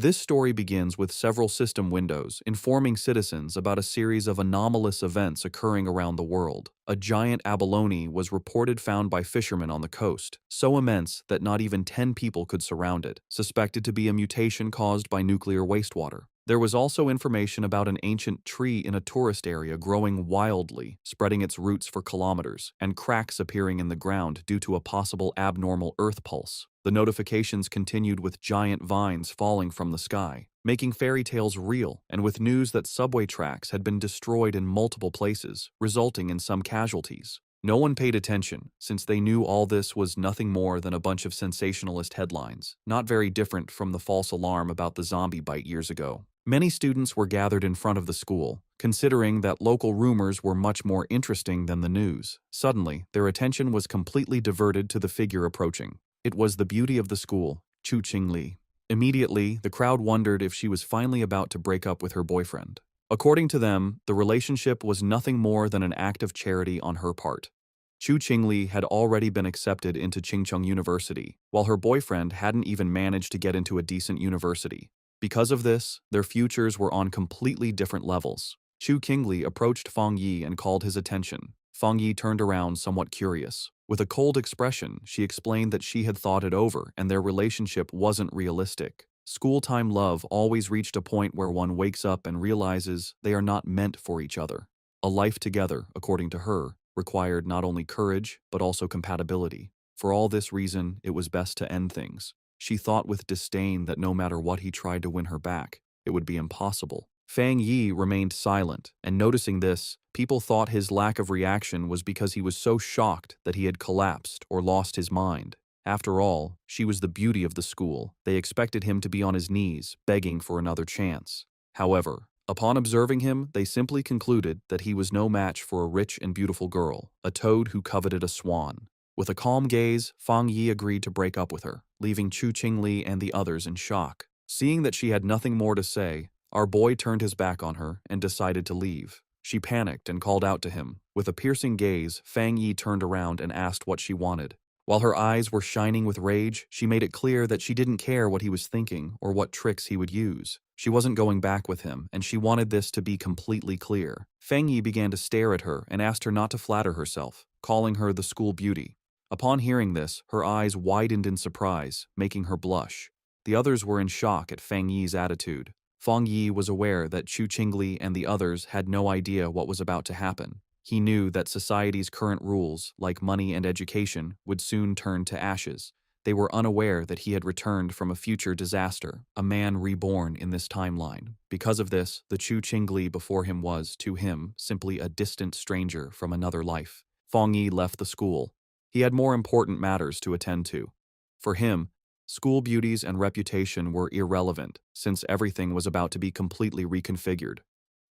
This story begins with several system windows informing citizens about a series of anomalous events occurring around the world. A giant abalone was reported found by fishermen on the coast, so immense that not even 10 people could surround it, suspected to be a mutation caused by nuclear wastewater. There was also information about an ancient tree in a tourist area growing wildly, spreading its roots for kilometers, and cracks appearing in the ground due to a possible abnormal earth pulse. The notifications continued with giant vines falling from the sky, making fairy tales real, and with news that subway tracks had been destroyed in multiple places, resulting in some casualties. No one paid attention, since they knew all this was nothing more than a bunch of sensationalist headlines, not very different from the false alarm about the zombie bite years ago. Many students were gathered in front of the school, considering that local rumors were much more interesting than the news. Suddenly, their attention was completely diverted to the figure approaching. It was the beauty of the school, Chu Qingli. Immediately, the crowd wondered if she was finally about to break up with her boyfriend. According to them, the relationship was nothing more than an act of charity on her part. Chu Qingli had already been accepted into Qingcheng University, while her boyfriend hadn't even managed to get into a decent university. Because of this, their futures were on completely different levels. Chu Qingli approached Fang Yi and called his attention. Fang Yi turned around somewhat curious. With a cold expression, she explained that she had thought it over and their relationship wasn't realistic. School-time love always reached a point where one wakes up and realizes they are not meant for each other. A life together, according to her, required not only courage but also compatibility. For all this reason, it was best to end things. She thought with disdain that no matter what he tried to win her back, it would be impossible. Fang Yi remained silent, and noticing this, people thought his lack of reaction was because he was so shocked that he had collapsed or lost his mind. After all, she was the beauty of the school. They expected him to be on his knees, begging for another chance. However, upon observing him, they simply concluded that he was no match for a rich and beautiful girl, a toad who coveted a swan. With a calm gaze, Fang Yi agreed to break up with her, leaving Chu Qingli and the others in shock. Seeing that she had nothing more to say, our boy turned his back on her and decided to leave. She panicked and called out to him. With a piercing gaze, Fang Yi turned around and asked what she wanted. While her eyes were shining with rage, she made it clear that she didn't care what he was thinking or what tricks he would use. She wasn't going back with him, and she wanted this to be completely clear. Fang Yi began to stare at her and asked her not to flatter herself, calling her the school beauty. Upon hearing this, her eyes widened in surprise, making her blush. The others were in shock at Fang Yi's attitude. Fang Yi was aware that Chu Qingli and the others had no idea what was about to happen. He knew that society's current rules, like money and education, would soon turn to ashes. They were unaware that he had returned from a future disaster, a man reborn in this timeline. Because of this, the Chu Qingli before him was, to him, simply a distant stranger from another life. Fang Yi left the school. He had more important matters to attend to. For him, school beauties and reputation were irrelevant, since everything was about to be completely reconfigured.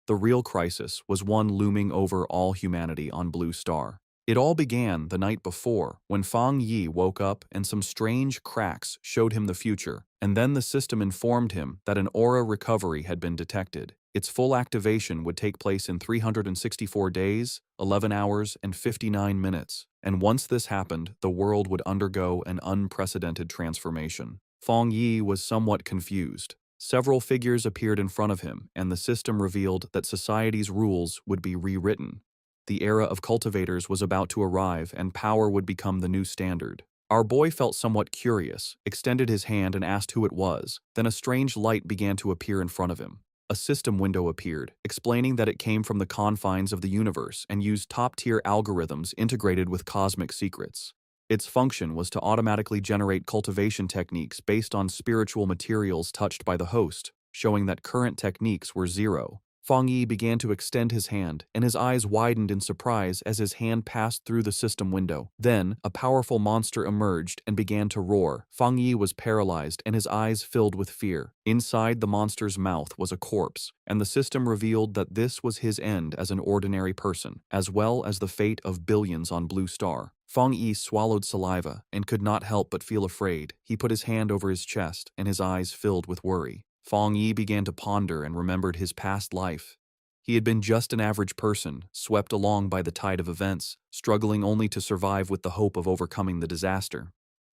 The real crisis was one looming over all humanity on Blue Star. It all began the night before, when Fang Yi woke up and some strange cracks showed him the future, and then the system informed him that an aura recovery had been detected. Its full activation would take place in 364 days, 11 hours, and 59 minutes, and once this happened, the world would undergo an unprecedented transformation. Fang Yi was somewhat confused. Several figures appeared in front of him, and the system revealed that society's rules would be rewritten. The era of cultivators was about to arrive, and power would become the new standard. Our boy felt somewhat curious, extended his hand and asked who it was. Then a strange light began to appear in front of him. A system window appeared, explaining that it came from the confines of the universe and used top-tier algorithms integrated with cosmic secrets. Its function was to automatically generate cultivation techniques based on spiritual materials touched by the host, showing that current techniques were zero. Fang Yi began to extend his hand, and his eyes widened in surprise as his hand passed through the system window. Then, a powerful monster emerged and began to roar. Fang Yi was paralyzed and his eyes filled with fear. Inside the monster's mouth was a corpse, and the system revealed that this was his end as an ordinary person, as well as the fate of billions on Blue Star. Fang Yi swallowed saliva and could not help but feel afraid. He put his hand over his chest, and his eyes filled with worry. Fang Yi began to ponder and remembered his past life. He had been just an average person, swept along by the tide of events, struggling only to survive with the hope of overcoming the disaster.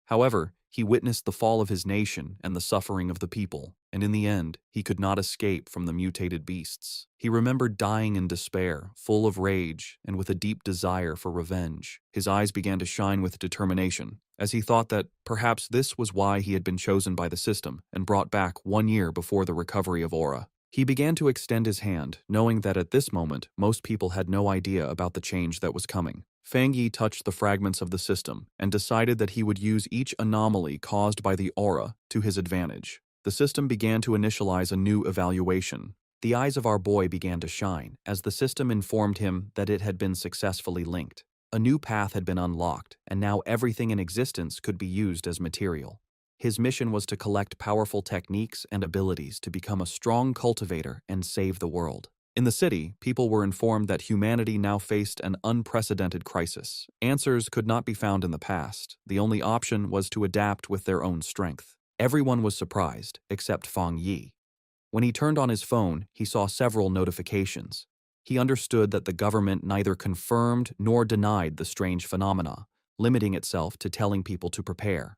However, he witnessed the fall of his nation and the suffering of the people, and in the end, he could not escape from the mutated beasts. He remembered dying in despair, full of rage, and with a deep desire for revenge. His eyes began to shine with determination, as he thought that perhaps this was why he had been chosen by the system and brought back 1 year before the recovery of Aura. He began to extend his hand, knowing that at this moment, most people had no idea about the change that was coming. Fang Yi touched the fragments of the system and decided that he would use each anomaly caused by the aura to his advantage. The system began to initialize a new evaluation. The eyes of our boy began to shine as the system informed him that it had been successfully linked. A new path had been unlocked, and now everything in existence could be used as material. His mission was to collect powerful techniques and abilities to become a strong cultivator and save the world. In the city, people were informed that humanity now faced an unprecedented crisis. Answers could not be found in the past. The only option was to adapt with their own strength. Everyone was surprised, except Fang Yi. When he turned on his phone, he saw several notifications. He understood that the government neither confirmed nor denied the strange phenomena, limiting itself to telling people to prepare.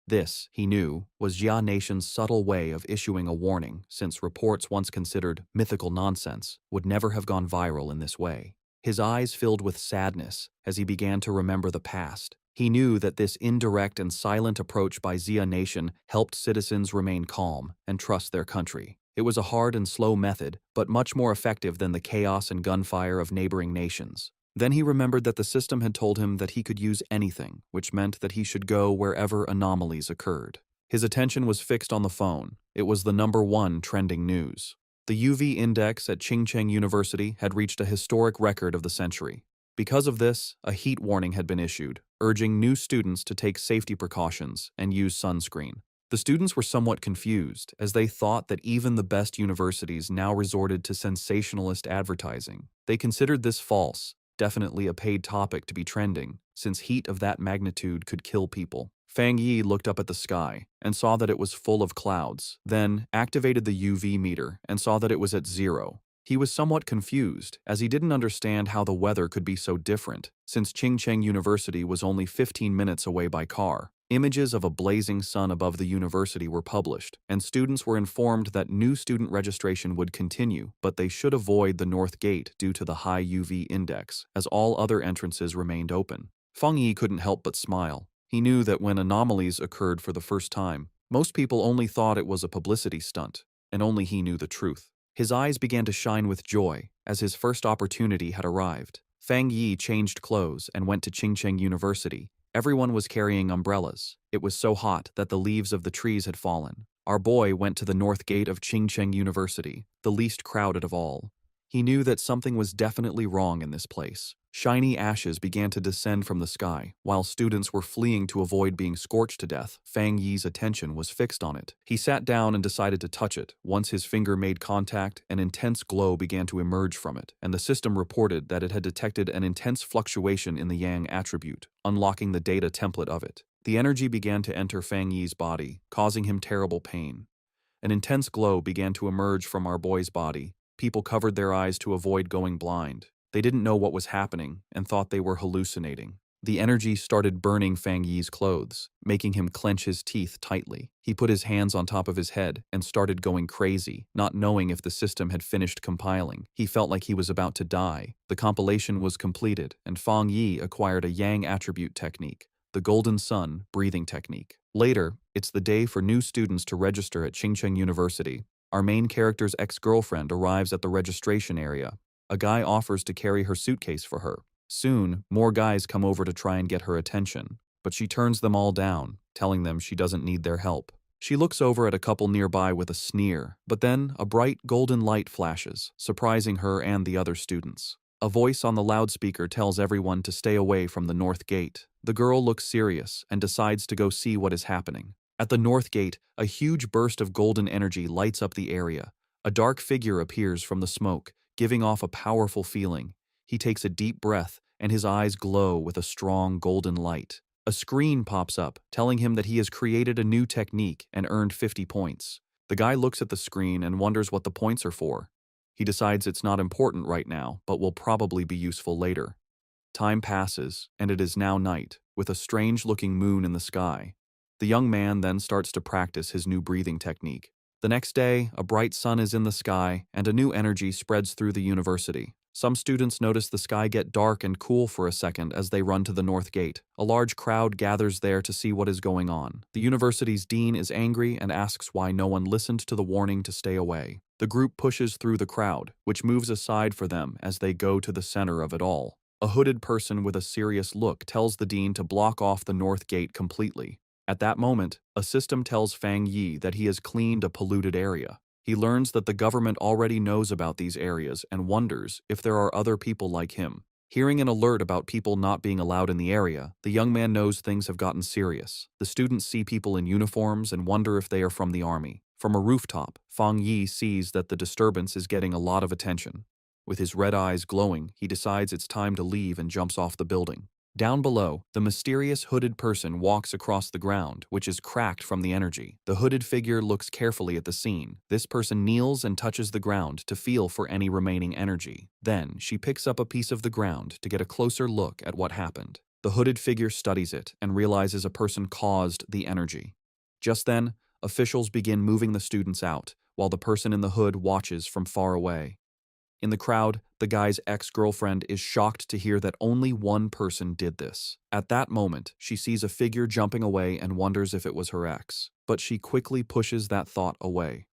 This, he knew, was Jia Nation's subtle way of issuing a warning, since reports once considered mythical nonsense would never have gone viral in this way. His eyes filled with sadness as he began to remember the past. He knew that this indirect and silent approach by Jia Nation helped citizens remain calm and trust their country. It was a hard and slow method, but much more effective than the chaos and gunfire of neighboring nations. Then he remembered that the system had told him that he could use anything, which meant that he should go wherever anomalies occurred. His attention was fixed on the phone. It was the #1 trending news. The UV index at Qingcheng University had reached a historic record of the century. Because of this, a heat warning had been issued, urging new students to take safety precautions and use sunscreen. The students were somewhat confused, as they thought that even the best universities now resorted to sensationalist advertising. They considered this false, definitely a paid topic to be trending, since heat of that magnitude could kill people. Fang Yi looked up at the sky and saw that it was full of clouds, then activated the UV meter and saw that it was at 0. He was somewhat confused, as he didn't understand how the weather could be so different, since Qingcheng University was only 15 minutes away by car. Images of a blazing sun above the university were published, and students were informed that new student registration would continue, but they should avoid the north gate due to the high UV index, as all other entrances remained open. Feng Yi couldn't help but smile. He knew that when anomalies occurred for the first time, most people only thought it was a publicity stunt, and only he knew the truth. His eyes began to shine with joy, as his first opportunity had arrived. Fang Yi changed clothes and went to Qingcheng University. Everyone was carrying umbrellas. It was so hot that the leaves of the trees had fallen. Our boy went to the north gate of Qingcheng University, the least crowded of all. He knew that something was definitely wrong in this place. Shiny ashes began to descend from the sky. While students were fleeing to avoid being scorched to death, Fang Yi's attention was fixed on it. He sat down and decided to touch it. Once his finger made contact, an intense glow began to emerge from it, and the system reported that it had detected an intense fluctuation in the Yang attribute, unlocking the data template of it. The energy began to enter Fang Yi's body, causing him terrible pain. An intense glow began to emerge from our boy's body. People covered their eyes to avoid going blind. They didn't know what was happening and thought they were hallucinating. The energy started burning Fang Yi's clothes, making him clench his teeth tightly. He put his hands on top of his head and started going crazy, not knowing if the system had finished compiling. He felt like he was about to die. The compilation was completed, and Fang Yi acquired a Yang attribute technique, the Golden Sun breathing technique. Later, it's the day for new students to register at Qingcheng University. Our main character's ex-girlfriend arrives at the registration area. A guy offers to carry her suitcase for her. Soon, more guys come over to try and get her attention, but she turns them all down, telling them she doesn't need their help. She looks over at a couple nearby with a sneer, but then a bright golden light flashes, surprising her and the other students. A voice on the loudspeaker tells everyone to stay away from the north gate. The girl looks serious and decides to go see what is happening. At the north gate, a huge burst of golden energy lights up the area. A dark figure appears from the smoke, giving off a powerful feeling. He takes a deep breath, and his eyes glow with a strong golden light. A screen pops up, telling him that he has created a new technique and earned 50 points. The guy looks at the screen and wonders what the points are for. He decides it's not important right now, but will probably be useful later. Time passes, and it is now night, with a strange-looking moon in the sky. The young man then starts to practice his new breathing technique. The next day, a bright sun is in the sky, and a new energy spreads through the university. Some students notice the sky get dark and cool for a second as they run to the north gate. A large crowd gathers there to see what is going on. The university's dean is angry and asks why no one listened to the warning to stay away. The group pushes through the crowd, which moves aside for them as they go to the center of it all. A hooded person with a serious look tells the dean to block off the north gate completely. At that moment, a system tells Fang Yi that he has cleaned a polluted area. He learns that the government already knows about these areas and wonders if there are other people like him. Hearing an alert about people not being allowed in the area, the young man knows things have gotten serious. The students see people in uniforms and wonder if they are from the army. From a rooftop, Fang Yi sees that the disturbance is getting a lot of attention. With his red eyes glowing, he decides it's time to leave and jumps off the building. Down below, the mysterious hooded person walks across the ground, which is cracked from the energy. The hooded figure looks carefully at the scene. This person kneels and touches the ground to feel for any remaining energy. Then, she picks up a piece of the ground to get a closer look at what happened. The hooded figure studies it and realizes a person caused the energy. Just then, officials begin moving the students out, while the person in the hood watches from far away. In the crowd, the guy's ex-girlfriend is shocked to hear that only one person did this. At that moment, she sees a figure jumping away and wonders if it was her ex, but she quickly pushes that thought away.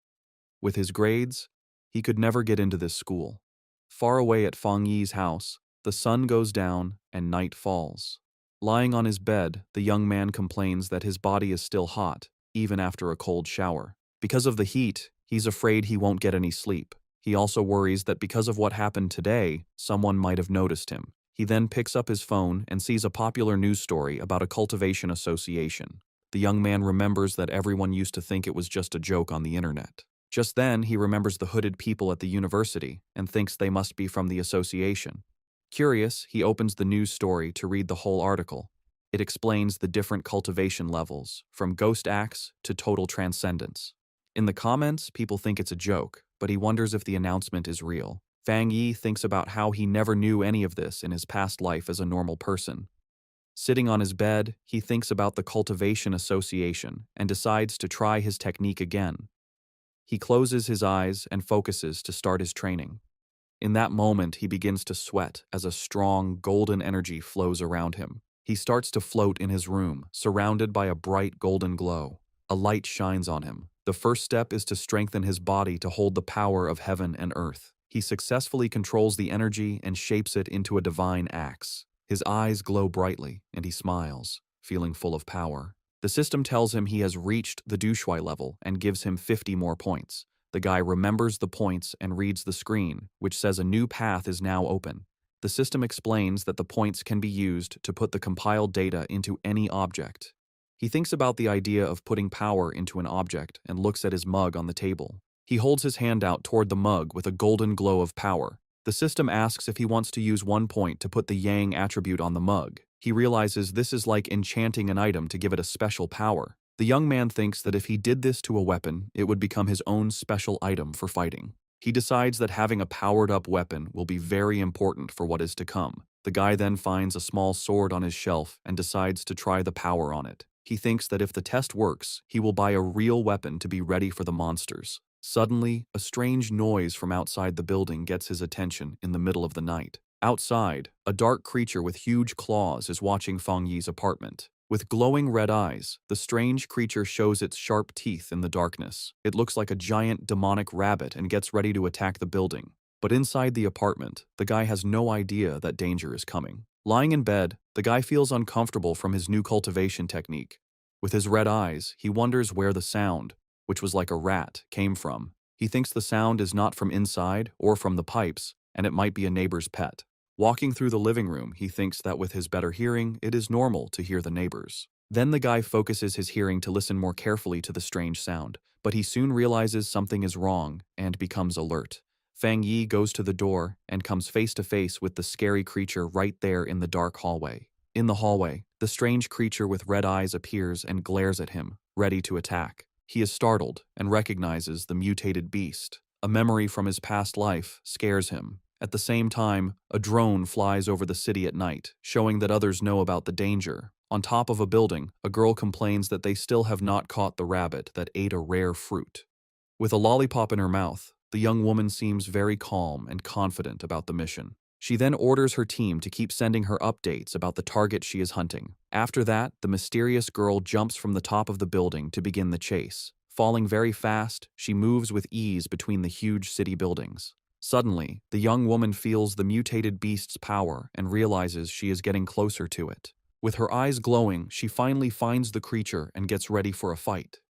With his grades, he could never get into this school. Far away at Fang Yi's house, the sun goes down and night falls. Lying on his bed, the young man complains that his body is still hot, even after a cold shower. Because of the heat, he's afraid he won't get any sleep. He also worries that because of what happened today, someone might have noticed him. He then picks up his phone and sees a popular news story about a cultivation association. The young man remembers that everyone used to think it was just a joke on the internet. Just then, he remembers the hooded people at the university and thinks they must be from the association. Curious, he opens the news story to read the whole article. It explains the different cultivation levels, from ghost acts to total transcendence. In the comments, people think it's a joke, but he wonders if the announcement is real. Fang Yi thinks about how he never knew any of this in his past life as a normal person. Sitting on his bed, he thinks about the Cultivation Association and decides to try his technique again. He closes his eyes and focuses to start his training. In that moment, he begins to sweat as a strong, golden energy flows around him. He starts to float in his room, surrounded by a bright golden glow. A light shines on him. The first step is to strengthen his body to hold the power of heaven and earth. He successfully controls the energy and shapes it into a divine axe. His eyes glow brightly, and he smiles, feeling full of power. The system tells him he has reached the Dushui level and gives him 50 more points. The guy remembers the points and reads the screen, which says a new path is now open. The system explains that the points can be used to put the compiled data into any object. He thinks about the idea of putting power into an object and looks at his mug on the table. He holds his hand out toward the mug with a golden glow of power. The system asks if he wants to use 1 point to put the Yang attribute on the mug. He realizes this is like enchanting an item to give it a special power. The young man thinks that if he did this to a weapon, it would become his own special item for fighting. He decides that having a powered-up weapon will be very important for what is to come. The guy then finds a small sword on his shelf and decides to try the power on it. He thinks that if the test works, he will buy a real weapon to be ready for the monsters. Suddenly, a strange noise from outside the building gets his attention in the middle of the night. Outside, a dark creature with huge claws is watching Fang Yi's apartment. With glowing red eyes, the strange creature shows its sharp teeth in the darkness. It looks like a giant demonic rabbit and gets ready to attack the building. But inside the apartment, the guy has no idea that danger is coming. Lying in bed, the guy feels uncomfortable from his new cultivation technique. With his red eyes, he wonders where the sound, which was like a rat, came from. He thinks the sound is not from inside or from the pipes, and it might be a neighbor's pet. Walking through the living room, he thinks that with his better hearing, it is normal to hear the neighbors. Then the guy focuses his hearing to listen more carefully to the strange sound, but he soon realizes something is wrong and becomes alert. Fang Yi goes to the door and comes face to face with the scary creature right there in the dark hallway. In the hallway, the strange creature with red eyes appears and glares at him, ready to attack. He is startled and recognizes the mutated beast. A memory from his past life scares him. At the same time, a drone flies over the city at night, showing that others know about the danger. On top of a building, a girl complains that they still have not caught the rabbit that ate a rare fruit. With a lollipop in her mouth, the young woman seems very calm and confident about the mission. She then orders her team to keep sending her updates about the target she is hunting. After that, the mysterious girl jumps from the top of the building to begin the chase. Falling very fast, she moves with ease between the huge city buildings. Suddenly, the young woman feels the mutated beast's power and realizes she is getting closer to it. With her eyes glowing, she finally finds the creature and gets ready for a fight.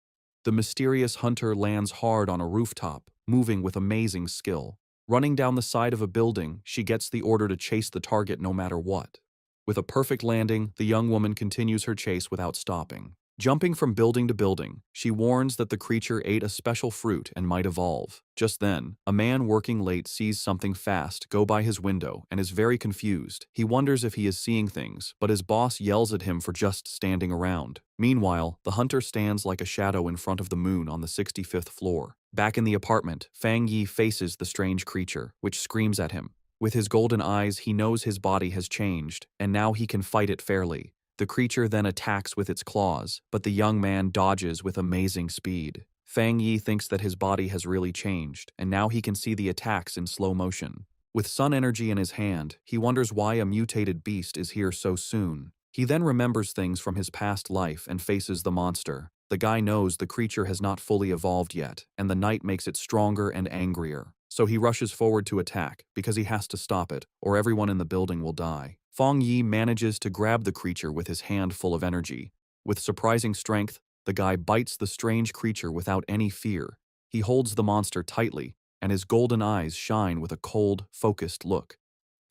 The mysterious hunter lands hard on a rooftop, moving with amazing skill. Running down the side of a building, she gets the order to chase the target no matter what. With a perfect landing, the young woman continues her chase without stopping. Jumping from building to building, she warns that the creature ate a special fruit and might evolve. Just then, a man working late sees something fast go by his window and is very confused. He wonders if he is seeing things, but his boss yells at him for just standing around. Meanwhile, the hunter stands like a shadow in front of the moon on the 65th floor. Back in the apartment, Fang Yi faces the strange creature, which screams at him. With his golden eyes, he knows his body has changed, and now he can fight it fairly. The creature then attacks with its claws, but the young man dodges with amazing speed. Fang Yi thinks that his body has really changed, and now he can see the attacks in slow motion. With sun energy in his hand, he wonders why a mutated beast is here so soon. He then remembers things from his past life and faces the monster. The guy knows the creature has not fully evolved yet, and the night makes it stronger and angrier. So he rushes forward to attack, because he has to stop it, or everyone in the building will die. Fang Yi manages to grab the creature with his hand full of energy. With surprising strength, the guy bites the strange creature without any fear. He holds the monster tightly, and his golden eyes shine with a cold, focused look.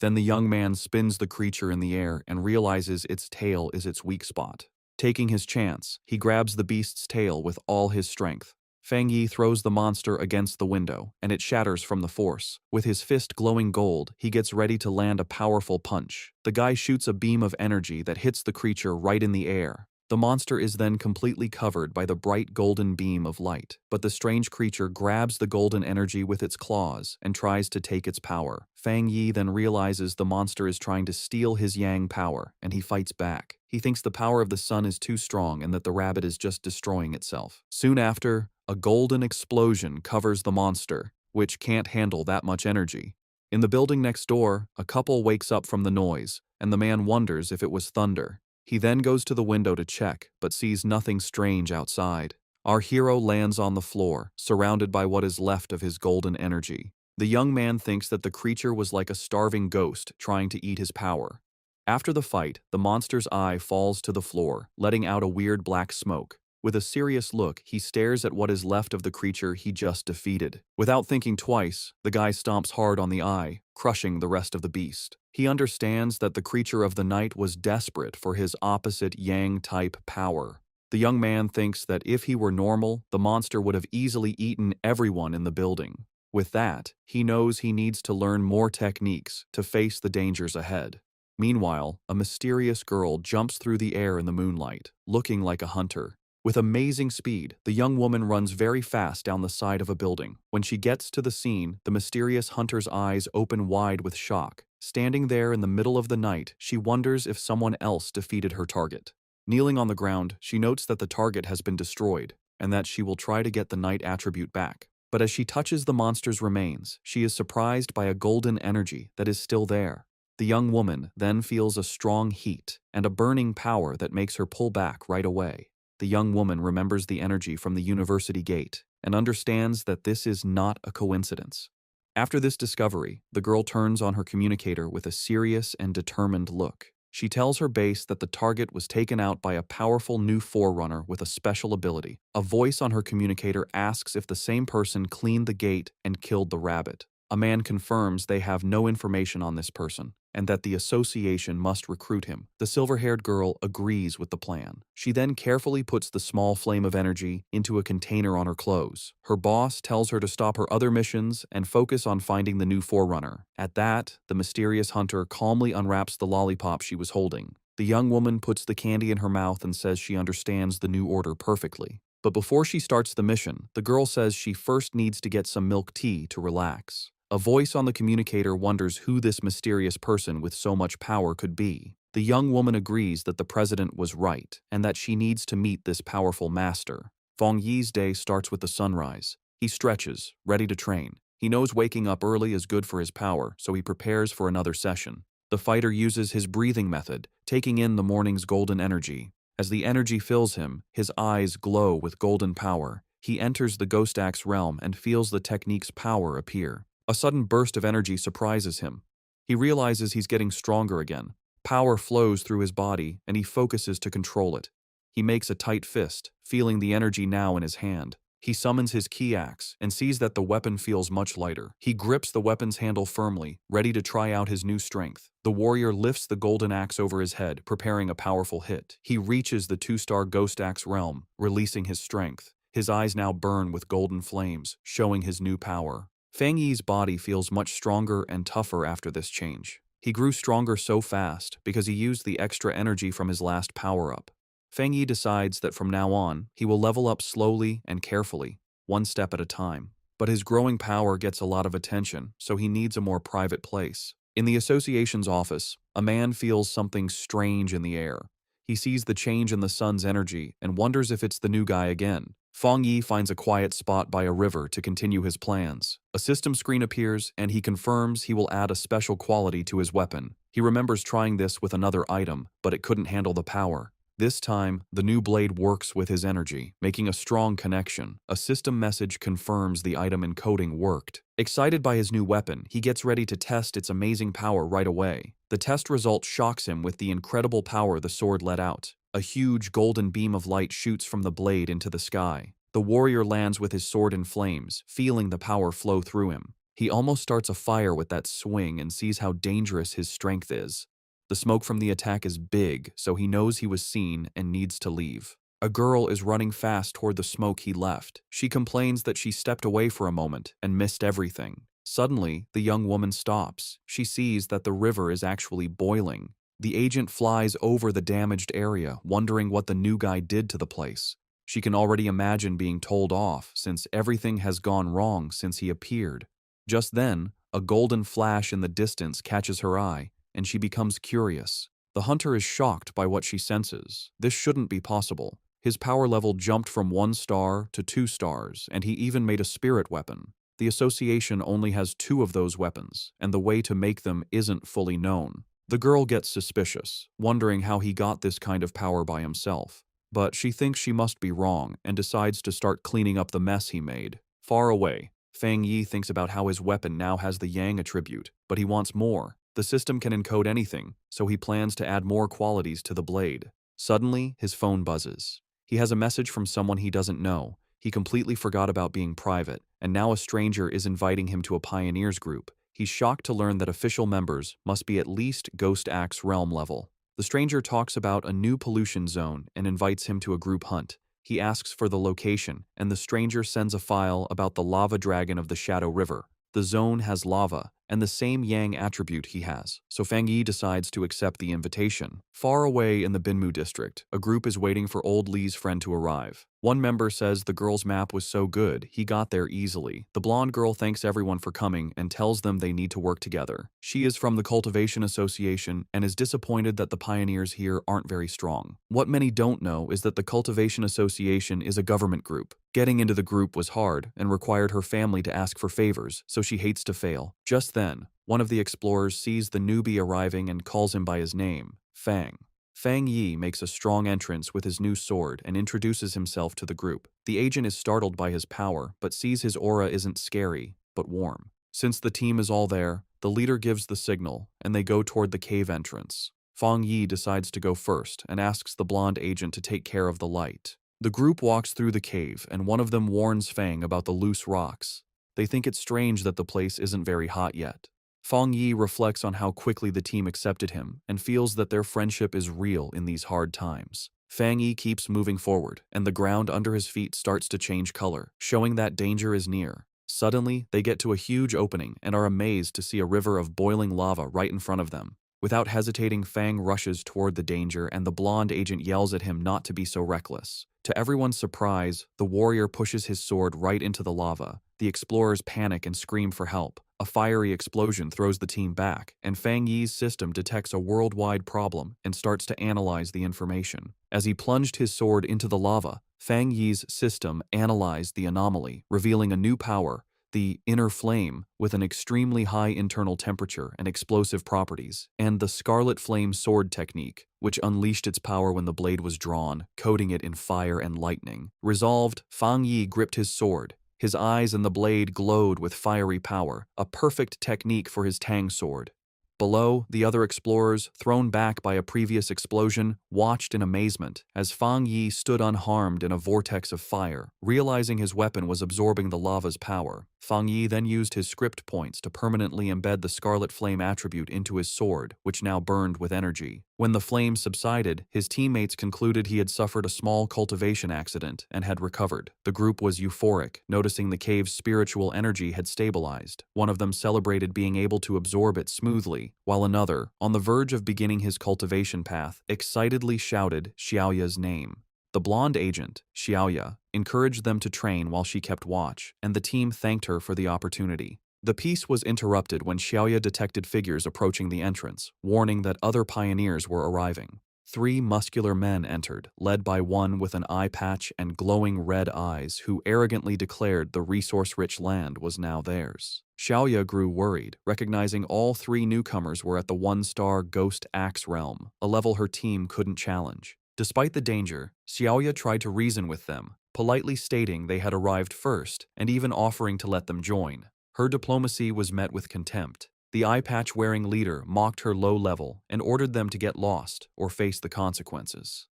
Then the young man spins the creature in the air and realizes its tail is its weak spot. Taking his chance, he grabs the beast's tail with all his strength. Fang Yi throws the monster against the window, and it shatters from the force. With his fist glowing gold, he gets ready to land a powerful punch. The guy shoots a beam of energy that hits the creature right in the air. The monster is then completely covered by the bright golden beam of light, but the strange creature grabs the golden energy with its claws and tries to take its power. Fang Yi then realizes the monster is trying to steal his yang power, and he fights back. He thinks the power of the sun is too strong and that the rabbit is just destroying itself. Soon after, a golden explosion covers the monster, which can't handle that much energy. In the building next door, a couple wakes up from the noise, and the man wonders if it was thunder. He then goes to the window to check, but sees nothing strange outside. Our hero lands on the floor, surrounded by what is left of his golden energy. The young man thinks that the creature was like a starving ghost trying to eat his power. After the fight, the monster's eye falls to the floor, letting out a weird black smoke. With a serious look, he stares at what is left of the creature he just defeated. Without thinking twice, the guy stomps hard on the eye, crushing the rest of the beast. He understands that the creature of the night was desperate for his opposite Yang-type power. The young man thinks that if he were normal, the monster would have easily eaten everyone in the building. With that, he knows he needs to learn more techniques to face the dangers ahead. Meanwhile, a mysterious girl jumps through the air in the moonlight, looking like a hunter. With amazing speed, the young woman runs very fast down the side of a building. When she gets to the scene, the mysterious hunter's eyes open wide with shock. Standing there in the middle of the night, she wonders if someone else defeated her target. Kneeling on the ground, she notes that the target has been destroyed, and that she will try to get the night attribute back. But as she touches the monster's remains, she is surprised by a golden energy that is still there. The young woman then feels a strong heat and a burning power that makes her pull back right away. The young woman remembers the energy from the university gate and understands that this is not a coincidence. After this discovery, the girl turns on her communicator with a serious and determined look. She tells her base that the target was taken out by a powerful new forerunner with a special ability. A voice on her communicator asks if the same person cleaned the gate and killed the rabbit. A man confirms they have no information on this person, and that the association must recruit him. The silver-haired girl agrees with the plan. She then carefully puts the small flame of energy into a container on her clothes. Her boss tells her to stop her other missions and focus on finding the new forerunner. At that, the mysterious hunter calmly unwraps the lollipop she was holding. The young woman puts the candy in her mouth and says she understands the new order perfectly. But before she starts the mission, the girl says she first needs to get some milk tea to relax. A voice on the communicator wonders who this mysterious person with so much power could be. The young woman agrees that the president was right and that she needs to meet this powerful master. Feng Yi's day starts with the sunrise. He stretches, ready to train. He knows waking up early is good for his power, so he prepares for another session. The fighter uses his breathing method, taking in the morning's golden energy. As the energy fills him, his eyes glow with golden power. He enters the Ghost Axe realm and feels the technique's power appear. A sudden burst of energy surprises him. He realizes he's getting stronger again. Power flows through his body, and he focuses to control it. He makes a tight fist, feeling the energy now in his hand. He summons his key axe and sees that the weapon feels much lighter. He grips the weapon's handle firmly, ready to try out his new strength. The warrior lifts the golden axe over his head, preparing a powerful hit. He reaches the 2-star Ghost Axe realm, releasing his strength. His eyes now burn with golden flames, showing his new power. Feng Yi's body feels much stronger and tougher after this change. He grew stronger so fast because he used the extra energy from his last power-up. Feng Yi decides that from now on, he will level up slowly and carefully, one step at a time. But his growing power gets a lot of attention, so he needs a more private place. In the association's office, a man feels something strange in the air. He sees the change in the sun's energy and wonders if it's the new guy again. Feng Yi finds a quiet spot by a river to continue his plans. A system screen appears, and he confirms he will add a special quality to his weapon. He remembers trying this with another item, but it couldn't handle the power. This time, the new blade works with his energy, making a strong connection. A system message confirms the item encoding worked. Excited by his new weapon, he gets ready to test its amazing power right away. The test result shocks him with the incredible power the sword let out. A huge golden beam of light shoots from the blade into the sky. The warrior lands with his sword in flames, feeling the power flow through him. He almost starts a fire with that swing and sees how dangerous his strength is. The smoke from the attack is big, so he knows he was seen and needs to leave. A girl is running fast toward the smoke he left. She complains that she stepped away for a moment and missed everything. Suddenly, the young woman stops. She sees that the river is actually boiling. The agent flies over the damaged area, wondering what the new guy did to the place. She can already imagine being told off, since everything has gone wrong since he appeared. Just then, a golden flash in the distance catches her eye, and she becomes curious. The hunter is shocked by what she senses. This shouldn't be possible. His power level jumped from 1 star to 2 stars, and he even made a spirit weapon. The association only has 2 of those weapons, and the way to make them isn't fully known. The girl gets suspicious, wondering how he got this kind of power by himself. But she thinks she must be wrong and decides to start cleaning up the mess he made. Far away, Feng Yi thinks about how his weapon now has the Yang attribute, but he wants more. The system can encode anything, so he plans to add more qualities to the blade. Suddenly, his phone buzzes. He has a message from someone he doesn't know. He completely forgot about being private, and now a stranger is inviting him to a pioneers group. He's shocked to learn that official members must be at least Ghost Axe realm level. The stranger talks about a new pollution zone and invites him to a group hunt. He asks for the location, and the stranger sends a file about the lava dragon of the Shadow River. The zone has lava, and the same Yang attribute he has, so Feng Yi decides to accept the invitation. Far away in the Binmu district, a group is waiting for old Li's friend to arrive. One member says the girl's map was so good, he got there easily. The blonde girl thanks everyone for coming and tells them they need to work together. She is from the Cultivation Association and is disappointed that the pioneers here aren't very strong. What many don't know is that the Cultivation Association is a government group. Getting into the group was hard and required her family to ask for favors, so she hates to fail. Just then, one of the explorers sees the newbie arriving and calls him by his name, Fang. Feng Yi makes a strong entrance with his new sword and introduces himself to the group. The agent is startled by his power, but sees his aura isn't scary, but warm. Since the team is all there, the leader gives the signal, and they go toward the cave entrance. Feng Yi decides to go first and asks the blonde agent to take care of the light. The group walks through the cave, and one of them warns Fang about the loose rocks. They think it's strange that the place isn't very hot yet. Feng Yi reflects on how quickly the team accepted him and feels that their friendship is real in these hard times. Feng Yi keeps moving forward, and the ground under his feet starts to change color, showing that danger is near. Suddenly, they get to a huge opening and are amazed to see a river of boiling lava right in front of them. Without hesitating, Fang rushes toward the danger, and the blonde agent yells at him not to be so reckless. To everyone's surprise, the warrior pushes his sword right into the lava. The explorers panic and scream for help. A fiery explosion throws the team back, and Fang Yi's system detects a worldwide problem and starts to analyze the information. As he plunged his sword into the lava, Fang Yi's system analyzed the anomaly, revealing a new power, the inner flame, with an extremely high internal temperature and explosive properties, and the scarlet flame sword technique, which unleashed its power when the blade was drawn, coating it in fire and lightning. Resolved, Fang Yi gripped his sword. His eyes and the blade glowed with fiery power, a perfect technique for his Tang sword. Below, the other explorers, thrown back by a previous explosion, watched in amazement as Fang Yi stood unharmed in a vortex of fire. Realizing his weapon was absorbing the lava's power, Fang Yi then used his script points to permanently embed the Scarlet Flame attribute into his sword, which now burned with energy. When the flame subsided, his teammates concluded he had suffered a small cultivation accident and had recovered. The group was euphoric, noticing the cave's spiritual energy had stabilized. One of them celebrated being able to absorb it smoothly, while another, on the verge of beginning his cultivation path, excitedly shouted Xiaoya's name. The blonde agent, Xiaoya, encouraged them to train while she kept watch, and the team thanked her for the opportunity. The peace was interrupted when Xiaoya detected figures approaching the entrance, warning that other pioneers were arriving. 3 muscular men entered, led by one with an eye patch and glowing red eyes who arrogantly declared the resource-rich land was now theirs. Xiaoya grew worried, recognizing all 3 newcomers were at the 1-star Ghost Axe realm, a level her team couldn't challenge. Despite the danger, Xiaoya tried to reason with them, politely stating they had arrived first and even offering to let them join. Her diplomacy was met with contempt. The eye-patch-wearing leader mocked her low level and ordered them to get lost or face the consequences.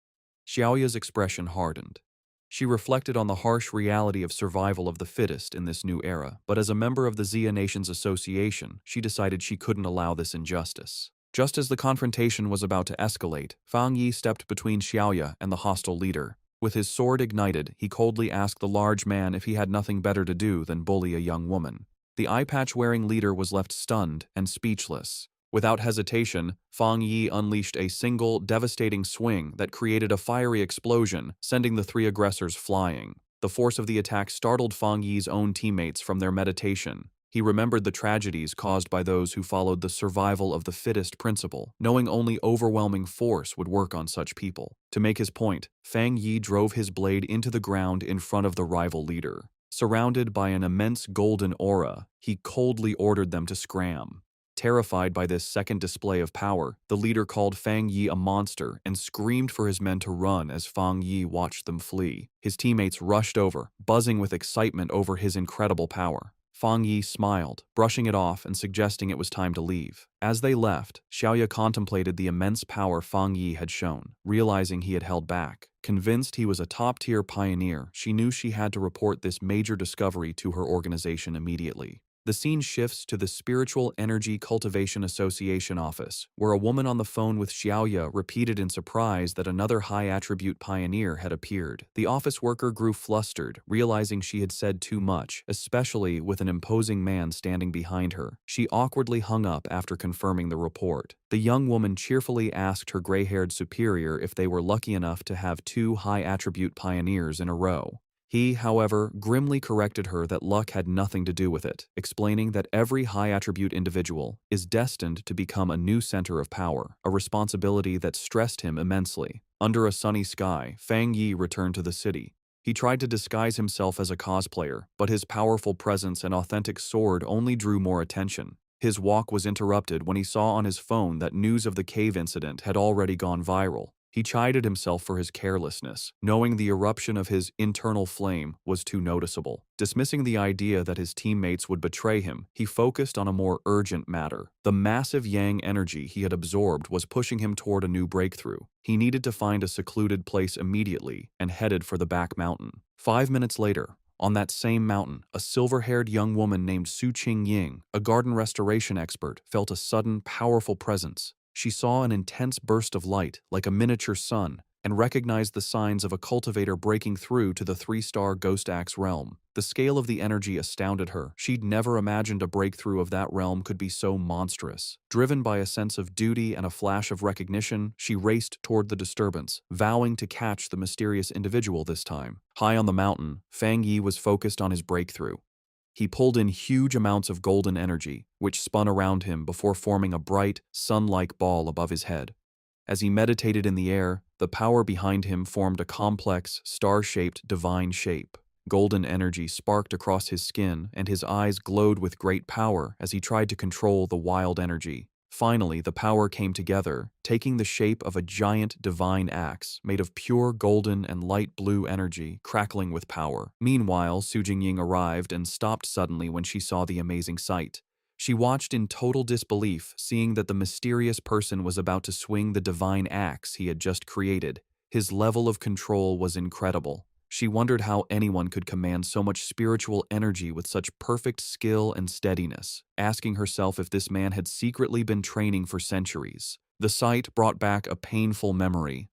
Xiaoya's expression hardened. She reflected on the harsh reality of survival of the fittest in this new era, but as a member of the Xia Nations Association, she decided she couldn't allow this injustice. Just as the confrontation was about to escalate, Fang Yi stepped between Xiaoya and the hostile leader. With his sword ignited, he coldly asked the large man if he had nothing better to do than bully a young woman. The eye-patch-wearing leader was left stunned and speechless. Without hesitation, Fang Yi unleashed a single, devastating swing that created a fiery explosion, sending the 3 aggressors flying. The force of the attack startled Fang Yi's own teammates from their meditation. He remembered the tragedies caused by those who followed the survival of the fittest principle, knowing only overwhelming force would work on such people. To make his point, Fang Yi drove his blade into the ground in front of the rival leader. Surrounded by an immense golden aura, he coldly ordered them to scram. Terrified by this second display of power, the leader called Fang Yi a monster and screamed for his men to run as Fang Yi watched them flee. His teammates rushed over, buzzing with excitement over his incredible power. Fang Yi smiled, brushing it off and suggesting it was time to leave. As they left, Xiaoya contemplated the immense power Fang Yi had shown, realizing he had held back. Convinced he was a top-tier pioneer, she knew she had to report this major discovery to her organization immediately. The scene shifts to the Spiritual Energy Cultivation Association office, where a woman on the phone with Xiaoya repeated in surprise that another high-attribute pioneer had appeared. The office worker grew flustered, realizing she had said too much, especially with an imposing man standing behind her. She awkwardly hung up after confirming the report. The young woman cheerfully asked her gray-haired superior if they were lucky enough to have 2 high-attribute pioneers in a row. He, however, grimly corrected her that luck had nothing to do with it, explaining that every high-attribute individual is destined to become a new center of power, a responsibility that stressed him immensely. Under a sunny sky, Fang Yi returned to the city. He tried to disguise himself as a cosplayer, but his powerful presence and authentic sword only drew more attention. His walk was interrupted when he saw on his phone that news of the cave incident had already gone viral. He chided himself for his carelessness, knowing the eruption of his internal flame was too noticeable. Dismissing the idea that his teammates would betray him, he focused on a more urgent matter. The massive yang energy he had absorbed was pushing him toward a new breakthrough. He needed to find a secluded place immediately and headed for the back mountain. 5 minutes later, on that same mountain, a silver-haired young woman named Su Qingying, a garden restoration expert, felt a sudden, powerful presence. She saw an intense burst of light, like a miniature sun, and recognized the signs of a cultivator breaking through to the 3-star Ghost Axe realm. The scale of the energy astounded her. She'd never imagined a breakthrough of that realm could be so monstrous. Driven by a sense of duty and a flash of recognition, she raced toward the disturbance, vowing to catch the mysterious individual this time. High on the mountain, Fang Yi was focused on his breakthrough. He pulled in huge amounts of golden energy, which spun around him before forming a bright, sun-like ball above his head. As he meditated in the air, the power behind him formed a complex, star-shaped divine shape. Golden energy sparked across his skin, and his eyes glowed with great power as he tried to control the wild energy. Finally, the power came together, taking the shape of a giant divine axe made of pure golden and light blue energy, crackling with power. Meanwhile, Su Jingying arrived and stopped suddenly when she saw the amazing sight. She watched in total disbelief, seeing that the mysterious person was about to swing the divine axe he had just created. His level of control was incredible. She wondered how anyone could command so much spiritual energy with such perfect skill and steadiness, asking herself if this man had secretly been training for centuries. The sight brought back a painful memory.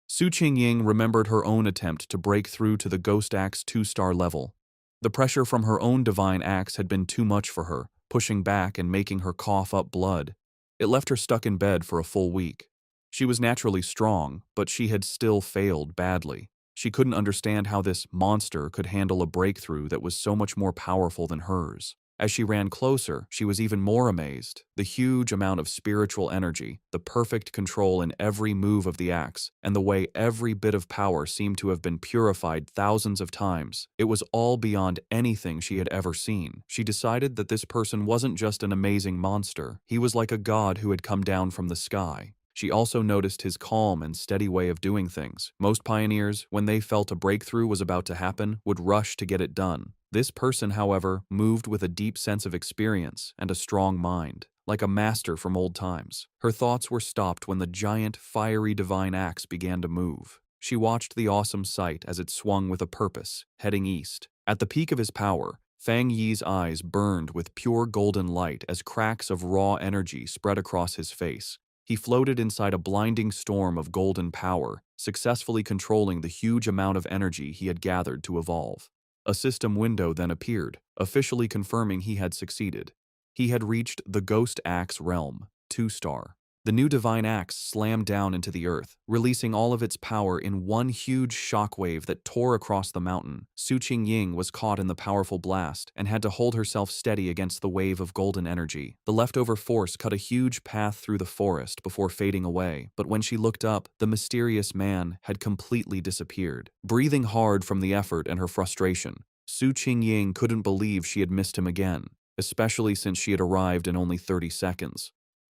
Su Qingying remembered her own attempt to break through to the Ghost Axe 2-star level. The pressure from her own divine axe had been too much for her, pushing back and making her cough up blood. It left her stuck in bed for a full week. She was naturally strong, but she had still failed badly. She couldn't understand how this monster could handle a breakthrough that was so much more powerful than hers. As she ran closer, she was even more amazed. The huge amount of spiritual energy, the perfect control in every move of the axe, and the way every bit of power seemed to have been purified thousands of times. It was all beyond anything she had ever seen. She decided that this person wasn't just an amazing monster. He was like a god who had come down from the sky. She also noticed his calm and steady way of doing things. Most pioneers, when they felt a breakthrough was about to happen, would rush to get it done. This person, however, moved with a deep sense of experience and a strong mind, like a master from old times. Her thoughts were stopped when the giant, fiery divine axe began to move. She watched the awesome sight as it swung with a purpose, heading east. At the peak of his power, Fang Yi's eyes burned with pure golden light as cracks of raw energy spread across his face. He floated inside a blinding storm of golden power, successfully controlling the huge amount of energy he had gathered to evolve. A system window then appeared, officially confirming he had succeeded. He had reached the Ghost Axe realm, 2-star. The new divine axe slammed down into the earth, releasing all of its power in one huge shockwave that tore across the mountain. Su Qingying was caught in the powerful blast and had to hold herself steady against the wave of golden energy. The leftover force cut a huge path through the forest before fading away, but when she looked up, the mysterious man had completely disappeared. Breathing hard from the effort and her frustration, Su Qingying couldn't believe she had missed him again, especially since she had arrived in only 30 seconds.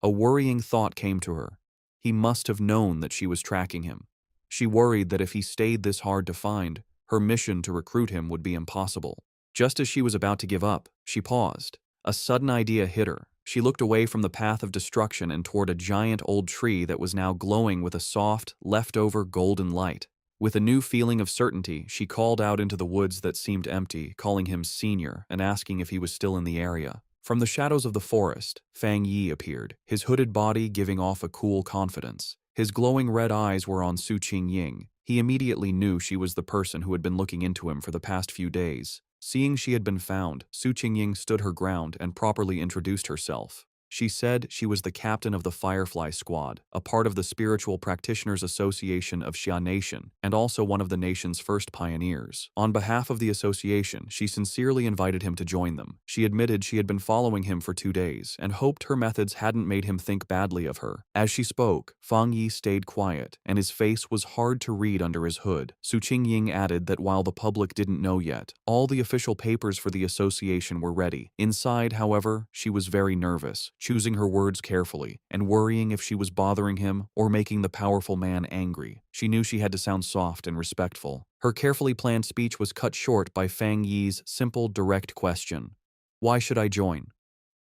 A worrying thought came to her. He must have known that she was tracking him. She worried that if he stayed this hard to find, her mission to recruit him would be impossible. Just as she was about to give up, she paused. A sudden idea hit her. She looked away from the path of destruction and toward a giant old tree that was now glowing with a soft, leftover golden light. With a new feeling of certainty, she called out into the woods that seemed empty, calling him Senior and asking if he was still in the area. From the shadows of the forest, Fang Yi appeared, his hooded body giving off a cool confidence. His glowing red eyes were on Su Qingying. He immediately knew she was the person who had been looking into him for the past few days. Seeing she had been found, Su Qingying stood her ground and properly introduced herself. She said she was the captain of the Firefly Squad, a part of the Spiritual Practitioners Association of Xia Nation, and also one of the nation's first pioneers. On behalf of the association, she sincerely invited him to join them. She admitted she had been following him for 2 days, and hoped her methods hadn't made him think badly of her. As she spoke, Fang Yi stayed quiet, and his face was hard to read under his hood. Su Qingying added that while the public didn't know yet, all the official papers for the association were ready. Inside, however, she was very nervous, choosing her words carefully, and worrying if she was bothering him or making the powerful man angry. She knew she had to sound soft and respectful. Her carefully planned speech was cut short by Fang Yi's simple, direct question. "Why should I join?"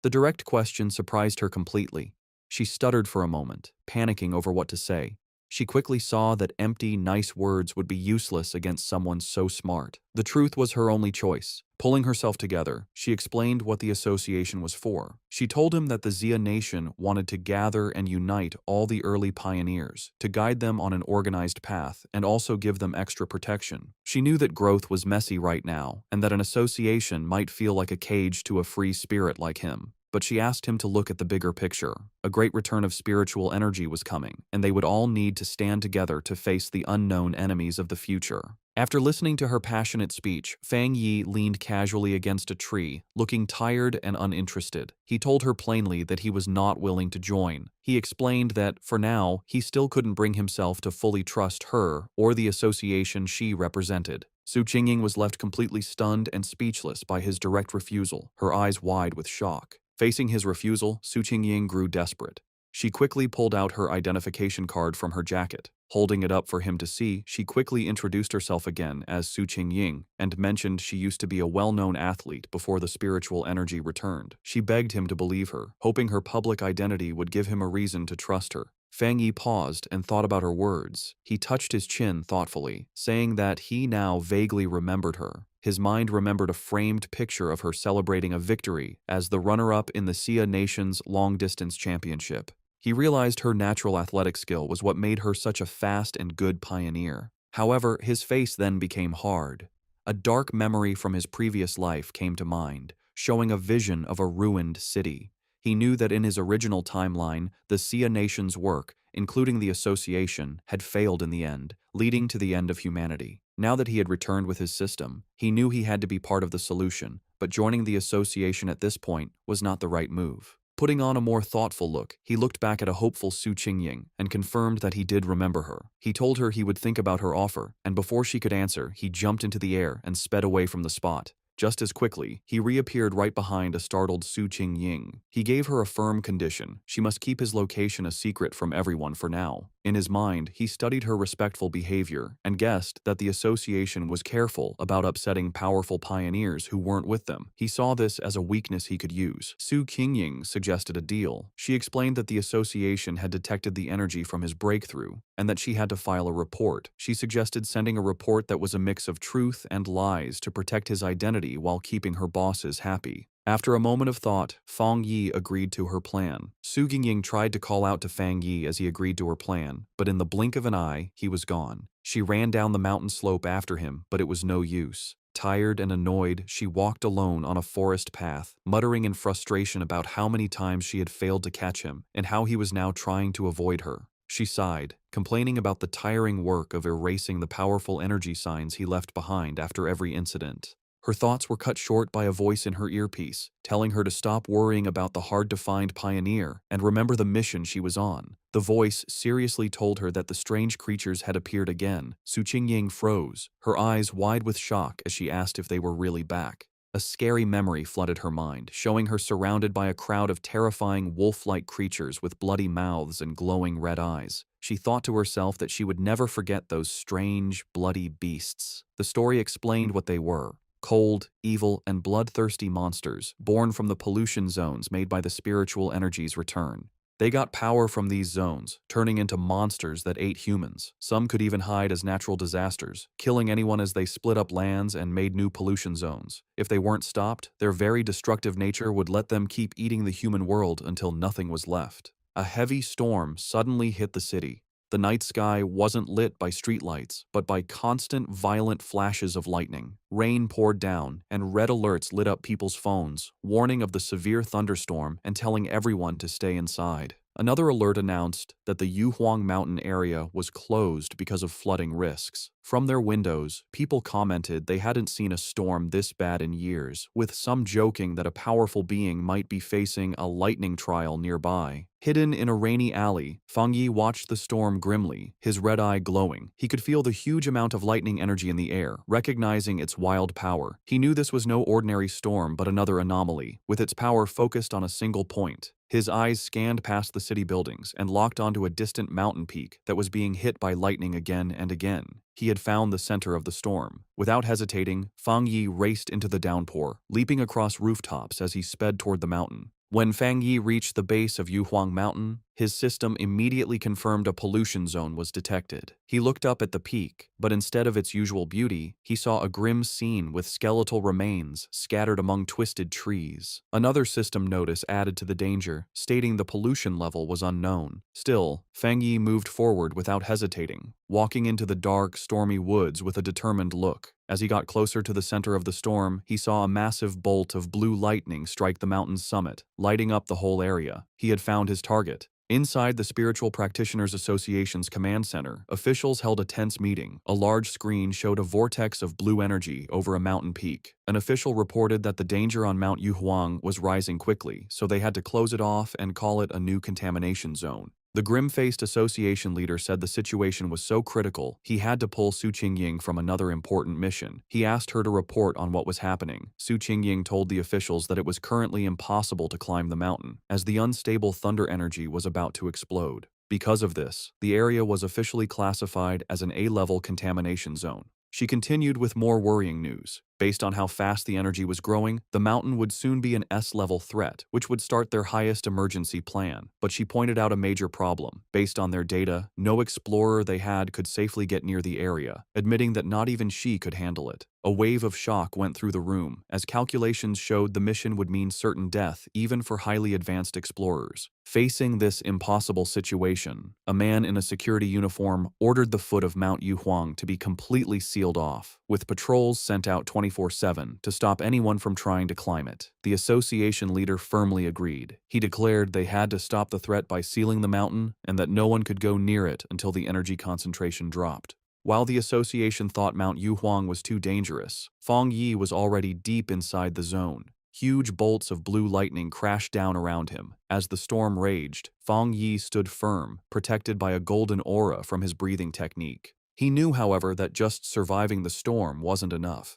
The direct question surprised her completely. She stuttered for a moment, panicking over what to say. She quickly saw that empty, nice words would be useless against someone so smart. The truth was her only choice. Pulling herself together, she explained what the association was for. She told him that the Xia Nation wanted to gather and unite all the early pioneers, to guide them on an organized path, and also give them extra protection. She knew that growth was messy right now, and that an association might feel like a cage to a free spirit like him. But she asked him to look at the bigger picture. A great return of spiritual energy was coming, and they would all need to stand together to face the unknown enemies of the future. After listening to her passionate speech, Fang Yi leaned casually against a tree, looking tired and uninterested. He told her plainly that he was not willing to join. He explained that, for now, he still couldn't bring himself to fully trust her or the association she represented. Su Qingying was left completely stunned and speechless by his direct refusal, her eyes wide with shock. Facing his refusal, Su Qingying grew desperate. She quickly pulled out her identification card from her jacket. Holding it up for him to see, she quickly introduced herself again as Su Qingying and mentioned she used to be a well-known athlete before the spiritual energy returned. She begged him to believe her, hoping her public identity would give him a reason to trust her. Fang Yi paused and thought about her words. He touched his chin thoughtfully, saying that he now vaguely remembered her. His mind remembered a framed picture of her celebrating a victory as the runner-up in the Xia Nation's long-distance championship. He realized her natural athletic skill was what made her such a fast and good pioneer. However, his face then became hard. A dark memory from his previous life came to mind, showing a vision of a ruined city. He knew that in his original timeline, the Xia Nation's work, including the association, had failed in the end, leading to the end of humanity. Now that he had returned with his system, he knew he had to be part of the solution, but joining the association at this point was not the right move. Putting on a more thoughtful look, he looked back at a hopeful Su Qingying and confirmed that he did remember her. He told her he would think about her offer, and before she could answer, he jumped into the air and sped away from the spot. Just as quickly, he reappeared right behind a startled Su Qingying. He gave her a firm condition: she must keep his location a secret from everyone for now. In his mind, he studied her respectful behavior and guessed that the association was careful about upsetting powerful pioneers who weren't with them. He saw this as a weakness he could use. Su Qingying suggested a deal. She explained that the association had detected the energy from his breakthrough and that she had to file a report. She suggested sending a report that was a mix of truth and lies to protect his identity while keeping her bosses happy. After a moment of thought, Fang Yi agreed to her plan. Su Qingying tried to call out to Fang Yi as he agreed to her plan, but in the blink of an eye, he was gone. She ran down the mountain slope after him, but it was no use. Tired and annoyed, she walked alone on a forest path, muttering in frustration about how many times she had failed to catch him and how he was now trying to avoid her. She sighed, complaining about the tiring work of erasing the powerful energy signs he left behind after every incident. Her thoughts were cut short by a voice in her earpiece, telling her to stop worrying about the hard-to-find pioneer and remember the mission she was on. The voice seriously told her that the strange creatures had appeared again. Su Qingying froze, her eyes wide with shock as she asked if they were really back. A scary memory flooded her mind, showing her surrounded by a crowd of terrifying wolf-like creatures with bloody mouths and glowing red eyes. She thought to herself that she would never forget those strange, bloody beasts. The story explained what they were: cold, evil, and bloodthirsty monsters born from the pollution zones made by the spiritual energy's return. They got power from these zones, turning into monsters that ate humans. Some could even hide as natural disasters, killing anyone as they split up lands and made new pollution zones. If they weren't stopped, their very destructive nature would let them keep eating the human world until nothing was left. A heavy storm suddenly hit the city. The night sky wasn't lit by streetlights, but by constant, violent flashes of lightning. Rain poured down, and red alerts lit up people's phones, warning of the severe thunderstorm and telling everyone to stay inside. Another alert announced that the Yuhuang Mountain area was closed because of flooding risks. From their windows, people commented they hadn't seen a storm this bad in years, with some joking that a powerful being might be facing a lightning trial nearby. Hidden in a rainy alley, Fang Yi watched the storm grimly, his red eye glowing. He could feel the huge amount of lightning energy in the air, recognizing its wild power. He knew this was no ordinary storm but another anomaly, with its power focused on a single point. His eyes scanned past the city buildings and locked onto a distant mountain peak that was being hit by lightning again and again. He had found the center of the storm. Without hesitating, Fang Yi raced into the downpour, leaping across rooftops as he sped toward the mountain. When Fang Yi reached the base of Yuhuang Mountain, his system immediately confirmed a pollution zone was detected. He looked up at the peak, but instead of its usual beauty, he saw a grim scene with skeletal remains scattered among twisted trees. Another system notice added to the danger, stating the pollution level was unknown. Still, Fang Yi moved forward without hesitating, walking into the dark, stormy woods with a determined look. As he got closer to the center of the storm, he saw a massive bolt of blue lightning strike the mountain's summit, lighting up the whole area. He had found his target. Inside the Spiritual Practitioners Association's command center, officials held a tense meeting. A large screen showed a vortex of blue energy over a mountain peak. An official reported that the danger on Mount Yuhuang was rising quickly, so they had to close it off and call it a new contamination zone. The grim-faced association leader said the situation was so critical, he had to pull Su Qingying from another important mission. He asked her to report on what was happening. Su Qingying told the officials that it was currently impossible to climb the mountain, as the unstable thunder energy was about to explode. Because of this, the area was officially classified as an A-level contamination zone. She continued with more worrying news. Based on how fast the energy was growing, the mountain would soon be an S-level threat, which would start their highest emergency plan. But she pointed out a major problem. Based on their data, no explorer they had could safely get near the area, admitting that not even she could handle it. A wave of shock went through the room, as calculations showed the mission would mean certain death even for highly advanced explorers. Facing this impossible situation, a man in a security uniform ordered the foot of Mount Yuhuang to be completely sealed off, with patrols sent out 24/7 to stop anyone from trying to climb it. The association leader firmly agreed. He declared they had to stop the threat by sealing the mountain and that no one could go near it until the energy concentration dropped. While the association thought Mount Yuhuang was too dangerous, Feng Yi was already deep inside the zone. Huge bolts of blue lightning crashed down around him. As the storm raged, Feng Yi stood firm, protected by a golden aura from his breathing technique. He knew, however, that just surviving the storm wasn't enough.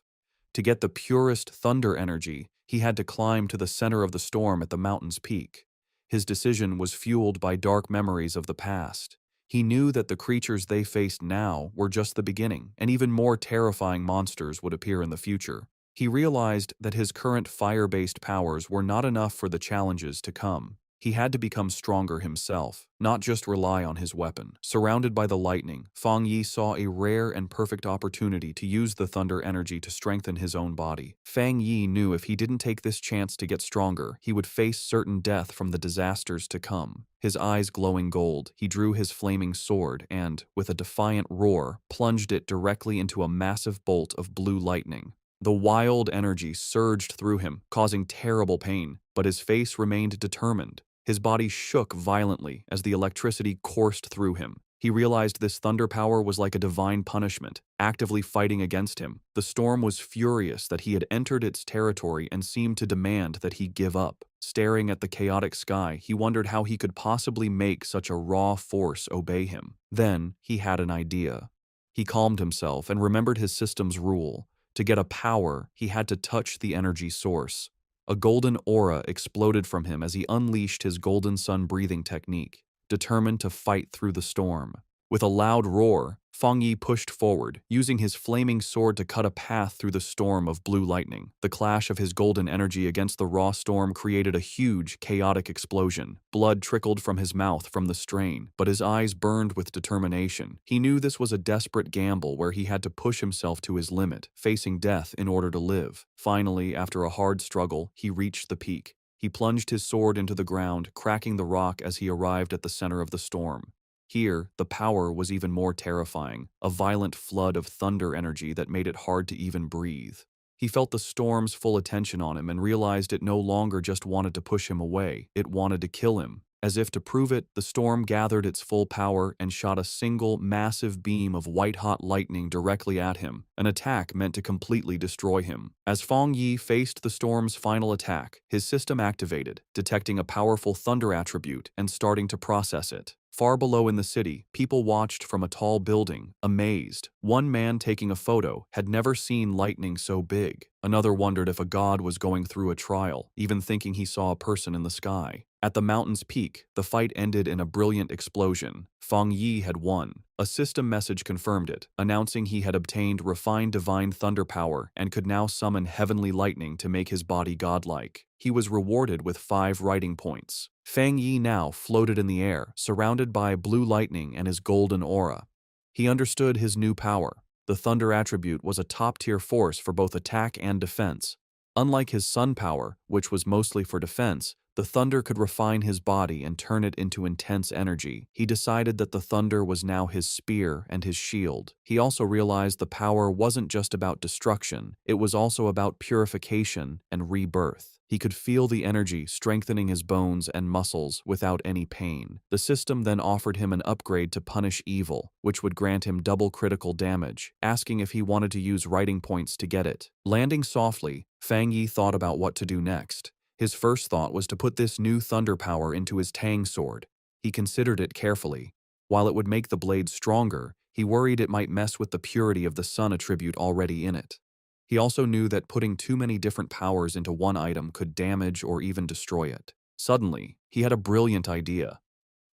To get the purest thunder energy, he had to climb to the center of the storm at the mountain's peak. His decision was fueled by dark memories of the past. He knew that the creatures they faced now were just the beginning, and even more terrifying monsters would appear in the future. He realized that his current fire-based powers were not enough for the challenges to come. He had to become stronger himself, not just rely on his weapon. Surrounded by the lightning, Feng Yi saw a rare and perfect opportunity to use the thunder energy to strengthen his own body. Feng Yi knew if he didn't take this chance to get stronger, he would face certain death from the disasters to come. His eyes glowing gold, he drew his flaming sword and, with a defiant roar, plunged it directly into a massive bolt of blue lightning. The wild energy surged through him, causing terrible pain, but his face remained determined. His body shook violently as the electricity coursed through him. He realized this thunder power was like a divine punishment, actively fighting against him. The storm was furious that he had entered its territory and seemed to demand that he give up. Staring at the chaotic sky, he wondered how he could possibly make such a raw force obey him. Then, he had an idea. He calmed himself and remembered his system's rule. To get a power, he had to touch the energy source. A golden aura exploded from him as he unleashed his golden sun breathing technique, determined to fight through the storm. With a loud roar, Feng Yi pushed forward, using his flaming sword to cut a path through the storm of blue lightning. The clash of his golden energy against the raw storm created a huge, chaotic explosion. Blood trickled from his mouth from the strain, but his eyes burned with determination. He knew this was a desperate gamble where he had to push himself to his limit, facing death in order to live. Finally, after a hard struggle, he reached the peak. He plunged his sword into the ground, cracking the rock as he arrived at the center of the storm. Here, the power was even more terrifying, a violent flood of thunder energy that made it hard to even breathe. He felt the storm's full attention on him and realized it no longer just wanted to push him away, it wanted to kill him. As if to prove it, the storm gathered its full power and shot a single, massive beam of white-hot lightning directly at him, an attack meant to completely destroy him. As Feng Yi faced the storm's final attack, his system activated, detecting a powerful thunder attribute and starting to process it. Far below in the city, people watched from a tall building, amazed. One man taking a photo had never seen lightning so big. Another wondered if a god was going through a trial, even thinking he saw a person in the sky. At the mountain's peak, the fight ended in a brilliant explosion. Feng Yi had won. A system message confirmed it, announcing he had obtained refined divine thunder power and could now summon heavenly lightning to make his body godlike. He was rewarded with 5 writing points. Feng Yi now floated in the air, surrounded by blue lightning and his golden aura. He understood his new power. The thunder attribute was a top-tier force for both attack and defense. Unlike his sun power, which was mostly for defense, The thunder could refine his body and turn it into intense energy. He decided that the thunder was now his spear and his shield. He also realized the power wasn't just about destruction, it was also about purification and rebirth. He could feel the energy strengthening his bones and muscles without any pain. The system then offered him an upgrade to punish evil, which would grant him double critical damage, asking if he wanted to use writing points to get it. Landing softly, Fang Yi thought about what to do next. His first thought was to put this new thunder power into his Tang sword. He considered it carefully. While it would make the blade stronger, he worried it might mess with the purity of the sun attribute already in it. He also knew that putting too many different powers into one item could damage or even destroy it. Suddenly, he had a brilliant idea.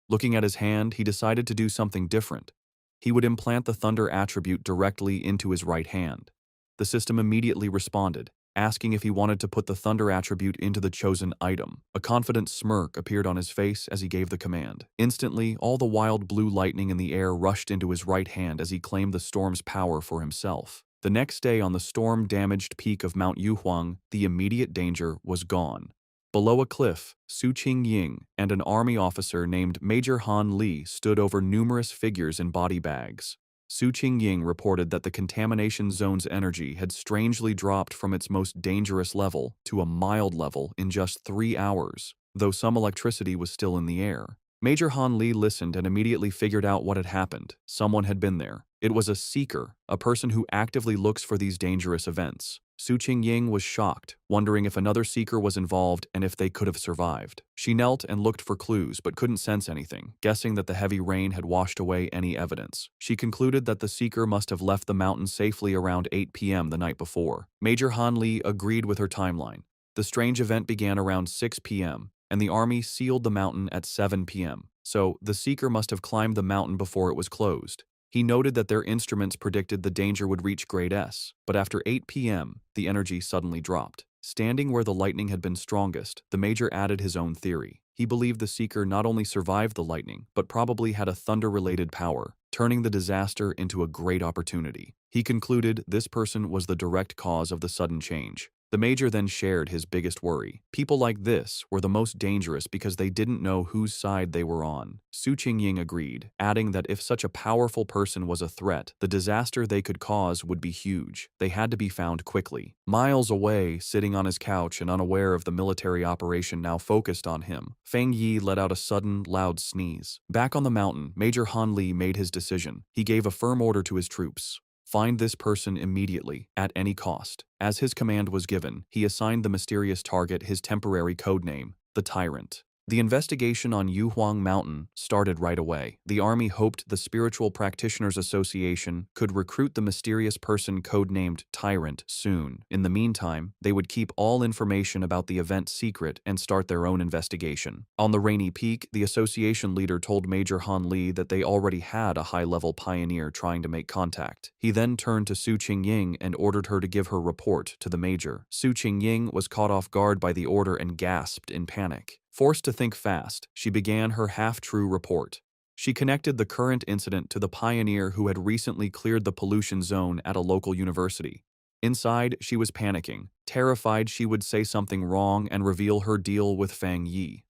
Looking at his hand, he decided to do something different. He would implant the thunder attribute directly into his right hand. The system immediately responded, asking if he wanted to put the thunder attribute into the chosen item. A confident smirk appeared on his face as he gave the command. Instantly, all the wild blue lightning in the air rushed into his right hand as he claimed the storm's power for himself. The next day on the storm-damaged peak of Mount Yuhuang, the immediate danger was gone. Below a cliff, Su Qingying and an army officer named Major Han Li stood over numerous figures in body bags. Su Qingying reported that the contamination zone's energy had strangely dropped from its most dangerous level to a mild level in just 3 hours, though some electricity was still in the air. Major Han Li listened and immediately figured out what had happened. Someone had been there. It was a seeker, a person who actively looks for these dangerous events. Su Qingying was shocked, wondering if another seeker was involved and if they could have survived. She knelt and looked for clues but couldn't sense anything, guessing that the heavy rain had washed away any evidence. She concluded that the seeker must have left the mountain safely around 8 p.m. the night before. Major Han Li agreed with her timeline. The strange event began around 6 p.m., and the army sealed the mountain at 7 p.m., so the seeker must have climbed the mountain before it was closed. He noted that their instruments predicted the danger would reach grade S, but after 8 p.m., the energy suddenly dropped. Standing where the lightning had been strongest, the major added his own theory. He believed the seeker not only survived the lightning, but probably had a thunder-related power, turning the disaster into a great opportunity. He concluded this person was the direct cause of the sudden change. The major then shared his biggest worry. People like this were the most dangerous because they didn't know whose side they were on. Su Qingying agreed, adding that if such a powerful person was a threat, the disaster they could cause would be huge. They had to be found quickly. Miles away, sitting on his couch and unaware of the military operation now focused on him, Fang Yi let out a sudden, loud sneeze. Back on the mountain, Major Han Li made his decision. He gave a firm order to his troops. Find this person immediately, at any cost. As his command was given, he assigned the mysterious target his temporary codename, the Tyrant. The investigation on Yuhuang Mountain started right away. The army hoped the Spiritual Practitioners Association could recruit the mysterious person codenamed Tyrant soon. In the meantime, they would keep all information about the event secret and start their own investigation. On the rainy peak, the association leader told Major Han Li that they already had a high-level pioneer trying to make contact. He then turned to Su Qingying and ordered her to give her report to the major. Su Qingying was caught off guard by the order and gasped in panic. Forced to think fast, she began her half-true report. She connected the current incident to the pioneer who had recently cleared the pollution zone at a local university. Inside, she was panicking, terrified she would say something wrong and reveal her deal with Fang Yi.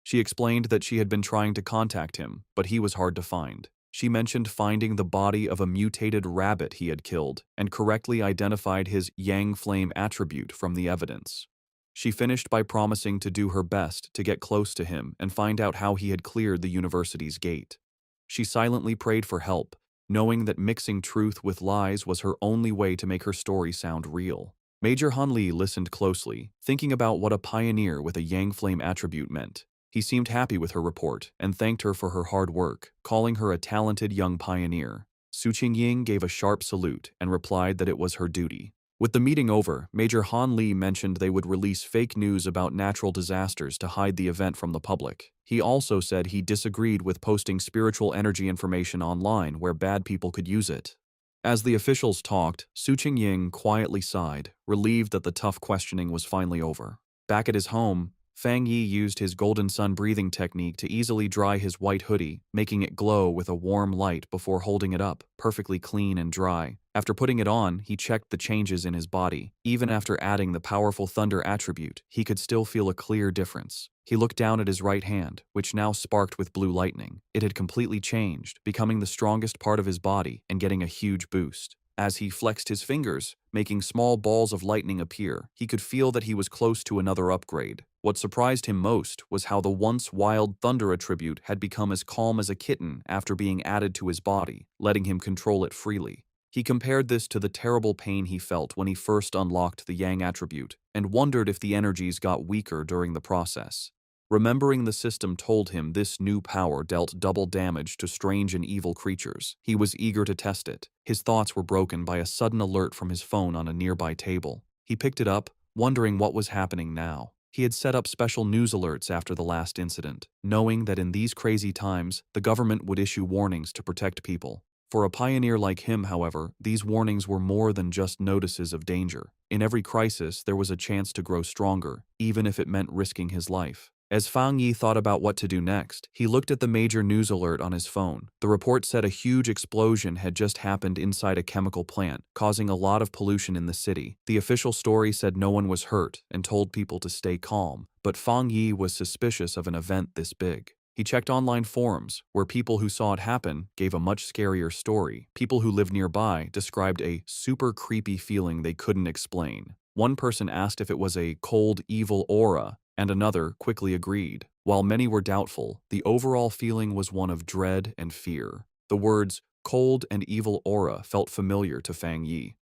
She explained that she had been trying to contact him, but he was hard to find. She mentioned finding the body of a mutated rabbit he had killed and correctly identified his Yang Flame attribute from the evidence. She finished by promising to do her best to get close to him and find out how he had cleared the university's gate. She silently prayed for help, knowing that mixing truth with lies was her only way to make her story sound real. Major Han Li listened closely, thinking about what a pioneer with a Yang Flame attribute meant. He seemed happy with her report and thanked her for her hard work, calling her a talented young pioneer. Su Qingying gave a sharp salute and replied that it was her duty. With the meeting over, Major Han Li mentioned they would release fake news about natural disasters to hide the event from the public. He also said he disagreed with posting spiritual energy information online where bad people could use it. As the officials talked, Su Qingying quietly sighed, relieved that the tough questioning was finally over. Back at his home, Fang Yi used his golden sun breathing technique to easily dry his white hoodie, making it glow with a warm light before holding it up, perfectly clean and dry. After putting it on, he checked the changes in his body. Even after adding the powerful thunder attribute, he could still feel a clear difference. He looked down at his right hand, which now sparked with blue lightning. It had completely changed, becoming the strongest part of his body and getting a huge boost. As he flexed his fingers, making small balls of lightning appear, he could feel that he was close to another upgrade. What surprised him most was how the once wild thunder attribute had become as calm as a kitten after being added to his body, letting him control it freely. He compared this to the terrible pain he felt when he first unlocked the Yang attribute, and wondered if the energies got weaker during the process. Remembering the system told him this new power dealt double damage to strange and evil creatures, he was eager to test it. His thoughts were broken by a sudden alert from his phone on a nearby table. He picked it up, wondering what was happening now. He had set up special news alerts after the last incident, knowing that in these crazy times, the government would issue warnings to protect people. For a pioneer like him, however, these warnings were more than just notices of danger. In every crisis, there was a chance to grow stronger, even if it meant risking his life. As Fang Yi thought about what to do next, he looked at the major news alert on his phone. The report said a huge explosion had just happened inside a chemical plant, causing a lot of pollution in the city. The official story said no one was hurt and told people to stay calm, but Fang Yi was suspicious of an event this big. He checked online forums, where people who saw it happen gave a much scarier story. People who lived nearby described a super creepy feeling they couldn't explain. One person asked if it was a cold, evil aura, and another quickly agreed. While many were doubtful, the overall feeling was one of dread and fear. The words cold and evil aura felt familiar to Fang Yi.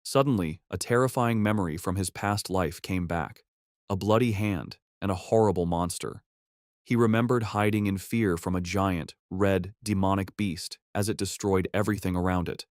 Suddenly, a terrifying memory from his past life came back. A bloody hand and a horrible monster. He remembered hiding in fear from a giant, red, demonic beast as it destroyed everything around it.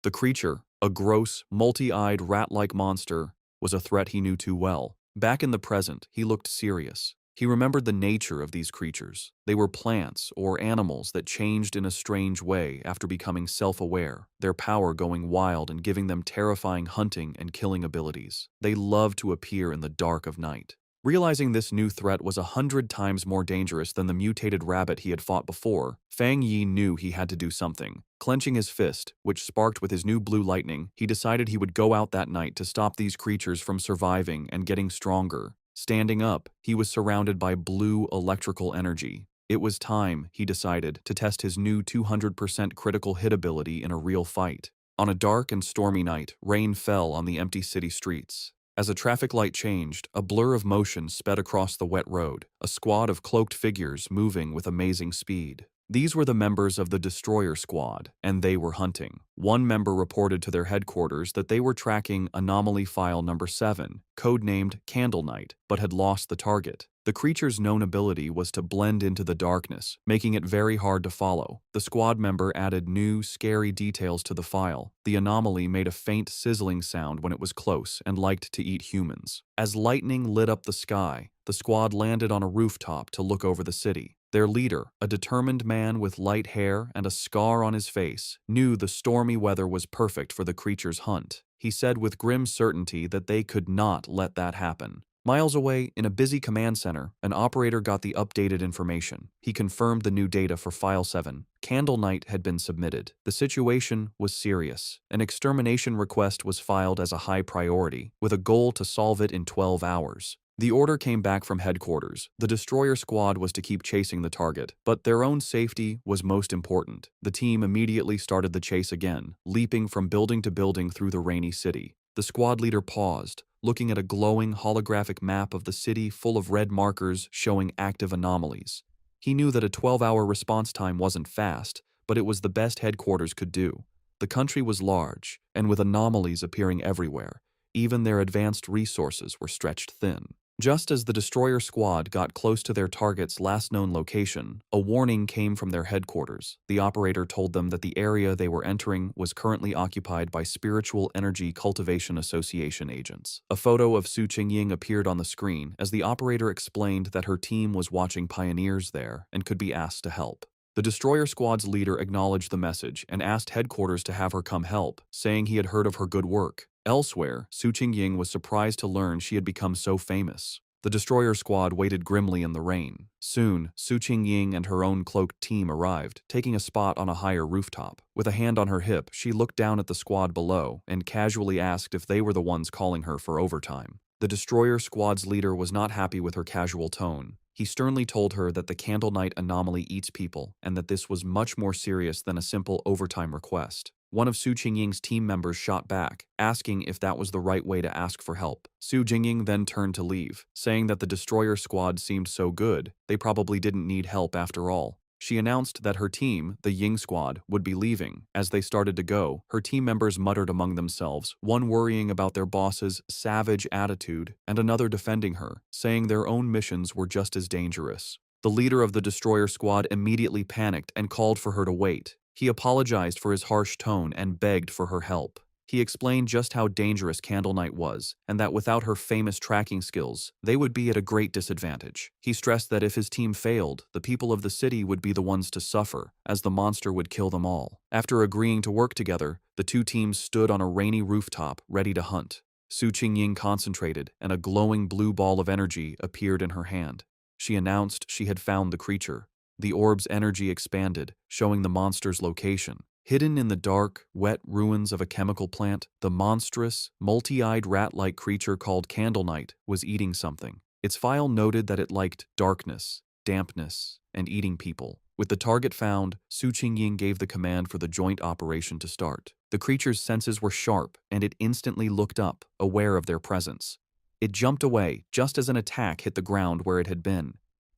The creature, a gross, multi-eyed rat-like monster, was a threat he knew too well. Back in the present, he looked serious. He remembered the nature of these creatures. They were plants or animals that changed in a strange way after becoming self-aware, their power going wild and giving them terrifying hunting and killing abilities. They loved to appear in the dark of night. Realizing this new threat was 100 times more dangerous than the mutated rabbit he had fought before, Fang Yi knew he had to do something. Clenching his fist, which sparked with his new blue lightning, he decided he would go out that night to stop these creatures from surviving and getting stronger. Standing up, he was surrounded by blue electrical energy. It was time, he decided, to test his new 200% critical hit ability in a real fight. On a dark and stormy night, rain fell on the empty city streets. As a traffic light changed, a blur of motion sped across the wet road, a squad of cloaked figures moving with amazing speed. These were the members of the Destroyer Squad, and they were hunting. One member reported to their headquarters that they were tracking Anomaly File Number 7, codenamed Candle Knight, but had lost the target. The creature's known ability was to blend into the darkness, making it very hard to follow. The squad member added new, scary details to the file. The anomaly made a faint sizzling sound when it was close and liked to eat humans. As lightning lit up the sky, the squad landed on a rooftop to look over the city. Their leader, a determined man with light hair and a scar on his face, knew the stormy weather was perfect for the creature's hunt. He said with grim certainty that they could not let that happen. Miles away, in a busy command center, an operator got the updated information. He confirmed the new data for File 7. Candle Knight had been submitted. The situation was serious. An extermination request was filed as a high priority, with a goal to solve it in 12 hours. The order came back from headquarters. The Destroyer Squad was to keep chasing the target, but their own safety was most important. The team immediately started the chase again, leaping from building to building through the rainy city. The squad leader paused, looking at a glowing holographic map of the city full of red markers showing active anomalies. He knew that a 12-hour response time wasn't fast, but it was the best headquarters could do. The country was large, and with anomalies appearing everywhere, even their advanced resources were stretched thin. Just as the Destroyer Squad got close to their target's last known location, a warning came from their headquarters. The operator told them that the area they were entering was currently occupied by Spiritual Energy Cultivation Association agents. A photo of Su Qingying appeared on the screen as the operator explained that her team was watching pioneers there and could be asked to help. The Destroyer Squad's leader acknowledged the message and asked headquarters to have her come help, saying he had heard of her good work. Elsewhere, Su Qingying was surprised to learn she had become so famous. The destroyer squad waited grimly in the rain. Soon, Su Qingying and her own cloaked team arrived, taking a spot on a higher rooftop. With a hand on her hip, she looked down at the squad below and casually asked if they were the ones calling her for overtime. The destroyer squad's leader was not happy with her casual tone. He sternly told her that the Candle Night anomaly eats people and that this was much more serious than a simple overtime request. One of Su Qingying's team members shot back, asking if that was the right way to ask for help. Su Qingying then turned to leave, saying that the destroyer squad seemed so good, they probably didn't need help after all. She announced that her team, the Ying squad, would be leaving. As they started to go, her team members muttered among themselves, one worrying about their boss's savage attitude and another defending her, saying their own missions were just as dangerous. The leader of the destroyer squad immediately panicked and called for her to wait. He apologized for his harsh tone and begged for her help. He explained just how dangerous Candle Night was, and that without her famous tracking skills, they would be at a great disadvantage. He stressed that if his team failed, the people of the city would be the ones to suffer, as the monster would kill them all. After agreeing to work together, the two teams stood on a rainy rooftop, ready to hunt. Su Qingying concentrated, and a glowing blue ball of energy appeared in her hand. She announced she had found the creature. The orb's energy expanded, showing the monster's location. Hidden in the dark, wet ruins of a chemical plant, the monstrous, multi-eyed rat-like creature called Candle Night was eating something. Its file noted that it liked darkness, dampness, and eating people. With the target found, Su Qingying gave the command for the joint operation to start. The creature's senses were sharp, and it instantly looked up, aware of their presence. It jumped away, just as an attack hit the ground where it had been.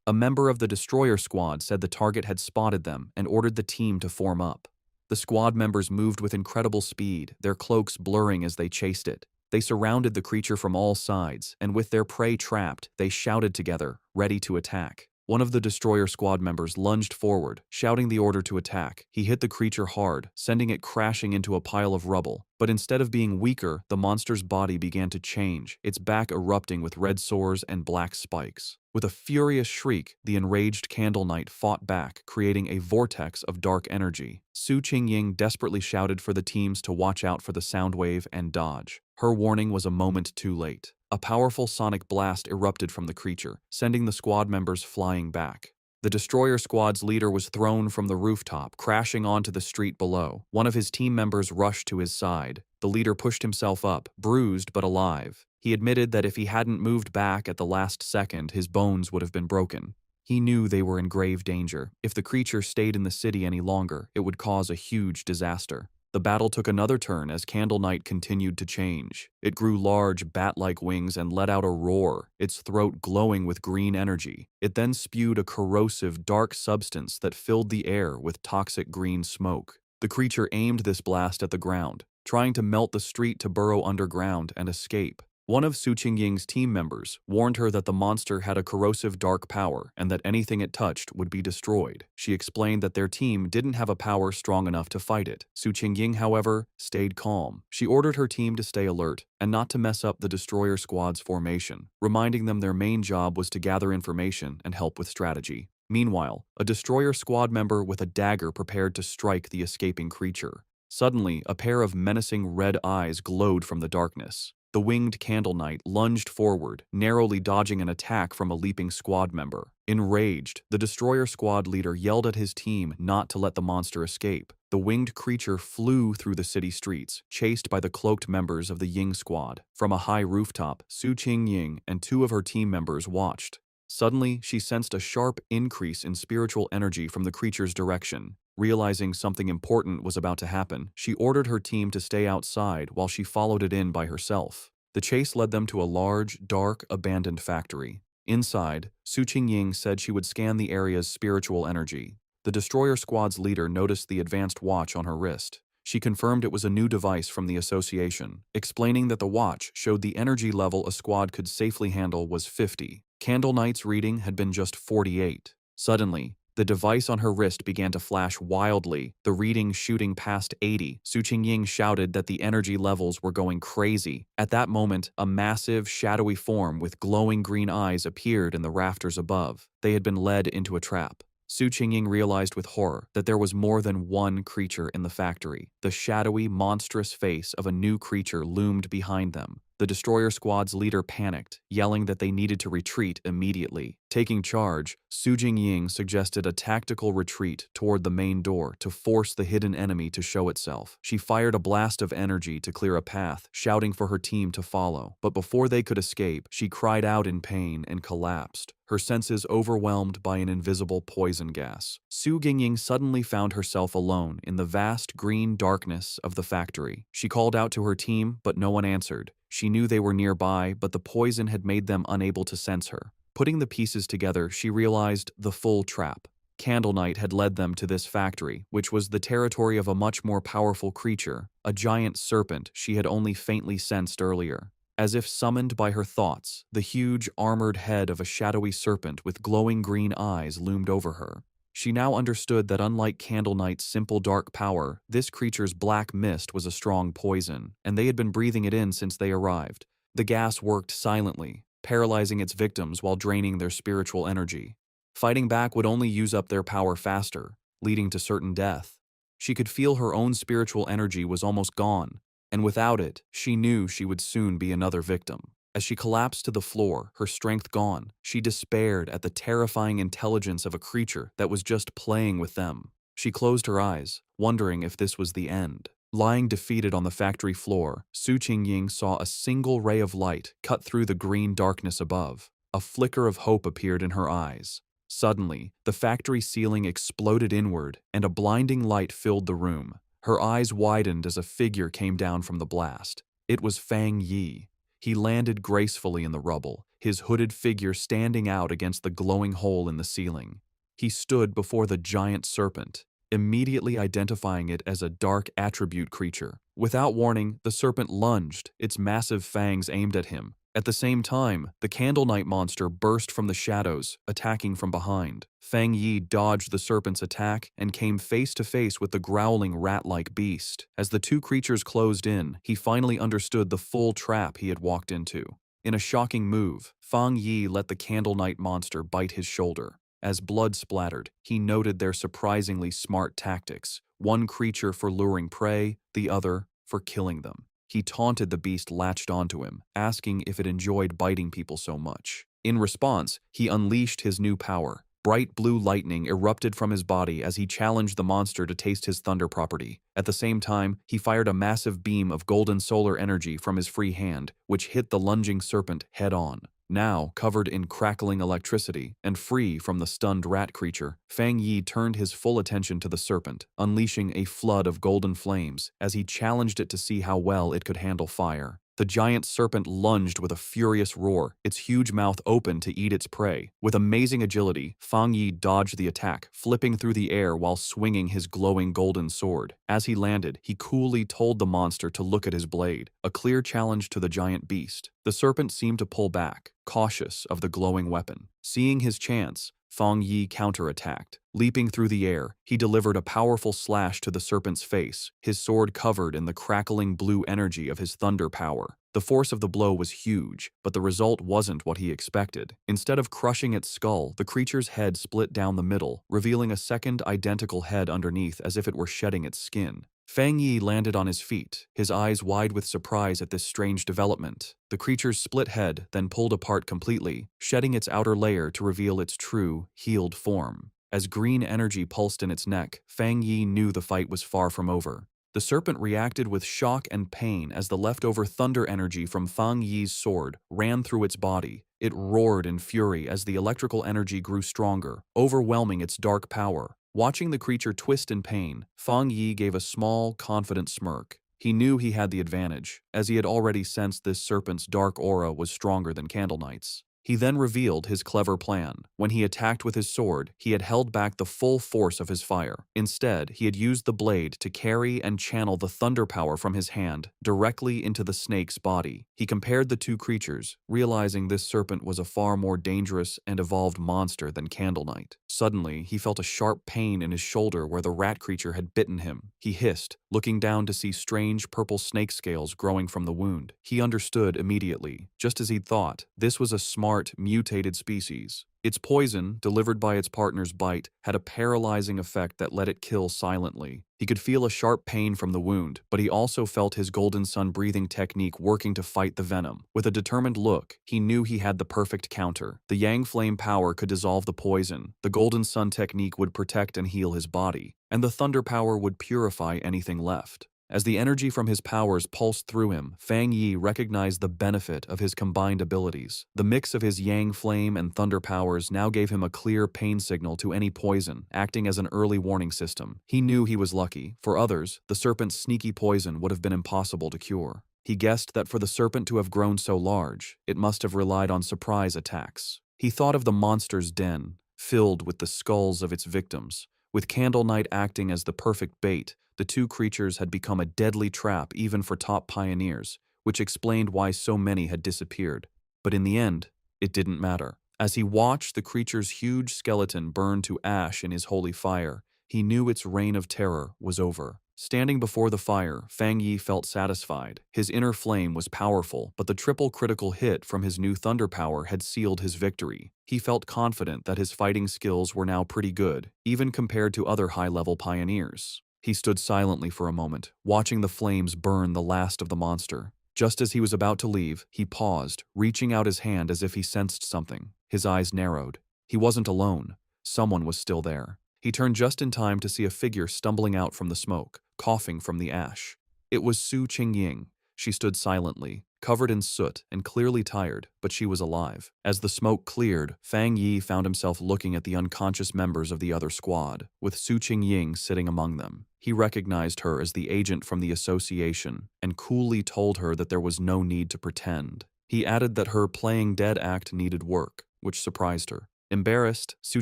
A member of the destroyer squad said the target had spotted them and ordered the team to form up. The squad members moved with incredible speed, their cloaks blurring as they chased it. They surrounded the creature from all sides, and with their prey trapped, they shouted together, ready to attack. One of the destroyer squad members lunged forward, shouting the order to attack. He hit the creature hard, sending it crashing into a pile of rubble. But instead of being weaker, the monster's body began to change, its back erupting with red sores and black spikes. With a furious shriek, the enraged Candle Night fought back, creating a vortex of dark energy. Su Qingying desperately shouted for the teams to watch out for the sound wave and dodge. Her warning was a moment too late. A powerful sonic blast erupted from the creature, sending the squad members flying back. The destroyer squad's leader was thrown from the rooftop, crashing onto the street below. One of his team members rushed to his side. The leader pushed himself up, bruised but alive. He admitted that if he hadn't moved back at the last second, his bones would have been broken. He knew they were in grave danger. If the creature stayed in the city any longer, it would cause a huge disaster. The battle took another turn as Candle Night continued to change. It grew large, bat-like wings and let out a roar, its throat glowing with green energy. It then spewed a corrosive, dark substance that filled the air with toxic green smoke. The creature aimed this blast at the ground, trying to melt the street to burrow underground and escape. One of Su Qingying's team members warned her that the monster had a corrosive dark power and that anything it touched would be destroyed. She explained that their team didn't have a power strong enough to fight it. Su Qingying, however, stayed calm. She ordered her team to stay alert and not to mess up the destroyer squad's formation, reminding them their main job was to gather information and help with strategy. Meanwhile, a destroyer squad member with a dagger prepared to strike the escaping creature. Suddenly, a pair of menacing red eyes glowed from the darkness. The winged Candle Night lunged forward, narrowly dodging an attack from a leaping squad member. Enraged, the destroyer squad leader yelled at his team not to let the monster escape. The winged creature flew through the city streets, chased by the cloaked members of the Ying squad. From a high rooftop, Su Qingying and two of her team members watched. Suddenly, she sensed a sharp increase in spiritual energy from the creature's direction. Realizing something important was about to happen, she ordered her team to stay outside while she followed it in by herself. The chase led them to a large, dark, abandoned factory. Inside, Su Qingying said she would scan the area's spiritual energy. The destroyer squad's leader noticed the advanced watch on her wrist. She confirmed it was a new device from the association, explaining that the watch showed the energy level a squad could safely handle was 50. Candle Night's reading had been just 48. Suddenly, the device on her wrist began to flash wildly, the reading shooting past 80. Su Qingying shouted that the energy levels were going crazy. At that moment, a massive, shadowy form with glowing green eyes appeared in the rafters above. They had been led into a trap. Su Qingying realized with horror that there was more than one creature in the factory. The shadowy, monstrous face of a new creature loomed behind them. The destroyer squad's leader panicked, yelling that they needed to retreat immediately. Taking charge, Su Jingying suggested a tactical retreat toward the main door to force the hidden enemy to show itself. She fired a blast of energy to clear a path, shouting for her team to follow. But before they could escape, she cried out in pain and collapsed, her senses overwhelmed by an invisible poison gas. Su Jingying suddenly found herself alone in the vast green darkness of the factory. She called out to her team, but no one answered. She knew they were nearby, but the poison had made them unable to sense her. Putting the pieces together, she realized the full trap. Candle Knight had led them to this factory, which was the territory of a much more powerful creature, a giant serpent she had only faintly sensed earlier. As if summoned by her thoughts, the huge, armored head of a shadowy serpent with glowing green eyes loomed over her. She now understood that unlike Candle Knight's simple dark power, this creature's black mist was a strong poison, and they had been breathing it in since they arrived. The gas worked silently, paralyzing its victims while draining their spiritual energy. Fighting back would only use up their power faster, leading to certain death. She could feel her own spiritual energy was almost gone, and without it, she knew she would soon be another victim. As she collapsed to the floor, her strength gone, she despaired at the terrifying intelligence of a creature that was just playing with them. She closed her eyes, wondering if this was the end. Lying defeated on the factory floor, Su Jingying saw a single ray of light cut through the green darkness above. A flicker of hope appeared in her eyes. Suddenly, the factory ceiling exploded inward, and a blinding light filled the room. Her eyes widened as a figure came down from the blast. It was Fang Yi. He landed gracefully in the rubble, his hooded figure standing out against the glowing hole in the ceiling. He stood before the giant serpent, immediately identifying it as a dark attribute creature. Without warning, the serpent lunged, its massive fangs aimed at him. At the same time, the Candle Knight monster burst from the shadows, attacking from behind. Fang Yi dodged the serpent's attack and came face to face with the growling rat-like beast. As the two creatures closed in, he finally understood the full trap he had walked into. In a shocking move, Fang Yi let the Candle Knight monster bite his shoulder. As blood splattered, he noted their surprisingly smart tactics, one creature for luring prey, the other for killing them. He taunted the beast latched onto him, asking if it enjoyed biting people so much. In response, he unleashed his new power. Bright blue lightning erupted from his body as he challenged the monster to taste his thunder property. At the same time, he fired a massive beam of golden solar energy from his free hand, which hit the lunging serpent head-on. Now, covered in crackling electricity and free from the stunned rat creature, Fang Yi turned his full attention to the serpent, unleashing a flood of golden flames as he challenged it to see how well it could handle fire. The giant serpent lunged with a furious roar, its huge mouth open to eat its prey. With amazing agility, Fang Yi dodged the attack, flipping through the air while swinging his glowing golden sword. As he landed, he coolly told the monster to look at his blade, a clear challenge to the giant beast. The serpent seemed to pull back, cautious of the glowing weapon. Seeing his chance, Fang Yi counterattacked. Leaping through the air, he delivered a powerful slash to the serpent's face, his sword covered in the crackling blue energy of his thunder power. The force of the blow was huge, but the result wasn't what he expected. Instead of crushing its skull, the creature's head split down the middle, revealing a second identical head underneath as if it were shedding its skin. Fang Yi landed on his feet, his eyes wide with surprise at this strange development. The creature's split head then pulled apart completely, shedding its outer layer to reveal its true, healed form. As green energy pulsed in its neck, Fang Yi knew the fight was far from over. The serpent reacted with shock and pain as the leftover thunder energy from Fang Yi's sword ran through its body. It roared in fury as the electrical energy grew stronger, overwhelming its dark power. Watching the creature twist in pain, Fang Yi gave a small, confident smirk. He knew he had the advantage, as he had already sensed this serpent's dark aura was stronger than Candle Knight's. He then revealed his clever plan. When he attacked with his sword, he had held back the full force of his fire. Instead, he had used the blade to carry and channel the thunder power from his hand directly into the snake's body. He compared the two creatures, realizing this serpent was a far more dangerous and evolved monster than Candle Knight. Suddenly, he felt a sharp pain in his shoulder where the rat creature had bitten him. He hissed, looking down to see strange purple snake scales growing from the wound. He understood immediately. Just as he'd thought, this was a smart smart, mutated species. Its poison, delivered by its partner's bite, had a paralyzing effect that let it kill silently. He could feel a sharp pain from the wound, but he also felt his Golden Sun breathing technique working to fight the venom. With a determined look, he knew he had the perfect counter. The Yang Flame power could dissolve the poison, the Golden Sun technique would protect and heal his body, and the Thunder power would purify anything left. As the energy from his powers pulsed through him, Fang Yi recognized the benefit of his combined abilities. The mix of his Yang Flame and Thunder powers now gave him a clear pain signal to any poison, acting as an early warning system. He knew he was lucky. For others, the serpent's sneaky poison would have been impossible to cure. He guessed that for the serpent to have grown so large, it must have relied on surprise attacks. He thought of the monster's den, filled with the skulls of its victims. With Candle Knight acting as the perfect bait, the two creatures had become a deadly trap even for top pioneers, which explained why so many had disappeared. But in the end, it didn't matter. As he watched the creature's huge skeleton burn to ash in his holy fire, he knew its reign of terror was over. Standing before the fire, Fang Yi felt satisfied. His inner flame was powerful, but the triple critical hit from his new thunder power had sealed his victory. He felt confident that his fighting skills were now pretty good, even compared to other high-level pioneers. He stood silently for a moment, watching the flames burn the last of the monster. Just as he was about to leave, he paused, reaching out his hand as if he sensed something. His eyes narrowed. He wasn't alone. Someone was still there. He turned just in time to see a figure stumbling out from the smoke, coughing from the ash. It was Su Qingying. She stood silently, covered in soot and clearly tired, but she was alive. As the smoke cleared, Fang Yi found himself looking at the unconscious members of the other squad, with Su Qingying sitting among them. He recognized her as the agent from the association and coolly told her that there was no need to pretend. He added that her playing dead act needed work, which surprised her. Embarrassed, Su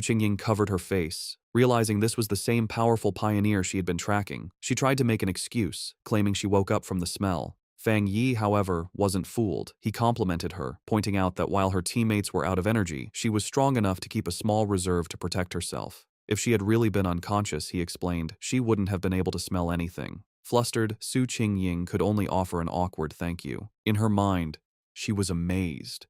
Qingying covered her face. Realizing this was the same powerful pioneer she had been tracking, she tried to make an excuse, claiming she woke up from the smell. Fang Yi, however, wasn't fooled. He complimented her, pointing out that while her teammates were out of energy, she was strong enough to keep a small reserve to protect herself. If she had really been unconscious, he explained, she wouldn't have been able to smell anything. Flustered, Su Qingying could only offer an awkward thank you. In her mind, she was amazed.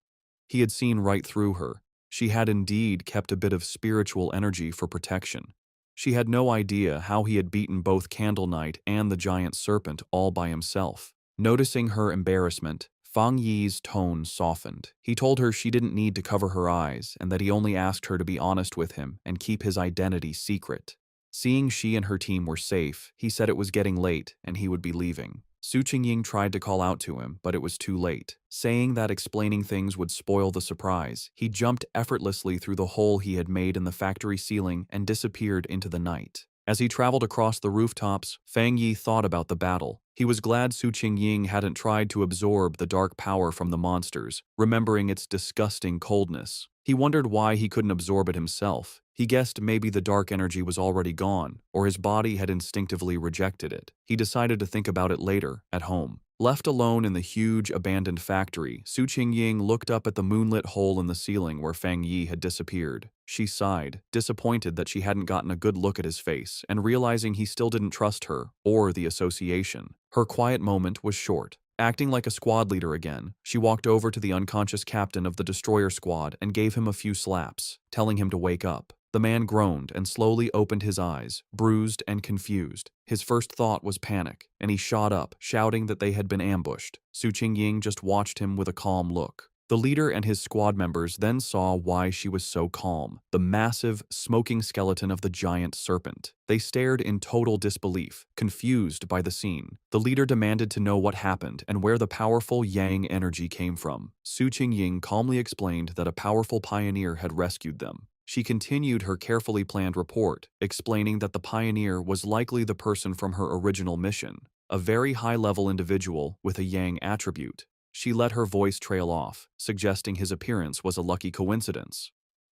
He had seen right through her. She had indeed kept a bit of spiritual energy for protection. She had no idea how he had beaten both Candle Knight and the giant serpent all by himself. Noticing her embarrassment, Fang Yi's tone softened. He told her she didn't need to cover her eyes and that he only asked her to be honest with him and keep his identity secret. Seeing she and her team were safe, he said it was getting late and he would be leaving. Su Qingying tried to call out to him, but it was too late. Saying that explaining things would spoil the surprise, he jumped effortlessly through the hole he had made in the factory ceiling and disappeared into the night. As he traveled across the rooftops, Fang Yi thought about the battle. He was glad Su Qingying hadn't tried to absorb the dark power from the monsters, remembering its disgusting coldness. He wondered why he couldn't absorb it himself. He guessed maybe the dark energy was already gone, or his body had instinctively rejected it. He decided to think about it later, at home. Left alone in the huge, abandoned factory, Su Qingying looked up at the moonlit hole in the ceiling where Fang Yi had disappeared. She sighed, disappointed that she hadn't gotten a good look at his face, and realizing he still didn't trust her, or the association. Her quiet moment was short. Acting like a squad leader again, she walked over to the unconscious captain of the destroyer squad and gave him a few slaps, telling him to wake up. The man groaned and slowly opened his eyes, bruised and confused. His first thought was panic, and he shot up, shouting that they had been ambushed. Su Qingying just watched him with a calm look. The leader and his squad members then saw why she was so calm: the massive, smoking skeleton of the giant serpent. They stared in total disbelief, confused by the scene. The leader demanded to know what happened and where the powerful Yang energy came from. Su Qingying calmly explained that a powerful pioneer had rescued them. She continued her carefully planned report, explaining that the pioneer was likely the person from her original mission, a very high-level individual with a Yang attribute. She let her voice trail off, suggesting his appearance was a lucky coincidence.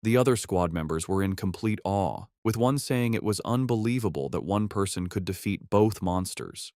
The other squad members were in complete awe, with one saying it was unbelievable that one person could defeat both monsters.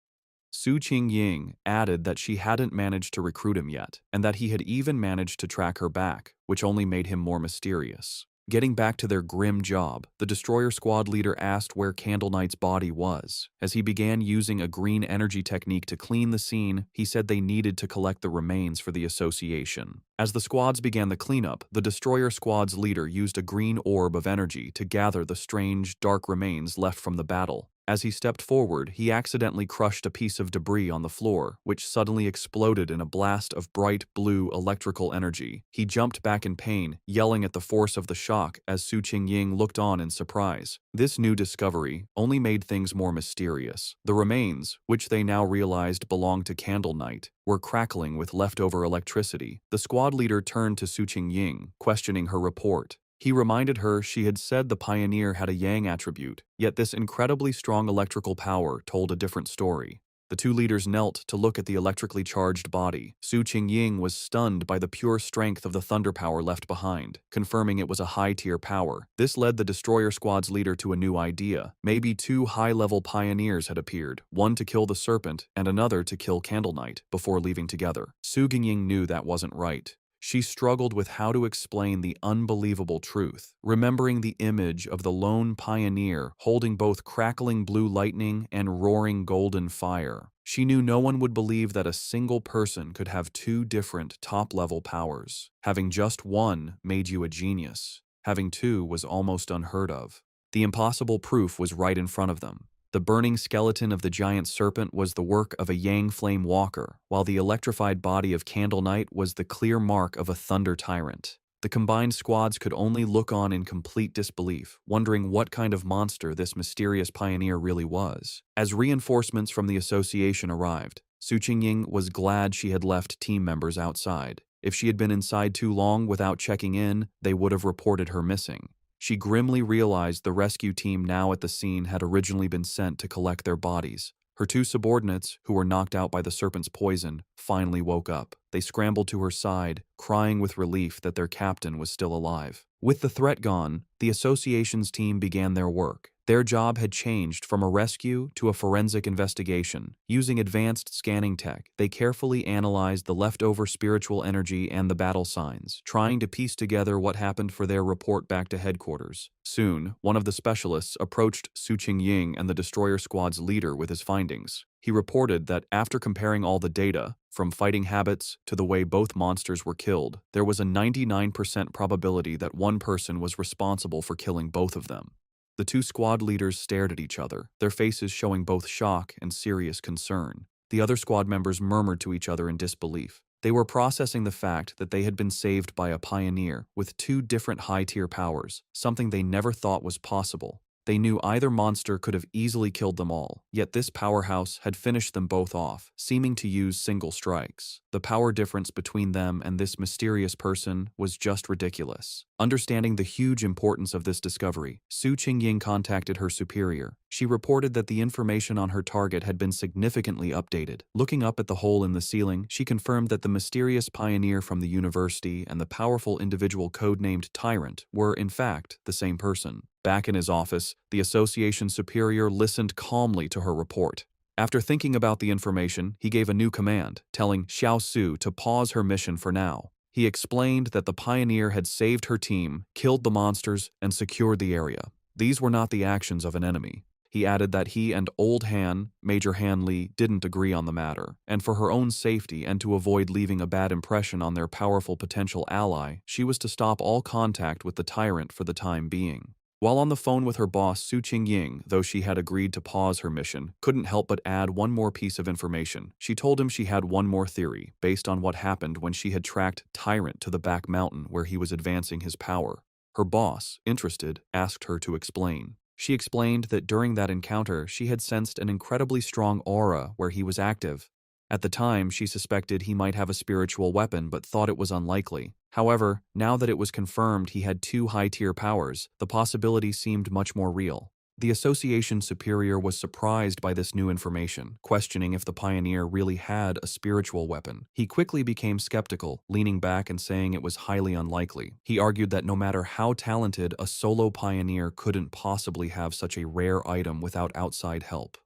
Su Qingying added that she hadn't managed to recruit him yet, and that he had even managed to track her back, which only made him more mysterious. Getting back to their grim job, the destroyer squad leader asked where Candle Knight's body was. As he began using a green energy technique to clean the scene, he said they needed to collect the remains for the association. As the squads began the cleanup, the destroyer squad's leader used a green orb of energy to gather the strange, dark remains left from the battle. As he stepped forward, he accidentally crushed a piece of debris on the floor, which suddenly exploded in a blast of bright blue electrical energy. He jumped back in pain, yelling at the force of the shock as Su Qingying looked on in surprise. This new discovery only made things more mysterious. The remains, which they now realized belonged to Candle Knight, were crackling with leftover electricity. The squad leader turned to Su Qingying, questioning her report. He reminded her she had said the Pioneer had a Yang attribute, yet this incredibly strong electrical power told a different story. The two leaders knelt to look at the electrically charged body. Su Qingying was stunned by the pure strength of the thunder power left behind, confirming it was a high-tier power. This led the destroyer squad's leader to a new idea. Maybe two high-level pioneers had appeared, one to kill the serpent and another to kill Candle Knight, before leaving together. Su Qingying knew that wasn't right. She struggled with how to explain the unbelievable truth, remembering the image of the lone pioneer holding both crackling blue lightning and roaring golden fire. She knew no one would believe that a single person could have two different top-level powers. Having just one made you a genius. Having two was almost unheard of. The impossible proof was right in front of them. The burning skeleton of the giant serpent was the work of a Yang Flame Walker, while the electrified body of Candle Knight was the clear mark of a Thunder Tyrant. The combined squads could only look on in complete disbelief, wondering what kind of monster this mysterious pioneer really was. As reinforcements from the association arrived, Su Qingying was glad she had left team members outside. If she had been inside too long without checking in, they would have reported her missing. She grimly realized the rescue team now at the scene had originally been sent to collect their bodies. Her two subordinates, who were knocked out by the serpent's poison, finally woke up. They scrambled to her side, crying with relief that their captain was still alive. With the threat gone, the association's team began their work. Their job had changed from a rescue to a forensic investigation. Using advanced scanning tech, they carefully analyzed the leftover spiritual energy and the battle signs, trying to piece together what happened for their report back to headquarters. Soon, one of the specialists approached Su Qingying and the destroyer squad's leader with his findings. He reported that after comparing all the data, from fighting habits to the way both monsters were killed, there was a 99% probability that one person was responsible for killing both of them. The two squad leaders stared at each other, their faces showing both shock and serious concern. The other squad members murmured to each other in disbelief. They were processing the fact that they had been saved by a pioneer with two different high-tier powers, something they never thought was possible. They knew either monster could have easily killed them all, yet this powerhouse had finished them both off, seeming to use single strikes. The power difference between them and this mysterious person was just ridiculous. Understanding the huge importance of this discovery, Su Qingying contacted her superior. She reported that the information on her target had been significantly updated. Looking up at the hole in the ceiling, she confirmed that the mysterious pioneer from the university and the powerful individual codenamed Tyrant were, in fact, the same person. Back in his office, the association superior listened calmly to her report. After thinking about the information, he gave a new command, telling Xiao Su to pause her mission for now. He explained that the pioneer had saved her team, killed the monsters, and secured the area. These were not the actions of an enemy. He added that he and Old Han, Major Han Li, didn't agree on the matter, and for her own safety and to avoid leaving a bad impression on their powerful potential ally, she was to stop all contact with the tyrant for the time being. While on the phone with her boss, Su Qingying, though she had agreed to pause her mission, couldn't help but add one more piece of information. She told him she had one more theory, based on what happened when she had tracked Tyrant to the back mountain where he was advancing his power. Her boss, interested, asked her to explain. She explained that during that encounter, she had sensed an incredibly strong aura where he was active. At the time, she suspected he might have a spiritual weapon but thought it was unlikely. However, now that it was confirmed he had two high-tier powers, the possibility seemed much more real. The association superior was surprised by this new information, questioning if the pioneer really had a spiritual weapon. He quickly became skeptical, leaning back and saying it was highly unlikely. He argued that no matter how talented, a solo pioneer couldn't possibly have such a rare item without outside help.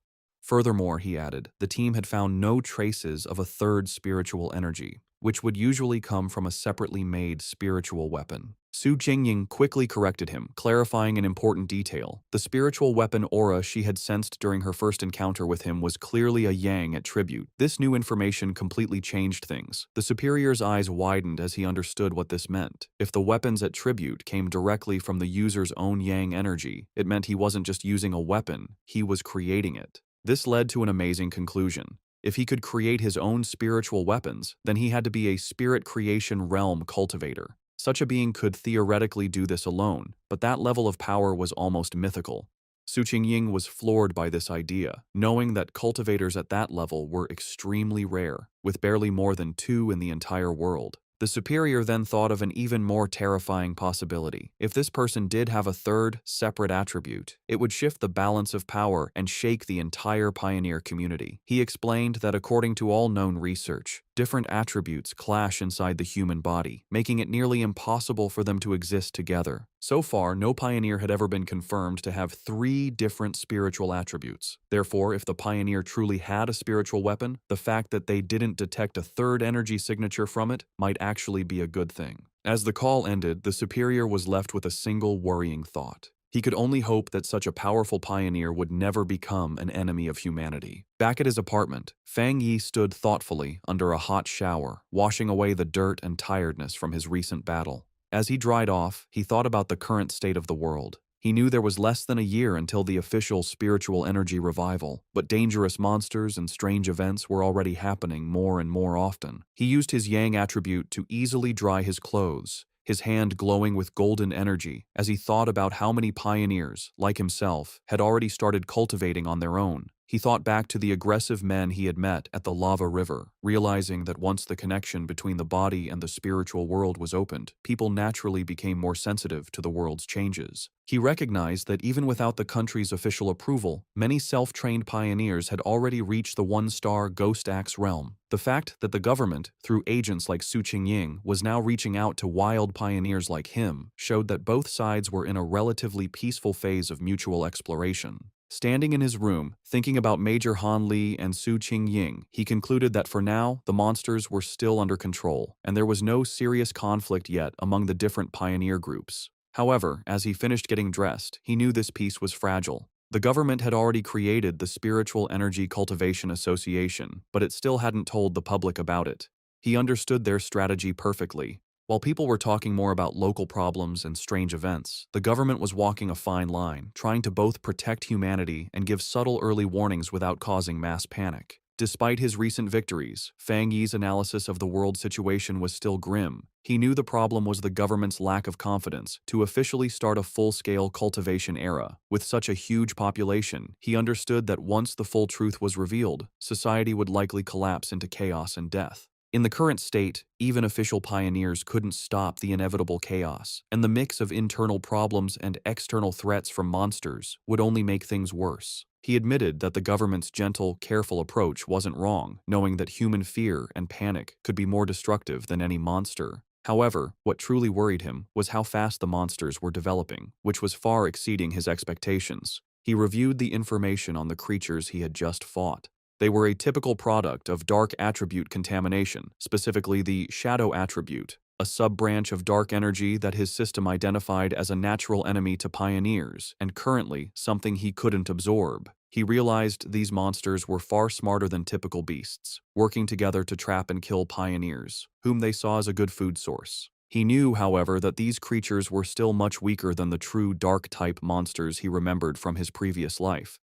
Furthermore, he added, the team had found no traces of a third spiritual energy. which would usually come from a separately made spiritual weapon. Su Jingying quickly corrected him, clarifying an important detail. The spiritual weapon aura she had sensed during her first encounter with him was clearly a yang attribute. This new information completely changed things. The superior's eyes widened as he understood what this meant. If the weapon's attribute came directly from the user's own yang energy, it meant he wasn't just using a weapon, he was creating it. This led to an amazing conclusion. If he could create his own spiritual weapons, then he had to be a spirit creation realm cultivator. Such a being could theoretically do this alone, but that level of power was almost mythical. Su Qingying was floored by this idea, knowing that cultivators at that level were extremely rare, with barely more than 2 in the entire world. The superior then thought of an even more terrifying possibility. If this person did have a third, separate attribute, it would shift the balance of power and shake the entire pioneer community. He explained that according to all known research, different attributes clash inside the human body, making it nearly impossible for them to exist together. So far, no pioneer had ever been confirmed to have 3 different spiritual attributes. Therefore, if the pioneer truly had a spiritual weapon, the fact that they didn't detect a third energy signature from it might actually be a good thing. As the call ended, the superior was left with a single worrying thought. He could only hope that such a powerful pioneer would never become an enemy of humanity. Back at his apartment, Fang Yi stood thoughtfully under a hot shower, washing away the dirt and tiredness from his recent battle. As he dried off, he thought about the current state of the world. He knew there was less than a year until the official spiritual energy revival, but dangerous monsters and strange events were already happening more and more often. He used his yang attribute to easily dry his clothes, his hand glowing with golden energy as he thought about how many pioneers, like himself, had already started cultivating on their own. He thought back to the aggressive men he had met at the lava river, realizing that once the connection between the body and the spiritual world was opened, people naturally became more sensitive to the world's changes. He recognized that even without the country's official approval, many self-trained pioneers had already reached the 1-star Ghost Axe realm. The fact that the government, through agents like Su Qingying, was now reaching out to wild pioneers like him showed that both sides were in a relatively peaceful phase of mutual exploration. Standing in his room, thinking about Major Han Li and Su Qingying, he concluded that for now, the monsters were still under control, and there was no serious conflict yet among the different pioneer groups. However, as he finished getting dressed, he knew this peace was fragile. The government had already created the Spiritual Energy Cultivation Association, but it still hadn't told the public about it. He understood their strategy perfectly. While people were talking more about local problems and strange events, the government was walking a fine line, trying to both protect humanity and give subtle early warnings without causing mass panic. Despite his recent victories, Fang Yi's analysis of the world situation was still grim. He knew the problem was the government's lack of confidence to officially start a full-scale cultivation era. With such a huge population, he understood that once the full truth was revealed, society would likely collapse into chaos and death. In the current state, even official pioneers couldn't stop the inevitable chaos, and the mix of internal problems and external threats from monsters would only make things worse. He admitted that the government's gentle, careful approach wasn't wrong, knowing that human fear and panic could be more destructive than any monster. However, what truly worried him was how fast the monsters were developing, which was far exceeding his expectations. He reviewed the information on the creatures he had just fought. They were a typical product of dark attribute contamination, specifically the shadow attribute, a sub-branch of dark energy that his system identified as a natural enemy to pioneers, and currently something he couldn't absorb. He realized these monsters were far smarter than typical beasts, working together to trap and kill pioneers, whom they saw as a good food source. He knew, however, that these creatures were still much weaker than the true dark-type monsters he remembered from his previous life.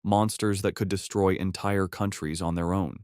Monsters that could destroy entire countries on their own.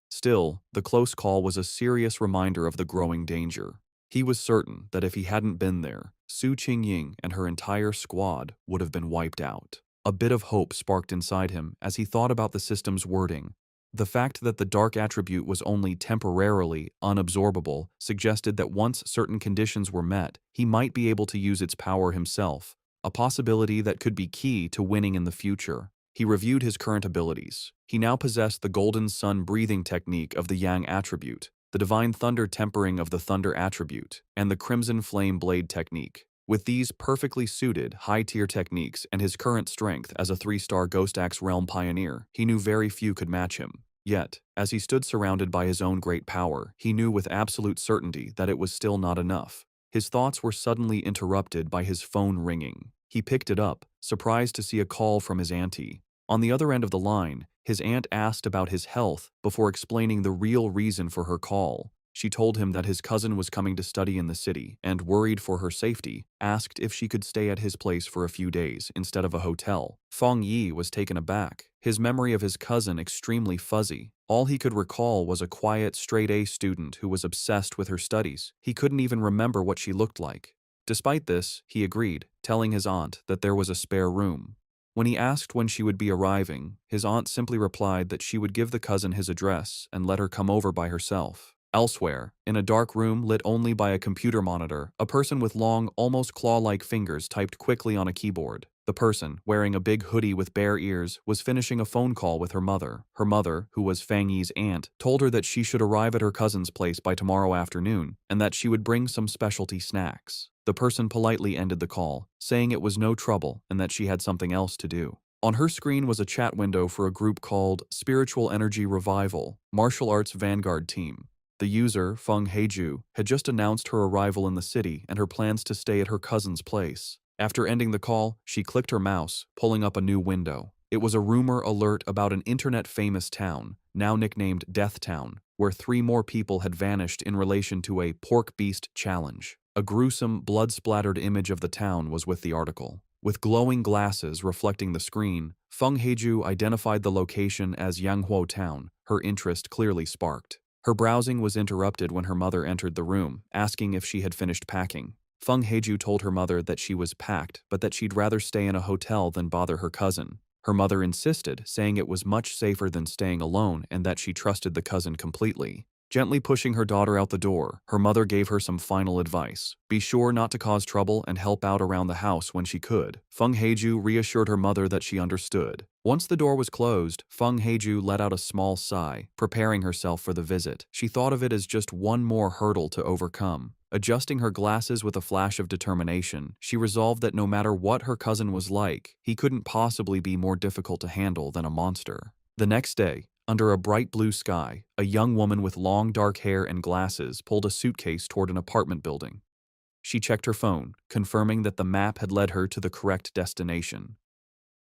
Still, the close call was a serious reminder of the growing danger. He was certain that if he hadn't been there, Su Qingying and her entire squad would have been wiped out. A bit of hope sparked inside him as he thought about the system's wording. The fact that the dark attribute was only temporarily unabsorbable suggested that once certain conditions were met, he might be able to use its power himself, a possibility that could be key to winning in the future. He reviewed his current abilities. He now possessed the Golden Sun breathing technique of the Yang attribute, the Divine Thunder tempering of the Thunder attribute, and the Crimson Flame Blade technique. With these perfectly suited, high-tier techniques and his current strength as a 3-star Ghost Axe Realm pioneer, he knew very few could match him. Yet, as he stood surrounded by his own great power, he knew with absolute certainty that it was still not enough. His thoughts were suddenly interrupted by his phone ringing. He picked it up, surprised to see a call from his auntie. On the other end of the line, his aunt asked about his health before explaining the real reason for her call. She told him that his cousin was coming to study in the city and, worried for her safety, asked if she could stay at his place for a few days instead of a hotel. Feng Yi was taken aback, his memory of his cousin extremely fuzzy. All he could recall was a quiet, straight-A student who was obsessed with her studies. He couldn't even remember what she looked like. Despite this, he agreed, telling his aunt that there was a spare room. When he asked when she would be arriving, his aunt simply replied that she would give the cousin his address and let her come over by herself. Elsewhere, in a dark room lit only by a computer monitor, a person with long, almost claw-like fingers typed quickly on a keyboard. The person, wearing a big hoodie with bare ears, was finishing a phone call with her mother. Her mother, who was Fang Yi's aunt, told her that she should arrive at her cousin's place by tomorrow afternoon and that she would bring some specialty snacks. The person politely ended the call, saying it was no trouble and that she had something else to do. On her screen was a chat window for a group called Spiritual Energy Revival, Martial Arts Vanguard Team. The user, Feng Heiju, had just announced her arrival in the city and her plans to stay at her cousin's place. After ending the call, she clicked her mouse, pulling up a new window. It was a rumor alert about an internet-famous town, now nicknamed Death Town, where 3 more people had vanished in relation to a pork beast challenge. A gruesome, blood-splattered image of the town was with the article. With glowing glasses reflecting the screen, Feng Heiju identified the location as Yanghuo Town, her interest clearly sparked. Her browsing was interrupted when her mother entered the room, asking if she had finished packing. Feng Heiju told her mother that she was packed, but that she'd rather stay in a hotel than bother her cousin. Her mother insisted, saying it was much safer than staying alone and that she trusted the cousin completely. Gently pushing her daughter out the door, her mother gave her some final advice. Be sure not to cause trouble and help out around the house when she could. Feng Heiju reassured her mother that she understood. Once the door was closed, Feng Heiju let out a small sigh, preparing herself for the visit. She thought of it as just one more hurdle to overcome. Adjusting her glasses with a flash of determination, she resolved that no matter what her cousin was like, he couldn't possibly be more difficult to handle than a monster. The next day, under a bright blue sky, a young woman with long dark hair and glasses pulled a suitcase toward an apartment building. She checked her phone, confirming that the map had led her to the correct destination.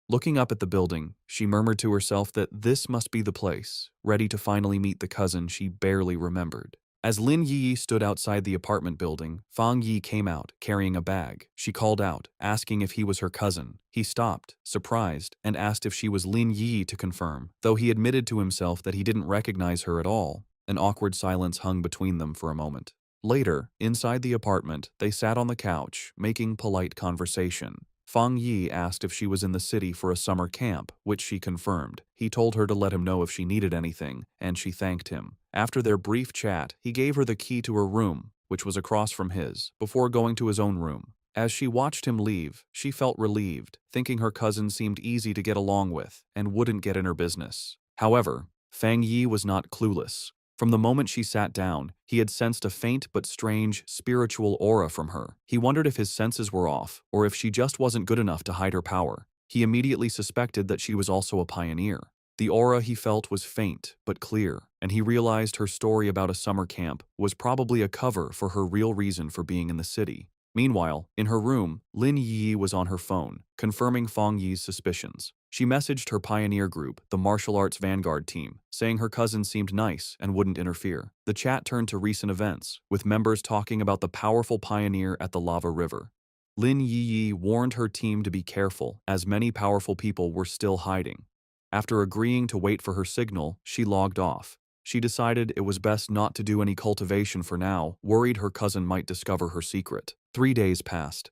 Looking up at the building, she murmured to herself that this must be the place, ready to finally meet the cousin she barely remembered. As Lin Yi stood outside the apartment building, Fang Yi came out, carrying a bag. She called out, asking if he was her cousin. He stopped, surprised, and asked if she was Lin Yi to confirm, though he admitted to himself that he didn't recognize her at all. An awkward silence hung between them for a moment. Later, inside the apartment, they sat on the couch, making polite conversation. Fang Yi asked if she was in the city for a summer camp, which she confirmed. He told her to let him know if she needed anything, and she thanked him. After their brief chat, he gave her the key to her room, which was across from his, before going to his own room. As she watched him leave, she felt relieved, thinking her cousin seemed easy to get along with and wouldn't get in her business. However, Fang Yi was not clueless. From the moment she sat down, he had sensed a faint but strange spiritual aura from her. He wondered if his senses were off, or if she just wasn't good enough to hide her power. He immediately suspected that she was also a pioneer. The aura he felt was faint but clear, and he realized her story about a summer camp was probably a cover for her real reason for being in the city. Meanwhile, in her room, Lin Yi was on her phone, confirming Fang Yi's suspicions. She messaged her pioneer group, the Martial Arts Vanguard Team, saying her cousin seemed nice and wouldn't interfere. The chat turned to recent events, with members talking about the powerful pioneer at the lava river. Lin Yi warned her team to be careful, as many powerful people were still hiding. After agreeing to wait for her signal, she logged off. She decided it was best not to do any cultivation for now, worried her cousin might discover her secret. 3 days passed.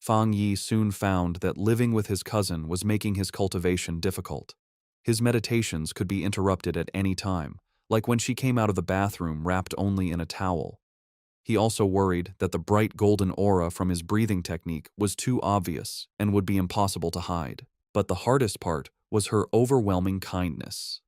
Fang Yi soon found that living with his cousin was making his cultivation difficult. His meditations could be interrupted at any time, like when she came out of the bathroom wrapped only in a towel. He also worried that the bright golden aura from his breathing technique was too obvious and would be impossible to hide. But the hardest part was her overwhelming kindness.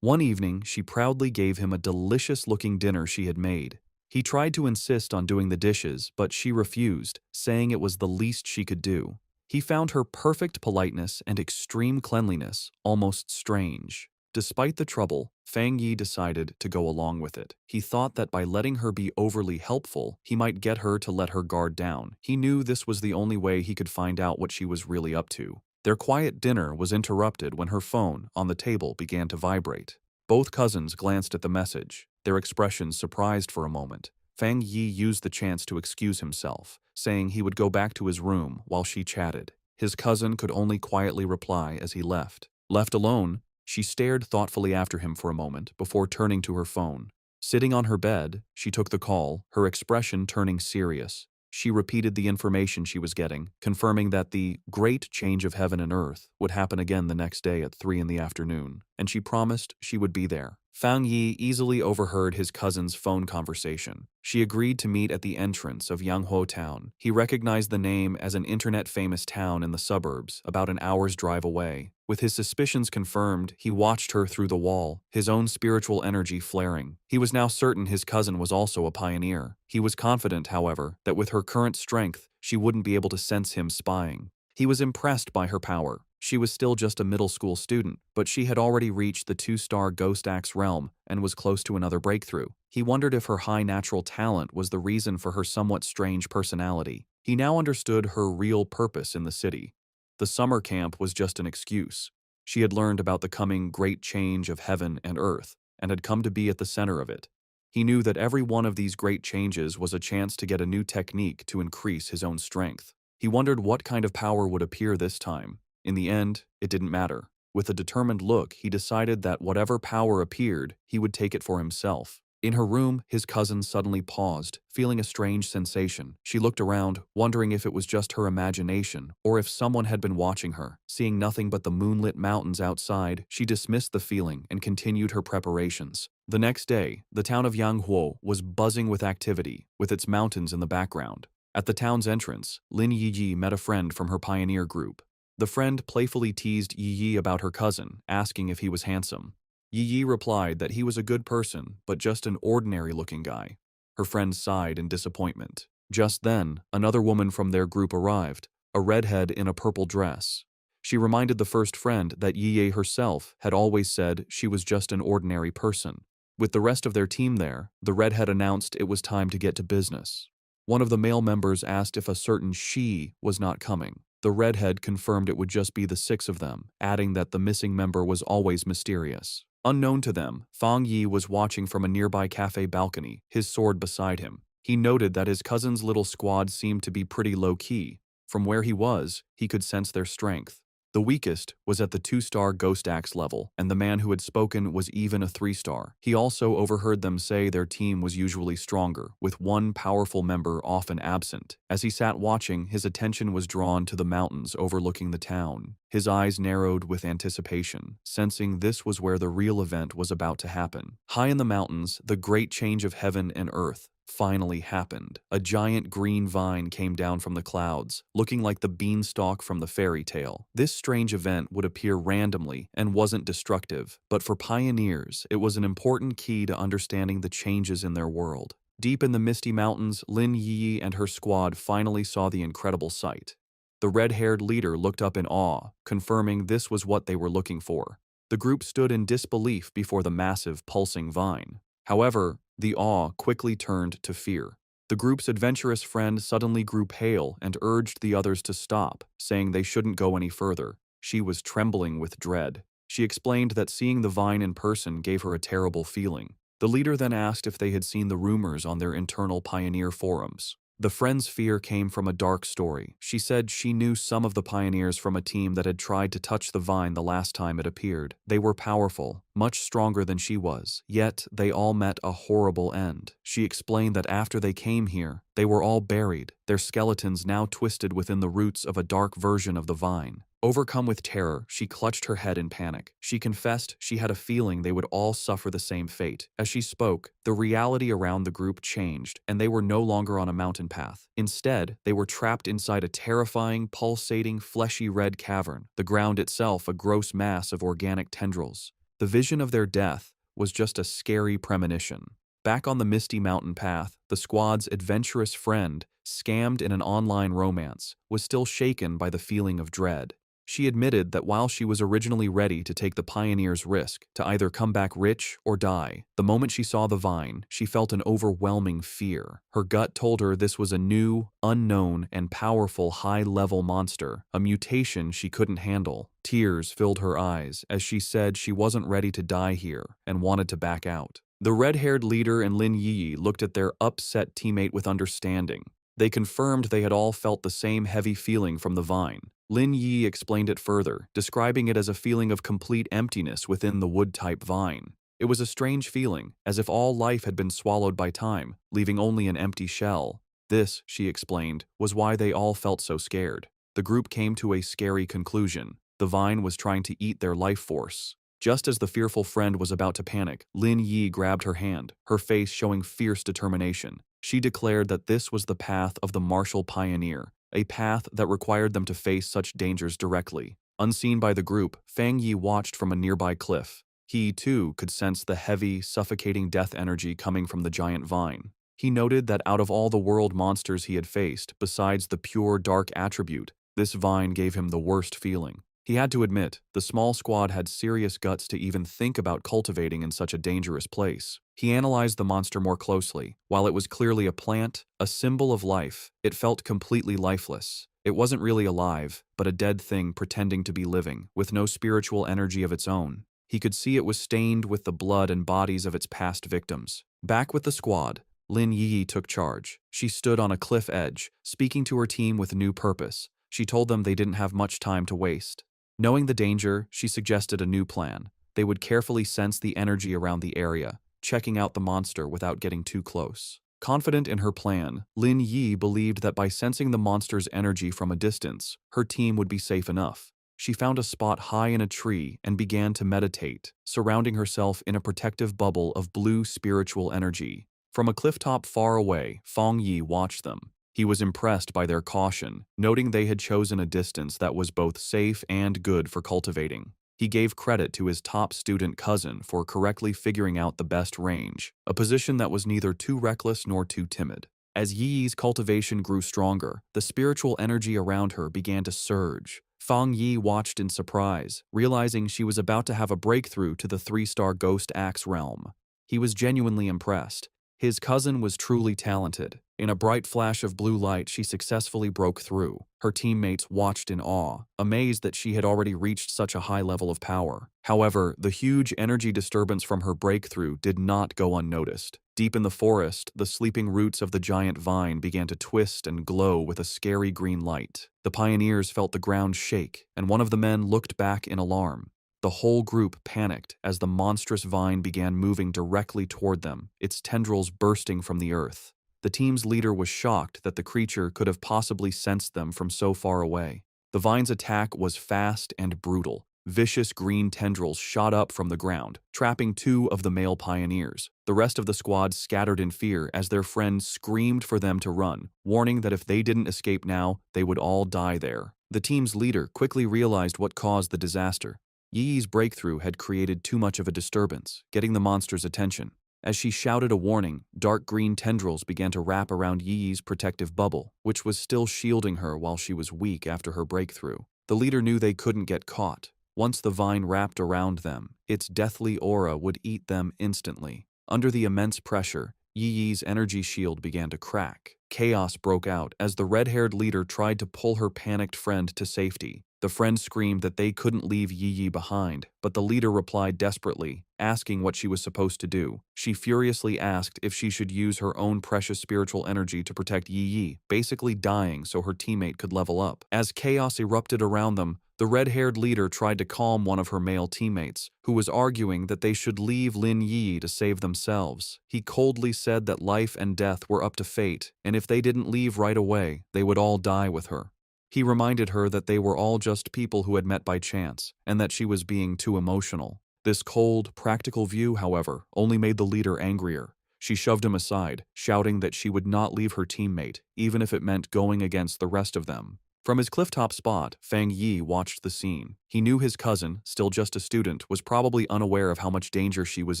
One evening, she proudly gave him a delicious-looking dinner she had made. He tried to insist on doing the dishes, but she refused, saying it was the least she could do. He found her perfect politeness and extreme cleanliness almost strange. Despite the trouble, Fang Yi decided to go along with it. He thought that by letting her be overly helpful, he might get her to let her guard down. He knew this was the only way he could find out what she was really up to. Their quiet dinner was interrupted when her phone on the table began to vibrate. Both cousins glanced at the message, their expressions surprised for a moment. Fang Yi used the chance to excuse himself, saying he would go back to his room while she chatted. His cousin could only quietly reply as he left. Left alone, she stared thoughtfully after him for a moment before turning to her phone. Sitting on her bed, she took the call, her expression turning serious. She repeated the information she was getting, confirming that the great change of heaven and earth would happen again the next day at 3 in the afternoon, and she promised she would be there. Fang Yi easily overheard his cousin's phone conversation. She agreed to meet at the entrance of Yanghua Town. He recognized the name as an internet-famous town in the suburbs, about an hour's drive away. With his suspicions confirmed, he watched her through the wall, his own spiritual energy flaring. He was now certain his cousin was also a pioneer. He was confident, however, that with her current strength, she wouldn't be able to sense him spying. He was impressed by her power. She was still just a middle school student, but she had already reached the 2-star Ghost Axe realm and was close to another breakthrough. He wondered if her high natural talent was the reason for her somewhat strange personality. He now understood her real purpose in the city. The summer camp was just an excuse. She had learned about the coming great change of heaven and earth, and had come to be at the center of it. He knew that every one of these great changes was a chance to get a new technique to increase his own strength. He wondered what kind of power would appear this time. In the end, it didn't matter. With a determined look, he decided that whatever power appeared, he would take it for himself. In her room, his cousin suddenly paused, feeling a strange sensation. She looked around, wondering if it was just her imagination, or if someone had been watching her. Seeing nothing but the moonlit mountains outside, she dismissed the feeling and continued her preparations. The next day, the town of Yanghua was buzzing with activity, with its mountains in the background. At the town's entrance, Lin Yiyi met a friend from her pioneer group. The friend playfully teased Yi about her cousin, asking if he was handsome. Yi replied that he was a good person, but just an ordinary-looking guy. Her friend sighed in disappointment. Just then, another woman from their group arrived, a redhead in a purple dress. She reminded the first friend that Yi herself had always said she was just an ordinary person. With the rest of their team there, the redhead announced it was time to get to business. One of the male members asked if a certain she was not coming. The redhead confirmed it would just be the 6 of them, adding that the missing member was always mysterious. Unknown to them, Fang Yi was watching from a nearby cafe balcony, his sword beside him. He noted that his cousin's little squad seemed to be pretty low-key. From where he was, he could sense their strength. The weakest was at the 2-star Ghost Axe level, and the man who had spoken was even a 3-star. He also overheard them say their team was usually stronger, with one powerful member often absent. As he sat watching, his attention was drawn to the mountains overlooking the town. His eyes narrowed with anticipation, sensing this was where the real event was about to happen. High in the mountains, the great change of heaven and earth finally happened. A giant green vine came down from the clouds, looking like the beanstalk from the fairy tale. This strange event would appear randomly and wasn't destructive, but for pioneers, it was an important key to understanding the changes in their world. Deep in the misty mountains, Lin Yi and her squad finally saw the incredible sight. The red-haired leader looked up in awe, confirming this was what they were looking for. The group stood in disbelief before the massive, pulsing vine. However, the awe quickly turned to fear. The group's adventurous friend suddenly grew pale and urged the others to stop, saying they shouldn't go any further. She was trembling with dread. She explained that seeing the vine in person gave her a terrible feeling. The leader then asked if they had seen the rumors on their internal pioneer forums. The friend's fear came from a dark story. She said she knew some of the pioneers from a team that had tried to touch the vine the last time it appeared. They were powerful, much stronger than she was, yet they all met a horrible end. She explained that after they came here, they were all buried, their skeletons now twisted within the roots of a dark version of the vine. Overcome with terror, she clutched her head in panic. She confessed she had a feeling they would all suffer the same fate. As she spoke, the reality around the group changed, and they were no longer on a mountain path. Instead, they were trapped inside a terrifying, pulsating, fleshy red cavern, the ground itself a gross mass of organic tendrils. The vision of their death was just a scary premonition. Back on the misty mountain path, the squad's adventurous friend, scammed in an online romance, was still shaken by the feeling of dread. She admitted that while she was originally ready to take the pioneer's risk to either come back rich or die, the moment she saw the vine, she felt an overwhelming fear. Her gut told her this was a new, unknown, and powerful high-level monster, a mutation she couldn't handle. Tears filled her eyes as she said she wasn't ready to die here and wanted to back out. The red-haired leader and Lin Yi looked at their upset teammate with understanding. They confirmed they had all felt the same heavy feeling from the vine. Lin Yi explained it further, describing it as a feeling of complete emptiness within the wood-type vine. It was a strange feeling, as if all life had been swallowed by time, leaving only an empty shell. This, she explained, was why they all felt so scared. The group came to a scary conclusion. The vine was trying to eat their life force. Just as the fearful friend was about to panic, Lin Yi grabbed her hand, her face showing fierce determination. She declared that this was the path of the martial pioneer, a path that required them to face such dangers directly. Unseen by the group, Fang Yi watched from a nearby cliff. He, too, could sense the heavy, suffocating death energy coming from the giant vine. He noted that out of all the world monsters he had faced, besides the pure dark attribute, this vine gave him the worst feeling. He had to admit, the small squad had serious guts to even think about cultivating in such a dangerous place. He analyzed the monster more closely. While it was clearly a plant, a symbol of life, it felt completely lifeless. It wasn't really alive, but a dead thing pretending to be living, with no spiritual energy of its own. He could see it was stained with the blood and bodies of its past victims. Back with the squad, Lin Yi took charge. She stood on a cliff edge, speaking to her team with new purpose. She told them they didn't have much time to waste. Knowing the danger, she suggested a new plan. They would carefully sense the energy around the area, checking out the monster without getting too close. Confident in her plan, Lin Yi believed that by sensing the monster's energy from a distance, her team would be safe enough. She found a spot high in a tree and began to meditate, surrounding herself in a protective bubble of blue spiritual energy. From a clifftop far away, Fang Yi watched them. He was impressed by their caution, noting they had chosen a distance that was both safe and good for cultivating. He gave credit to his top student cousin for correctly figuring out the best range, a position that was neither too reckless nor too timid. As Yi's cultivation grew stronger, the spiritual energy around her began to surge. Fang Yi watched in surprise, realizing she was about to have a breakthrough to the 3-star Ghost Axe realm. He was genuinely impressed. His cousin was truly talented. In a bright flash of blue light, she successfully broke through. Her teammates watched in awe, amazed that she had already reached such a high level of power. However, the huge energy disturbance from her breakthrough did not go unnoticed. Deep in the forest, the sleeping roots of the giant vine began to twist and glow with a scary green light. The pioneers felt the ground shake, and one of the men looked back in alarm. The whole group panicked as the monstrous vine began moving directly toward them, its tendrils bursting from the earth. The team's leader was shocked that the creature could have possibly sensed them from so far away. The vine's attack was fast and brutal. Vicious green tendrils shot up from the ground, trapping 2 of the male pioneers. The rest of the squad scattered in fear as their friends screamed for them to run, warning that if they didn't escape now, they would all die there. The team's leader quickly realized what caused the disaster. Yi's breakthrough had created too much of a disturbance, getting the monster's attention. As she shouted a warning, dark green tendrils began to wrap around Yi's protective bubble, which was still shielding her while she was weak after her breakthrough. The leader knew they couldn't get caught. Once the vine wrapped around them, its deathly aura would eat them instantly. Under the immense pressure, Yi's energy shield began to crack. Chaos broke out as the red-haired leader tried to pull her panicked friend to safety. The friend screamed that they couldn't leave Yi behind, but the leader replied desperately, asking what she was supposed to do. She furiously asked if she should use her own precious spiritual energy to protect Yi, basically dying so her teammate could level up. As chaos erupted around them, the red-haired leader tried to calm one of her male teammates, who was arguing that they should leave Lin Yi to save themselves. He coldly said that life and death were up to fate, and if they didn't leave right away, they would all die with her. He reminded her that they were all just people who had met by chance, and that she was being too emotional. This cold, practical view, however, only made the leader angrier. She shoved him aside, shouting that she would not leave her teammate, even if it meant going against the rest of them. From his clifftop spot, Fang Yi watched the scene. He knew his cousin, still just a student, was probably unaware of how much danger she was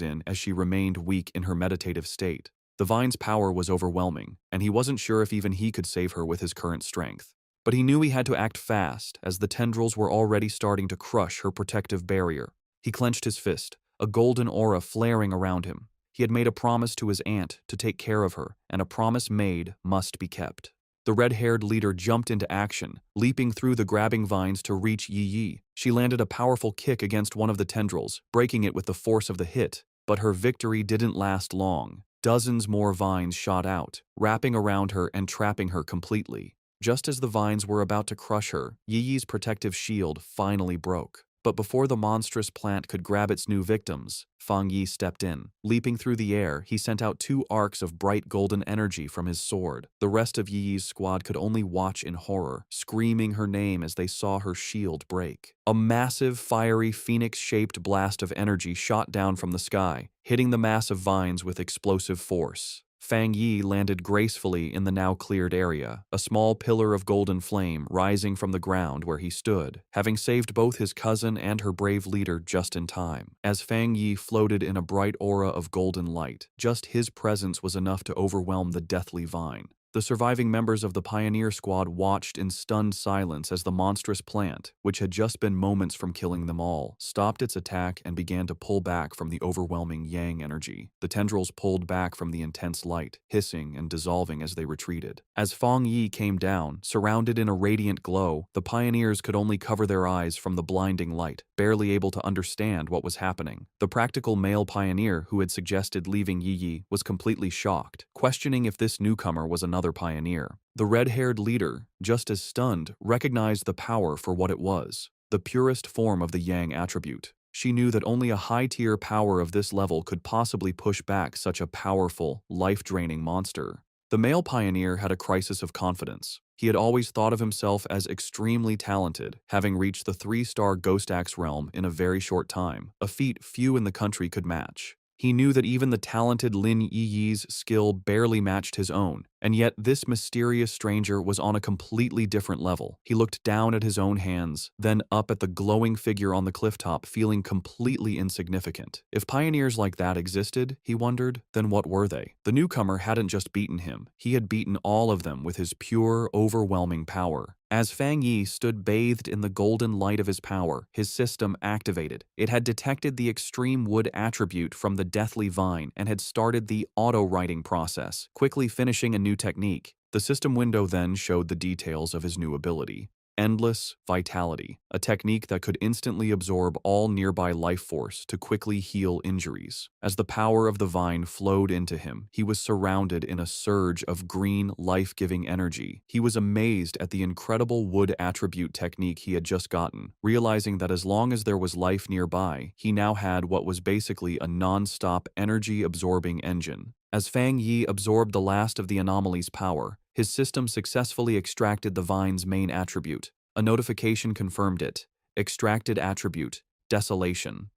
in as she remained weak in her meditative state. The vine's power was overwhelming, and he wasn't sure if even he could save her with his current strength. But he knew he had to act fast, as the tendrils were already starting to crush her protective barrier. He clenched his fist, a golden aura flaring around him. He had made a promise to his aunt to take care of her, and a promise made must be kept. The red-haired leader jumped into action, leaping through the grabbing vines to reach Yi Yi. She landed a powerful kick against one of the tendrils, breaking it with the force of the hit. But her victory didn't last long. Dozens more vines shot out, wrapping around her and trapping her completely. Just as the vines were about to crush her, Yi Yi's protective shield finally broke. But before the monstrous plant could grab its new victims, Fang Yi stepped in. Leaping through the air, he sent out 2 arcs of bright golden energy from his sword. The rest of Yi Yi's squad could only watch in horror, screaming her name as they saw her shield break. A massive, fiery, phoenix-shaped blast of energy shot down from the sky, hitting the mass of vines with explosive force. Fang Yi landed gracefully in the now cleared area, a small pillar of golden flame rising from the ground where he stood, having saved both his cousin and her brave leader just in time. As Fang Yi floated in a bright aura of golden light, just his presence was enough to overwhelm the deathly vine. The surviving members of the pioneer squad watched in stunned silence as the monstrous plant, which had just been moments from killing them all, stopped its attack and began to pull back from the overwhelming yang energy. The tendrils pulled back from the intense light, hissing and dissolving as they retreated. As Fang Yi came down, surrounded in a radiant glow, the pioneers could only cover their eyes from the blinding light, barely able to understand what was happening. The practical male pioneer who had suggested leaving Yi Yi was completely shocked, questioning if this newcomer was another pioneer. The red-haired leader, just as stunned, recognized the power for what it was, the purest form of the yang attribute. She knew that only a high-tier power of this level could possibly push back such a powerful, life-draining monster. The male pioneer had a crisis of confidence. He had always thought of himself as extremely talented, having reached the 3-star Ghost Axe realm in a very short time, a feat few in the country could match. He knew that even the talented Lin Yi Yi's skill barely matched his own, and yet this mysterious stranger was on a completely different level. He looked down at his own hands, then up at the glowing figure on the clifftop, feeling completely insignificant. If pioneers like that existed, he wondered, then what were they? The newcomer hadn't just beaten him, he had beaten all of them with his pure, overwhelming power. As Fang Yi stood bathed in the golden light of his power, his system activated. It had detected the extreme wood attribute from the deathly vine and had started the auto-writing process, quickly finishing a new technique. The system window then showed the details of his new ability. Endless Vitality, a technique that could instantly absorb all nearby life force to quickly heal injuries. As the power of the vine flowed into him, he was surrounded in a surge of green, life-giving energy. He was amazed at the incredible wood attribute technique he had just gotten, realizing that as long as there was life nearby, he now had what was basically a non-stop energy-absorbing engine. As Fang Yi absorbed the last of the anomaly's power, his system successfully extracted the vine's main attribute. A notification confirmed it. Extracted attribute, Desolation.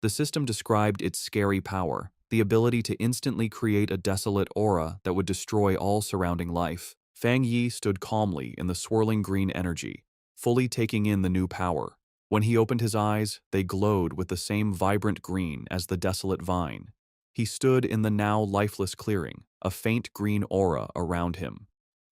The system described its scary power, the ability to instantly create a desolate aura that would destroy all surrounding life. Fang Yi stood calmly in the swirling green energy, fully taking in the new power. When he opened his eyes, they glowed with the same vibrant green as the desolate vine. He stood in the now lifeless clearing, a faint green aura around him.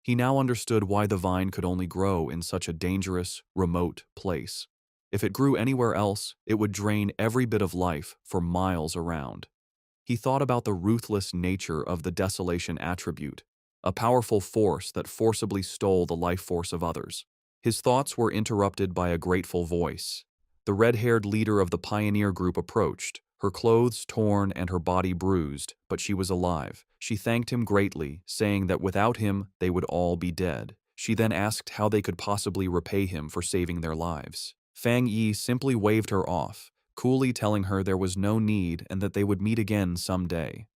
He now understood why the vine could only grow in such a dangerous, remote place. If it grew anywhere else, it would drain every bit of life for miles around. He thought about the ruthless nature of the desolation attribute, a powerful force that forcibly stole the life force of others. His thoughts were interrupted by a grateful voice. The red-haired leader of the pioneer group approached, her clothes torn and her body bruised, but she was alive. She thanked him greatly, saying that without him, they would all be dead. She then asked how they could possibly repay him for saving their lives. Fang Yi simply waved her off, coolly telling her there was no need and that they would meet again someday.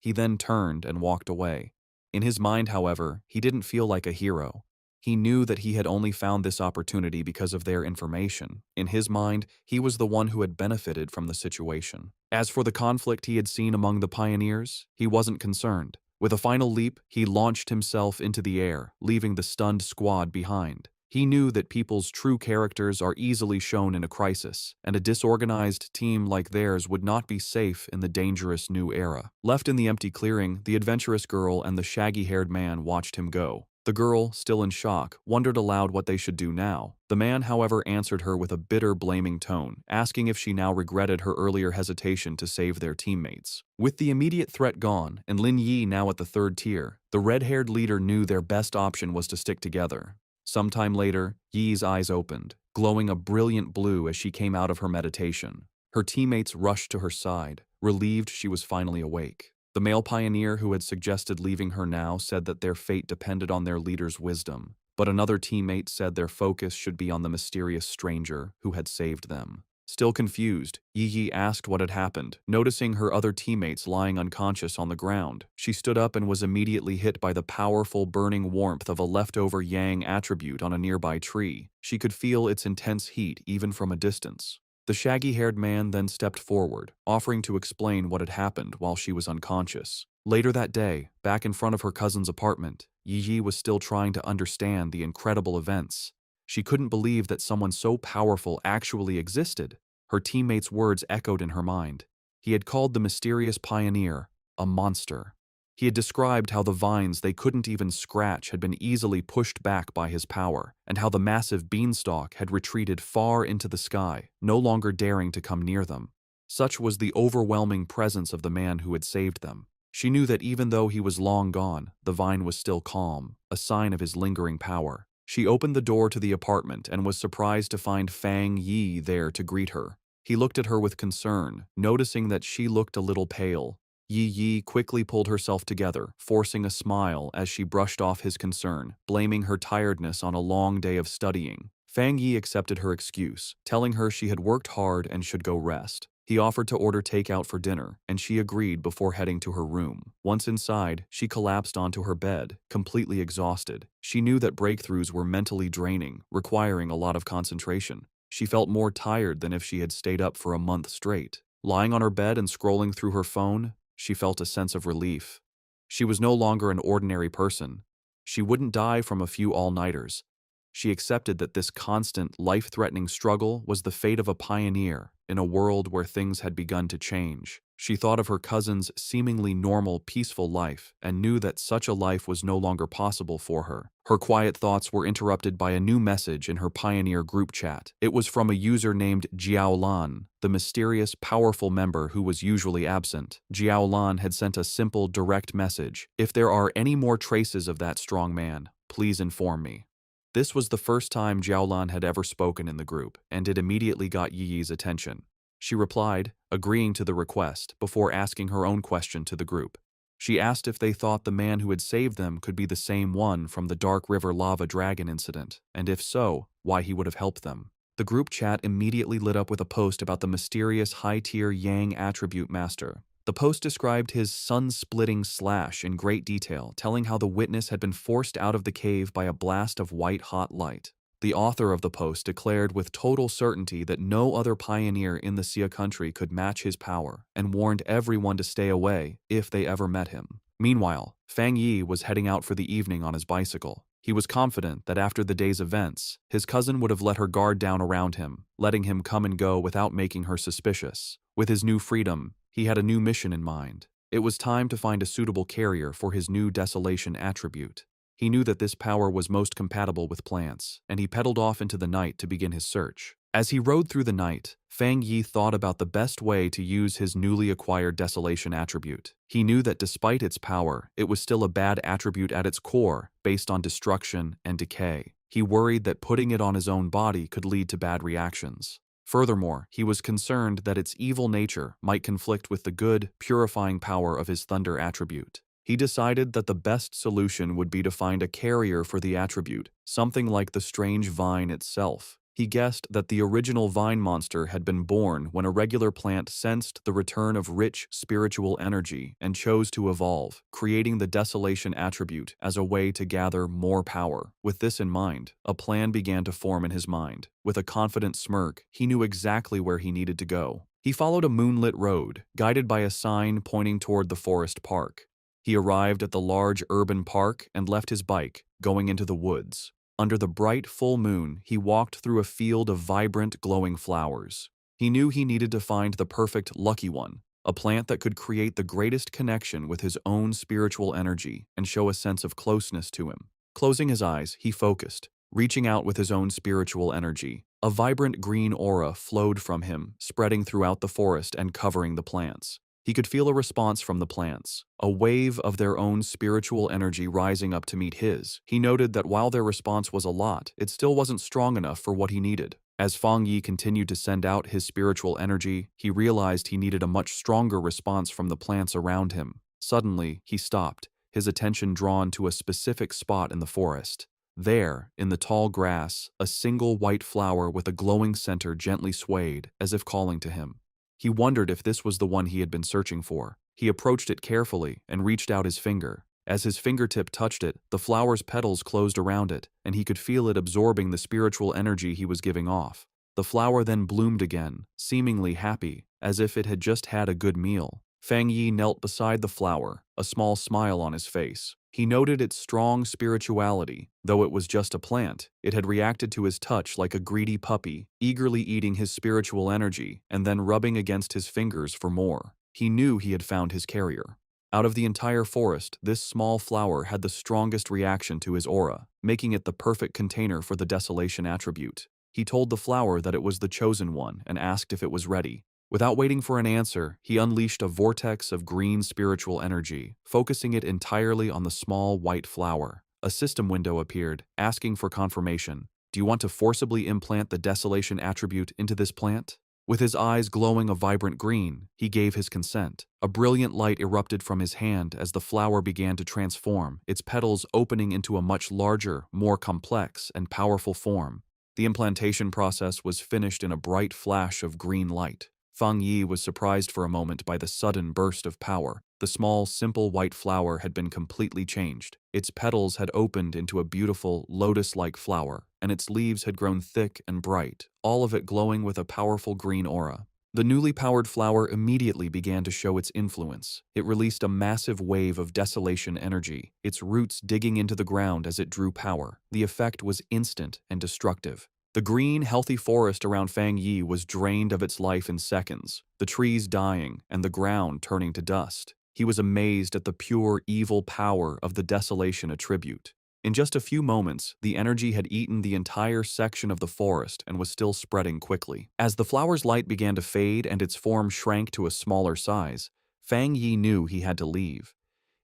He then turned and walked away. In his mind, however, he didn't feel like a hero. He knew that he had only found this opportunity because of their information. In his mind, he was the one who had benefited from the situation. As for the conflict he had seen among the pioneers, he wasn't concerned. With a final leap, he launched himself into the air, leaving the stunned squad behind. He knew that people's true characters are easily shown in a crisis, and a disorganized team like theirs would not be safe in the dangerous new era. Left in the empty clearing, the adventurous girl and the shaggy-haired man watched him go. The girl, still in shock, wondered aloud what they should do now. The man, however, answered her with a bitter, blaming tone, asking if she now regretted her earlier hesitation to save their teammates. With the immediate threat gone, and Lin Yi now at the third tier, the red-haired leader knew their best option was to stick together. Sometime later, Yi's eyes opened, glowing a brilliant blue as she came out of her meditation. Her teammates rushed to her side, relieved she was finally awake. The male pioneer who had suggested leaving her now said that their fate depended on their leader's wisdom, but another teammate said their focus should be on the mysterious stranger who had saved them. Still confused, Yi asked what had happened. Noticing her other teammates lying unconscious on the ground, she stood up and was immediately hit by the powerful burning warmth of a leftover yang attribute on a nearby tree. She could feel its intense heat even from a distance. The shaggy-haired man then stepped forward, offering to explain what had happened while she was unconscious. Later that day, back in front of her cousin's apartment, Yi was still trying to understand the incredible events. She couldn't believe that someone so powerful actually existed. Her teammates' words echoed in her mind. He had called the mysterious pioneer a monster. He had described how the vines they couldn't even scratch had been easily pushed back by his power, and how the massive beanstalk had retreated far into the sky, no longer daring to come near them. Such was the overwhelming presence of the man who had saved them. She knew that even though he was long gone, the vine was still calm, a sign of his lingering power. She opened the door to the apartment and was surprised to find Fang Yi there to greet her. He looked at her with concern, noticing that she looked a little pale. Yi quickly pulled herself together, forcing a smile as she brushed off his concern, blaming her tiredness on a long day of studying. Fang Yi accepted her excuse, telling her she had worked hard and should go rest. He offered to order takeout for dinner, and she agreed before heading to her room. Once inside, she collapsed onto her bed, completely exhausted. She knew that breakthroughs were mentally draining, requiring a lot of concentration. She felt more tired than if she had stayed up for a month straight. Lying on her bed and scrolling through her phone, she felt a sense of relief. She was no longer an ordinary person. She wouldn't die from a few all-nighters. She accepted that this constant, life-threatening struggle was the fate of a pioneer in a world where things had begun to change. She thought of her cousin's seemingly normal, peaceful life and knew that such a life was no longer possible for her. Her quiet thoughts were interrupted by a new message in her Pioneer group chat. It was from a user named Jiaolan, the mysterious, powerful member who was usually absent. Jiaolan had sent a simple, direct message. "If there are any more traces of that strong man, please inform me." This was the first time Jiaolan had ever spoken in the group, and it immediately got Yi's attention. She replied, agreeing to the request, before asking her own question to the group. She asked if they thought the man who had saved them could be the same one from the Dark River Lava Dragon incident, and if so, why he would have helped them. The group chat immediately lit up with a post about the mysterious high-tier Yang attribute master. The post described his sun-splitting slash in great detail, telling how the witness had been forced out of the cave by a blast of white-hot light. The author of the post declared with total certainty that no other pioneer in the Xia country could match his power, and warned everyone to stay away if they ever met him. Meanwhile, Fang Yi was heading out for the evening on his bicycle. He was confident that after the day's events, his cousin would have let her guard down around him, letting him come and go without making her suspicious. With his new freedom, he had a new mission in mind. It was time to find a suitable carrier for his new desolation attribute. He knew that this power was most compatible with plants, and he pedaled off into the night to begin his search. As he rode through the night, Fang Yi thought about the best way to use his newly acquired desolation attribute. He knew that despite its power, it was still a bad attribute at its core, based on destruction and decay. He worried that putting it on his own body could lead to bad reactions. Furthermore, he was concerned that its evil nature might conflict with the good, purifying power of his thunder attribute. He decided that the best solution would be to find a carrier for the attribute, something like the strange vine itself. He guessed that the original vine monster had been born when a regular plant sensed the return of rich spiritual energy and chose to evolve, creating the desolation attribute as a way to gather more power. With this in mind, a plan began to form in his mind. With a confident smirk, he knew exactly where he needed to go. He followed a moonlit road, guided by a sign pointing toward the forest park. He arrived at the large urban park and left his bike, going into the woods. Under the bright full moon, he walked through a field of vibrant, glowing flowers. He knew he needed to find the perfect lucky one, a plant that could create the greatest connection with his own spiritual energy and show a sense of closeness to him. Closing his eyes, he focused, reaching out with his own spiritual energy. A vibrant green aura flowed from him, spreading throughout the forest and covering the plants. He could feel a response from the plants, a wave of their own spiritual energy rising up to meet his. He noted that while their response was a lot, it still wasn't strong enough for what he needed. As Fang Yi continued to send out his spiritual energy, he realized he needed a much stronger response from the plants around him. Suddenly, he stopped, his attention drawn to a specific spot in the forest. There, in the tall grass, a single white flower with a glowing center gently swayed, as if calling to him. He wondered if this was the one he had been searching for. He approached it carefully and reached out his finger. As his fingertip touched it, the flower's petals closed around it, and he could feel it absorbing the spiritual energy he was giving off. The flower then bloomed again, seemingly happy, as if it had just had a good meal. Fang Yi knelt beside the flower, a small smile on his face. He noted its strong spirituality. Though it was just a plant, it had reacted to his touch like a greedy puppy, eagerly eating his spiritual energy and then rubbing against his fingers for more. He knew he had found his carrier. Out of the entire forest, this small flower had the strongest reaction to his aura, making it the perfect container for the desolation attribute. He told the flower that it was the chosen one and asked if it was ready. Without waiting for an answer, he unleashed a vortex of green spiritual energy, focusing it entirely on the small white flower. A system window appeared, asking for confirmation. Do you want to forcibly implant the desolation attribute into this plant? With his eyes glowing a vibrant green, he gave his consent. A brilliant light erupted from his hand as the flower began to transform, its petals opening into a much larger, more complex, and powerful form. The implantation process was finished in a bright flash of green light. Fang Yi was surprised for a moment by the sudden burst of power. The small, simple white flower had been completely changed. Its petals had opened into a beautiful, lotus-like flower, and its leaves had grown thick and bright, all of it glowing with a powerful green aura. The newly powered flower immediately began to show its influence. It released a massive wave of desolation energy, its roots digging into the ground as it drew power. The effect was instant and destructive. The green, healthy forest around Fang Yi was drained of its life in seconds, the trees dying and the ground turning to dust. He was amazed at the pure, evil power of the desolation attribute. In just a few moments, the energy had eaten the entire section of the forest and was still spreading quickly. As the flower's light began to fade and its form shrank to a smaller size, Fang Yi knew he had to leave.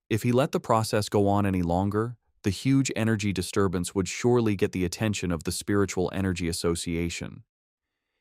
If he let the process go on any longer, the huge energy disturbance would surely get the attention of the Spiritual Energy Association.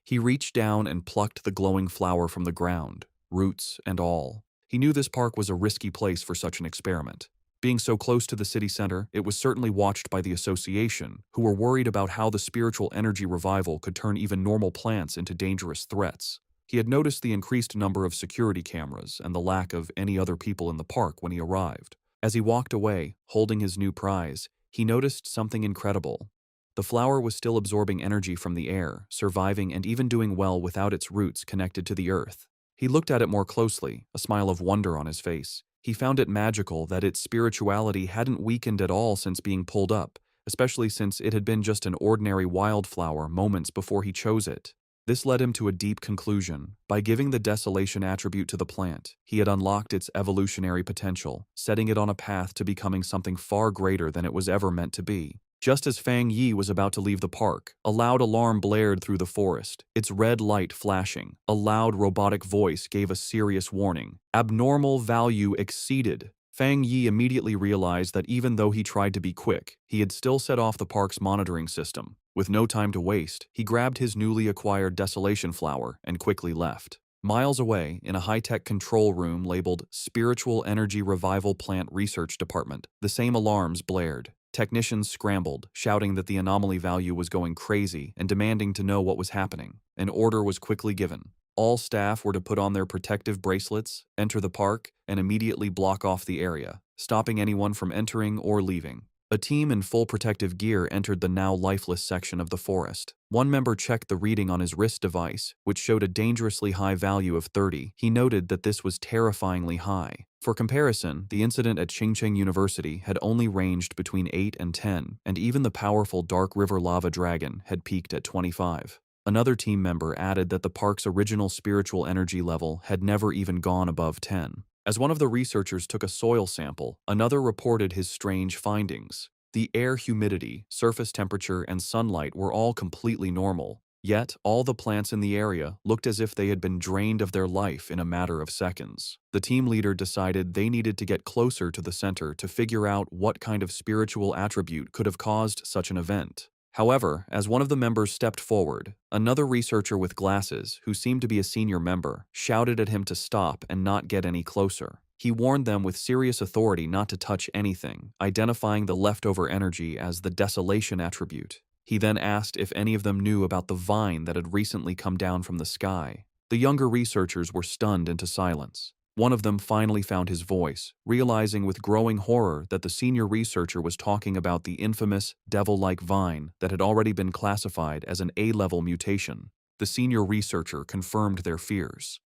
He reached down and plucked the glowing flower from the ground, roots and all. He knew this park was a risky place for such an experiment. Being so close to the city center, it was certainly watched by the association, who were worried about how the spiritual energy revival could turn even normal plants into dangerous threats. He had noticed the increased number of security cameras and the lack of any other people in the park when he arrived. As he walked away, holding his new prize, he noticed something incredible. The flower was still absorbing energy from the air, surviving and even doing well without its roots connected to the earth. He looked at it more closely, a smile of wonder on his face. He found it magical that its spirituality hadn't weakened at all since being pulled up, especially since it had been just an ordinary wildflower moments before he chose it. This led him to a deep conclusion. By giving the desolation attribute to the plant, he had unlocked its evolutionary potential, setting it on a path to becoming something far greater than it was ever meant to be. Just as Fang Yi was about to leave the park, a loud alarm blared through the forest, its red light flashing. A loud robotic voice gave a serious warning. Abnormal value exceeded. Fang Yi immediately realized that even though he tried to be quick, he had still set off the park's monitoring system. With no time to waste, he grabbed his newly acquired desolation flower and quickly left. Miles away, in a high-tech control room labeled Spiritual Energy Revival Plant Research Department, the same alarms blared. Technicians scrambled, shouting that the anomaly value was going crazy and demanding to know what was happening. An order was quickly given. All staff were to put on their protective bracelets, enter the park, and immediately block off the area, stopping anyone from entering or leaving. A team in full protective gear entered the now lifeless section of the forest. One member checked the reading on his wrist device, which showed a dangerously high value of 30. He noted that this was terrifyingly high. For comparison, the incident at Qingcheng University had only ranged between 8 and 10, and even the powerful Dark River Lava Dragon had peaked at 25. Another team member added that the park's original spiritual energy level had never even gone above 10. As one of the researchers took a soil sample, another reported his strange findings. The air humidity, surface temperature, and sunlight were all completely normal. Yet, all the plants in the area looked as if they had been drained of their life in a matter of seconds. The team leader decided they needed to get closer to the center to figure out what kind of spiritual attribute could have caused such an event. However, as one of the members stepped forward, another researcher with glasses, who seemed to be a senior member, shouted at him to stop and not get any closer. He warned them with serious authority not to touch anything, identifying the leftover energy as the desolation attribute. He then asked if any of them knew about the vine that had recently come down from the sky. The younger researchers were stunned into silence. One of them finally found his voice, realizing with growing horror that the senior researcher was talking about the infamous devil-like vine that had already been classified as an A-level mutation. The senior researcher confirmed their fears.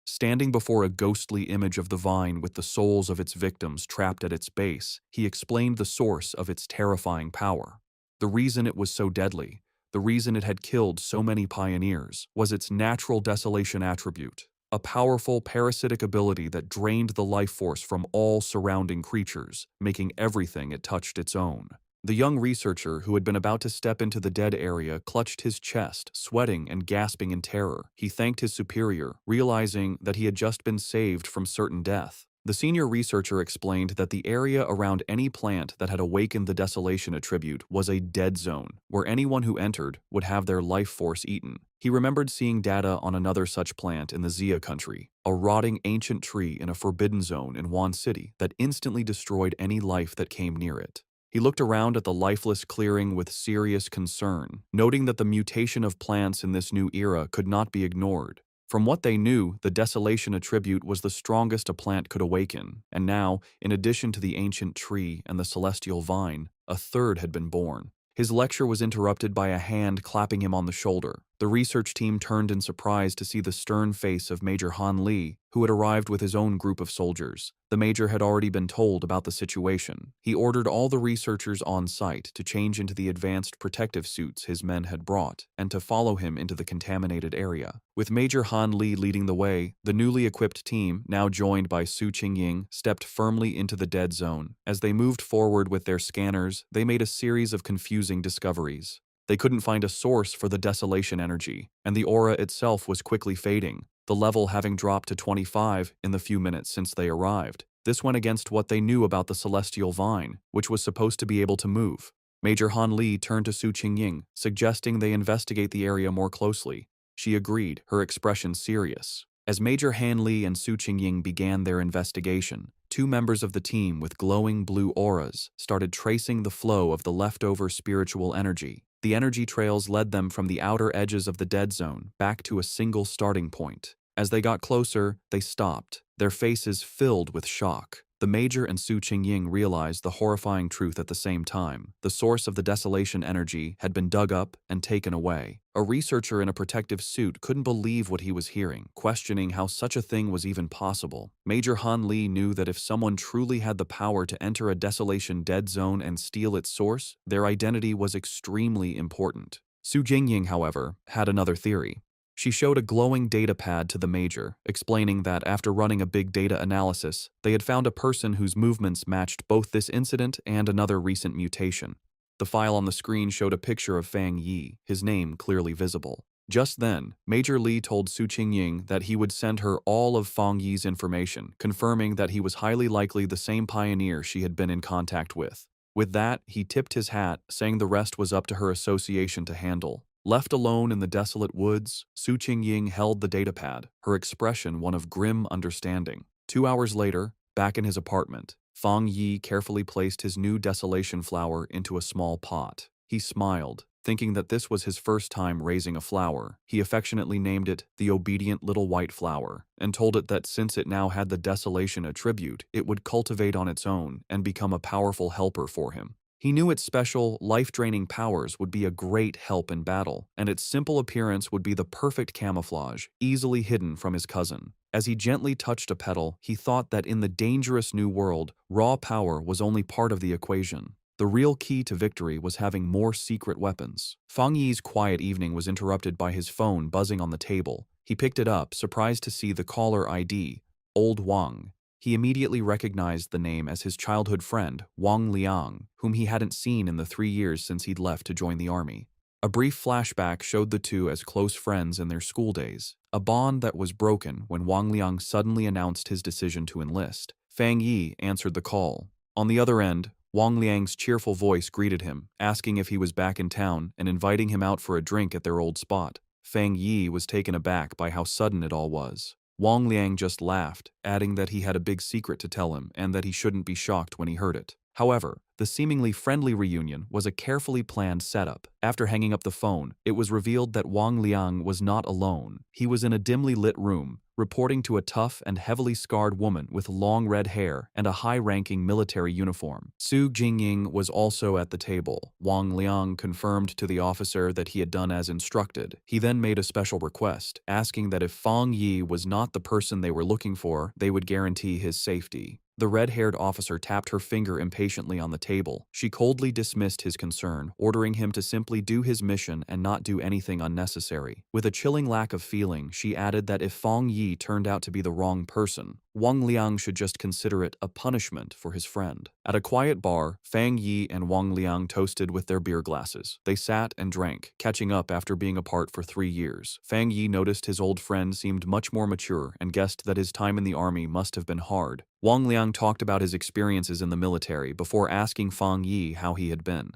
Standing before a ghostly image of the vine with the souls of its victims trapped at its base, he explained the source of its terrifying power. The reason it was so deadly, the reason it had killed so many pioneers, was its natural desolation attribute, a powerful parasitic ability that drained the life force from all surrounding creatures, making everything it touched its own. The young researcher, who had been about to step into the dead area, clutched his chest, sweating and gasping in terror. He thanked his superior, realizing that he had just been saved from certain death. The senior researcher explained that the area around any plant that had awakened the desolation attribute was a dead zone, where anyone who entered would have their life force eaten. He remembered seeing data on another such plant in the Xia country, a rotting ancient tree in a forbidden zone in Wan City that instantly destroyed any life that came near it. He looked around at the lifeless clearing with serious concern, noting that the mutation of plants in this new era could not be ignored. From what they knew, the desolation attribute was the strongest a plant could awaken, and now, in addition to the ancient tree and the celestial vine, a third had been born. His lecture was interrupted by a hand clapping him on the shoulder. The research team turned in surprise to see the stern face of Major Han Li, who had arrived with his own group of soldiers. The major had already been told about the situation. He ordered all the researchers on site to change into the advanced protective suits his men had brought, and to follow him into the contaminated area. With Major Han Li leading the way, the newly equipped team, now joined by Su Qingying, stepped firmly into the dead zone. As they moved forward with their scanners, they made a series of confusing discoveries. They couldn't find a source for the desolation energy, and the aura itself was quickly fading, the level having dropped to 25 in the few minutes since they arrived. This went against what they knew about the celestial vine, which was supposed to be able to move. Major Han Li turned to Su Qingying, suggesting they investigate the area more closely. She agreed, her expression serious. As Major Han Li and Su Qingying began their investigation, two members of the team with glowing blue auras started tracing the flow of the leftover spiritual energy. The energy trails led them from the outer edges of the dead zone back to a single starting point. As they got closer, they stopped, their faces filled with shock. The Major and Su Qingying realized the horrifying truth at the same time. The source of the desolation energy had been dug up and taken away. A researcher in a protective suit couldn't believe what he was hearing, questioning how such a thing was even possible. Major Han Li knew that if someone truly had the power to enter a desolation dead zone and steal its source, their identity was extremely important. Su Qingying, however, had another theory. She showed a glowing data pad to the Major, explaining that after running a big data analysis, they had found a person whose movements matched both this incident and another recent mutation. The file on the screen showed a picture of Fang Yi, his name clearly visible. Just then, Major Li told Su Qingying that he would send her all of Fang Yi's information, confirming that he was highly likely the same pioneer she had been in contact with. With that, he tipped his hat, saying the rest was up to her association to handle. Left alone in the desolate woods, Su Qingying held the datapad, her expression one of grim understanding. 2 hours later, back in his apartment, Fang Yi carefully placed his new desolation flower into a small pot. He smiled, thinking that this was his first time raising a flower. He affectionately named it the obedient little white flower, and told it that since it now had the desolation attribute, it would cultivate on its own and become a powerful helper for him. He knew its special, life-draining powers would be a great help in battle, and its simple appearance would be the perfect camouflage, easily hidden from his cousin. As he gently touched a petal, he thought that in the dangerous new world, raw power was only part of the equation. The real key to victory was having more secret weapons. Fang Yi's quiet evening was interrupted by his phone buzzing on the table. He picked it up, surprised to see the caller ID, Old Wang. He immediately recognized the name as his childhood friend, Wang Liang, whom he hadn't seen in the 3 years since he'd left to join the army. A brief flashback showed the two as close friends in their school days, a bond that was broken when Wang Liang suddenly announced his decision to enlist. Fang Yi answered the call. On the other end, Wang Liang's cheerful voice greeted him, asking if he was back in town and inviting him out for a drink at their old spot. Fang Yi was taken aback by how sudden it all was. Wang Liang just laughed, adding that he had a big secret to tell him and that he shouldn't be shocked when he heard it. However, the seemingly friendly reunion was a carefully planned setup. After hanging up the phone, it was revealed that Wang Liang was not alone. He was in a dimly lit room, reporting to a tough and heavily scarred woman with long red hair and a high-ranking military uniform. Su Jingying was also at the table. Wang Liang confirmed to the officer that he had done as instructed. He then made a special request, asking that if Fang Yi was not the person they were looking for, they would guarantee his safety. The red-haired officer tapped her finger impatiently on the table. She coldly dismissed his concern, ordering him to simply do his mission and not do anything unnecessary. With a chilling lack of feeling, she added that if Fang Yi turned out to be the wrong person, Wang Liang should just consider it a punishment for his friend. At a quiet bar, Fang Yi and Wang Liang toasted with their beer glasses. They sat and drank, catching up after being apart for 3 years. Fang Yi noticed his old friend seemed much more mature and guessed that his time in the army must have been hard. Wang Liang talked about his experiences in the military before asking Fang Yi how he had been.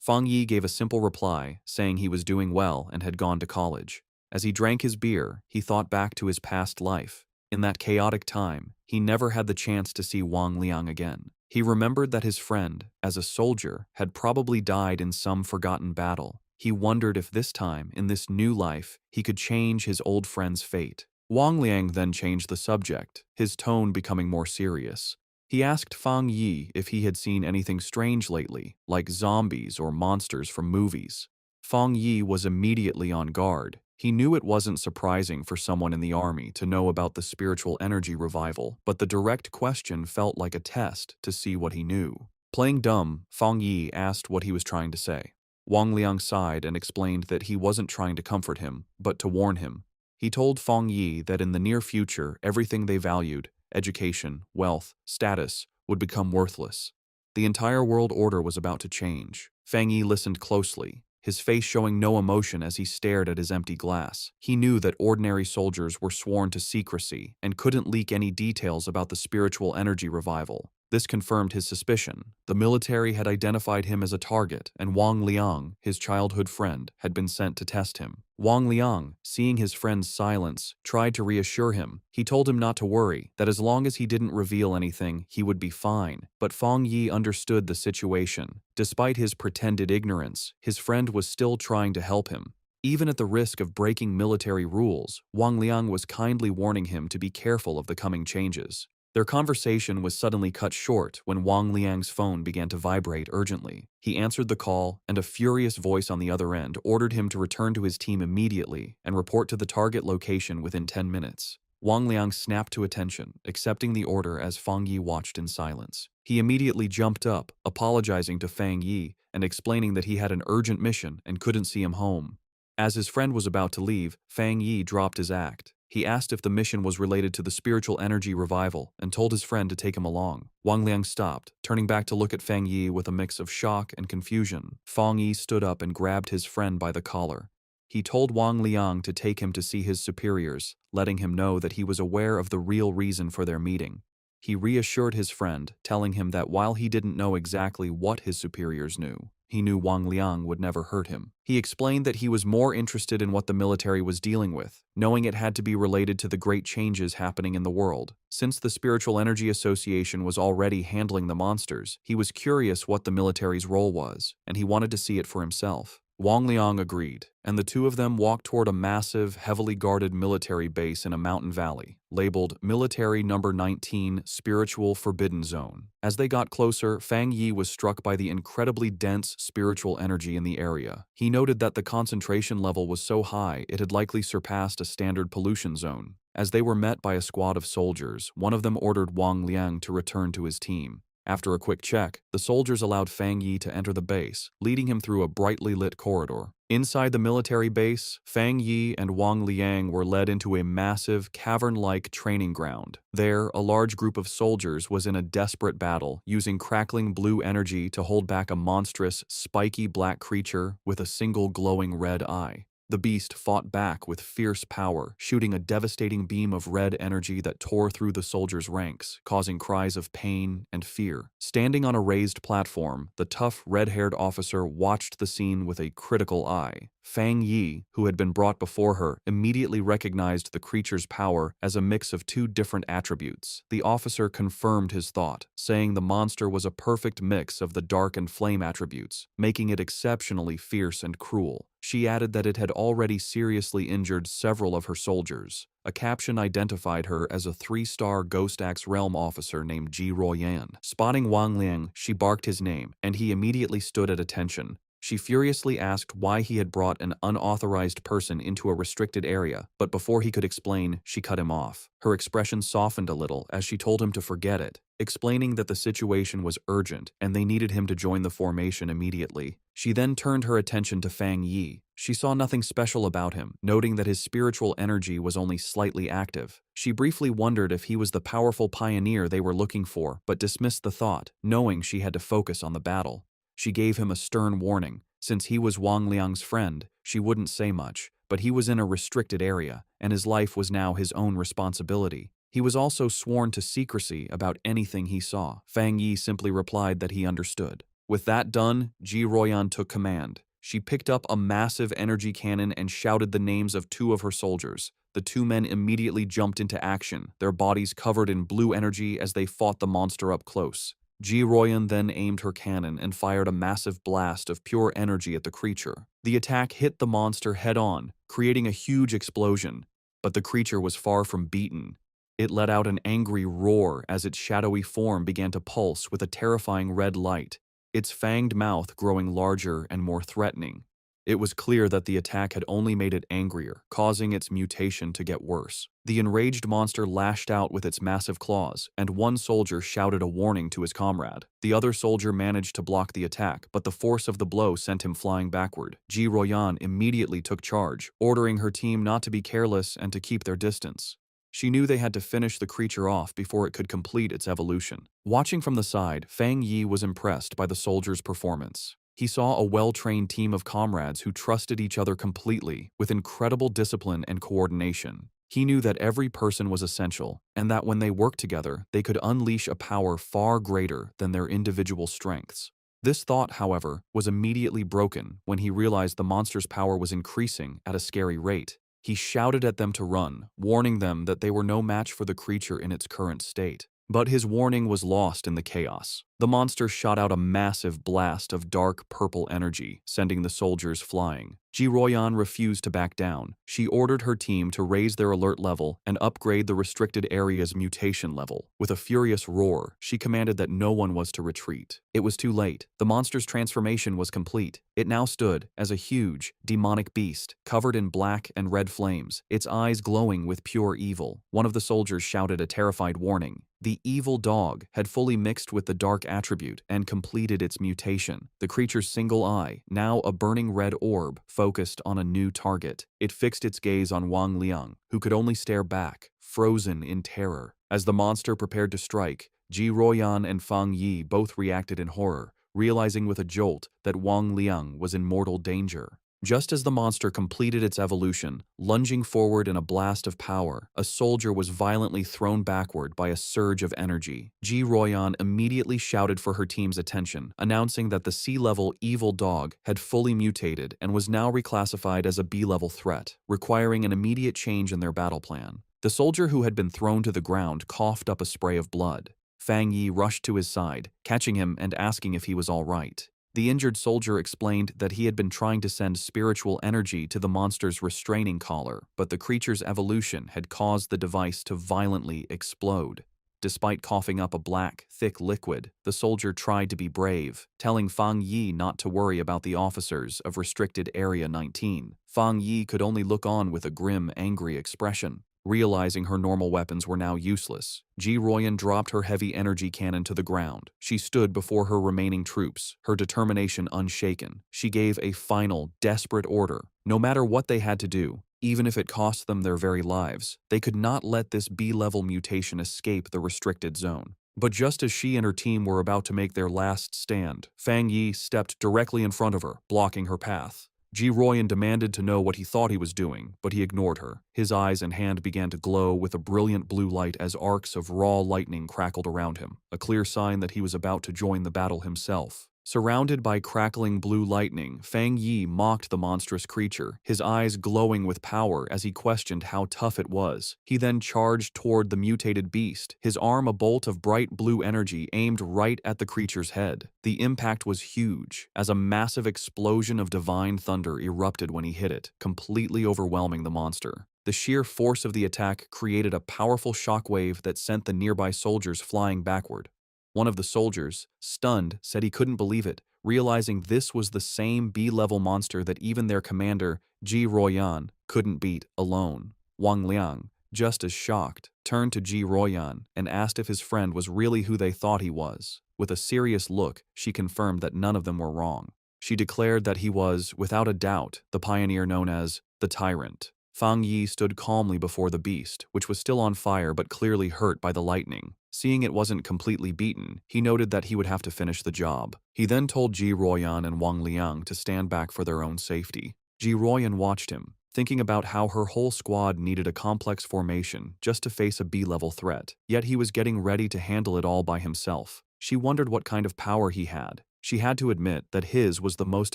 Fang Yi gave a simple reply, saying he was doing well and had gone to college. As he drank his beer, he thought back to his past life. In that chaotic time, he never had the chance to see Wang Liang again. He remembered that his friend, as a soldier, had probably died in some forgotten battle. He wondered if this time, in this new life, he could change his old friend's fate. Wang Liang then changed the subject, his tone becoming more serious. He asked Fang Yi if he had seen anything strange lately, like zombies or monsters from movies. Fang Yi was immediately on guard. He knew it wasn't surprising for someone in the army to know about the spiritual energy revival, but the direct question felt like a test to see what he knew. Playing dumb, Fang Yi asked what he was trying to say. Wang Liang sighed and explained that he wasn't trying to comfort him, but to warn him. He told Fang Yi that in the near future, everything they valued, education, wealth, status, would become worthless. The entire world order was about to change. Fang Yi listened closely, his face showing no emotion as he stared at his empty glass. He knew that ordinary soldiers were sworn to secrecy and couldn't leak any details about the spiritual energy revival. This confirmed his suspicion. The military had identified him as a target, and Wang Liang, his childhood friend, had been sent to test him. Wang Liang, seeing his friend's silence, tried to reassure him. He told him not to worry, that as long as he didn't reveal anything, he would be fine. But Fang Yi understood the situation. Despite his pretended ignorance, his friend was still trying to help him. Even at the risk of breaking military rules, Wang Liang was kindly warning him to be careful of the coming changes. Their conversation was suddenly cut short when Wang Liang's phone began to vibrate urgently. He answered the call, and a furious voice on the other end ordered him to return to his team immediately and report to the target location within 10 minutes. Wang Liang snapped to attention, accepting the order as Fang Yi watched in silence. He immediately jumped up, apologizing to Fang Yi and explaining that he had an urgent mission and couldn't see him home. As his friend was about to leave, Fang Yi dropped his act. He asked if the mission was related to the spiritual energy revival and told his friend to take him along. Wang Liang stopped, turning back to look at Fang Yi with a mix of shock and confusion. Fang Yi stood up and grabbed his friend by the collar. He told Wang Liang to take him to see his superiors, letting him know that he was aware of the real reason for their meeting. He reassured his friend, telling him that while he didn't know exactly what his superiors knew, he knew Wang Liang would never hurt him. He explained that he was more interested in what the military was dealing with, knowing it had to be related to the great changes happening in the world. Since the Spiritual Energy Association was already handling the monsters, he was curious what the military's role was, and he wanted to see it for himself. Wang Liang agreed, and the two of them walked toward a massive, heavily guarded military base in a mountain valley, labeled Military No. 19 Spiritual Forbidden Zone. As they got closer, Fang Yi was struck by the incredibly dense spiritual energy in the area. He noted that the concentration level was so high it had likely surpassed a standard pollution zone. As they were met by a squad of soldiers, one of them ordered Wang Liang to return to his team. After a quick check, the soldiers allowed Fang Yi to enter the base, leading him through a brightly lit corridor. Inside the military base, Fang Yi and Wang Liang were led into a massive, cavern-like training ground. There, a large group of soldiers was in a desperate battle, using crackling blue energy to hold back a monstrous, spiky black creature with a single glowing red eye. The beast fought back with fierce power, shooting a devastating beam of red energy that tore through the soldiers' ranks, causing cries of pain and fear. Standing on a raised platform, the tough, red-haired officer watched the scene with a critical eye. Fang Yi, who had been brought before her, immediately recognized the creature's power as a mix of two different attributes. The officer confirmed his thought, saying the monster was a perfect mix of the dark and flame attributes, making it exceptionally fierce and cruel. She added that it had already seriously injured several of her soldiers. A caption identified her as a 3-star Ghost Axe Realm officer named Ji Royan. Spotting Wang Liang, she barked his name, and he immediately stood at attention. She furiously asked why he had brought an unauthorized person into a restricted area, but before he could explain, she cut him off. Her expression softened a little as she told him to forget it, explaining that the situation was urgent and they needed him to join the formation immediately. She then turned her attention to Fang Yi. She saw nothing special about him, noting that his spiritual energy was only slightly active. She briefly wondered if he was the powerful pioneer they were looking for, but dismissed the thought, knowing she had to focus on the battle. She gave him a stern warning. Since he was Wang Liang's friend, she wouldn't say much, but he was in a restricted area, and his life was now his own responsibility. He was also sworn to secrecy about anything he saw. Fang Yi simply replied that he understood. With that done, Ji Royan took command. She picked up a massive energy cannon and shouted the names of 2 of her soldiers. The 2 men immediately jumped into action, their bodies covered in blue energy as they fought the monster up close. Ji Royan then aimed her cannon and fired a massive blast of pure energy at the creature. The attack hit the monster head-on, creating a huge explosion, but the creature was far from beaten. It let out an angry roar as its shadowy form began to pulse with a terrifying red light, its fanged mouth growing larger and more threatening. It was clear that the attack had only made it angrier, causing its mutation to get worse. The enraged monster lashed out with its massive claws, and one soldier shouted a warning to his comrade. The other soldier managed to block the attack, but the force of the blow sent him flying backward. Ji Royan immediately took charge, ordering her team not to be careless and to keep their distance. She knew they had to finish the creature off before it could complete its evolution. Watching from the side, Fang Yi was impressed by the soldiers' performance. He saw a well-trained team of comrades who trusted each other completely, with incredible discipline and coordination. He knew that every person was essential, and that when they worked together, they could unleash a power far greater than their individual strengths. This thought, however, was immediately broken when he realized the monster's power was increasing at a scary rate. He shouted at them to run, warning them that they were no match for the creature in its current state. But his warning was lost in the chaos. The monster shot out a massive blast of dark purple energy, sending the soldiers flying. Ji Royan refused to back down. She ordered her team to raise their alert level and upgrade the restricted area's mutation level. With a furious roar, she commanded that no one was to retreat. It was too late. The monster's transformation was complete. It now stood as a huge, demonic beast, covered in black and red flames, its eyes glowing with pure evil. One of the soldiers shouted a terrified warning. The evil dog had fully mixed with the dark attribute and completed its mutation. The creature's single eye, now a burning red orb, focused on a new target. It fixed its gaze on Wang Liang, who could only stare back, frozen in terror. As the monster prepared to strike, Ji Royan and Fang Yi both reacted in horror, realizing with a jolt that Wang Liang was in mortal danger. Just as the monster completed its evolution, lunging forward in a blast of power, a soldier was violently thrown backward by a surge of energy. Ji Royan immediately shouted for her team's attention, announcing that the C-level evil dog had fully mutated and was now reclassified as a B-level threat, requiring an immediate change in their battle plan. The soldier who had been thrown to the ground coughed up a spray of blood. Fang Yi rushed to his side, catching him and asking if he was all right. The injured soldier explained that he had been trying to send spiritual energy to the monster's restraining collar, but the creature's evolution had caused the device to violently explode. Despite coughing up a black, thick liquid, the soldier tried to be brave, telling Fang Yi not to worry about the officers of Restricted Area 19. Fang Yi could only look on with a grim, angry expression. Realizing her normal weapons were now useless, Ji Royan dropped her heavy energy cannon to the ground. She stood before her remaining troops, her determination unshaken. She gave a final, desperate order. No matter what they had to do, even if it cost them their very lives, they could not let this B-level mutation escape the restricted zone. But just as she and her team were about to make their last stand, Fang Yi stepped directly in front of her, blocking her path. Ji Royan demanded to know what he thought he was doing, but he ignored her. His eyes and hand began to glow with a brilliant blue light as arcs of raw lightning crackled around him, a clear sign that he was about to join the battle himself. Surrounded by crackling blue lightning, Fang Yi mocked the monstrous creature, his eyes glowing with power as he questioned how tough it was. He then charged toward the mutated beast, his arm a bolt of bright blue energy aimed right at the creature's head. The impact was huge, as a massive explosion of divine thunder erupted when he hit it, completely overwhelming the monster. The sheer force of the attack created a powerful shockwave that sent the nearby soldiers flying backward. One of the soldiers, stunned, said he couldn't believe it, realizing this was the same B-level monster that even their commander, Ji Royan, couldn't beat alone. Wang Liang, just as shocked, turned to Ji Royan and asked if his friend was really who they thought he was. With a serious look, she confirmed that none of them were wrong. She declared that he was, without a doubt, the pioneer known as the Tyrant. Fang Yi stood calmly before the beast, which was still on fire but clearly hurt by the lightning. Seeing it wasn't completely beaten, he noted that he would have to finish the job. He then told Ji Royan and Wang Liang to stand back for their own safety. Ji Royan watched him, thinking about how her whole squad needed a complex formation just to face a B-level threat, yet he was getting ready to handle it all by himself. She wondered what kind of power he had. She had to admit that his was the most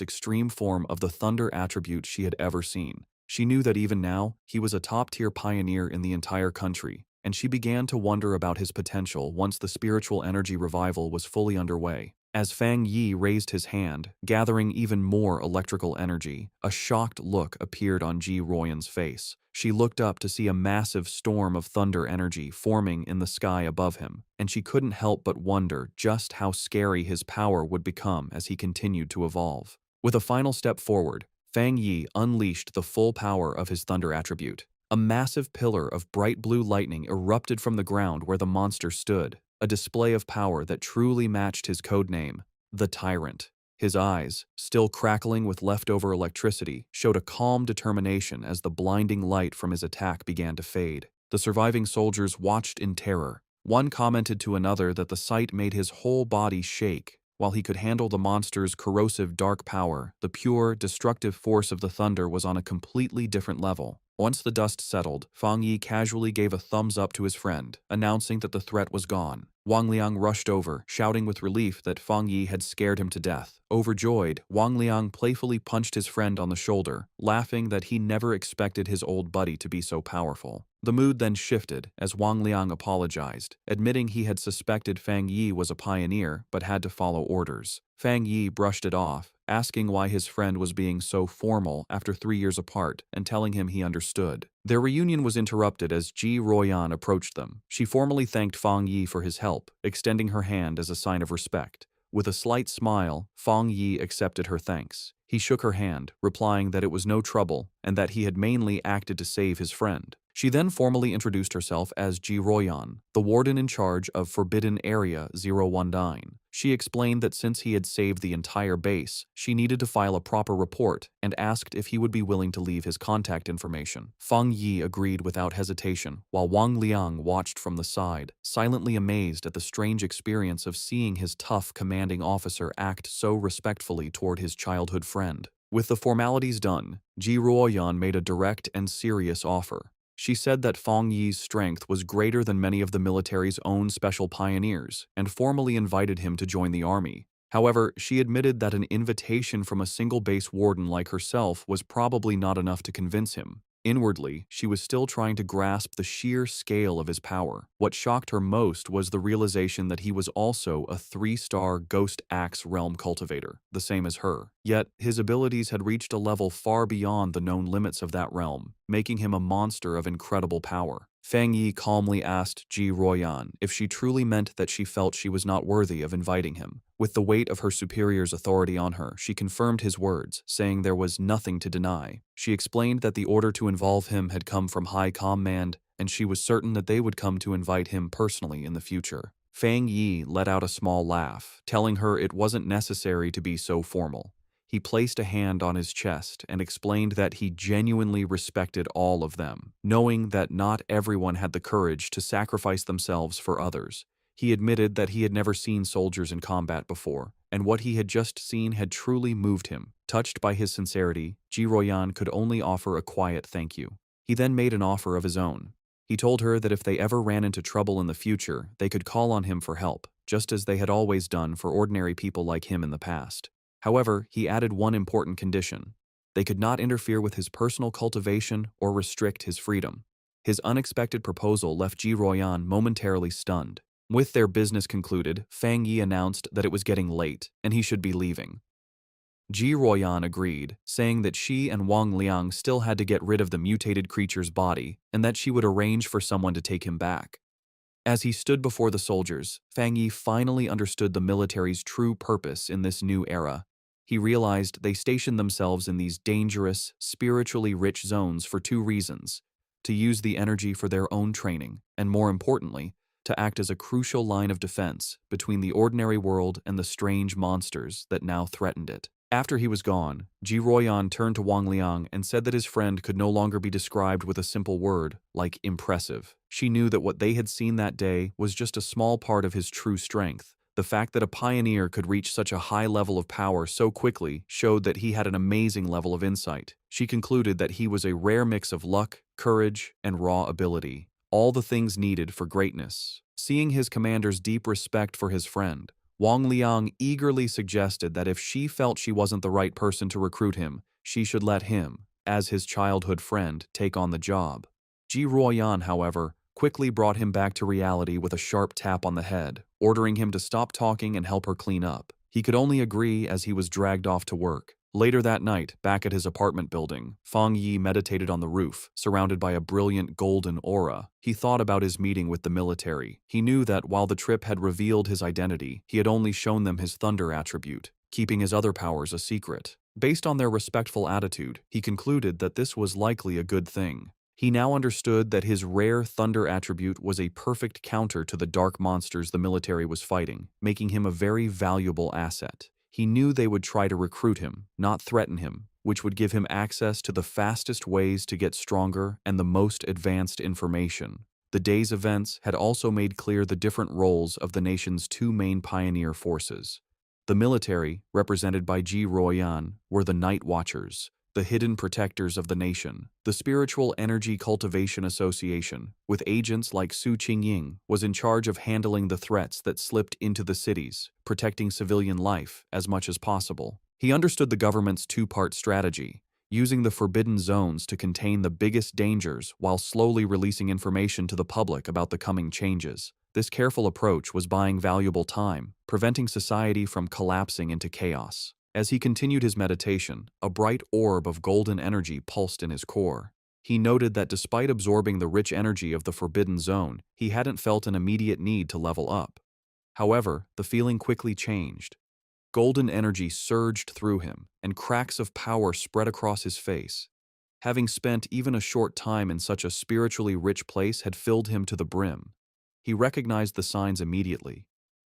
extreme form of the thunder attribute she had ever seen. She knew that even now, he was a top-tier pioneer in the entire country, and she began to wonder about his potential once the spiritual energy revival was fully underway. As Fang Yi raised his hand, gathering even more electrical energy, a shocked look appeared on Ji Royan's face. She looked up to see a massive storm of thunder energy forming in the sky above him, and she couldn't help but wonder just how scary his power would become as he continued to evolve. With a final step forward, Fang Yi unleashed the full power of his thunder attribute. A massive pillar of bright blue lightning erupted from the ground where the monster stood, a display of power that truly matched his codename, the Tyrant. His eyes, still crackling with leftover electricity, showed a calm determination as the blinding light from his attack began to fade. The surviving soldiers watched in terror. One commented to another that the sight made his whole body shake. While he could handle the monster's corrosive dark power, the pure, destructive force of the thunder was on a completely different level. Once the dust settled, Fang Yi casually gave a thumbs up to his friend, announcing that the threat was gone. Wang Liang rushed over, shouting with relief that Fang Yi had scared him to death. Overjoyed, Wang Liang playfully punched his friend on the shoulder, laughing that he never expected his old buddy to be so powerful. The mood then shifted as Wang Liang apologized, admitting he had suspected Fang Yi was a pioneer but had to follow orders. Fang Yi brushed it off, asking why his friend was being so formal after 3 years apart and telling him he understood. Their reunion was interrupted as Ji Royan approached them. She formally thanked Fang Yi for his help, extending her hand as a sign of respect. With a slight smile, Fang Yi accepted her thanks. He shook her hand, replying that it was no trouble and that he had mainly acted to save his friend. She then formally introduced herself as Ji Royan, the warden in charge of Forbidden Area 019. She explained that since he had saved the entire base, she needed to file a proper report and asked if he would be willing to leave his contact information. Fang Yi agreed without hesitation, while Wang Liang watched from the side, silently amazed at the strange experience of seeing his tough commanding officer act so respectfully toward his childhood friend. With the formalities done, Ji Royan made a direct and serious offer. She said that Fang Yi's strength was greater than many of the military's own special pioneers and formally invited him to join the army. However, she admitted that an invitation from a single base warden like herself was probably not enough to convince him. Inwardly, she was still trying to grasp the sheer scale of his power. What shocked her most was the realization that he was also a 3-star Ghost Axe realm cultivator, the same as her. Yet, his abilities had reached a level far beyond the known limits of that realm, making him a monster of incredible power. Fang Yi calmly asked Ji Royan if she truly meant that she felt she was not worthy of inviting him. With the weight of her superior's authority on her, she confirmed his words, saying there was nothing to deny. She explained that the order to involve him had come from High Command and she was certain that they would come to invite him personally in the future. Fang Yi let out a small laugh, telling her it wasn't necessary to be so formal. He placed a hand on his chest and explained that he genuinely respected all of them, knowing that not everyone had the courage to sacrifice themselves for others. He admitted that he had never seen soldiers in combat before, and what he had just seen had truly moved him. Touched by his sincerity, Ji Royan could only offer a quiet thank you. He then made an offer of his own. He told her that if they ever ran into trouble in the future, they could call on him for help, just as they had always done for ordinary people like him in the past. However, he added one important condition. They could not interfere with his personal cultivation or restrict his freedom. His unexpected proposal left Ji Royan momentarily stunned. With their business concluded, Fang Yi announced that it was getting late and he should be leaving. Ji Royan agreed, saying that she and Wang Liang still had to get rid of the mutated creature's body and that she would arrange for someone to take him back. As he stood before the soldiers, Fang Yi finally understood the military's true purpose in this new era. He realized they stationed themselves in these dangerous, spiritually rich zones for two reasons: to use the energy for their own training, and more importantly, to act as a crucial line of defense between the ordinary world and the strange monsters that now threatened it. After he was gone, Ji Royan turned to Wang Liang and said that his friend could no longer be described with a simple word, like impressive. She knew that what they had seen that day was just a small part of his true strength. The fact that a pioneer could reach such a high level of power so quickly showed that he had an amazing level of insight. She concluded that he was a rare mix of luck, courage, and raw ability, all the things needed for greatness. Seeing his commander's deep respect for his friend, Wang Liang eagerly suggested that if she felt she wasn't the right person to recruit him, she should let him, as his childhood friend, take on the job. Ji Royan, however, quickly brought him back to reality with a sharp tap on the head, ordering him to stop talking and help her clean up. He could only agree as he was dragged off to work. Later that night, back at his apartment building, Fang Yi meditated on the roof, surrounded by a brilliant golden aura. He thought about his meeting with the military. He knew that while the trip had revealed his identity, he had only shown them his thunder attribute, keeping his other powers a secret. Based on their respectful attitude, he concluded that this was likely a good thing. He now understood that his rare thunder attribute was a perfect counter to the dark monsters the military was fighting, making him a very valuable asset. He knew they would try to recruit him, not threaten him, which would give him access to the fastest ways to get stronger and the most advanced information. The day's events had also made clear the different roles of the nation's two main pioneer forces. The military, represented by Ji Royan, were the Night Watchers, the hidden protectors of the nation. The Spiritual Energy Cultivation Association, with agents like Su Qingying, was in charge of handling the threats that slipped into the cities, protecting civilian life as much as possible. He understood the government's two-part strategy, using the forbidden zones to contain the biggest dangers while slowly releasing information to the public about the coming changes. This careful approach was buying valuable time, preventing society from collapsing into chaos. As he continued his meditation, a bright orb of golden energy pulsed in his core. He noted that despite absorbing the rich energy of the Forbidden Zone, he hadn't felt an immediate need to level up. However, the feeling quickly changed. Golden energy surged through him, and cracks of power spread across his face. Having spent even a short time in such a spiritually rich place had filled him to the brim. He recognized the signs immediately.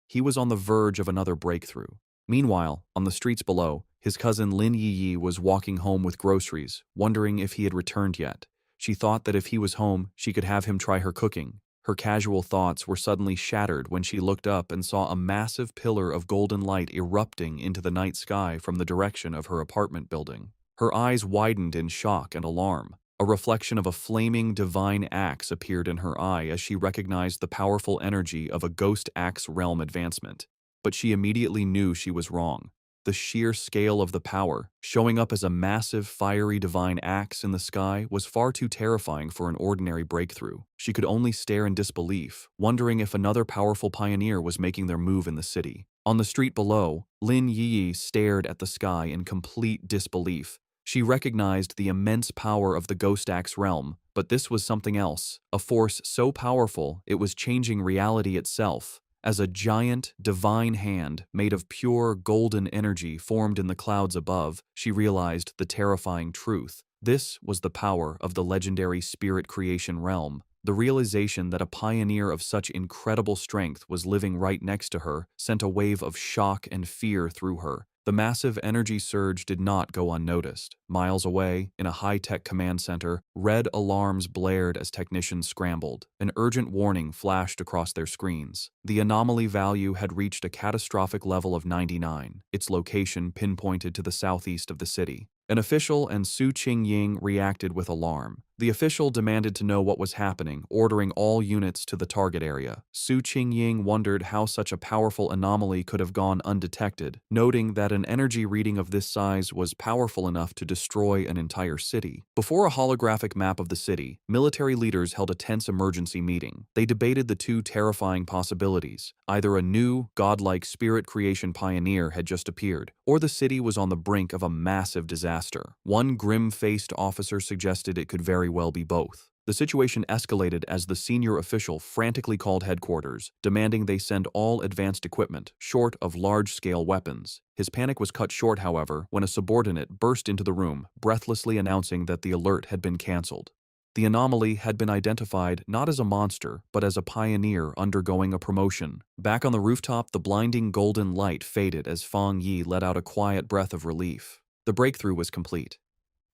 He was on the verge of another breakthrough. Meanwhile, on the streets below, his cousin Lin Yi was walking home with groceries, wondering if he had returned yet. She thought that if he was home, she could have him try her cooking. Her casual thoughts were suddenly shattered when she looked up and saw a massive pillar of golden light erupting into the night sky from the direction of her apartment building. Her eyes widened in shock and alarm. A reflection of a flaming divine axe appeared in her eye as she recognized the powerful energy of a ghost axe realm advancement. But she immediately knew she was wrong. The sheer scale of the power, showing up as a massive fiery divine axe in the sky, was far too terrifying for an ordinary breakthrough. She could only stare in disbelief, wondering if another powerful pioneer was making their move in the city. On the street below, Lin Yi stared at the sky in complete disbelief. She recognized the immense power of the Ghost Axe realm, but this was something else, a force so powerful it was changing reality itself. As a giant, divine hand made of pure golden energy formed in the clouds above, she realized the terrifying truth. This was the power of the legendary spirit creation realm. The realization that a pioneer of such incredible strength was living right next to her sent a wave of shock and fear through her. The massive energy surge did not go unnoticed. Miles away, in a high-tech command center, red alarms blared as technicians scrambled. An urgent warning flashed across their screens. The anomaly value had reached a catastrophic level of 99, its location pinpointed to the southeast of the city. An official and Su Qingying reacted with alarm. The official demanded to know what was happening, ordering all units to the target area. Su Qingying wondered how such a powerful anomaly could have gone undetected, noting that an energy reading of this size was powerful enough to destroy an entire city. Before a holographic map of the city, military leaders held a tense emergency meeting. They debated the two terrifying possibilities. Either a new, godlike spirit creation pioneer had just appeared, or the city was on the brink of a massive disaster. One grim-faced officer suggested it could very well be both. The situation escalated as the senior official frantically called headquarters, demanding they send all advanced equipment, short of large-scale weapons. His panic was cut short, however, when a subordinate burst into the room, breathlessly announcing that the alert had been cancelled. The anomaly had been identified not as a monster, but as a pioneer undergoing a promotion. Back on the rooftop, the blinding golden light faded as Fang Yi let out a quiet breath of relief. The breakthrough was complete.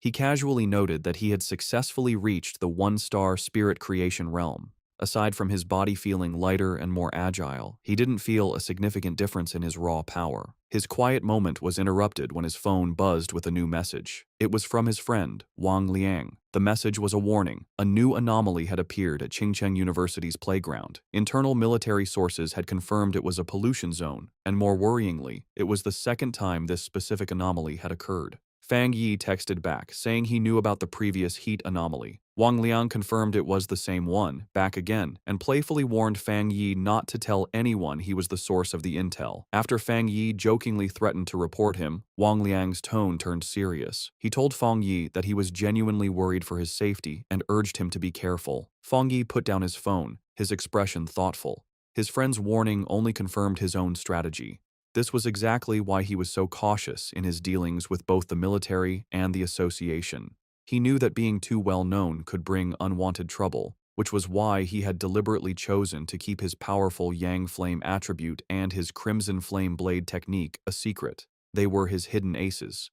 He casually noted that he had successfully reached the one-star spirit creation realm. Aside from his body feeling lighter and more agile, he didn't feel a significant difference in his raw power. His quiet moment was interrupted when his phone buzzed with a new message. It was from his friend, Wang Liang. The message was a warning. A new anomaly had appeared at Qingcheng University's playground. Internal military sources had confirmed it was a pollution zone, and more worryingly, it was the second time this specific anomaly had occurred. Fang Yi texted back, saying he knew about the previous heat anomaly. Wang Liang confirmed it was the same one, back again, and playfully warned Fang Yi not to tell anyone he was the source of the intel. After Fang Yi jokingly threatened to report him, Wang Liang's tone turned serious. He told Fang Yi that he was genuinely worried for his safety and urged him to be careful. Fang Yi put down his phone, his expression thoughtful. His friend's warning only confirmed his own strategy. This was exactly why he was so cautious in his dealings with both the military and the association. He knew that being too well known could bring unwanted trouble, which was why he had deliberately chosen to keep his powerful Yang Flame attribute and his Crimson Flame Blade technique a secret. They were his hidden aces.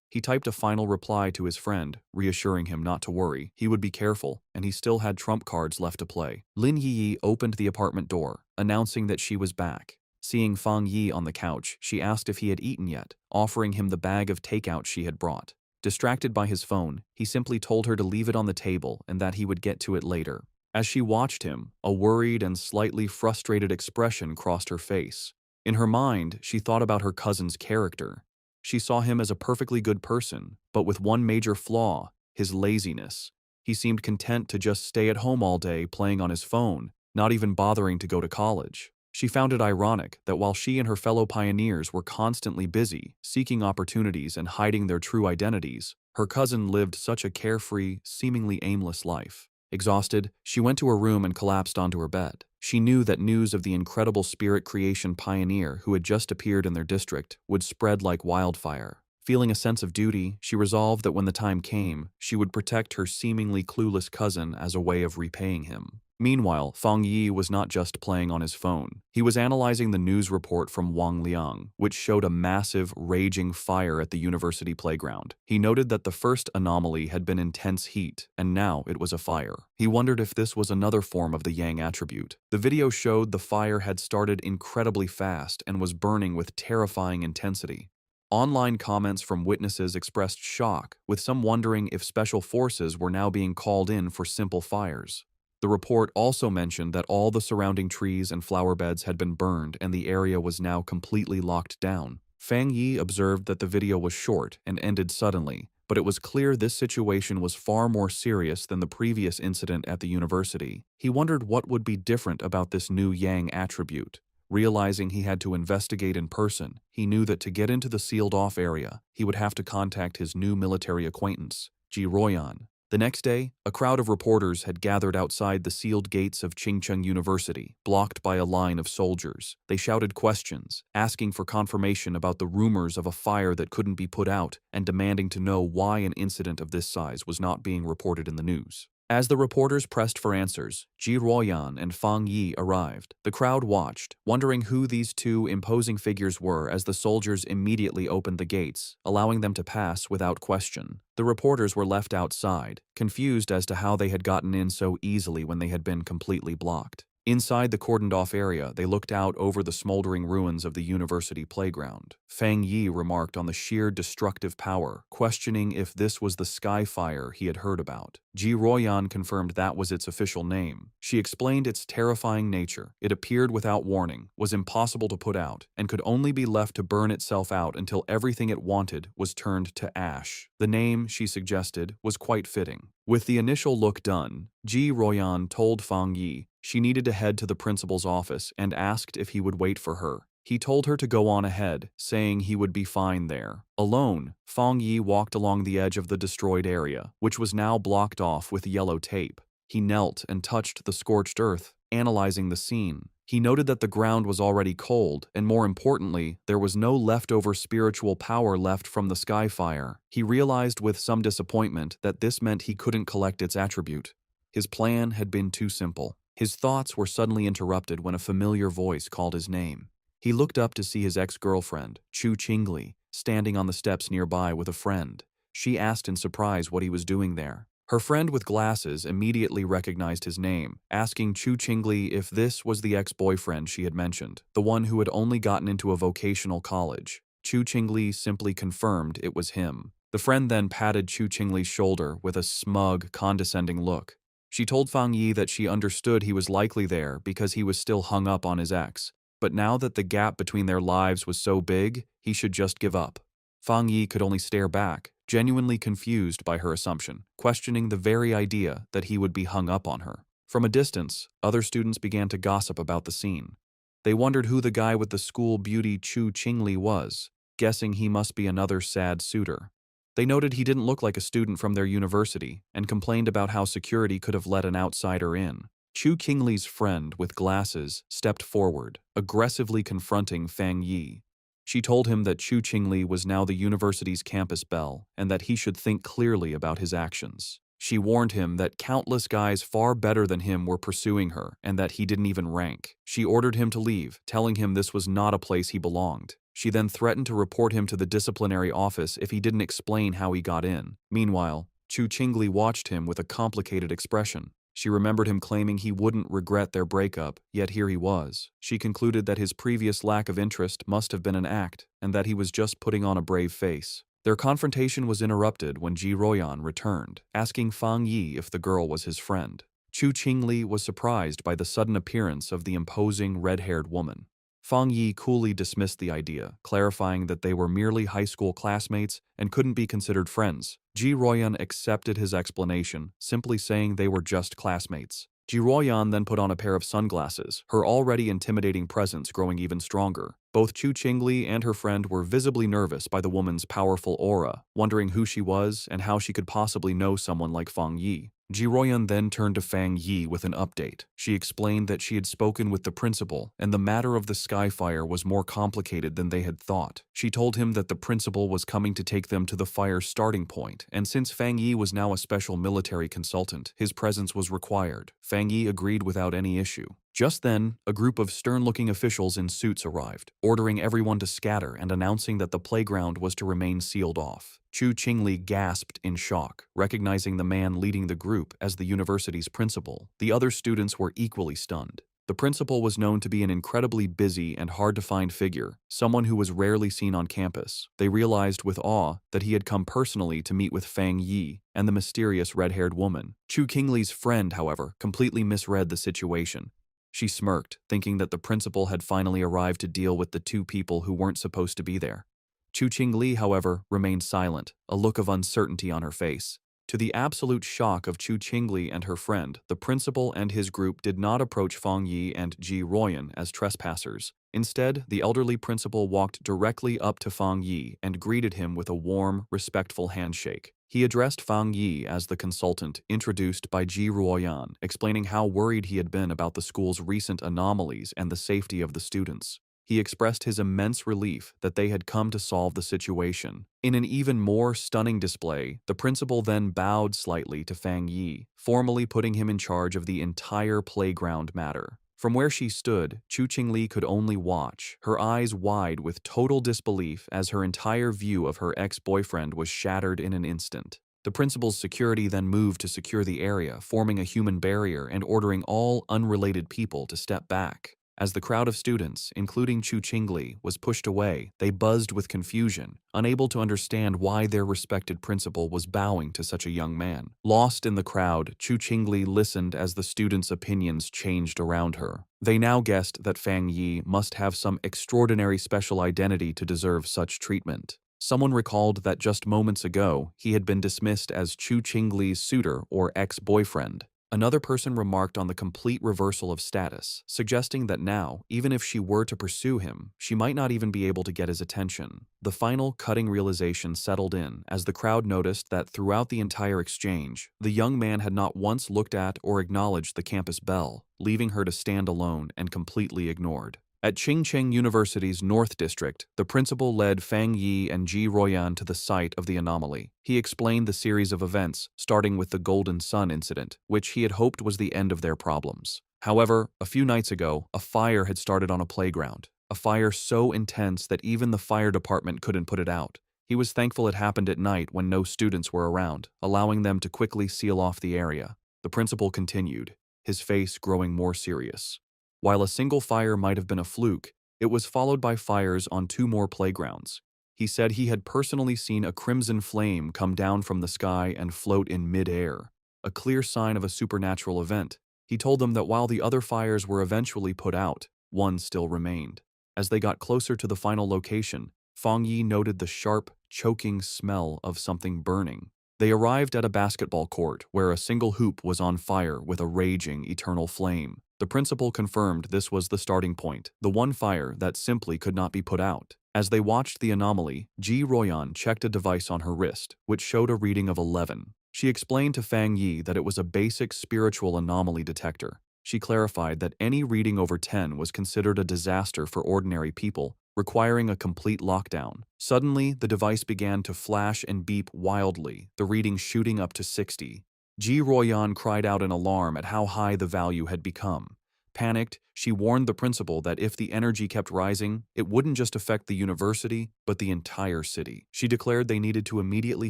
He typed a final reply to his friend, reassuring him not to worry. He would be careful, and he still had trump cards left to play. Lin Yi opened the apartment door, announcing that she was back. Seeing Fang Yi on the couch, she asked if he had eaten yet, offering him the bag of takeout she had brought. Distracted by his phone, he simply told her to leave it on the table and that he would get to it later. As she watched him, a worried and slightly frustrated expression crossed her face. In her mind, she thought about her cousin's character. She saw him as a perfectly good person, but with one major flaw, his laziness. He seemed content to just stay at home all day playing on his phone, not even bothering to go to college. She found it ironic that while she and her fellow pioneers were constantly busy, seeking opportunities and hiding their true identities, her cousin lived such a carefree, seemingly aimless life. Exhausted, she went to her room and collapsed onto her bed. She knew that news of the incredible spirit creation pioneer who had just appeared in their district would spread like wildfire. Feeling a sense of duty, she resolved that when the time came, she would protect her seemingly clueless cousin as a way of repaying him. Meanwhile, Fang Yi was not just playing on his phone. He was analyzing the news report from Wang Liang, which showed a massive, raging fire at the university playground. He noted that the first anomaly had been intense heat, and now it was a fire. He wondered if this was another form of the Yang attribute. The video showed the fire had started incredibly fast and was burning with terrifying intensity. Online comments from witnesses expressed shock, with some wondering if special forces were now being called in for simple fires. The report also mentioned that all the surrounding trees and flower beds had been burned and the area was now completely locked down. Fang Yi observed that the video was short and ended suddenly, but it was clear this situation was far more serious than the previous incident at the university. He wondered what would be different about this new Yang attribute. Realizing he had to investigate in person, he knew that to get into the sealed-off area, he would have to contact his new military acquaintance, Ji Royan. The next day, a crowd of reporters had gathered outside the sealed gates of Qingcheng University, blocked by a line of soldiers. They shouted questions, asking for confirmation about the rumors of a fire that couldn't be put out, and demanding to know why an incident of this size was not being reported in the news. As the reporters pressed for answers, Ji Ruoyan and Fang Yi arrived. The crowd watched, wondering who these two imposing figures were as the soldiers immediately opened the gates, allowing them to pass without question. The reporters were left outside, confused as to how they had gotten in so easily when they had been completely blocked. Inside the cordoned-off area, they looked out over the smoldering ruins of the university playground. Fang Yi remarked on the sheer destructive power, questioning if this was the sky fire he had heard about. Ji Ruoyan confirmed that was its official name. She explained its terrifying nature. It appeared without warning, was impossible to put out, and could only be left to burn itself out until everything it wanted was turned to ash. The name, she suggested, was quite fitting. With the initial look done, Ji Ruoyan told Fang Yi she needed to head to the principal's office and asked if he would wait for her. He told her to go on ahead, saying he would be fine there. Alone, Fang Yi walked along the edge of the destroyed area, which was now blocked off with yellow tape. He knelt and touched the scorched earth, analyzing the scene. He noted that the ground was already cold, and more importantly, there was no leftover spiritual power left from the sky fire. He realized with some disappointment that this meant he couldn't collect its attribute. His plan had been too simple. His thoughts were suddenly interrupted when a familiar voice called his name. He looked up to see his ex-girlfriend, Chu Qingli, standing on the steps nearby with a friend. She asked in surprise what he was doing there. Her friend with glasses immediately recognized his name, asking Chu Qingli if this was the ex-boyfriend she had mentioned, the one who had only gotten into a vocational college. Chu Qingli simply confirmed it was him. The friend then patted Chu Qingli's shoulder with a smug, condescending look. She told Fang Yi that she understood he was likely there because he was still hung up on his ex, but now that the gap between their lives was so big, he should just give up. Fang Yi could only stare back, genuinely confused by her assumption, questioning the very idea that he would be hung up on her. From a distance, other students began to gossip about the scene. They wondered who the guy with the school beauty Chu Qingli was, guessing he must be another sad suitor. They noted he didn't look like a student from their university and complained about how security could have let an outsider in. Chu Qingli's friend with glasses stepped forward, aggressively confronting Fang Yi. She told him that Chu Qingli was now the university's campus belle and that he should think clearly about his actions. She warned him that countless guys far better than him were pursuing her and that he didn't even rank. She ordered him to leave, telling him this was not a place he belonged. She then threatened to report him to the disciplinary office if he didn't explain how he got in. Meanwhile, Chu Qingli watched him with a complicated expression. She remembered him claiming he wouldn't regret their breakup, yet here he was. She concluded that his previous lack of interest must have been an act, and that he was just putting on a brave face. Their confrontation was interrupted when Ji Ruoyan returned, asking Fang Yi if the girl was his friend. Chu Qingli was surprised by the sudden appearance of the imposing red-haired woman. Fang Yi coolly dismissed the idea, clarifying that they were merely high school classmates and couldn't be considered friends. Ji Ruoyan accepted his explanation, simply saying they were just classmates. Ji Ruoyan then put on a pair of sunglasses, her already intimidating presence growing even stronger. Both Chu Qingli and her friend were visibly nervous by the woman's powerful aura, wondering who she was and how she could possibly know someone like Fang Yi. Ji Ruoyan then turned to Fang Yi with an update. She explained that she had spoken with the principal, and the matter of the sky fire was more complicated than they had thought. She told him that the principal was coming to take them to the fire's starting point, and since Fang Yi was now a special military consultant, his presence was required. Fang Yi agreed without any issue. Just then, a group of stern-looking officials in suits arrived, ordering everyone to scatter and announcing that the playground was to remain sealed off. Chu Qingli gasped in shock, recognizing the man leading the group as the university's principal. The other students were equally stunned. The principal was known to be an incredibly busy and hard-to-find figure, someone who was rarely seen on campus. They realized with awe that he had come personally to meet with Fang Yi and the mysterious red-haired woman. Chu Qingli's friend, however, completely misread the situation. She smirked, thinking that the principal had finally arrived to deal with the two people who weren't supposed to be there. Chu Qingli, however, remained silent, a look of uncertainty on her face. To the absolute shock of Chu Qingli and her friend, the principal and his group did not approach Fang Yi and Ji Ruoyan as trespassers. Instead, the elderly principal walked directly up to Fang Yi and greeted him with a warm, respectful handshake. He addressed Fang Yi as the consultant introduced by Ji Ruoyan, explaining how worried he had been about the school's recent anomalies and the safety of the students. He expressed his immense relief that they had come to solve the situation. In an even more stunning display, the principal then bowed slightly to Fang Yi, formally putting him in charge of the entire playground matter. From where she stood, Chu Qingli could only watch, her eyes wide with total disbelief as her entire view of her ex-boyfriend was shattered in an instant. The principal's security then moved to secure the area, forming a human barrier and ordering all unrelated people to step back. As the crowd of students, including Chu Qingli, was pushed away, they buzzed with confusion, unable to understand why their respected principal was bowing to such a young man. Lost in the crowd, Chu Qingli listened as the students' opinions changed around her. They now guessed that Fang Yi must have some extraordinary special identity to deserve such treatment. Someone recalled that just moments ago, he had been dismissed as Chu Qingli's suitor or ex-boyfriend. Another person remarked on the complete reversal of status, suggesting that now, even if she were to pursue him, she might not even be able to get his attention. The final cutting realization settled in as the crowd noticed that throughout the entire exchange, the young man had not once looked at or acknowledged the campus belle, leaving her to stand alone and completely ignored. At Qingcheng University's North District, the principal led Fang Yi and Ji Ruoyan to the site of the anomaly. He explained the series of events, starting with the Golden Sun incident, which he had hoped was the end of their problems. However, a few nights ago, a fire had started on a playground, a fire so intense that even the fire department couldn't put it out. He was thankful it happened at night when no students were around, allowing them to quickly seal off the area. The principal continued, his face growing more serious. While a single fire might have been a fluke, it was followed by fires on 2 more playgrounds. He said he had personally seen a crimson flame come down from the sky and float in mid-air, a clear sign of a supernatural event. He told them that while the other fires were eventually put out, one still remained. As they got closer to the final location, Fang Yi noted the sharp, choking smell of something burning. They arrived at a basketball court where a single hoop was on fire with a raging eternal flame. The principal confirmed this was the starting point, the one fire that simply could not be put out. As they watched the anomaly, Ji Ruoyan checked a device on her wrist, which showed a reading of 11. She explained to Fang Yi that it was a basic spiritual anomaly detector. She clarified that any reading over 10 was considered a disaster for ordinary people, requiring a complete lockdown. Suddenly, the device began to flash and beep wildly, the reading shooting up to 60. Ji Ruoyan cried out in alarm at how high the value had become. Panicked, she warned the principal that if the energy kept rising, it wouldn't just affect the university, but the entire city. She declared they needed to immediately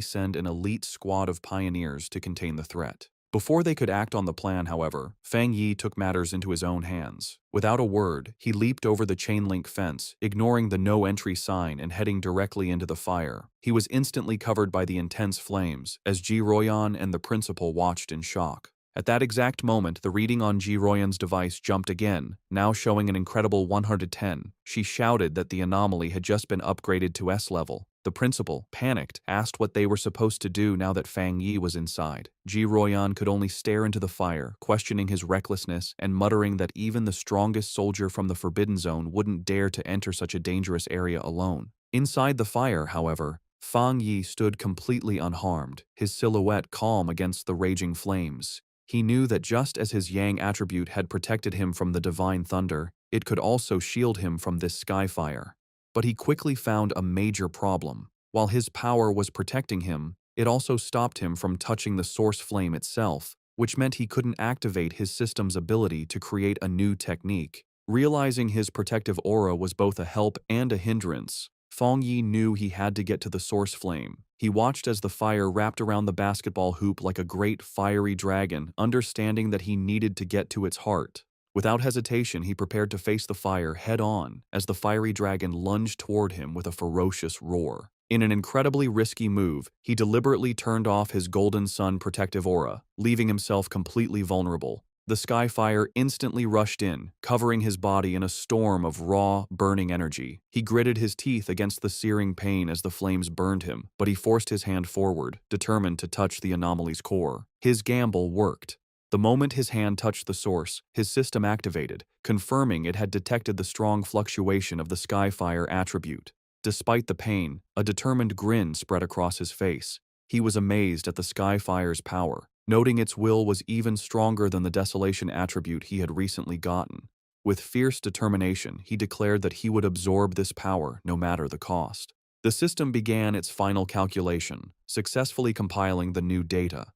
send an elite squad of pioneers to contain the threat. Before they could act on the plan, however, Fang Yi took matters into his own hands. Without a word, he leaped over the chain-link fence, ignoring the no-entry sign and heading directly into the fire. He was instantly covered by the intense flames, as Ji Ruoyan and the principal watched in shock. At that exact moment, the reading on Ji Ruoyan's device jumped again, now showing an incredible 110. She shouted that the anomaly had just been upgraded to S level. The principal, panicked, asked what they were supposed to do now that Fang Yi was inside. Ji Ruoyan could only stare into the fire, questioning his recklessness and muttering that even the strongest soldier from the Forbidden Zone wouldn't dare to enter such a dangerous area alone. Inside the fire, however, Fang Yi stood completely unharmed, his silhouette calm against the raging flames. He knew that just as his Yang attribute had protected him from the divine thunder, it could also shield him from this sky fire. But he quickly found a major problem. While his power was protecting him, it also stopped him from touching the source flame itself, which meant he couldn't activate his system's ability to create a new technique. Realizing his protective aura was both a help and a hindrance, Fang Yi knew he had to get to the source flame. He watched as the fire wrapped around the basketball hoop like a great fiery dragon, understanding that he needed to get to its heart. Without hesitation, he prepared to face the fire head-on as the fiery dragon lunged toward him with a ferocious roar. In an incredibly risky move, he deliberately turned off his Golden Sun protective aura, leaving himself completely vulnerable. The sky fire instantly rushed in, covering his body in a storm of raw, burning energy. He gritted his teeth against the searing pain as the flames burned him, but he forced his hand forward, determined to touch the anomaly's core. His gamble worked. The moment his hand touched the source, his system activated, confirming it had detected the strong fluctuation of the Skyfire attribute. Despite the pain, a determined grin spread across his face. He was amazed at the Skyfire's power, noting its will was even stronger than the Desolation attribute he had recently gotten. With fierce determination, he declared that he would absorb this power no matter the cost. The system began its final calculation, successfully compiling the new data.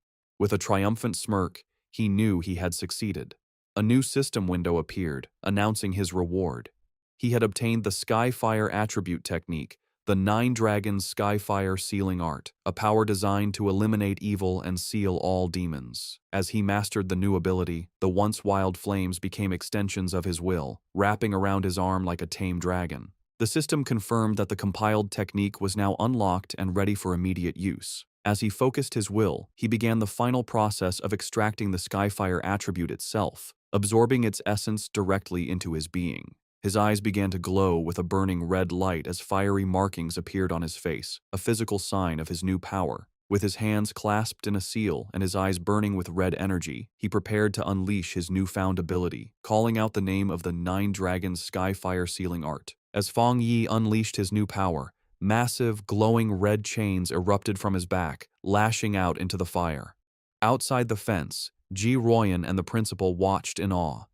With a triumphant smirk, he knew he had succeeded. A new system window appeared, announcing his reward. He had obtained the Skyfire attribute technique, the Nine Dragons Skyfire sealing art, a power designed to eliminate evil and seal all demons. As he mastered the new ability, the once wild flames became extensions of his will, wrapping around his arm like a tame dragon. The system confirmed that the compiled technique was now unlocked and ready for immediate use. As he focused his will, he began the final process of extracting the Skyfire attribute itself, absorbing its essence directly into his being. His eyes began to glow with a burning red light as fiery markings appeared on his face, a physical sign of his new power. With his hands clasped in a seal and his eyes burning with red energy, he prepared to unleash his newfound ability, calling out the name of the Nine Dragons Skyfire sealing art. As Fang Yi unleashed his new power, massive, glowing red chains erupted from his back, lashing out into the fire. Outside the fence, Ji Royan and the principal watched in awe.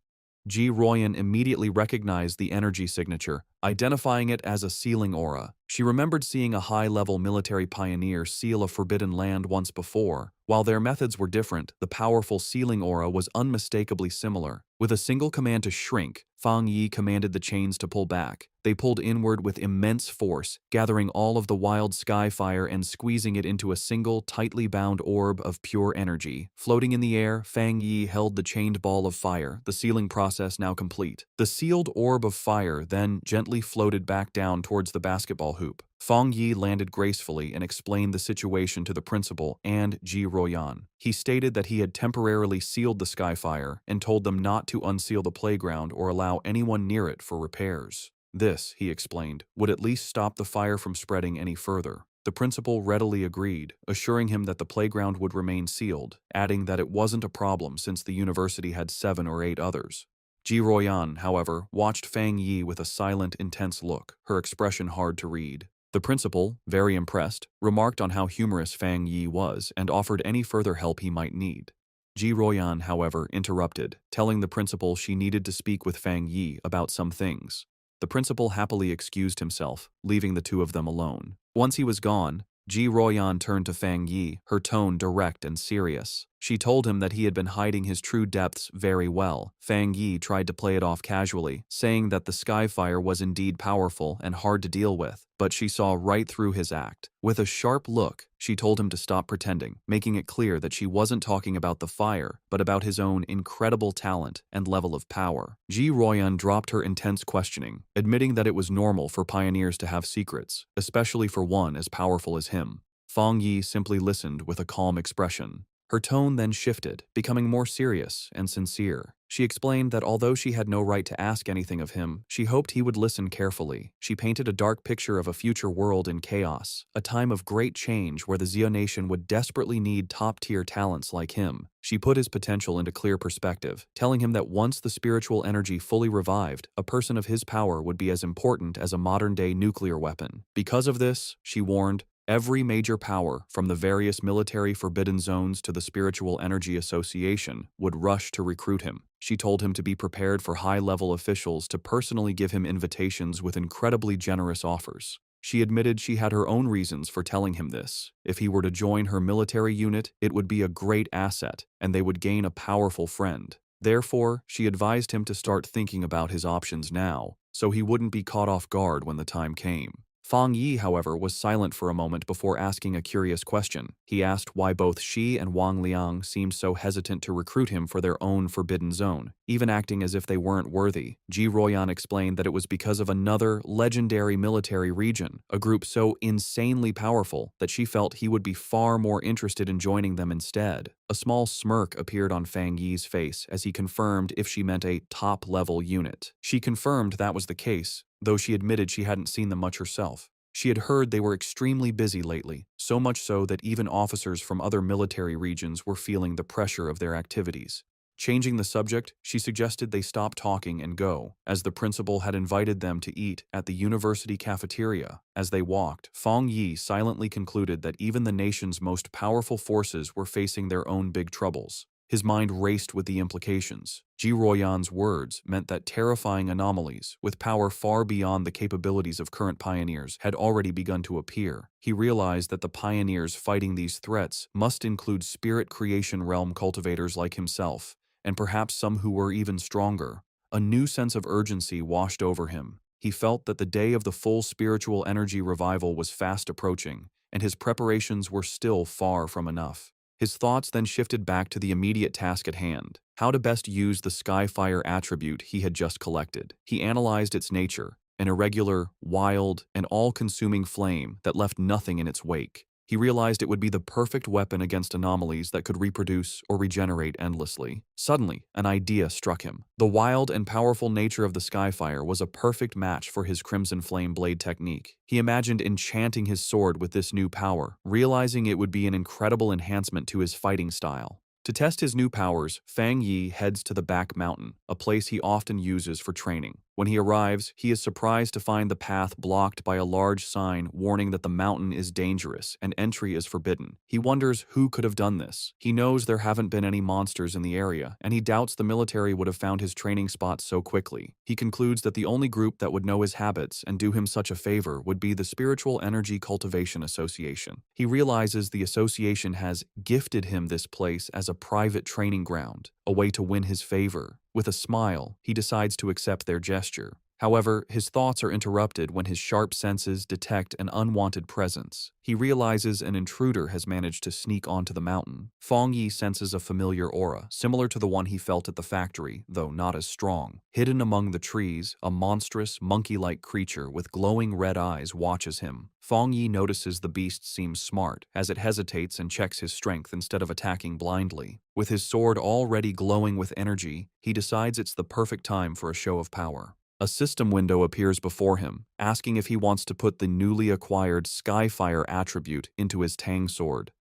Ji Royan immediately recognized the energy signature, identifying it as a sealing aura. She remembered seeing a high-level military pioneer seal a forbidden land once before. While their methods were different, the powerful sealing aura was unmistakably similar. With a single command to shrink, Fang Yi commanded the chains to pull back. They pulled inward with immense force, gathering all of the wild skyfire and squeezing it into a single, tightly bound orb of pure energy. Floating in the air, Fang Yi held the chained ball of fire, the sealing process now complete. The sealed orb of fire then gently floated back down towards the basketball hoop. Fang Yi landed gracefully and explained the situation to the principal and Ji Royan. He stated that he had temporarily sealed the skyfire and told them not to unseal the playground or allow anyone near it for repairs. This, he explained, would at least stop the fire from spreading any further. The principal readily agreed, assuring him that the playground would remain sealed, adding that it wasn't a problem since the university had 7 or 8 others. Ji Royan, however, watched Fang Yi with a silent, intense look, her expression hard to read. The principal, very impressed, remarked on how humorous Fang Yi was and offered any further help he might need. Ji Royan, however, interrupted, telling the principal she needed to speak with Fang Yi about some things. The principal happily excused himself, leaving the two of them alone. Once he was gone, Ji Royan turned to Fang Yi, her tone direct and serious. She told him that he had been hiding his true depths very well. Fang Yi tried to play it off casually, saying that the skyfire was indeed powerful and hard to deal with, but she saw right through his act. With a sharp look, she told him to stop pretending, making it clear that she wasn't talking about the fire, but about his own incredible talent and level of power. Ji Royan dropped her intense questioning, admitting that it was normal for pioneers to have secrets, especially for one as powerful as him. Fang Yi simply listened with a calm expression. Her tone then shifted, becoming more serious and sincere. She explained that although she had no right to ask anything of him, she hoped he would listen carefully. She painted a dark picture of a future world in chaos, a time of great change where the Xia nation would desperately need top-tier talents like him. She put his potential into clear perspective, telling him that once the spiritual energy fully revived, a person of his power would be as important as a modern-day nuclear weapon. Because of this, she warned, every major power, from the various military forbidden zones to the Spiritual Energy Association, would rush to recruit him. She told him to be prepared for high-level officials to personally give him invitations with incredibly generous offers. She admitted she had her own reasons for telling him this. If he were to join her military unit, it would be a great asset, and they would gain a powerful friend. Therefore, she advised him to start thinking about his options now, so he wouldn't be caught off guard when the time came. Fang Yi, however, was silent for a moment before asking a curious question. He asked why both she and Wang Liang seemed so hesitant to recruit him for their own forbidden zone, even acting as if they weren't worthy. Ji Royan explained that it was because of another legendary military region, a group so insanely powerful that she felt he would be far more interested in joining them instead. A small smirk appeared on Fang Yi's face as he confirmed if she meant a top-level unit. She confirmed that was the case, though she admitted she hadn't seen them much herself. She had heard they were extremely busy lately, so much so that even officers from other military regions were feeling the pressure of their activities. Changing the subject, she suggested they stop talking and go, as the principal had invited them to eat at the university cafeteria. As they walked, Fang Yi silently concluded that even the nation's most powerful forces were facing their own big troubles. His mind raced with the implications. Ji Royan's words meant that terrifying anomalies, with power far beyond the capabilities of current pioneers, had already begun to appear. He realized that the pioneers fighting these threats must include spirit creation realm cultivators like himself, and perhaps some who were even stronger. A new sense of urgency washed over him. He felt that the day of the full spiritual energy revival was fast approaching, and his preparations were still far from enough. His thoughts then shifted back to the immediate task at hand: how to best use the Skyfire attribute he had just collected. He analyzed its nature, an irregular, wild, and all-consuming flame that left nothing in its wake. He realized it would be the perfect weapon against anomalies that could reproduce or regenerate endlessly. Suddenly, an idea struck him. The wild and powerful nature of the Skyfire was a perfect match for his Crimson Flame blade technique. He imagined enchanting his sword with this new power, realizing it would be an incredible enhancement to his fighting style. To test his new powers, Fang Yi heads to the back mountain, a place he often uses for training. When he arrives, he is surprised to find the path blocked by a large sign warning that the mountain is dangerous and entry is forbidden. He wonders who could have done this. He knows there haven't been any monsters in the area, and he doubts the military would have found his training spot so quickly. He concludes that the only group that would know his habits and do him such a favor would be the Spiritual Energy Cultivation Association. He realizes the association has gifted him this place as a private training ground, a way to win his favor. With a smile, he decides to accept their gesture. However, his thoughts are interrupted when his sharp senses detect an unwanted presence. He realizes an intruder has managed to sneak onto the mountain. Fang Yi senses a familiar aura, similar to the one he felt at the factory, though not as strong. Hidden among the trees, a monstrous, monkey-like creature with glowing red eyes watches him. Fang Yi notices the beast seems smart, as it hesitates and checks his strength instead of attacking blindly. With his sword already glowing with energy, he decides it's the perfect time for a show of power. A system window appears before him, asking if he wants to put the newly acquired Skyfire attribute into his Tang sword.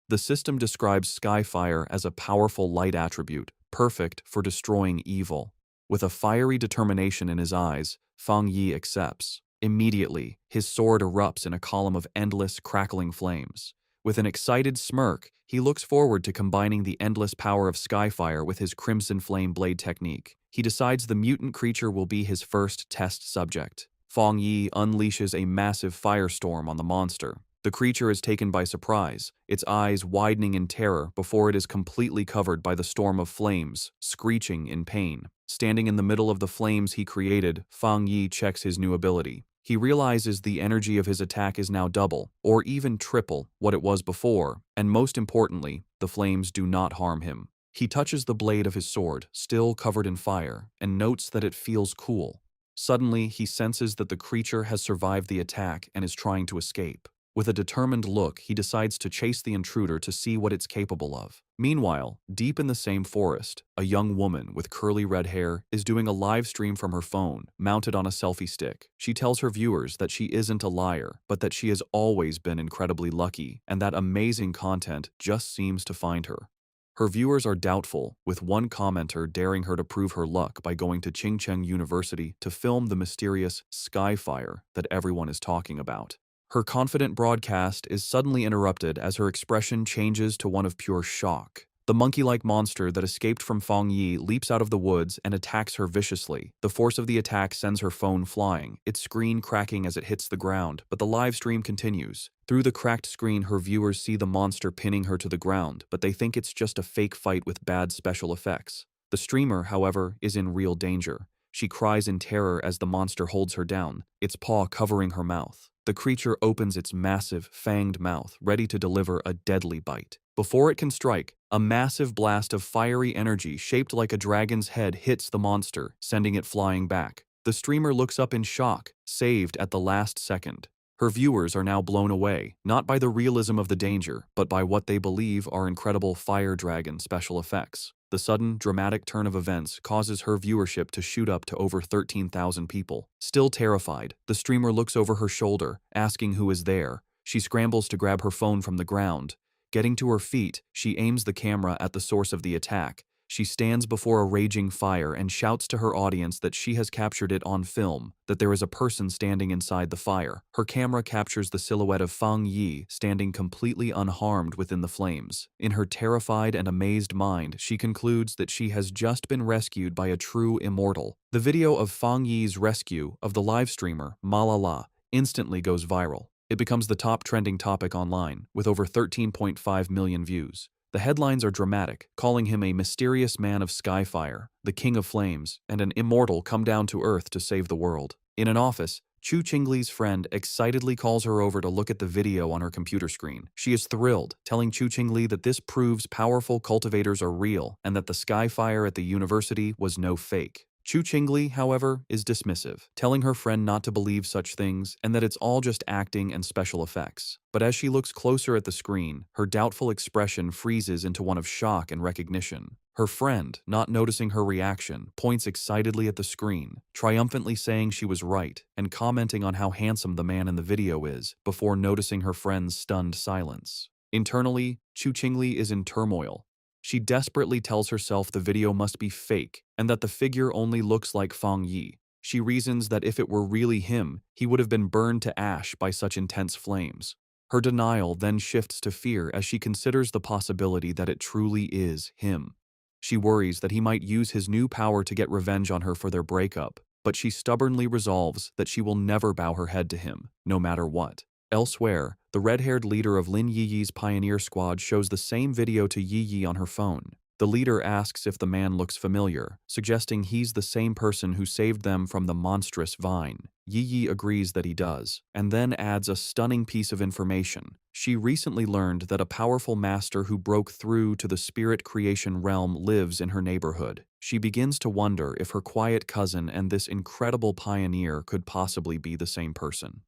The system describes Skyfire as a powerful light attribute, perfect for destroying evil. With a fiery determination in his eyes, Fang Yi accepts. Immediately, his sword erupts in a column of endless, crackling flames. With an excited smirk, he looks forward to combining the endless power of Skyfire with his Crimson Flame blade technique. He decides the mutant creature will be his first test subject. Fang Yi unleashes a massive firestorm on the monster. The creature is taken by surprise, its eyes widening in terror before it is completely covered by the storm of flames, screeching in pain. Standing in the middle of the flames he created, Fang Yi checks his new ability. He realizes the energy of his attack is now double, or even triple, what it was before, and most importantly, the flames do not harm him. He touches the blade of his sword, still covered in fire, and notes that it feels cool. Suddenly, he senses that the creature has survived the attack and is trying to escape. With a determined look, he decides to chase the intruder to see what it's capable of. Meanwhile, deep in the same forest, a young woman with curly red hair is doing a live stream from her phone, mounted on a selfie stick. She tells her viewers that she isn't a liar, but that she has always been incredibly lucky, and that amazing content just seems to find her. Her viewers are doubtful, with one commenter daring her to prove her luck by going to Qingcheng University to film the mysterious Skyfire that everyone is talking about. Her confident broadcast is suddenly interrupted as her expression changes to one of pure shock. The monkey-like monster that escaped from Fang Yi leaps out of the woods and attacks her viciously. The force of the attack sends her phone flying, its screen cracking as it hits the ground, but the live stream continues. Through the cracked screen, her viewers see the monster pinning her to the ground, but they think it's just a fake fight with bad special effects. The streamer, however, is in real danger. She cries in terror as the monster holds her down, its paw covering her mouth. The creature opens its massive, fanged mouth, ready to deliver a deadly bite. Before it can strike, a massive blast of fiery energy shaped like a dragon's head hits the monster, sending it flying back. The streamer looks up in shock, saved at the last second. Her viewers are now blown away, not by the realism of the danger, but by what they believe are incredible fire dragon special effects. The sudden, dramatic turn of events causes her viewership to shoot up to over 13,000 people. Still terrified, the streamer looks over her shoulder, asking who is there. She scrambles to grab her phone from the ground. Getting to her feet, she aims the camera at the source of the attack. She stands before a raging fire and shouts to her audience that she has captured it on film, that there is a person standing inside the fire. Her camera captures the silhouette of Fang Yi standing completely unharmed within the flames. In her terrified and amazed mind, she concludes that she has just been rescued by a true immortal. The video of Fang Yi's rescue of the live streamer, Malala, instantly goes viral. It becomes the top trending topic online, with over 13.5 million views. The headlines are dramatic, calling him a mysterious man of skyfire, the king of flames, and an immortal come down to earth to save the world. In an office, Chu Qingli's friend excitedly calls her over to look at the video on her computer screen. She is thrilled, telling Chu Qingli that this proves powerful cultivators are real and that the skyfire at the university was no fake. Chu Qingli, however, is dismissive, telling her friend not to believe such things and that it's all just acting and special effects. But as she looks closer at the screen, her doubtful expression freezes into one of shock and recognition. Her friend, not noticing her reaction, points excitedly at the screen, triumphantly saying she was right and commenting on how handsome the man in the video is, before noticing her friend's stunned silence. Internally, Chu Qingli is in turmoil. She desperately tells herself the video must be fake and that the figure only looks like Fang Yi. She reasons that if it were really him, he would have been burned to ash by such intense flames. Her denial then shifts to fear as she considers the possibility that it truly is him. She worries that he might use his new power to get revenge on her for their breakup, but she stubbornly resolves that she will never bow her head to him, no matter what. Elsewhere, the red-haired leader of Lin Yiyi's pioneer squad shows the same video to Yiyi on her phone. The leader asks if the man looks familiar, suggesting he's the same person who saved them from the monstrous vine. Yiyi agrees that he does, and then adds a stunning piece of information. She recently learned that a powerful master who broke through to the spirit creation realm lives in her neighborhood. She begins to wonder if her quiet cousin and this incredible pioneer could possibly be the same person.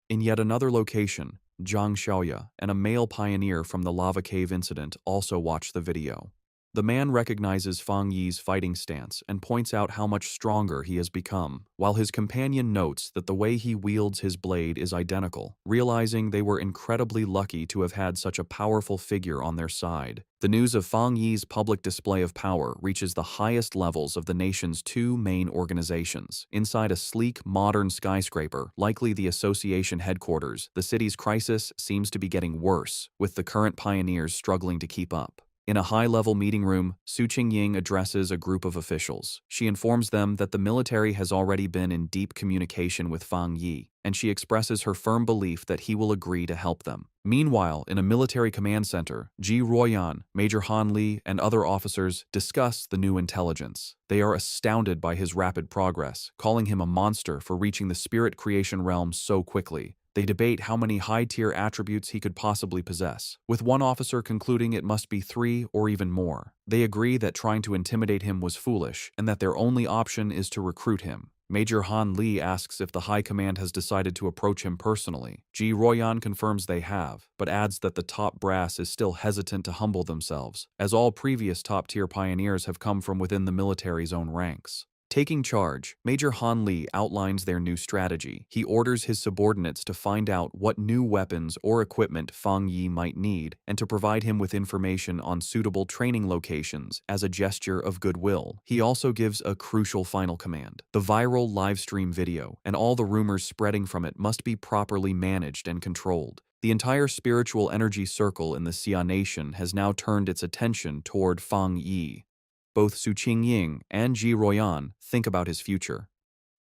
In yet another location, Zhang Xiaoya and a male pioneer from the lava cave incident also watch the video. The man recognizes Fang Yi's fighting stance and points out how much stronger he has become, while his companion notes that the way he wields his blade is identical, realizing they were incredibly lucky to have had such a powerful figure on their side. The news of Fang Yi's public display of power reaches the highest levels of the nation's two main organizations. Inside a sleek, modern skyscraper, likely the association headquarters, the city's crisis seems to be getting worse, with the current pioneers struggling to keep up. In a high-level meeting room, Su Qingying addresses a group of officials. She informs them that the military has already been in deep communication with Fang Yi, and she expresses her firm belief that he will agree to help them. Meanwhile, in a military command center, Ji Ruoyan, Major Han Li, and other officers discuss the new intelligence. They are astounded by his rapid progress, calling him a monster for reaching the spirit creation realm so quickly. They debate how many high-tier attributes he could possibly possess, with one officer concluding it must be 3 or even more. They agree that trying to intimidate him was foolish, and that their only option is to recruit him. Major Han Li asks if the High Command has decided to approach him personally. Ji Ruoyan confirms they have, but adds that the top brass is still hesitant to humble themselves, as all previous top-tier pioneers have come from within the military's own ranks. Taking charge, Major Han Li outlines their new strategy. He orders his subordinates to find out what new weapons or equipment Fang Yi might need and to provide him with information on suitable training locations as a gesture of goodwill. He also gives a crucial final command. The viral live stream video and all the rumors spreading from it must be properly managed and controlled. The entire spiritual energy circle in the Xia Nation has now turned its attention toward Fang Yi. Both Su Qingying and Ji Ruoyan think about his future.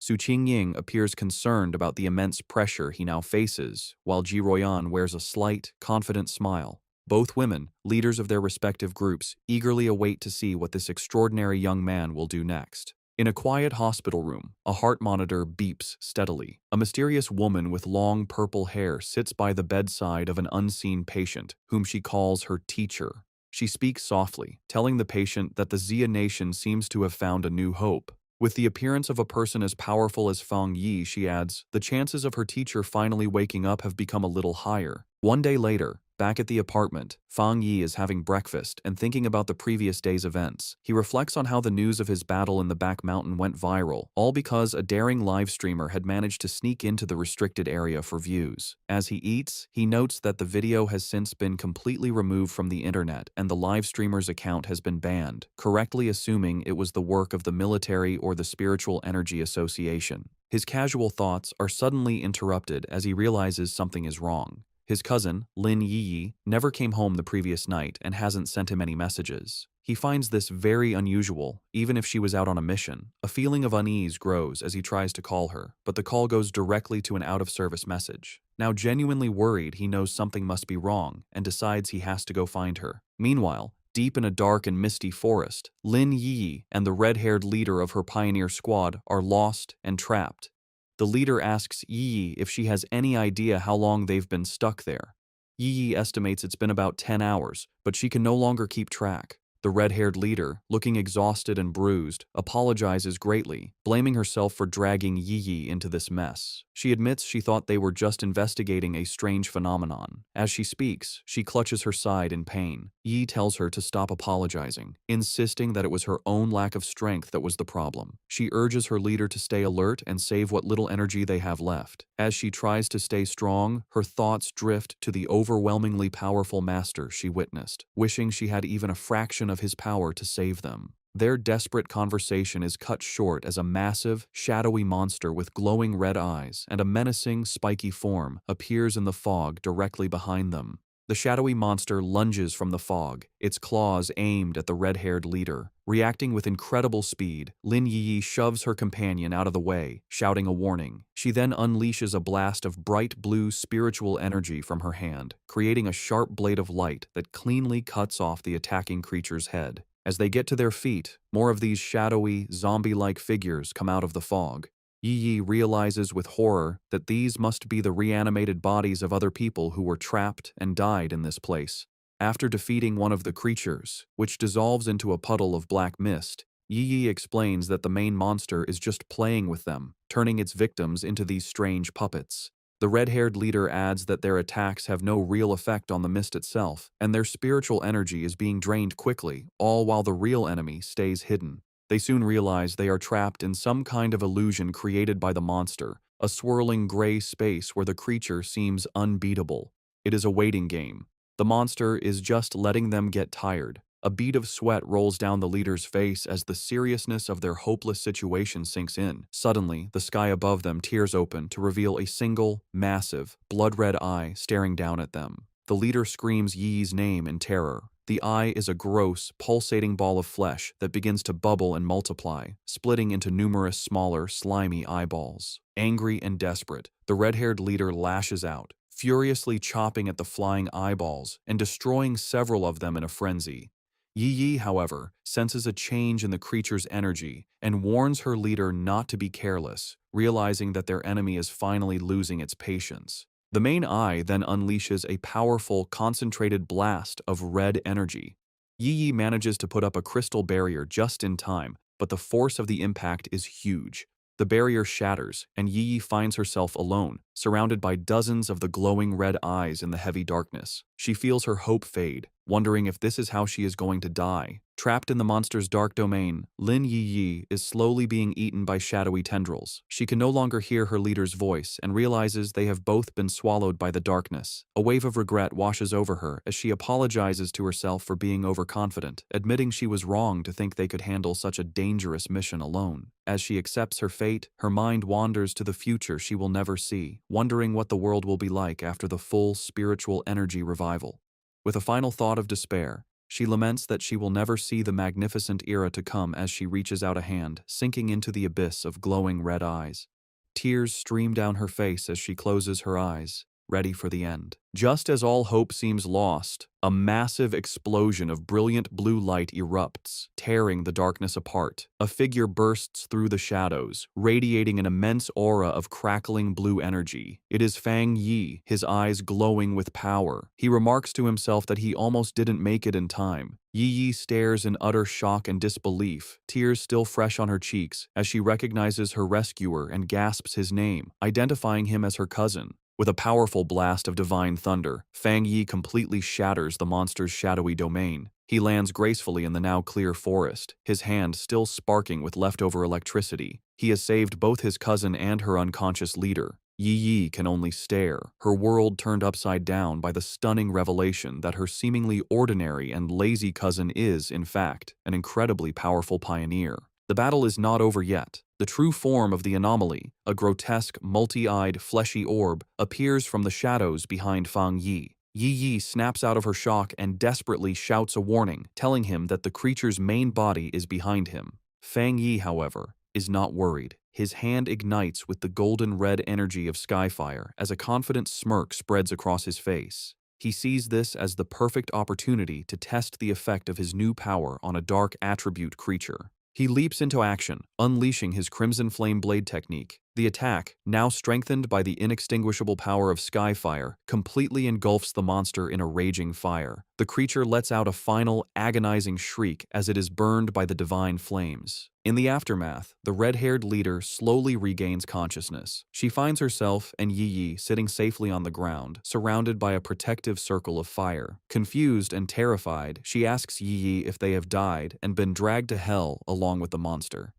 Su Qingying appears concerned about the immense pressure he now faces, while Ji Ruoyan wears a slight, confident smile. Both women, leaders of their respective groups, eagerly await to see what this extraordinary young man will do next. In a quiet hospital room, a heart monitor beeps steadily. A mysterious woman with long purple hair sits by the bedside of an unseen patient, whom she calls her teacher. She speaks softly, telling the patient that the Xia Nation seems to have found a new hope. With the appearance of a person as powerful as Fang Yi, she adds, the chances of her teacher finally waking up have become a little higher. One day later, Back at the apartment, Fang Yi is having breakfast and thinking about the previous day's events. He reflects on how the news of his battle in the back mountain went viral, all because a daring live streamer had managed to sneak into the restricted area for views. As he eats, he notes that the video has since been completely removed from the internet and the live streamer's account has been banned, correctly assuming it was the work of the military or the Spiritual Energy Association. His casual thoughts are suddenly interrupted as he realizes something is wrong. His cousin, Lin Yi, never came home the previous night and hasn't sent him any messages. He finds this very unusual, even if she was out on a mission. A feeling of unease grows as he tries to call her, but the call goes directly to an out-of-service message. Now genuinely worried, he knows something must be wrong and decides he has to go find her. Meanwhile, deep in a dark and misty forest, Lin Yi and the red-haired leader of her pioneer squad are lost and trapped. The leader asks Yi if she has any idea how long they've been stuck there. Yi estimates it's been about 10 hours, but she can no longer keep track. The red-haired leader, looking exhausted and bruised, apologizes greatly, blaming herself for dragging Yi into this mess. She admits she thought they were just investigating a strange phenomenon. As she speaks, she clutches her side in pain. Yi tells her to stop apologizing, insisting that it was her own lack of strength that was the problem. She urges her leader to stay alert and save what little energy they have left. As she tries to stay strong, her thoughts drift to the overwhelmingly powerful master she witnessed, wishing she had even a fraction of his power to save them. Their desperate conversation is cut short as a massive, shadowy monster with glowing red eyes and a menacing, spiky form appears in the fog directly behind them. The shadowy monster lunges from the fog, its claws aimed at the red-haired leader. Reacting with incredible speed, Lin Yi shoves her companion out of the way, shouting a warning. She then unleashes a blast of bright blue spiritual energy from her hand, creating a sharp blade of light that cleanly cuts off the attacking creature's head. As they get to their feet, more of these shadowy, zombie-like figures come out of the fog. Yi realizes with horror that these must be the reanimated bodies of other people who were trapped and died in this place. After defeating one of the creatures, which dissolves into a puddle of black mist, Yi explains that the main monster is just playing with them, turning its victims into these strange puppets. The red-haired leader adds that their attacks have no real effect on the mist itself, and their spiritual energy is being drained quickly, all while the real enemy stays hidden. They soon realize they are trapped in some kind of illusion created by the monster, a swirling gray space where the creature seems unbeatable. It is a waiting game. The monster is just letting them get tired. A bead of sweat rolls down the leader's face as the seriousness of their hopeless situation sinks in. Suddenly, the sky above them tears open to reveal a single, massive, blood-red eye staring down at them. The leader screams Yi's name in terror. The eye is a gross, pulsating ball of flesh that begins to bubble and multiply, splitting into numerous smaller, slimy eyeballs. Angry and desperate, the red-haired leader lashes out, furiously chopping at the flying eyeballs and destroying several of them in a frenzy. Yi, however, senses a change in the creature's energy and warns her leader not to be careless, realizing that their enemy is finally losing its patience. The main eye then unleashes a powerful, concentrated blast of red energy. Yi manages to put up a crystal barrier just in time, but the force of the impact is huge. The barrier shatters, and Yi finds herself alone, surrounded by dozens of the glowing red eyes in the heavy darkness. She feels her hope fade, wondering if this is how she is going to die. Trapped in the monster's dark domain, Lin Yi is slowly being eaten by shadowy tendrils. She can no longer hear her leader's voice and realizes they have both been swallowed by the darkness. A wave of regret washes over her as she apologizes to herself for being overconfident, admitting she was wrong to think they could handle such a dangerous mission alone. As she accepts her fate, her mind wanders to the future she will never see, wondering what the world will be like after the full spiritual energy revival. With a final thought of despair, she laments that she will never see the magnificent era to come as she reaches out a hand, sinking into the abyss of glowing red eyes. Tears stream down her face as she closes her eyes, ready for the end. Just as all hope seems lost, a massive explosion of brilliant blue light erupts, tearing the darkness apart. A figure bursts through the shadows, radiating an immense aura of crackling blue energy. It is Fang Yi, his eyes glowing with power. He remarks to himself that he almost didn't make it in time. Yi stares in utter shock and disbelief, tears still fresh on her cheeks, as she recognizes her rescuer and gasps his name, identifying him as her cousin. With a powerful blast of divine thunder, Fang Yi completely shatters the monster's shadowy domain. He lands gracefully in the now clear forest, his hand still sparking with leftover electricity. He has saved both his cousin and her unconscious leader. Yi Yi can only stare, her world turned upside down by the stunning revelation that her seemingly ordinary and lazy cousin is, in fact, an incredibly powerful pioneer. The battle is not over yet. The true form of the anomaly, a grotesque, multi-eyed, fleshy orb, appears from the shadows behind Fang Yi. Yi Yi snaps out of her shock and desperately shouts a warning, telling him that the creature's main body is behind him. Fang Yi, however, is not worried. His hand ignites with the golden-red energy of skyfire as a confident smirk spreads across his face. He sees this as the perfect opportunity to test the effect of his new power on a dark attribute creature. He leaps into action, unleashing his Crimson Flame Blade technique. The attack, now strengthened by the inextinguishable power of Skyfire, completely engulfs the monster in a raging fire. The creature lets out a final, agonizing shriek as it is burned by the divine flames. In the aftermath, the red-haired leader slowly regains consciousness. She finds herself and Yi Yi sitting safely on the ground, surrounded by a protective circle of fire. Confused and terrified, she asks Yi Yi if they have died and been dragged to hell along with the monster.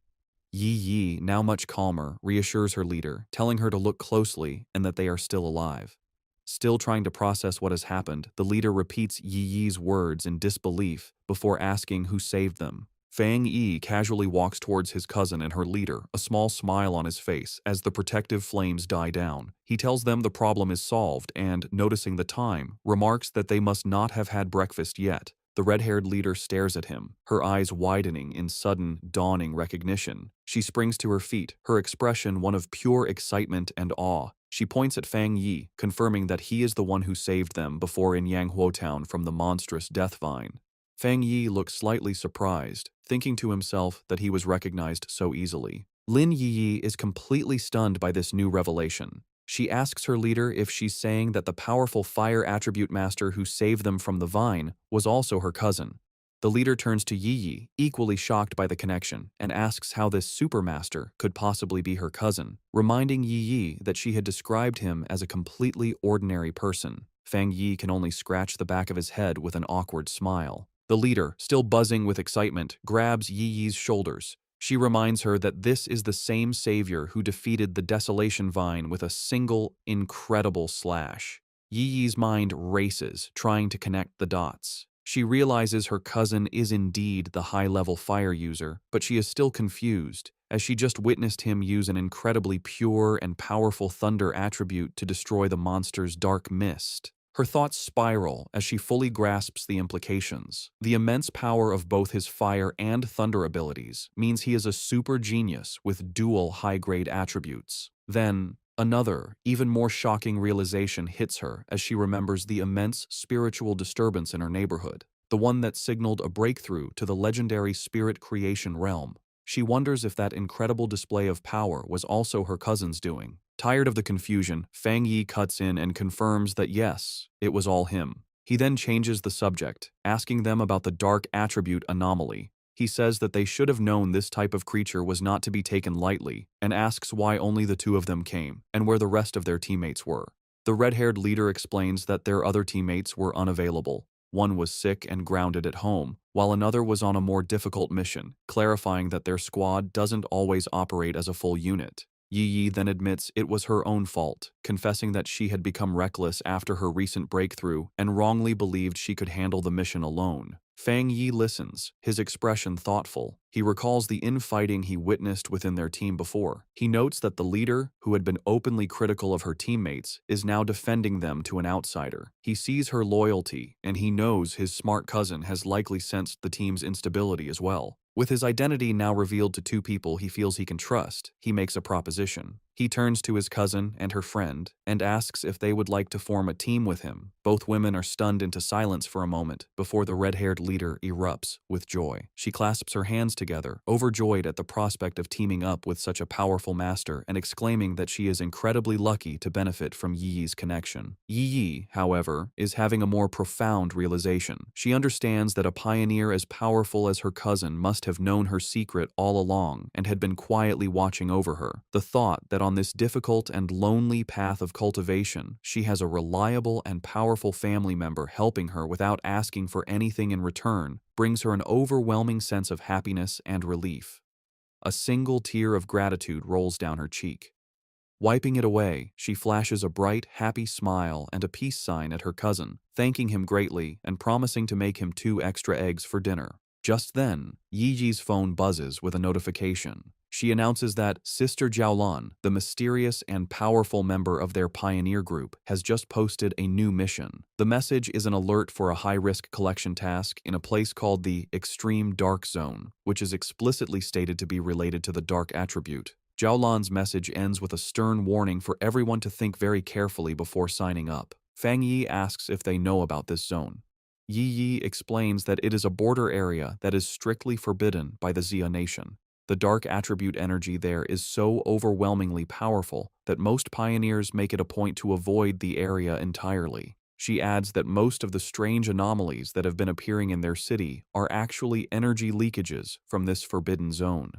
Yi Yi, now much calmer, reassures her leader, telling her to look closely and that they are still alive. Still trying to process what has happened, the leader repeats Yi Yi's words in disbelief before asking who saved them. Fang Yi casually walks towards his cousin and her leader, a small smile on his face as the protective flames die down. He tells them the problem is solved and, noticing the time, remarks that they must not have had breakfast yet. The red-haired leader stares at him, her eyes widening in sudden, dawning recognition. She springs to her feet, her expression one of pure excitement and awe. She points at Fang Yi, confirming that he is the one who saved them before in Yanghuo Town from the monstrous death vine. Fang Yi looks slightly surprised, thinking to himself that he was recognized so easily. Lin Yi Yi is completely stunned by this new revelation. She asks her leader if she's saying that the powerful fire attribute master who saved them from the vine was also her cousin. The leader turns to Yi Yi, equally shocked by the connection, and asks how this supermaster could possibly be her cousin, reminding Yi Yi that she had described him as a completely ordinary person. Fang Yi can only scratch the back of his head with an awkward smile. The leader, still buzzing with excitement, grabs Yi Yi's shoulders. She reminds her that this is the same savior who defeated the Desolation Vine with a single, incredible slash. Yi Yi's mind races, trying to connect the dots. She realizes her cousin is indeed the high-level fire user, but she is still confused, as she just witnessed him use an incredibly pure and powerful thunder attribute to destroy the monster's dark mist. Her thoughts spiral as she fully grasps the implications. The immense power of both his fire and thunder abilities means he is a super genius with dual high-grade attributes. Then, another, even more shocking realization hits her as she remembers the immense spiritual disturbance in her neighborhood, the one that signaled a breakthrough to the legendary spirit creation realm. She wonders if that incredible display of power was also her cousin's doing. Tired of the confusion, Fang Yi cuts in and confirms that yes, it was all him. He then changes the subject, asking them about the dark attribute anomaly. He says that they should have known this type of creature was not to be taken lightly, and asks why only the two of them came, and where the rest of their teammates were. The red-haired leader explains that their other teammates were unavailable. One was sick and grounded at home, while another was on a more difficult mission, clarifying that their squad doesn't always operate as a full unit. Yi Yi then admits it was her own fault, confessing that she had become reckless after her recent breakthrough and wrongly believed she could handle the mission alone. Fang Yi listens, his expression thoughtful. He recalls the infighting he witnessed within their team before. He notes that the leader, who had been openly critical of her teammates, is now defending them to an outsider. He sees her loyalty, and he knows his smart cousin has likely sensed the team's instability as well. With his identity now revealed to two people he feels he can trust, he makes a proposition. He turns to his cousin and her friend and asks if they would like to form a team with him. Both women are stunned into silence for a moment before the red-haired leader erupts with joy. She clasps her hands together, overjoyed at the prospect of teaming up with such a powerful master and exclaiming that she is incredibly lucky to benefit from Yi Yi's connection. Yi Yi, however, is having a more profound realization. She understands that a pioneer as powerful as her cousin must have known her secret all along and had been quietly watching over her. The thought that on on this difficult and lonely path of cultivation, she has a reliable and powerful family member helping her without asking for anything in return, brings her an overwhelming sense of happiness and relief. A single tear of gratitude rolls down her cheek. Wiping it away, she flashes a bright, happy smile and a peace sign at her cousin, thanking him greatly and promising to make him 2 extra eggs for dinner. Just then, Yiji's phone buzzes with a notification. She announces that Sister Jiaolan, the mysterious and powerful member of their pioneer group, has just posted a new mission. The message is an alert for a high-risk collection task in a place called the Extreme Dark Zone, which is explicitly stated to be related to the dark attribute. Jiaolan's message ends with a stern warning for everyone to think very carefully before signing up. Fang Yi asks if they know about this zone. Yi explains that it is a border area that is strictly forbidden by the Xia nation. The dark attribute energy there is so overwhelmingly powerful that most pioneers make it a point to avoid the area entirely. She adds that most of the strange anomalies that have been appearing in their city are actually energy leakages from this forbidden zone.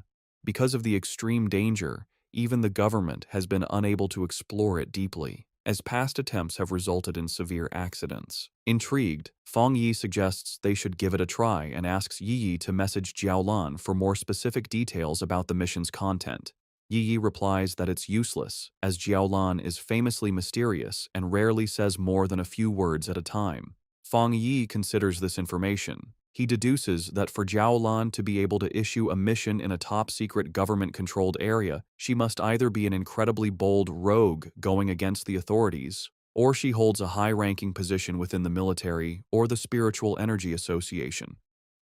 Because of the extreme danger, even the government has been unable to explore it deeply, as past attempts have resulted in severe accidents. Intrigued, Fang Yi suggests they should give it a try and asks Yi to message Jiaolan for more specific details about the mission's content. Yi replies that it's useless, as Jiaolan is famously mysterious and rarely says more than a few words at a time. Fang Yi considers this information. He deduces that for Jiaolan to be able to issue a mission in a top-secret government-controlled area, she must either be an incredibly bold rogue going against the authorities, or she holds a high-ranking position within the military or the Spiritual Energy Association.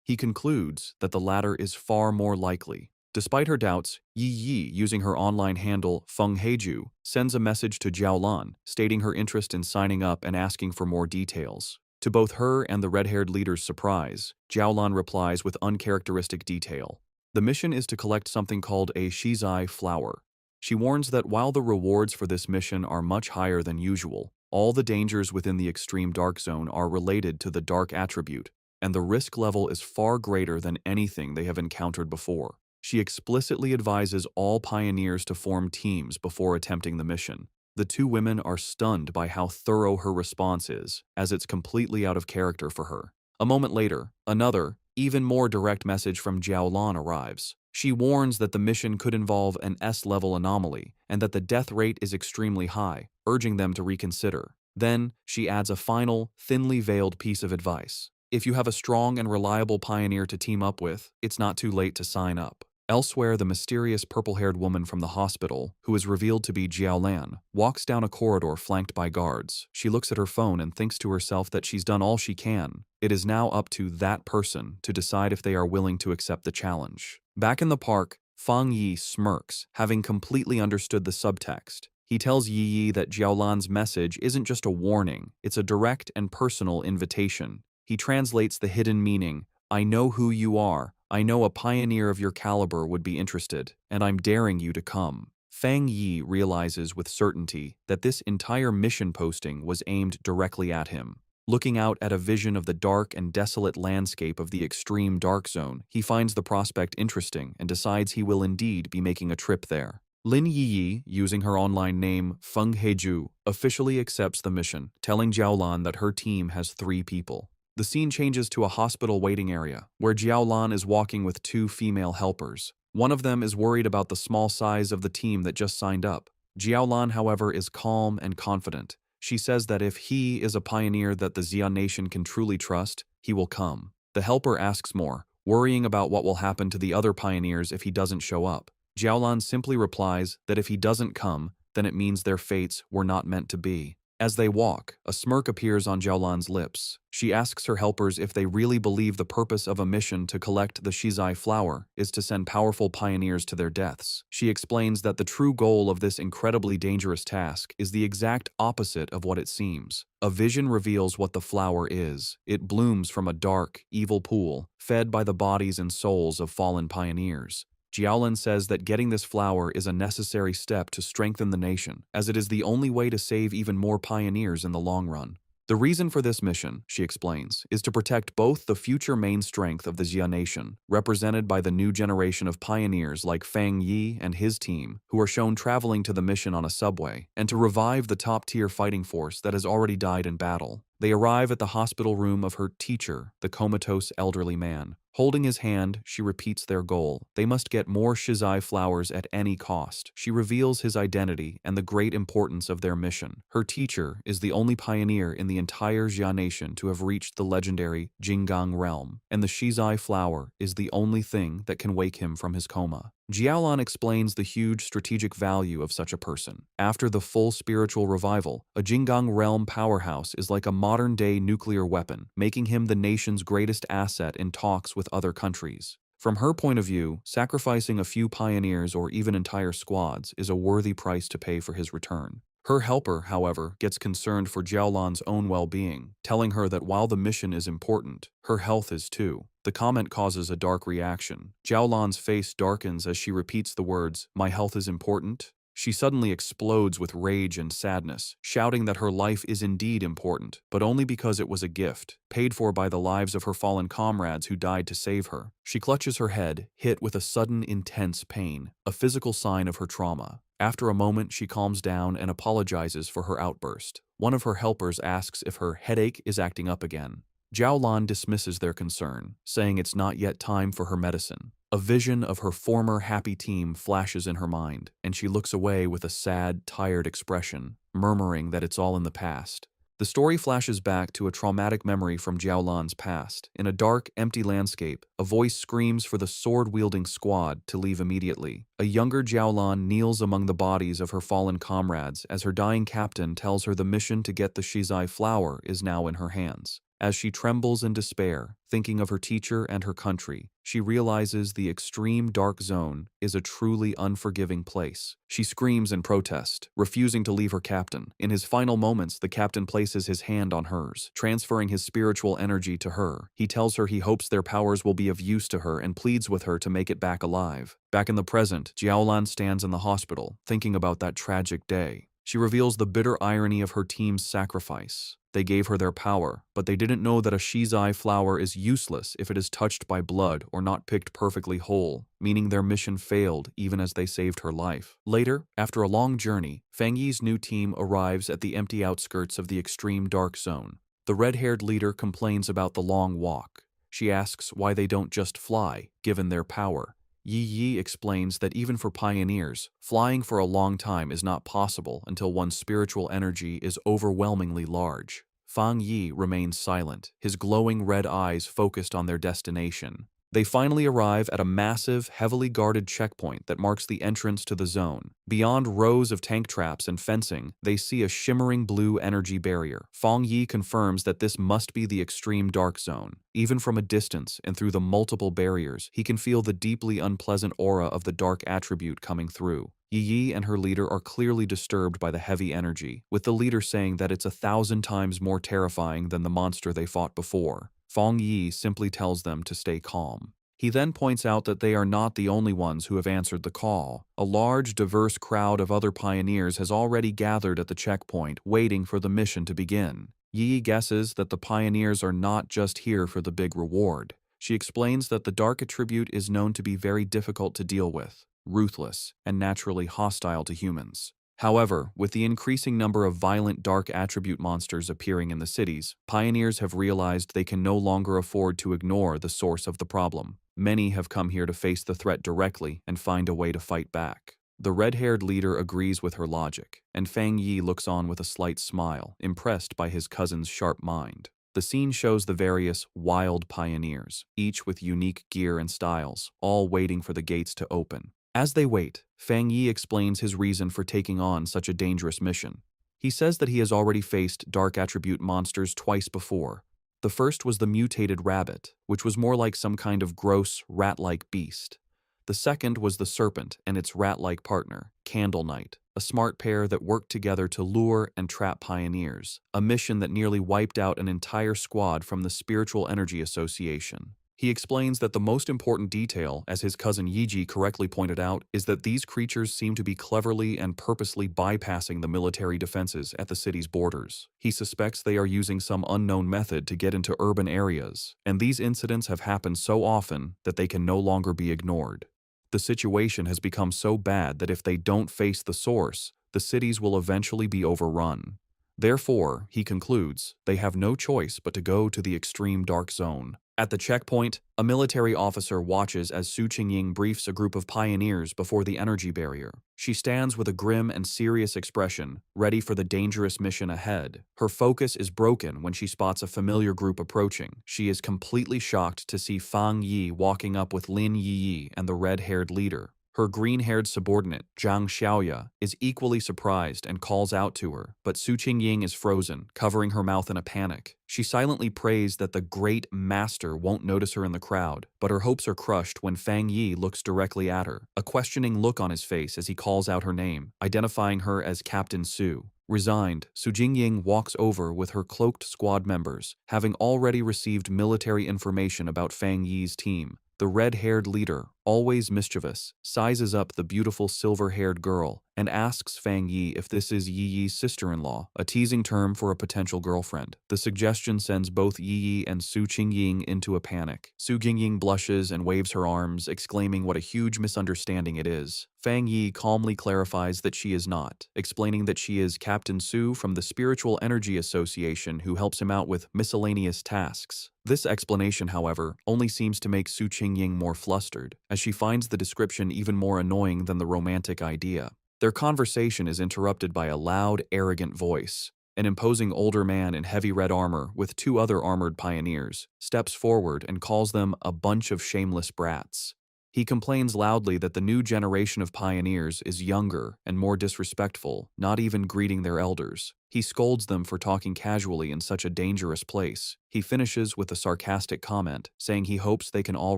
He concludes that the latter is far more likely. Despite her doubts, Yi, using her online handle Feng Heiju, sends a message to Jiaolan, stating her interest in signing up and asking for more details. To both her and the red-haired leader's surprise, Jiaolan replies with uncharacteristic detail. The mission is to collect something called a shizai flower. She warns that while the rewards for this mission are much higher than usual, all the dangers within the extreme dark zone are related to the dark attribute, and the risk level is far greater than anything they have encountered before. She explicitly advises all pioneers to form teams before attempting the mission. The 2 women are stunned by how thorough her response is, as it's completely out of character for her. A moment later, another, even more direct message from Jiaolan arrives. She warns that the mission could involve an S-level anomaly and that the death rate is extremely high, urging them to reconsider. Then, she adds a final, thinly veiled piece of advice. If you have a strong and reliable pioneer to team up with, it's not too late to sign up. Elsewhere, the mysterious purple-haired woman from the hospital, who is revealed to be Jiaolan, walks down a corridor flanked by guards. She looks at her phone and thinks to herself that she's done all she can. It is now up to that person to decide if they are willing to accept the challenge. Back in the park, Fang Yi smirks, having completely understood the subtext. He tells Yi that Jiaolan's message isn't just a warning, it's a direct and personal invitation. He translates the hidden meaning, "I know who you are. I know a pioneer of your caliber would be interested, and I'm daring you to come." Fang Yi realizes with certainty that this entire mission posting was aimed directly at him. Looking out at a vision of the dark and desolate landscape of the extreme dark zone, he finds the prospect interesting and decides he will indeed be making a trip there. Lin Yi, using her online name Feng Heiju, officially accepts the mission, telling Jiaolan that her team has 3 people. The scene changes to a hospital waiting area, where Jiaolan is walking with 2 female helpers. One of them is worried about the small size of the team that just signed up. Jiaolan, however, is calm and confident. She says that if he is a pioneer that the Xia nation can truly trust, he will come. The helper asks more, worrying about what will happen to the other pioneers if he doesn't show up. Jiaolan simply replies that if he doesn't come, then it means their fates were not meant to be. As they walk, a smirk appears on Jiaolan's lips. She asks her helpers if they really believe the purpose of a mission to collect the shizai flower is to send powerful pioneers to their deaths. She explains that the true goal of this incredibly dangerous task is the exact opposite of what it seems. A vision reveals what the flower is. It blooms from a dark, evil pool, fed by the bodies and souls of fallen pioneers. Jiaolan says that getting this flower is a necessary step to strengthen the nation, as it is the only way to save even more pioneers in the long run. The reason for this mission, she explains, is to protect both the future main strength of the Xia nation, represented by the new generation of pioneers like Fang Yi and his team, who are shown traveling to the mission on a subway, and to revive the top-tier fighting force that has already died in battle. They arrive at the hospital room of her teacher, the comatose elderly man. Holding his hand, she repeats their goal. They must get more Shizai flowers at any cost. She reveals his identity and the great importance of their mission. Her teacher is the only pioneer in the entire Xia nation to have reached the legendary Jinggang realm, and the Shizai flower is the only thing that can wake him from his coma. Jiaolan explains the huge strategic value of such a person. After the full spiritual revival, a Jinggang realm powerhouse is like a modern-day nuclear weapon, making him the nation's greatest asset in talks with other countries. From her point of view, sacrificing a few pioneers or even entire squads is a worthy price to pay for his return. Her helper, however, gets concerned for Jiaolan's own well-being, telling her that while the mission is important, her health is too. The comment causes a dark reaction. Jiaolan's face darkens as she repeats the words, "My health is important." She suddenly explodes with rage and sadness, shouting that her life is indeed important, but only because it was a gift, paid for by the lives of her fallen comrades who died to save her. She clutches her head, hit with a sudden, intense pain, a physical sign of her trauma. After a moment, she calms down and apologizes for her outburst. One of her helpers asks if her headache is acting up again. Jiaolan dismisses their concern, saying it's not yet time for her medicine. A vision of her former happy team flashes in her mind, and she looks away with a sad, tired expression, murmuring that it's all in the past. The story flashes back to a traumatic memory from Jiaolan's past. In a dark, empty landscape, a voice screams for the sword-wielding squad to leave immediately. A younger Jiaolan kneels among the bodies of her fallen comrades as her dying captain tells her the mission to get the Shizai flower is now in her hands. As she trembles in despair, thinking of her teacher and her country, she realizes the extreme dark zone is a truly unforgiving place. She screams in protest, refusing to leave her captain. In his final moments, the captain places his hand on hers, transferring his spiritual energy to her. He tells her he hopes their powers will be of use to her and pleads with her to make it back alive. Back in the present, Jiaolan stands in the hospital, thinking about that tragic day. She reveals the bitter irony of her team's sacrifice. They gave her their power, but they didn't know that a Shizai flower is useless if it is touched by blood or not picked perfectly whole, meaning their mission failed even as they saved her life. Later, after a long journey, Fang Yi's new team arrives at the empty outskirts of the extreme dark zone. The red-haired leader complains about the long walk. She asks why they don't just fly, given their power. Yi explains that even for pioneers, flying for a long time is not possible until one's spiritual energy is overwhelmingly large. Fang Yi remains silent, his glowing red eyes focused on their destination. They finally arrive at a massive, heavily guarded checkpoint that marks the entrance to the zone. Beyond rows of tank traps and fencing, they see a shimmering blue energy barrier. Fang Yi confirms that this must be the extreme dark zone. Even from a distance and through the multiple barriers, he can feel the deeply unpleasant aura of the dark attribute coming through. Yi and her leader are clearly disturbed by the heavy energy, with the leader saying that it's 1,000 times more terrifying than the monster they fought before. Fang Yi simply tells them to stay calm. He then points out that they are not the only ones who have answered the call. A large, diverse crowd of other pioneers has already gathered at the checkpoint, waiting for the mission to begin. Yi guesses that the pioneers are not just here for the big reward. She explains that the dark attribute is known to be very difficult to deal with, ruthless, and naturally hostile to humans. However, with the increasing number of violent dark attribute monsters appearing in the cities, pioneers have realized they can no longer afford to ignore the source of the problem. Many have come here to face the threat directly and find a way to fight back. The red-haired leader agrees with her logic, and Fang Yi looks on with a slight smile, impressed by his cousin's sharp mind. The scene shows the various wild pioneers, each with unique gear and styles, all waiting for the gates to open. As they wait, Fang Yi explains his reason for taking on such a dangerous mission. He says that he has already faced dark attribute monsters twice before. The first was the mutated rabbit, which was more like some kind of gross, rat-like beast. The second was the serpent and its rat-like partner, Candle Knight, a smart pair that worked together to lure and trap pioneers, a mission that nearly wiped out an entire squad from the Spiritual Energy Association. He explains that the most important detail, as his cousin Yiji correctly pointed out, is that these creatures seem to be cleverly and purposely bypassing the military defenses at the city's borders. He suspects they are using some unknown method to get into urban areas, and these incidents have happened so often that they can no longer be ignored. The situation has become so bad that if they don't face the source, the cities will eventually be overrun. Therefore, he concludes, they have no choice but to go to the extreme dark zone. At the checkpoint, a military officer watches as Su Qingying briefs a group of pioneers before the energy barrier. She stands with a grim and serious expression, ready for the dangerous mission ahead. Her focus is broken when she spots a familiar group approaching. She is completely shocked to see Fang Yi walking up with Lin Yi and the red-haired leader. Her green-haired subordinate, Zhang Xiaoya, is equally surprised and calls out to her, but Su Qingying is frozen, covering her mouth in a panic. She silently prays that the great master won't notice her in the crowd, but her hopes are crushed when Fang Yi looks directly at her, a questioning look on his face as he calls out her name, identifying her as Captain Su. Resigned, Su Jingying walks over with her cloaked squad members, having already received military information about Fang Yi's team. The red-haired leader, always mischievous, sizes up the beautiful silver-haired girl and asks Fang Yi if this is Yi Yi's sister-in-law, a teasing term for a potential girlfriend. The suggestion sends both Yi Yi and Su Qingying into a panic. Su Jingying blushes and waves her arms, exclaiming what a huge misunderstanding it is. Fang Yi calmly clarifies that she is not, explaining that she is Captain Su from the Spiritual Energy Association who helps him out with miscellaneous tasks. This explanation, however, only seems to make Su Qingying more flustered, as she finds the description even more annoying than the romantic idea. Their conversation is interrupted by a loud, arrogant voice. An imposing older man in heavy red armor with two other armored pioneers steps forward and calls them a bunch of shameless brats. He complains loudly that the new generation of pioneers is younger and more disrespectful, not even greeting their elders. He scolds them for talking casually in such a dangerous place. He finishes with a sarcastic comment, saying he hopes they can all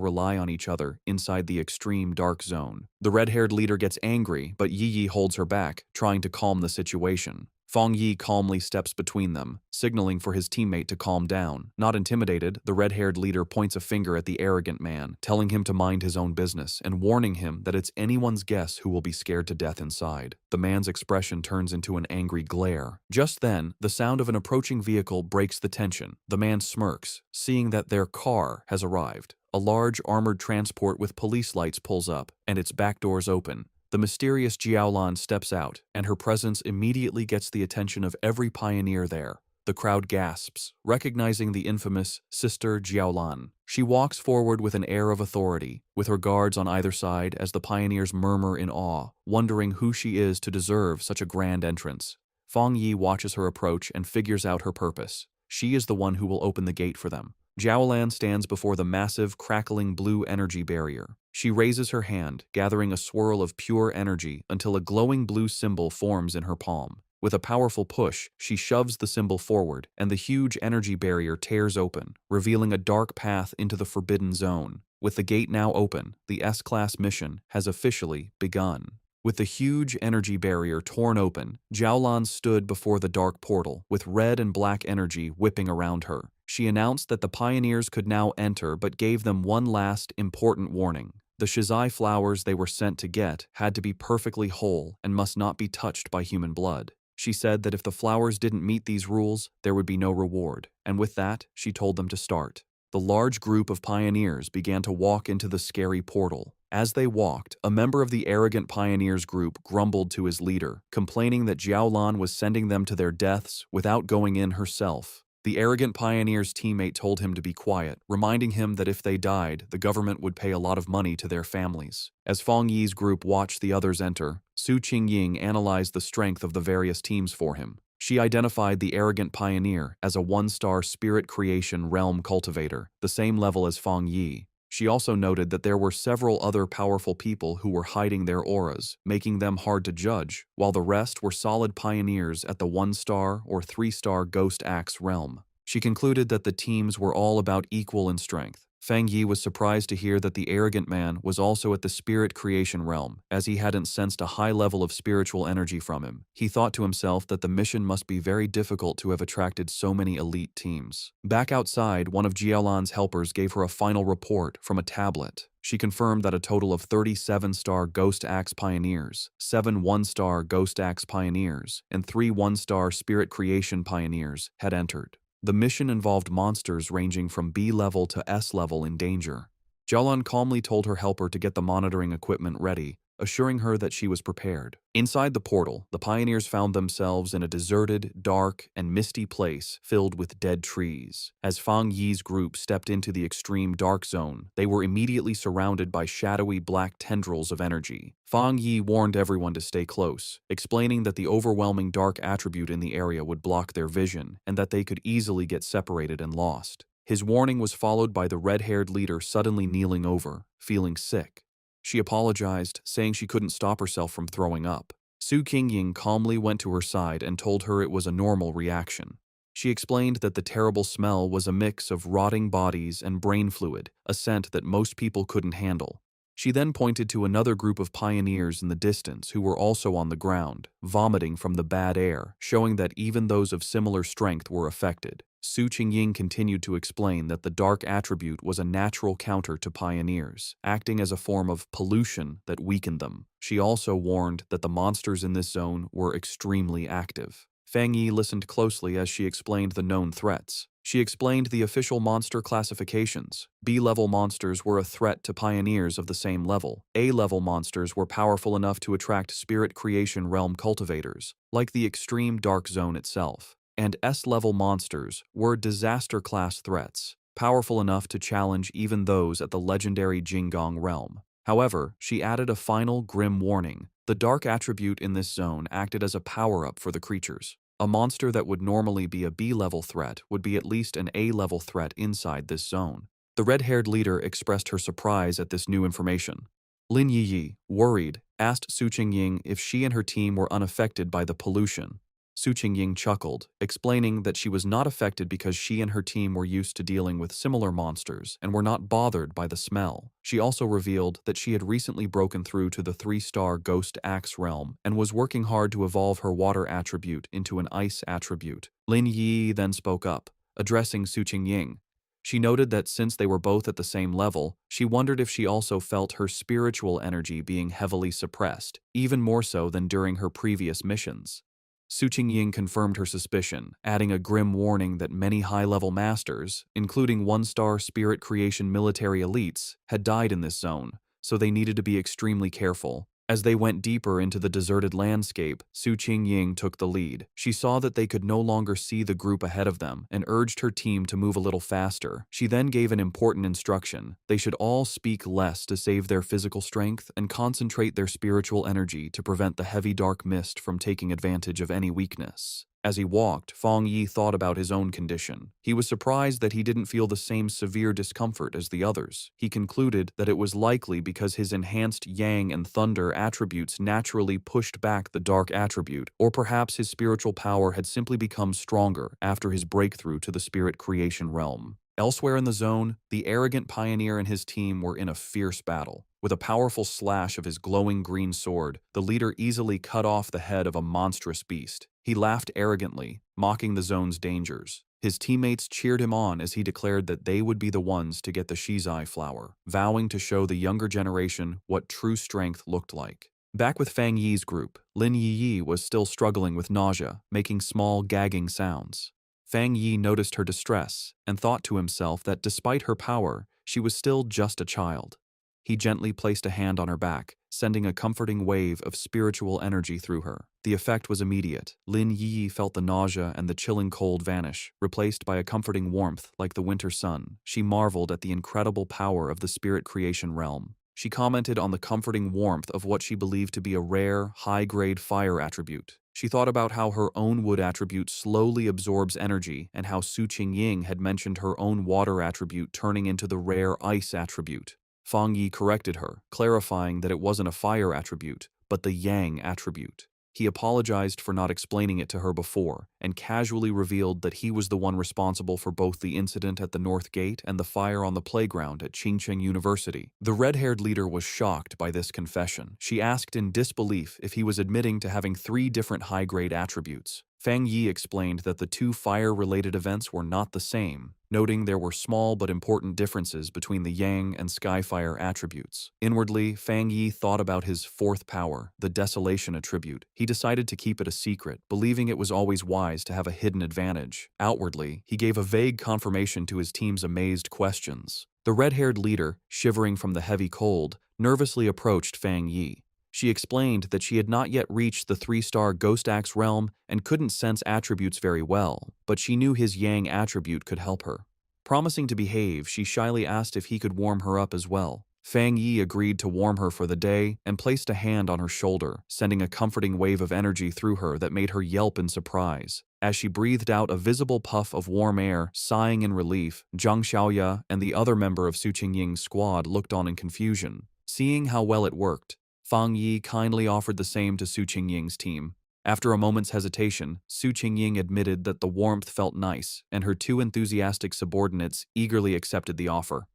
rely on each other inside the extreme dark zone. The red-haired leader gets angry, but Yi Yi holds her back, trying to calm the situation. Fang Yi calmly steps between them, signaling for his teammate to calm down. Not intimidated, the red-haired leader points a finger at the arrogant man, telling him to mind his own business and warning him that it's anyone's guess who will be scared to death inside. The man's expression turns into an angry glare. Just then, the sound of an approaching vehicle breaks the tension. The man smirks, seeing that their car has arrived. A large armored transport with police lights pulls up, and its back doors open. The mysterious Jiaolan steps out, and her presence immediately gets the attention of every pioneer there. The crowd gasps, recognizing the infamous Sister Jiaolan. She walks forward with an air of authority, with her guards on either side as the pioneers murmur in awe, wondering who she is to deserve such a grand entrance. Fang Yi watches her approach and figures out her purpose. She is the one who will open the gate for them. Jiaolan stands before the massive, crackling blue energy barrier. She raises her hand, gathering a swirl of pure energy until a glowing blue symbol forms in her palm. With a powerful push, she shoves the symbol forward, and the huge energy barrier tears open, revealing a dark path into the forbidden zone. With the gate now open, the S-Class mission has officially begun. With the huge energy barrier torn open, Jiaolan stood before the dark portal, with red and black energy whipping around her. She announced that the pioneers could now enter but gave them one last important warning. The Shizai flowers they were sent to get had to be perfectly whole and must not be touched by human blood. She said that if the flowers didn't meet these rules, there would be no reward, and with that, she told them to start. The large group of pioneers began to walk into the scary portal. As they walked, a member of the arrogant pioneers group grumbled to his leader, complaining that Jiaolan was sending them to their deaths without going in herself. The arrogant pioneer's teammate told him to be quiet, reminding him that if they died, the government would pay a lot of money to their families. As Fang Yi's group watched the others enter, Su Qingying analyzed the strength of the various teams for him. She identified the arrogant pioneer as a one-star spirit creation realm cultivator, the same level as Fang Yi. She also noted that there were several other powerful people who were hiding their auras, making them hard to judge, while the rest were solid pioneers at the 1-star or 3-star Ghost Axe realm. She concluded that the teams were all about equal in strength. Fang Yi was surprised to hear that the arrogant man was also at the spirit creation realm, as he hadn't sensed a high level of spiritual energy from him. He thought to himself that the mission must be very difficult to have attracted so many elite teams. Back outside, one of Jialan's helpers gave her a final report from a tablet. She confirmed that a total of 37-star Ghost Axe Pioneers, 7 1-star Ghost Axe Pioneers, and 3 1-star Spirit Creation Pioneers had entered. The mission involved monsters ranging from B level to S level in danger. Jialan calmly told her helper to get the monitoring equipment ready, assuring her that she was prepared. Inside the portal, the pioneers found themselves in a deserted, dark, and misty place filled with dead trees. As Fang Yi's group stepped into the extreme dark zone, they were immediately surrounded by shadowy black tendrils of energy. Fang Yi warned everyone to stay close, explaining that the overwhelming dark attribute in the area would block their vision and that they could easily get separated and lost. His warning was followed by the red-haired leader suddenly kneeling over, feeling sick. She apologized, saying she couldn't stop herself from throwing up. Su Qingying calmly went to her side and told her it was a normal reaction. She explained that the terrible smell was a mix of rotting bodies and brain fluid, a scent that most people couldn't handle. She then pointed to another group of pioneers in the distance who were also on the ground, vomiting from the bad air, showing that even those of similar strength were affected. Su Qingying continued to explain that the dark attribute was a natural counter to pioneers, acting as a form of pollution that weakened them. She also warned that the monsters in this zone were extremely active. Fang Yi listened closely as she explained the known threats. She explained the official monster classifications. B-level monsters were a threat to pioneers of the same level. A-level monsters were powerful enough to attract spirit creation realm cultivators, like the extreme dark zone itself. And S-level monsters were disaster-class threats, powerful enough to challenge even those at the legendary Jinggong realm. However, she added a final grim warning. The dark attribute in this zone acted as a power-up for the creatures. A monster that would normally be a B-level threat would be at least an A-level threat inside this zone. The red-haired leader expressed her surprise at this new information. Lin Yiyi, worried, asked Su Qingying if she and her team were unaffected by the pollution. Su Qingying chuckled, explaining that she was not affected because she and her team were used to dealing with similar monsters and were not bothered by the smell. She also revealed that she had recently broken through to the 3-star Ghost Axe realm and was working hard to evolve her water attribute into an ice attribute. Lin Yi then spoke up, addressing Su Qingying. She noted that since they were both at the same level, she wondered if she also felt her spiritual energy being heavily suppressed, even more so than during her previous missions. Su Qingying confirmed her suspicion, adding a grim warning that many high-level masters, including 1-star spirit creation military elites, had died in this zone, so they needed to be extremely careful. As they went deeper into the deserted landscape, Su Qingying took the lead. She saw that they could no longer see the group ahead of them and urged her team to move a little faster. She then gave an important instruction. They should all speak less to save their physical strength and concentrate their spiritual energy to prevent the heavy dark mist from taking advantage of any weakness. As he walked, Fang Yi thought about his own condition. He was surprised that he didn't feel the same severe discomfort as the others. He concluded that it was likely because his enhanced Yang and Thunder attributes naturally pushed back the dark attribute, or perhaps his spiritual power had simply become stronger after his breakthrough to the spirit creation realm. Elsewhere in the zone, the arrogant pioneer and his team were in a fierce battle. With a powerful slash of his glowing green sword, the leader easily cut off the head of a monstrous beast. He laughed arrogantly, mocking the zone's dangers. His teammates cheered him on as he declared that they would be the ones to get the Shizai flower, vowing to show the younger generation what true strength looked like. Back with Fang Yi's group, Lin Yiyi was still struggling with nausea, making small gagging sounds. Fang Yi noticed her distress and thought to himself that despite her power, she was still just a child. He gently placed a hand on her back, sending a comforting wave of spiritual energy through her. The effect was immediate. Lin Yi felt the nausea and the chilling cold vanish, replaced by a comforting warmth like the winter sun. She marveled at the incredible power of the spirit creation realm. She commented on the comforting warmth of what she believed to be a rare, high-grade fire attribute. She thought about how her own wood attribute slowly absorbs energy and how Su Qingying had mentioned her own water attribute turning into the rare ice attribute. Fang Yi corrected her, clarifying that it wasn't a fire attribute, but the Yang attribute. He apologized for not explaining it to her before, and casually revealed that he was the one responsible for both the incident at the North Gate and the fire on the playground at Qingcheng University. The red-haired leader was shocked by this confession. She asked in disbelief if he was admitting to having 3 different high-grade attributes. Fang Yi explained that the 2 fire-related events were not the same, noting there were small but important differences between the Yang and Skyfire attributes. Inwardly, Fang Yi thought about his 4th power, the Desolation attribute. He decided to keep it a secret, believing it was always wise to have a hidden advantage. Outwardly, he gave a vague confirmation to his team's amazed questions. The red-haired leader, shivering from the heavy cold, nervously approached Fang Yi. She explained that she had not yet reached the 3-star Ghost Axe realm and couldn't sense attributes very well, but she knew his Yang attribute could help her. Promising to behave, she shyly asked if he could warm her up as well. Fang Yi agreed to warm her for the day and placed a hand on her shoulder, sending a comforting wave of energy through her that made her yelp in surprise. As she breathed out a visible puff of warm air, sighing in relief, Zhang Xiaoya and the other member of Su Qingying's squad looked on in confusion. Seeing how well it worked, Fang Yi kindly offered the same to Su Qingying's team. After a moment's hesitation, Su Qingying admitted that the warmth felt nice, and her 2 enthusiastic subordinates eagerly accepted the offer.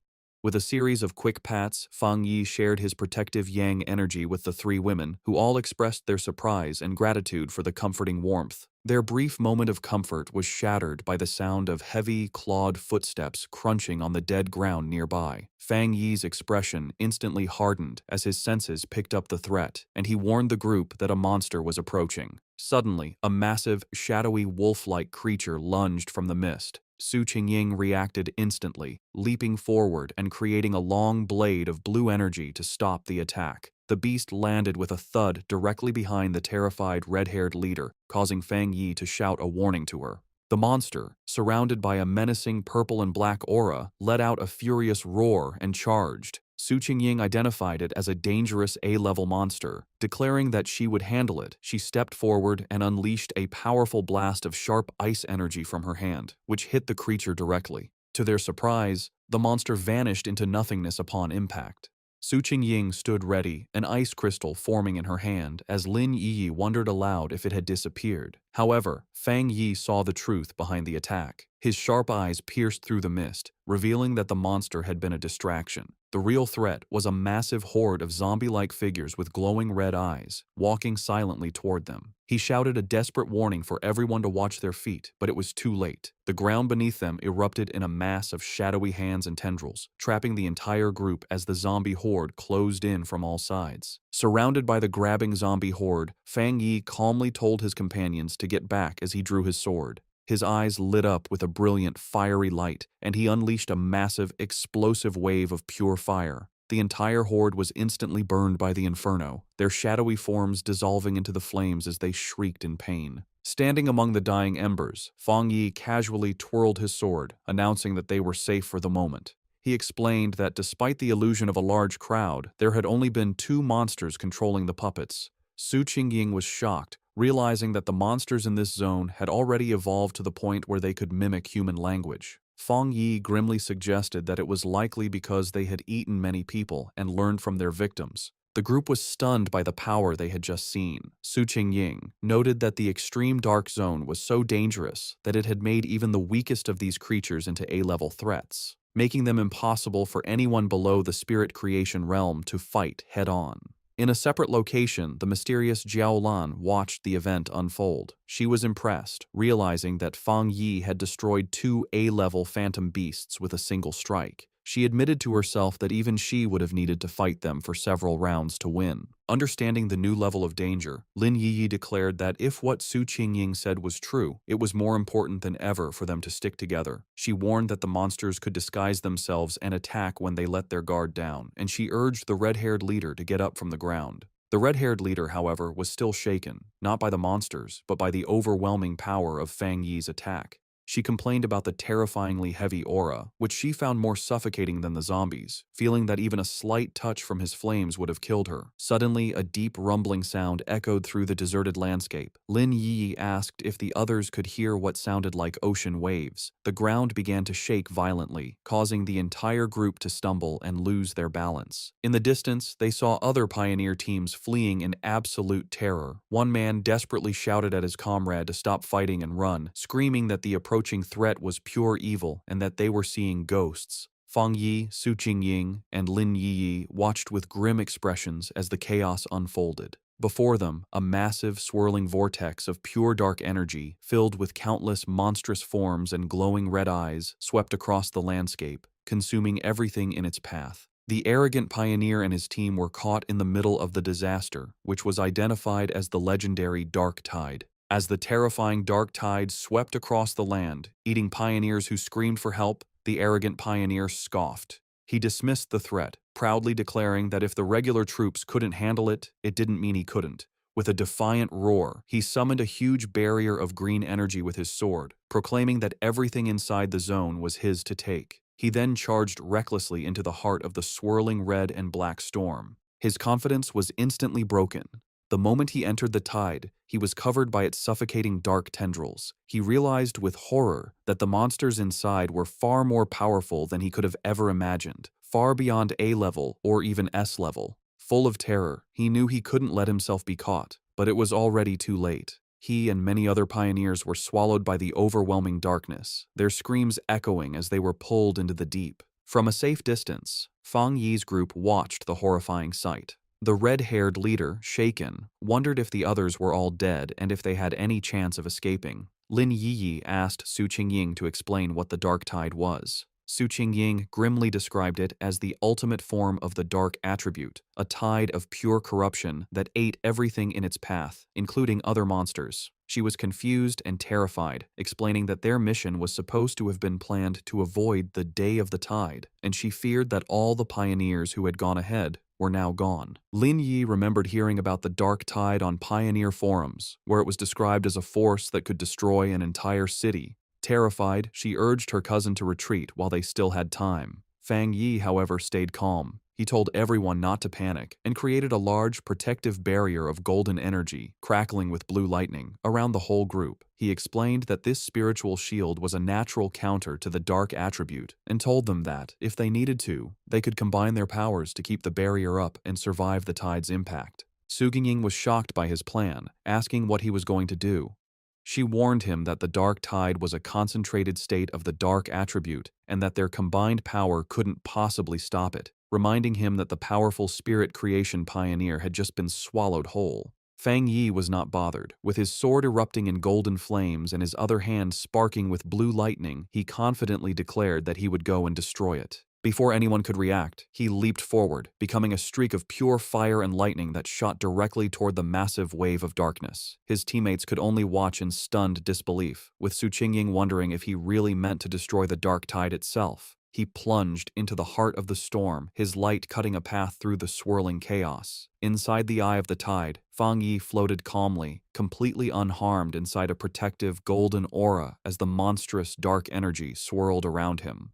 With a series of quick pats, Fang Yi shared his protective Yang energy with the 3 women, who all expressed their surprise and gratitude for the comforting warmth. Their brief moment of comfort was shattered by the sound of heavy, clawed footsteps crunching on the dead ground nearby. Fang Yi's expression instantly hardened as his senses picked up the threat, and he warned the group that a monster was approaching. Suddenly, a massive, shadowy wolf-like creature lunged from the mist. Su Qingying reacted instantly, leaping forward and creating a long blade of blue energy to stop the attack. The beast landed with a thud directly behind the terrified red-haired leader, causing Fang Yi to shout a warning to her. The monster, surrounded by a menacing purple and black aura, let out a furious roar and charged. Su Qingying identified it as a dangerous A-level monster. Declaring that she would handle it, she stepped forward and unleashed a powerful blast of sharp ice energy from her hand, which hit the creature directly. To their surprise, the monster vanished into nothingness upon impact. Su Qingying stood ready, an ice crystal forming in her hand, as Lin Yi wondered aloud if it had disappeared. However, Fang Yi saw the truth behind the attack. His sharp eyes pierced through the mist, revealing that the monster had been a distraction. The real threat was a massive horde of zombie-like figures with glowing red eyes, walking silently toward them. He shouted a desperate warning for everyone to watch their feet, but it was too late. The ground beneath them erupted in a mass of shadowy hands and tendrils, trapping the entire group as the zombie horde closed in from all sides. Surrounded by the grabbing zombie horde, Fang Yi calmly told his companions to get back as he drew his sword. His eyes lit up with a brilliant, fiery light, and he unleashed a massive, explosive wave of pure fire. The entire horde was instantly burned by the inferno, their shadowy forms dissolving into the flames as they shrieked in pain. Standing among the dying embers, Fang Yi casually twirled his sword, announcing that they were safe for the moment. He explained that despite the illusion of a large crowd, there had only been 2 monsters controlling the puppets. Su Qingying was shocked, realizing that the monsters in this zone had already evolved to the point where they could mimic human language. Fang Yi grimly suggested that it was likely because they had eaten many people and learned from their victims. The group was stunned by the power they had just seen. Su Qingying noted that the extreme dark zone was so dangerous that it had made even the weakest of these creatures into A-level threats, making them impossible for anyone below the spirit creation realm to fight head-on. In a separate location, the mysterious Jiao Lan watched the event unfold. She was impressed, realizing that Fang Yi had destroyed 2 A-level phantom beasts with a single strike. She admitted to herself that even she would have needed to fight them for several rounds to win. Understanding the new level of danger, Lin Yi declared that if what Su Qingying said was true, it was more important than ever for them to stick together. She warned that the monsters could disguise themselves and attack when they let their guard down, and she urged the red-haired leader to get up from the ground. The red-haired leader, however, was still shaken, not by the monsters, but by the overwhelming power of Fang Yi's attack. She complained about the terrifyingly heavy aura, which she found more suffocating than the zombies, feeling that even a slight touch from his flames would have killed her. Suddenly, a deep rumbling sound echoed through the deserted landscape. Lin Yi asked if the others could hear what sounded like ocean waves. The ground began to shake violently, causing the entire group to stumble and lose their balance. In the distance, they saw other pioneer teams fleeing in absolute terror. One man desperately shouted at his comrade to stop fighting and run, screaming that the approaching threat was pure evil and that they were seeing ghosts. Fang Yi, Su Qingying, and Lin Yi watched with grim expressions as the chaos unfolded. Before them, a massive, swirling vortex of pure dark energy, filled with countless monstrous forms and glowing red eyes, swept across the landscape, consuming everything in its path. The arrogant pioneer and his team were caught in the middle of the disaster, which was identified as the legendary Dark Tide. As the terrifying Dark Tide swept across the land, eating pioneers who screamed for help, the arrogant pioneer scoffed. He dismissed the threat, proudly declaring that if the regular troops couldn't handle it, it didn't mean he couldn't. With a defiant roar, he summoned a huge barrier of green energy with his sword, proclaiming that everything inside the zone was his to take. He then charged recklessly into the heart of the swirling red and black storm. His confidence was instantly broken. The moment he entered the tide, he was covered by its suffocating dark tendrils. He realized with horror that the monsters inside were far more powerful than he could have ever imagined, far beyond A level or even S level. Full of terror, he knew he couldn't let himself be caught, but it was already too late. He and many other pioneers were swallowed by the overwhelming darkness, their screams echoing as they were pulled into the deep. From a safe distance, Fang Yi's group watched the horrifying sight. The red-haired leader, shaken, wondered if the others were all dead and if they had any chance of escaping. Lin Yi asked Su Qingying to explain what the dark tide was. Su Qingying grimly described it as the ultimate form of the dark attribute, a tide of pure corruption that ate everything in its path, including other monsters. She was confused and terrified, explaining that their mission was supposed to have been planned to avoid the Day of the Tide, and she feared that all the pioneers who had gone ahead were now gone. Lin Yi remembered hearing about the dark tide on pioneer forums, where it was described as a force that could destroy an entire city. Terrified, she urged her cousin to retreat while they still had time. Fang Yi, however, stayed calm. He told everyone not to panic and created a large protective barrier of golden energy, crackling with blue lightning, around the whole group. He explained that this spiritual shield was a natural counter to the dark attribute and told them that, if they needed to, they could combine their powers to keep the barrier up and survive the tide's impact. Su Qingying was shocked by his plan, asking what he was going to do. She warned him that the dark tide was a concentrated state of the dark attribute and that their combined power couldn't possibly stop it, reminding him that the powerful spirit creation pioneer had just been swallowed whole. Fang Yi was not bothered. With his sword erupting in golden flames and his other hand sparking with blue lightning, he confidently declared that he would go and destroy it. Before anyone could react, he leaped forward, becoming a streak of pure fire and lightning that shot directly toward the massive wave of darkness. His teammates could only watch in stunned disbelief, with Su Qingying wondering if he really meant to destroy the dark tide itself. He plunged into the heart of the storm, his light cutting a path through the swirling chaos. Inside the eye of the tide, Fang Yi floated calmly, completely unharmed inside a protective golden aura as the monstrous dark energy swirled around him.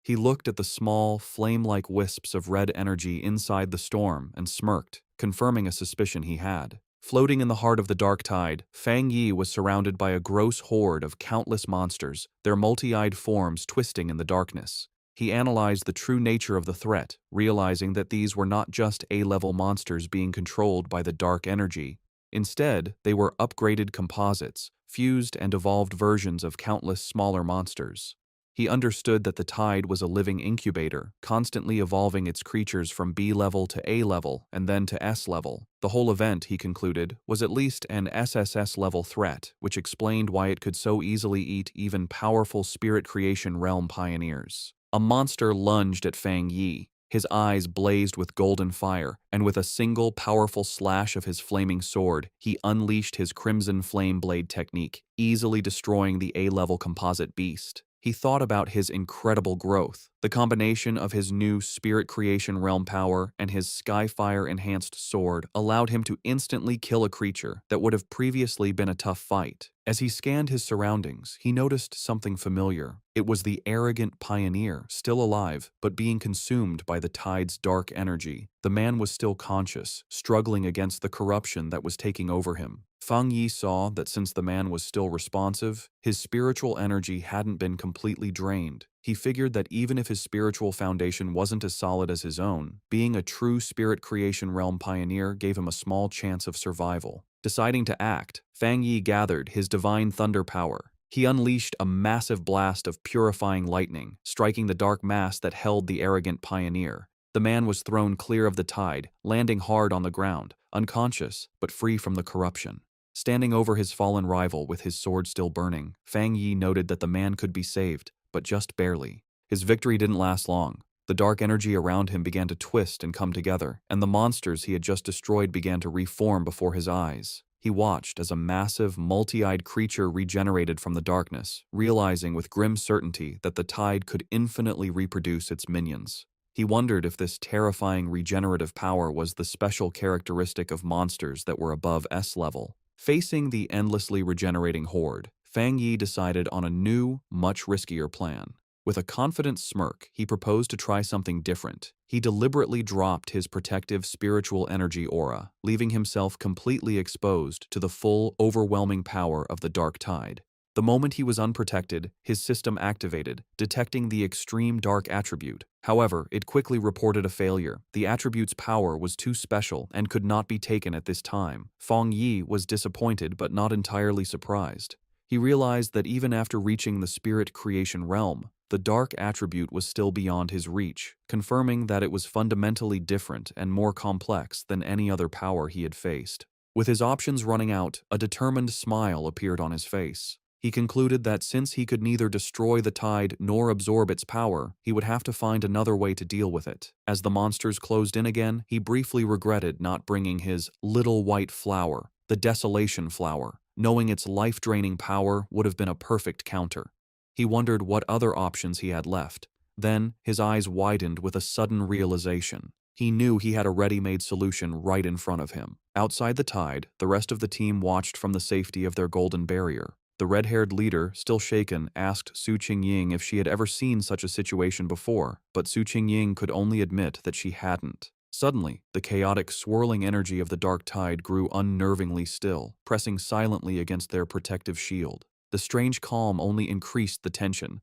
He looked at the small, flame-like wisps of red energy inside the storm and smirked, confirming a suspicion he had. Floating in the heart of the dark tide, Fang Yi was surrounded by a gross horde of countless monsters, their multi-eyed forms twisting in the darkness. He analyzed the true nature of the threat, realizing that these were not just A-level monsters being controlled by the dark energy. Instead, they were upgraded composites, fused and evolved versions of countless smaller monsters. He understood that the tide was a living incubator, constantly evolving its creatures from B level to A level and then to S level. The whole event, he concluded, was at least an SSS level threat, which explained why it could so easily eat even powerful spirit creation realm pioneers. A monster lunged at Fang Yi. His eyes blazed with golden fire, and with a single powerful slash of his flaming sword, he unleashed his crimson flame blade technique, easily destroying the A-level composite beast. He thought about his incredible growth. The combination of his new Spirit Creation Realm power and his Skyfire-enhanced sword allowed him to instantly kill a creature that would have previously been a tough fight. As he scanned his surroundings, he noticed something familiar. It was the arrogant pioneer, still alive, but being consumed by the tide's dark energy. The man was still conscious, struggling against the corruption that was taking over him. Fang Yi saw that since the man was still responsive, his spiritual energy hadn't been completely drained. He figured that even if his spiritual foundation wasn't as solid as his own, being a true Spirit Creation Realm pioneer gave him a small chance of survival. Deciding to act, Fang Yi gathered his divine thunder power. He unleashed a massive blast of purifying lightning, striking the dark mass that held the arrogant pioneer. The man was thrown clear of the tide, landing hard on the ground, unconscious but free from the corruption. Standing over his fallen rival with his sword still burning, Fang Yi noted that the man could be saved, but just barely. His victory didn't last long. The dark energy around him began to twist and come together, and the monsters he had just destroyed began to reform before his eyes. He watched as a massive, multi-eyed creature regenerated from the darkness, realizing with grim certainty that the tide could infinitely reproduce its minions. He wondered if this terrifying regenerative power was the special characteristic of monsters that were above S level. Facing the endlessly regenerating horde, Fang Yi decided on a new, much riskier plan. With a confident smirk, he proposed to try something different. He deliberately dropped his protective spiritual energy aura, leaving himself completely exposed to the full, overwhelming power of the dark tide. The moment he was unprotected, his system activated, detecting the extreme dark attribute. However, it quickly reported a failure. The attribute's power was too special and could not be taken at this time. Fang Yi was disappointed but not entirely surprised. He realized that even after reaching the Spirit Creation Realm, the dark attribute was still beyond his reach, confirming that it was fundamentally different and more complex than any other power he had faced. With his options running out, a determined smile appeared on his face. He concluded that since he could neither destroy the tide nor absorb its power, he would have to find another way to deal with it. As the monsters closed in again, he briefly regretted not bringing his little white flower, the Desolation Flower, knowing its life-draining power would have been a perfect counter. He wondered what other options he had left. Then, his eyes widened with a sudden realization. He knew he had a ready-made solution right in front of him. Outside the tide, the rest of the team watched from the safety of their golden barrier. The red-haired leader, still shaken, asked Su Qingying if she had ever seen such a situation before, but Su Qingying could only admit that she hadn't. Suddenly, the chaotic, swirling energy of the dark tide grew unnervingly still, pressing silently against their protective shield. The strange calm only increased the tension.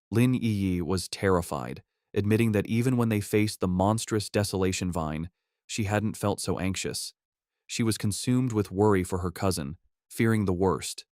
Lin Yi was terrified, admitting that even when they faced the monstrous desolation vine, she hadn't felt so anxious. She was consumed with worry for her cousin, fearing the worst.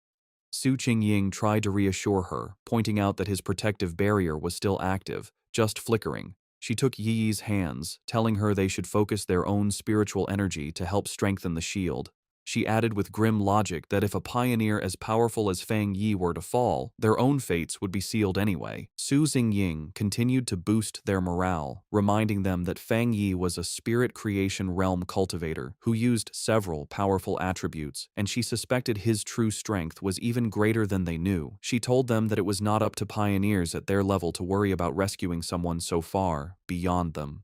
Su Qingying tried to reassure her, pointing out that his protective barrier was still active, just flickering. She took Yi's hands, telling her they should focus their own spiritual energy to help strengthen the shield. She added with grim logic that if a pioneer as powerful as Fang Yi were to fall, their own fates would be sealed anyway. Su Xingying continued to boost their morale, reminding them that Fang Yi was a Spirit Creation Realm cultivator who used several powerful attributes, and she suspected his true strength was even greater than they knew. She told them that it was not up to pioneers at their level to worry about rescuing someone so far beyond them.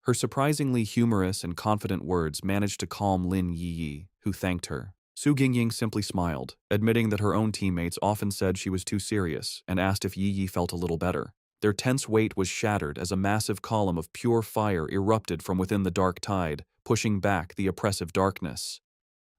Her surprisingly humorous and confident words managed to calm Lin Yi, who thanked her. Su Xingying simply smiled, admitting that her own teammates often said she was too serious, and asked if Yi felt a little better. Their tense weight was shattered as a massive column of pure fire erupted from within the dark tide, pushing back the oppressive darkness.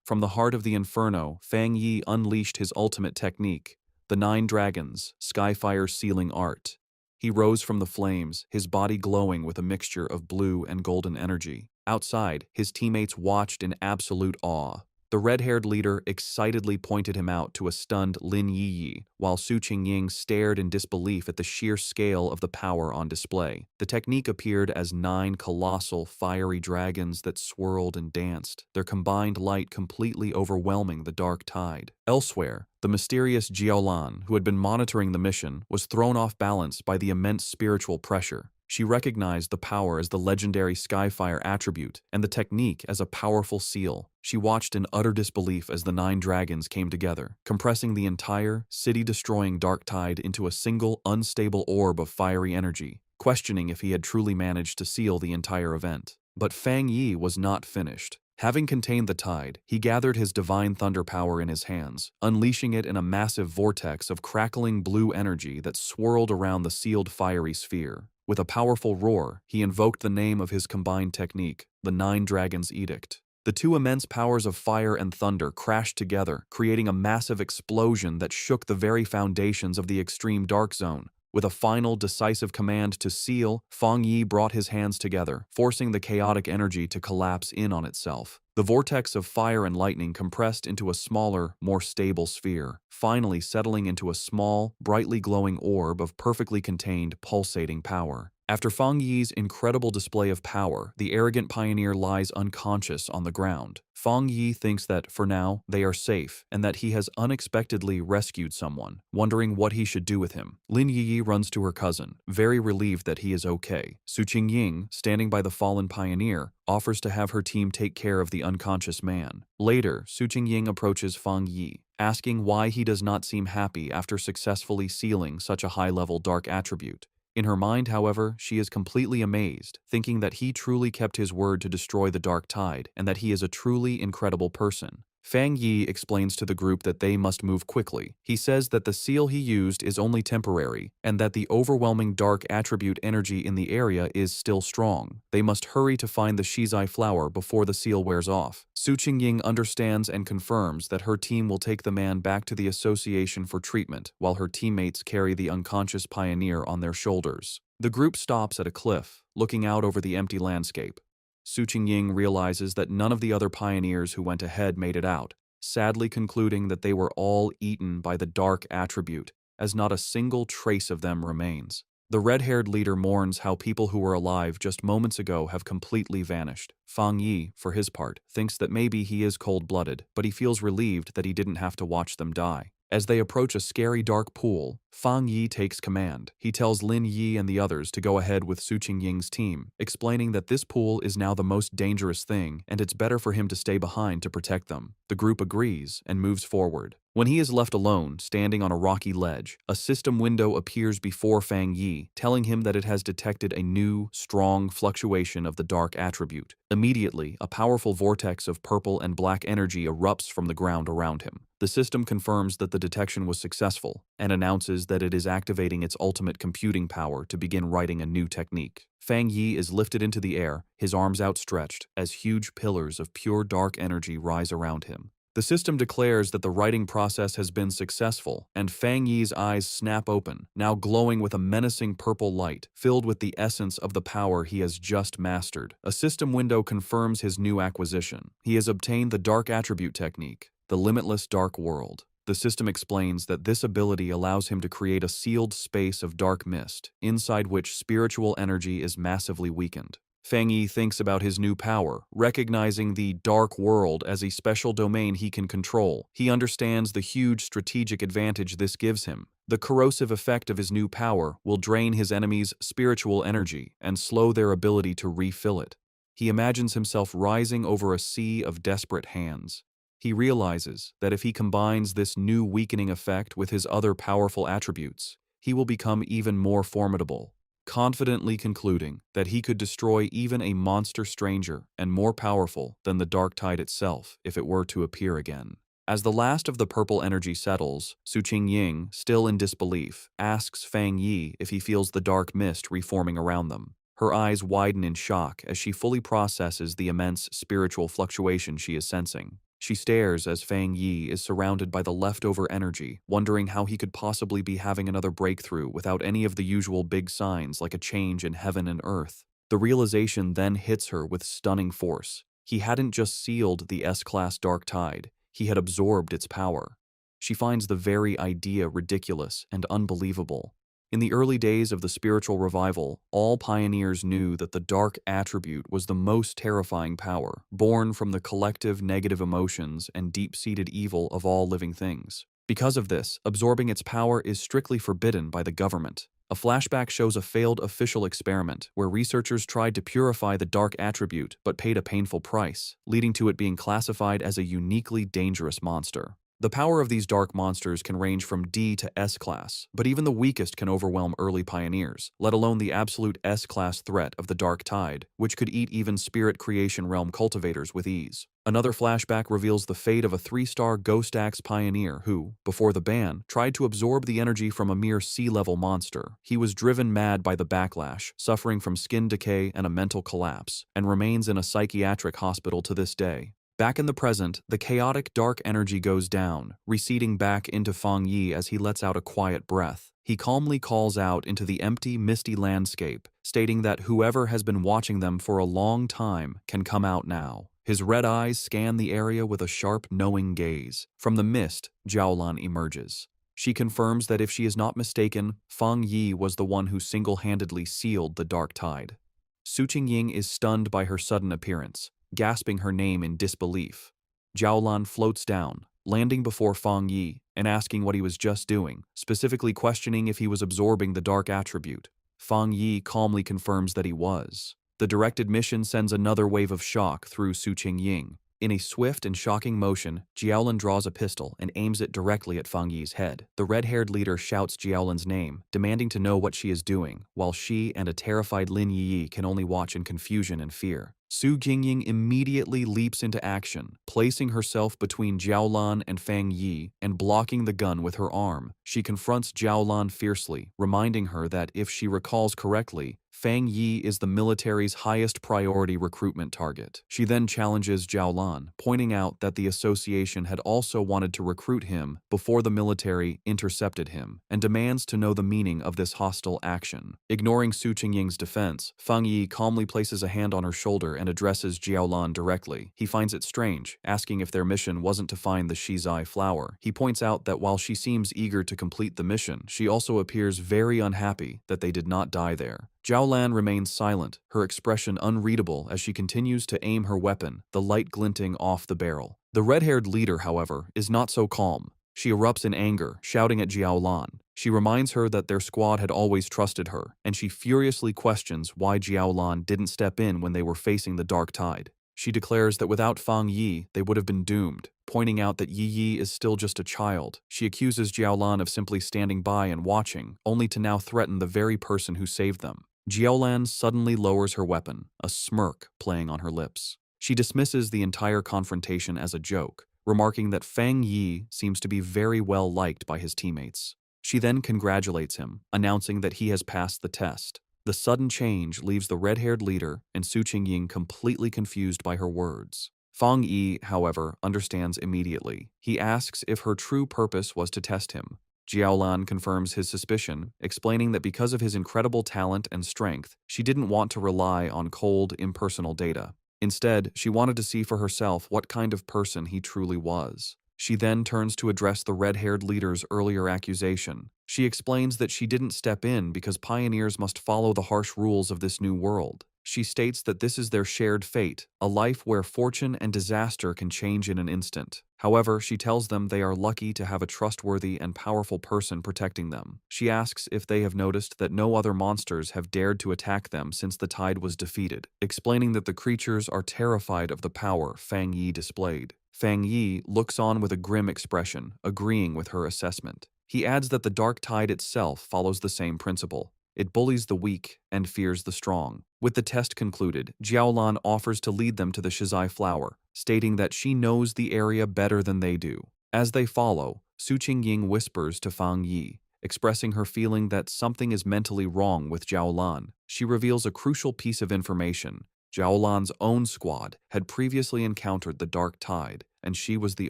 From the heart of the inferno, Fang Yi unleashed his ultimate technique, the 9 Dragons, Skyfire Sealing Art. He rose from the flames, his body glowing with a mixture of blue and golden energy. Outside, his teammates watched in absolute awe. The red-haired leader excitedly pointed him out to a stunned Lin Yi, while Su Qingying stared in disbelief at the sheer scale of the power on display. The technique appeared as 9 colossal, fiery dragons that swirled and danced, their combined light completely overwhelming the dark tide. Elsewhere, the mysterious Jiaolan, who had been monitoring the mission, was thrown off balance by the immense spiritual pressure. She recognized the power as the legendary Skyfire attribute and the technique as a powerful seal. She watched in utter disbelief as the 9 dragons came together, compressing the entire, city-destroying dark tide into a single, unstable orb of fiery energy, questioning if he had truly managed to seal the entire event. But Fang Yi was not finished. Having contained the tide, he gathered his divine thunder power in his hands, unleashing it in a massive vortex of crackling blue energy that swirled around the sealed fiery sphere. With a powerful roar, he invoked the name of his combined technique, the 9 Dragons' Edict. The 2 immense powers of fire and thunder crashed together, creating a massive explosion that shook the very foundations of the extreme dark zone. With a final, decisive command to seal, Fang Yi brought his hands together, forcing the chaotic energy to collapse in on itself. The vortex of fire and lightning compressed into a smaller, more stable sphere, finally settling into a small, brightly glowing orb of perfectly contained, pulsating power. After Fang Yi's incredible display of power, the arrogant pioneer lies unconscious on the ground. Fang Yi thinks that, for now, they are safe, and that he has unexpectedly rescued someone, wondering what he should do with him. Lin Yi runs to her cousin, very relieved that he is okay. Su Qingying, standing by the fallen pioneer, offers to have her team take care of the unconscious man. Later, Su Qingying approaches Fang Yi, asking why he does not seem happy after successfully sealing such a high-level dark attribute. In her mind, however, she is completely amazed, thinking that he truly kept his word to destroy the dark tide and that he is a truly incredible person. Fang Yi explains to the group that they must move quickly. He says that the seal he used is only temporary and that the overwhelming dark attribute energy in the area is still strong. They must hurry to find the Shizai flower before the seal wears off. Su Qingying understands and confirms that her team will take the man back to the association for treatment while her teammates carry the unconscious pioneer on their shoulders. The group stops at a cliff, looking out over the empty landscape. Su Qingying realizes that none of the other pioneers who went ahead made it out, sadly concluding that they were all eaten by the dark attribute, as not a single trace of them remains. The red-haired leader mourns how people who were alive just moments ago have completely vanished. Fang Yi, for his part, thinks that maybe he is cold-blooded, but he feels relieved that he didn't have to watch them die. As they approach a scary dark pool, Fang Yi takes command. He tells Lin Yi and the others to go ahead with Su Qingying's team, explaining that this pool is now the most dangerous thing and it's better for him to stay behind to protect them. The group agrees and moves forward. When he is left alone, standing on a rocky ledge, a system window appears before Fang Yi, telling him that it has detected a new, strong fluctuation of the dark attribute. Immediately, a powerful vortex of purple and black energy erupts from the ground around him. The system confirms that the detection was successful and announces that it is activating its ultimate computing power to begin writing a new technique. Fang Yi is lifted into the air, his arms outstretched, as huge pillars of pure dark energy rise around him. The system declares that the writing process has been successful, and Fang Yi's eyes snap open, now glowing with a menacing purple light, filled with the essence of the power he has just mastered. A system window confirms his new acquisition. He has obtained the Dark Attribute technique, the limitless dark world. The system explains that this ability allows him to create a sealed space of dark mist, inside which spiritual energy is massively weakened. Fang Yi thinks about his new power, recognizing the dark world as a special domain he can control. He understands the huge strategic advantage this gives him. The corrosive effect of his new power will drain his enemies' spiritual energy and slow their ability to refill it. He imagines himself rising over a sea of desperate hands. He realizes that if he combines this new weakening effect with his other powerful attributes, he will become even more formidable, confidently concluding that he could destroy even a monster stranger and more powerful than the dark tide itself if it were to appear again. As the last of the purple energy settles, Su Qingying, still in disbelief, asks Fang Yi if he feels the dark mist reforming around them. Her eyes widen in shock as she fully processes the immense spiritual fluctuation she is sensing. She stares as Fang Yi is surrounded by the leftover energy, wondering how he could possibly be having another breakthrough without any of the usual big signs like a change in heaven and earth. The realization then hits her with stunning force. He hadn't just sealed the S-class dark tide, he had absorbed its power. She finds the very idea ridiculous and unbelievable. In the early days of the spiritual revival, all pioneers knew that the dark attribute was the most terrifying power, born from the collective negative emotions and deep-seated evil of all living things. Because of this, absorbing its power is strictly forbidden by the government. A flashback shows a failed official experiment where researchers tried to purify the dark attribute but paid a painful price, leading to it being classified as a uniquely dangerous monster. The power of these dark monsters can range from D to S class, but even the weakest can overwhelm early pioneers, let alone the absolute S-class threat of the Dark Tide, which could eat even Spirit Creation Realm cultivators with ease. Another flashback reveals the fate of a 3-star Ghost Axe pioneer who, before the ban, tried to absorb the energy from a mere sea-level monster. He was driven mad by the backlash, suffering from skin decay and a mental collapse, and remains in a psychiatric hospital to this day. Back in the present, the chaotic dark energy goes down, receding back into Fang Yi as he lets out a quiet breath. He calmly calls out into the empty, misty landscape, stating that whoever has been watching them for a long time can come out now. His red eyes scan the area with a sharp, knowing gaze. From the mist, Jiaolan emerges. She confirms that if she is not mistaken, Fang Yi was the one who single-handedly sealed the Dark Tide. Su Qingying is stunned by her sudden appearance, gasping her name in disbelief. Jiaolan floats down, landing before Fang Yi and asking what he was just doing, specifically questioning if he was absorbing the dark attribute. Fang Yi calmly confirms that he was. The directed mission sends another wave of shock through Su Qingying. In a swift and shocking motion, Jiaolan draws a pistol and aims it directly at Fang Yi's head. The red-haired leader shouts Jiaolan's name, demanding to know what she is doing, while she and a terrified Lin Yi can only watch in confusion and fear. Su Qingying immediately leaps into action, placing herself between Jiaolan and Fang Yi and blocking the gun with her arm. She confronts Jiaolan fiercely, reminding her that if she recalls correctly, Fang Yi is the military's highest priority recruitment target. She then challenges Jiaolan, pointing out that the association had also wanted to recruit him before the military intercepted him, and demands to know the meaning of this hostile action. Ignoring Su Qingying's defense, Fang Yi calmly places a hand on her shoulder and addresses Jiaolan directly. He finds it strange, asking if their mission wasn't to find the Shizai flower. He points out that while she seems eager to complete the mission, she also appears very unhappy that they did not die there. Jiaolan remains silent, her expression unreadable as she continues to aim her weapon, the light glinting off the barrel. The red-haired leader, however, is not so calm. She erupts in anger, shouting at Jiaolan. She reminds her that their squad had always trusted her, and she furiously questions why Jiaolan didn't step in when they were facing the Dark Tide. She declares that without Fang Yi, they would have been doomed, pointing out that Yi is still just a child. She accuses Jiaolan of simply standing by and watching, only to now threaten the very person who saved them. Jiaolan suddenly lowers her weapon, a smirk playing on her lips. She dismisses the entire confrontation as a joke, remarking that Fang Yi seems to be very well liked by his teammates. She then congratulates him, announcing that he has passed the test. The sudden change leaves the red-haired leader and Su Qingying completely confused by her words. Fang Yi, however, understands immediately. He asks if her true purpose was to test him. Jiaolan confirms his suspicion, explaining that because of his incredible talent and strength, she didn't want to rely on cold, impersonal data. Instead, she wanted to see for herself what kind of person he truly was. She then turns to address the red-haired leader's earlier accusation. She explains that she didn't step in because pioneers must follow the harsh rules of this new world. She states that this is their shared fate, a life where fortune and disaster can change in an instant. However, she tells them they are lucky to have a trustworthy and powerful person protecting them. She asks if they have noticed that no other monsters have dared to attack them since the tide was defeated, explaining that the creatures are terrified of the power Fang Yi displayed. Fang Yi looks on with a grim expression, agreeing with her assessment. He adds that the Dark Tide itself follows the same principle. It bullies the weak and fears the strong. With the test concluded, Jiaolan offers to lead them to the Shizai flower, stating that she knows the area better than they do. As they follow, Su Qingying whispers to Fang Yi, expressing her feeling that something is mentally wrong with Jiaolan. She reveals a crucial piece of information. Jiaolan's own squad had previously encountered the Dark Tide, and she was the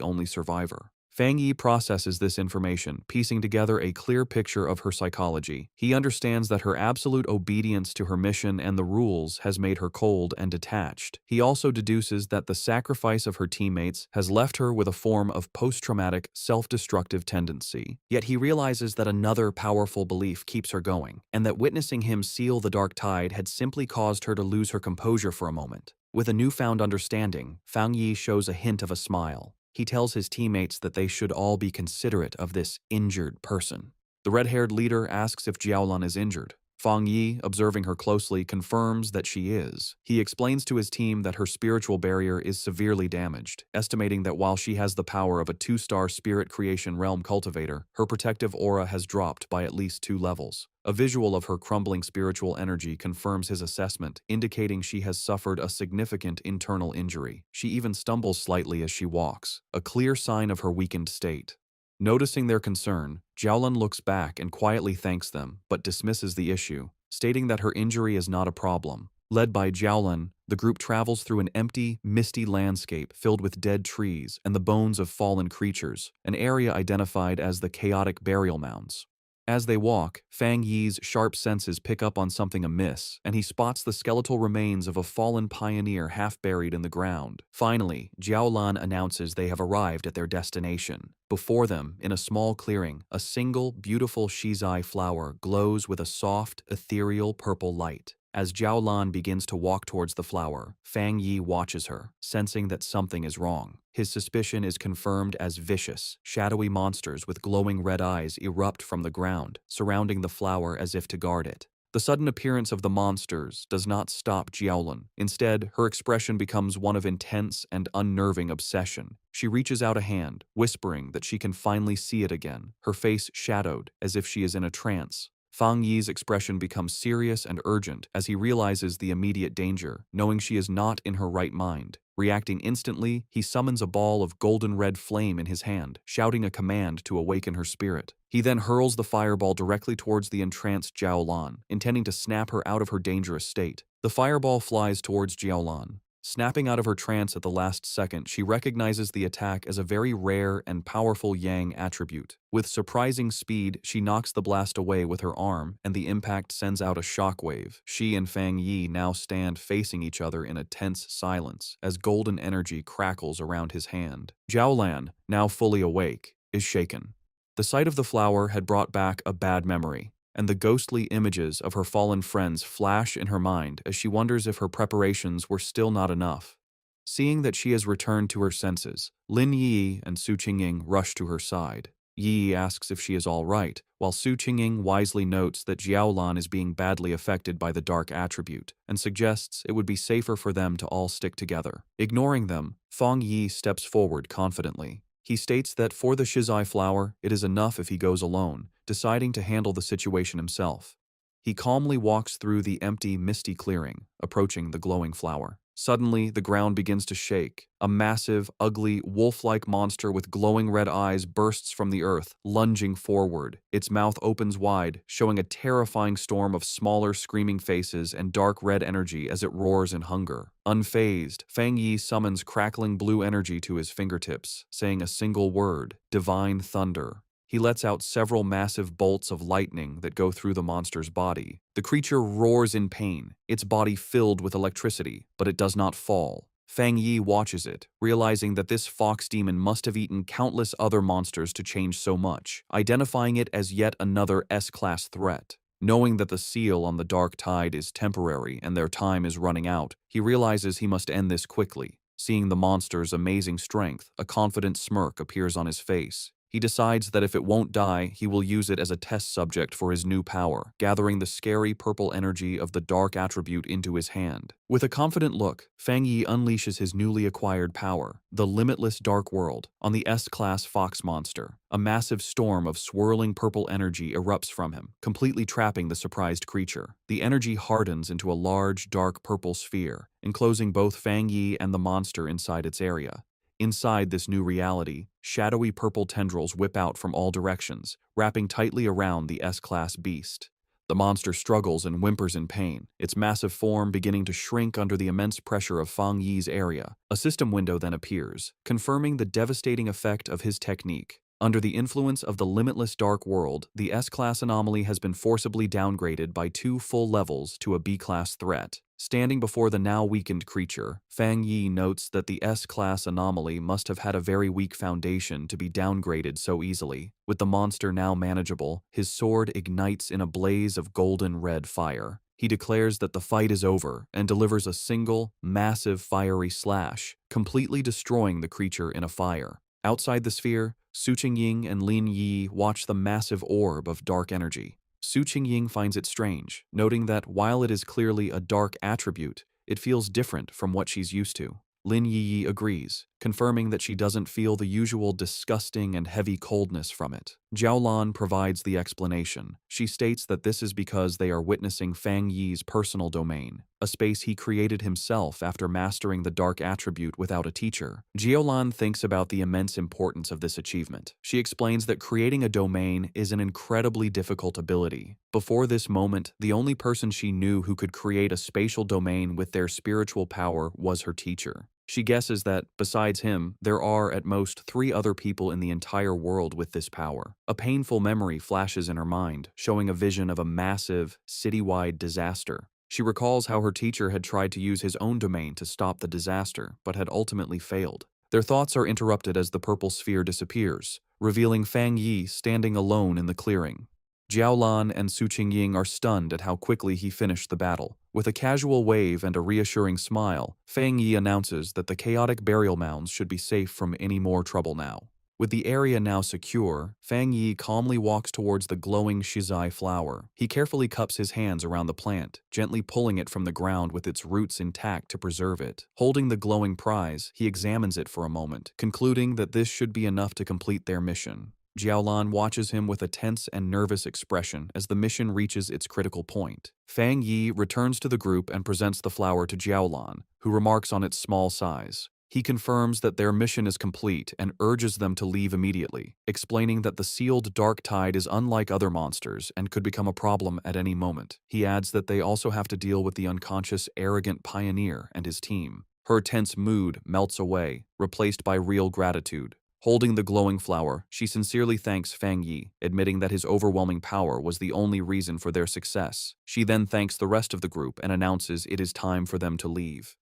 only survivor. Fang Yi processes this information, piecing together a clear picture of her psychology. He understands that her absolute obedience to her mission and the rules has made her cold and detached. He also deduces that the sacrifice of her teammates has left her with a form of post-traumatic, self-destructive tendency. Yet he realizes that another powerful belief keeps her going, and that witnessing him seal the Dark Tide had simply caused her to lose her composure for a moment. With a newfound understanding, Fang Yi shows a hint of a smile. He tells his teammates that they should all be considerate of this injured person. The red-haired leader asks if Jiaolan is injured. Fang Yi, observing her closely, confirms that she is. He explains to his team that her spiritual barrier is severely damaged, estimating that while she has the power of a 2-star spirit creation realm cultivator, her protective aura has dropped by at least 2 levels. A visual of her crumbling spiritual energy confirms his assessment, indicating she has suffered a significant internal injury. She even stumbles slightly as she walks, a clear sign of her weakened state. Noticing their concern, Jiaolan looks back and quietly thanks them, but dismisses the issue, stating that her injury is not a problem. Led by Jiaolan, the group travels through an empty, misty landscape filled with dead trees and the bones of fallen creatures, an area identified as the chaotic burial mounds. As they walk, Fang Yi's sharp senses pick up on something amiss, and he spots the skeletal remains of a fallen pioneer half buried in the ground. Finally, Jiaolan announces they have arrived at their destination. Before them, in a small clearing, a single, beautiful shizai flower glows with a soft, ethereal purple light. As Jiaolan begins to walk towards the flower, Fang Yi watches her, sensing that something is wrong. His suspicion is confirmed as vicious, shadowy monsters with glowing red eyes erupt from the ground, surrounding the flower as if to guard it. The sudden appearance of the monsters does not stop Jiaolan. Instead, her expression becomes one of intense and unnerving obsession. She reaches out a hand, whispering that she can finally see it again, her face shadowed as if she is in a trance. Fang Yi's expression becomes serious and urgent as he realizes the immediate danger, knowing she is not in her right mind. Reacting instantly, he summons a ball of golden red flame in his hand, shouting a command to awaken her spirit. He then hurls the fireball directly towards the entranced Jiaolan, intending to snap her out of her dangerous state. The fireball flies towards Jiaolan. Snapping out of her trance at the last second, she recognizes the attack as a very rare and powerful Yang attribute. With surprising speed, she knocks the blast away with her arm, and the impact sends out a shockwave. She and Fang Yi now stand facing each other in a tense silence, as golden energy crackles around his hand. Jiaolan, now fully awake, is shaken. The sight of the flower had brought back a bad memory, and the ghostly images of her fallen friends flash in her mind as she wonders if her preparations were still not enough. Seeing that she has returned to her senses, Lin Yi and Su Qingying rush to her side. Yi asks if she is all right, while Su Qingying wisely notes that Jiaolan is being badly affected by the dark attribute, and suggests it would be safer for them to all stick together. Ignoring them, Fang Yi steps forward confidently. He states that for the shizai flower, it is enough if he goes alone, deciding to handle the situation himself. He calmly walks through the empty, misty clearing, approaching the glowing flower. Suddenly, the ground begins to shake. A massive, ugly, wolf-like monster with glowing red eyes bursts from the earth, lunging forward. Its mouth opens wide, showing a terrifying storm of smaller, screaming faces and dark red energy as it roars in hunger. Unfazed, Fang Yi summons crackling blue energy to his fingertips, saying a single word: divine thunder. He lets out several massive bolts of lightning that go through the monster's body. The creature roars in pain, its body filled with electricity, but it does not fall. Fang Yi watches it, realizing that this fox demon must have eaten countless other monsters to change so much, identifying it as yet another S-class threat. Knowing that the seal on the dark tide is temporary and their time is running out, he realizes he must end this quickly. Seeing the monster's amazing strength, a confident smirk appears on his face. He decides that if it won't die, he will use it as a test subject for his new power, gathering the scary purple energy of the dark attribute into his hand. With a confident look, Fang Yi unleashes his newly acquired power, the limitless dark world, on the S-class fox monster. A massive storm of swirling purple energy erupts from him, completely trapping the surprised creature. The energy hardens into a large, dark purple sphere, enclosing both Fang Yi and the monster inside its area. Inside this new reality, shadowy purple tendrils whip out from all directions, wrapping tightly around the S-class beast. The monster struggles and whimpers in pain, its massive form beginning to shrink under the immense pressure of Fang Yi's area. A system window then appears, confirming the devastating effect of his technique. Under the influence of the limitless dark world, the S-class anomaly has been forcibly downgraded by 2 full levels to a B-class threat. Standing before the now weakened creature, Fang Yi notes that the S-class anomaly must have had a very weak foundation to be downgraded so easily. With the monster now manageable, his sword ignites in a blaze of golden red fire. He declares that the fight is over and delivers a single, massive fiery slash, completely destroying the creature in a fire. Outside the sphere, Su Qingying and Lin Yi watch the massive orb of dark energy. Su Qingying finds it strange, noting that while it is clearly a dark attribute, it feels different from what she's used to. Lin Yi agrees, confirming that she doesn't feel the usual disgusting and heavy coldness from it. Jiaolan provides the explanation. She states that this is because they are witnessing Fang Yi's personal domain, a space he created himself after mastering the dark attribute without a teacher. Jiaolan thinks about the immense importance of this achievement. She explains that creating a domain is an incredibly difficult ability. Before this moment, the only person she knew who could create a spatial domain with their spiritual power was her teacher. She guesses that, besides him, there are at most 3 other people in the entire world with this power. A painful memory flashes in her mind, showing a vision of a massive, citywide disaster. She recalls how her teacher had tried to use his own domain to stop the disaster, but had ultimately failed. Their thoughts are interrupted as the purple sphere disappears, revealing Fang Yi standing alone in the clearing. Jiaolan and Su Qingying are stunned at how quickly he finished the battle. With a casual wave and a reassuring smile, Fang Yi announces that the chaotic burial mounds should be safe from any more trouble now. With the area now secure, Fang Yi calmly walks towards the glowing shizai flower. He carefully cups his hands around the plant, gently pulling it from the ground with its roots intact to preserve it. Holding the glowing prize, he examines it for a moment, concluding that this should be enough to complete their mission. Jiaolan watches him with a tense and nervous expression as the mission reaches its critical point. Fang Yi returns to the group and presents the flower to Jiaolan, who remarks on its small size. He confirms that their mission is complete and urges them to leave immediately, explaining that the sealed dark tide is unlike other monsters and could become a problem at any moment. He adds that they also have to deal with the unconscious, arrogant pioneer and his team. Her tense mood melts away, replaced by real gratitude. Holding the glowing flower, she sincerely thanks Fang Yi, admitting that his overwhelming power was the only reason for their success. She then thanks the rest of the group and announces it is time for them to leave.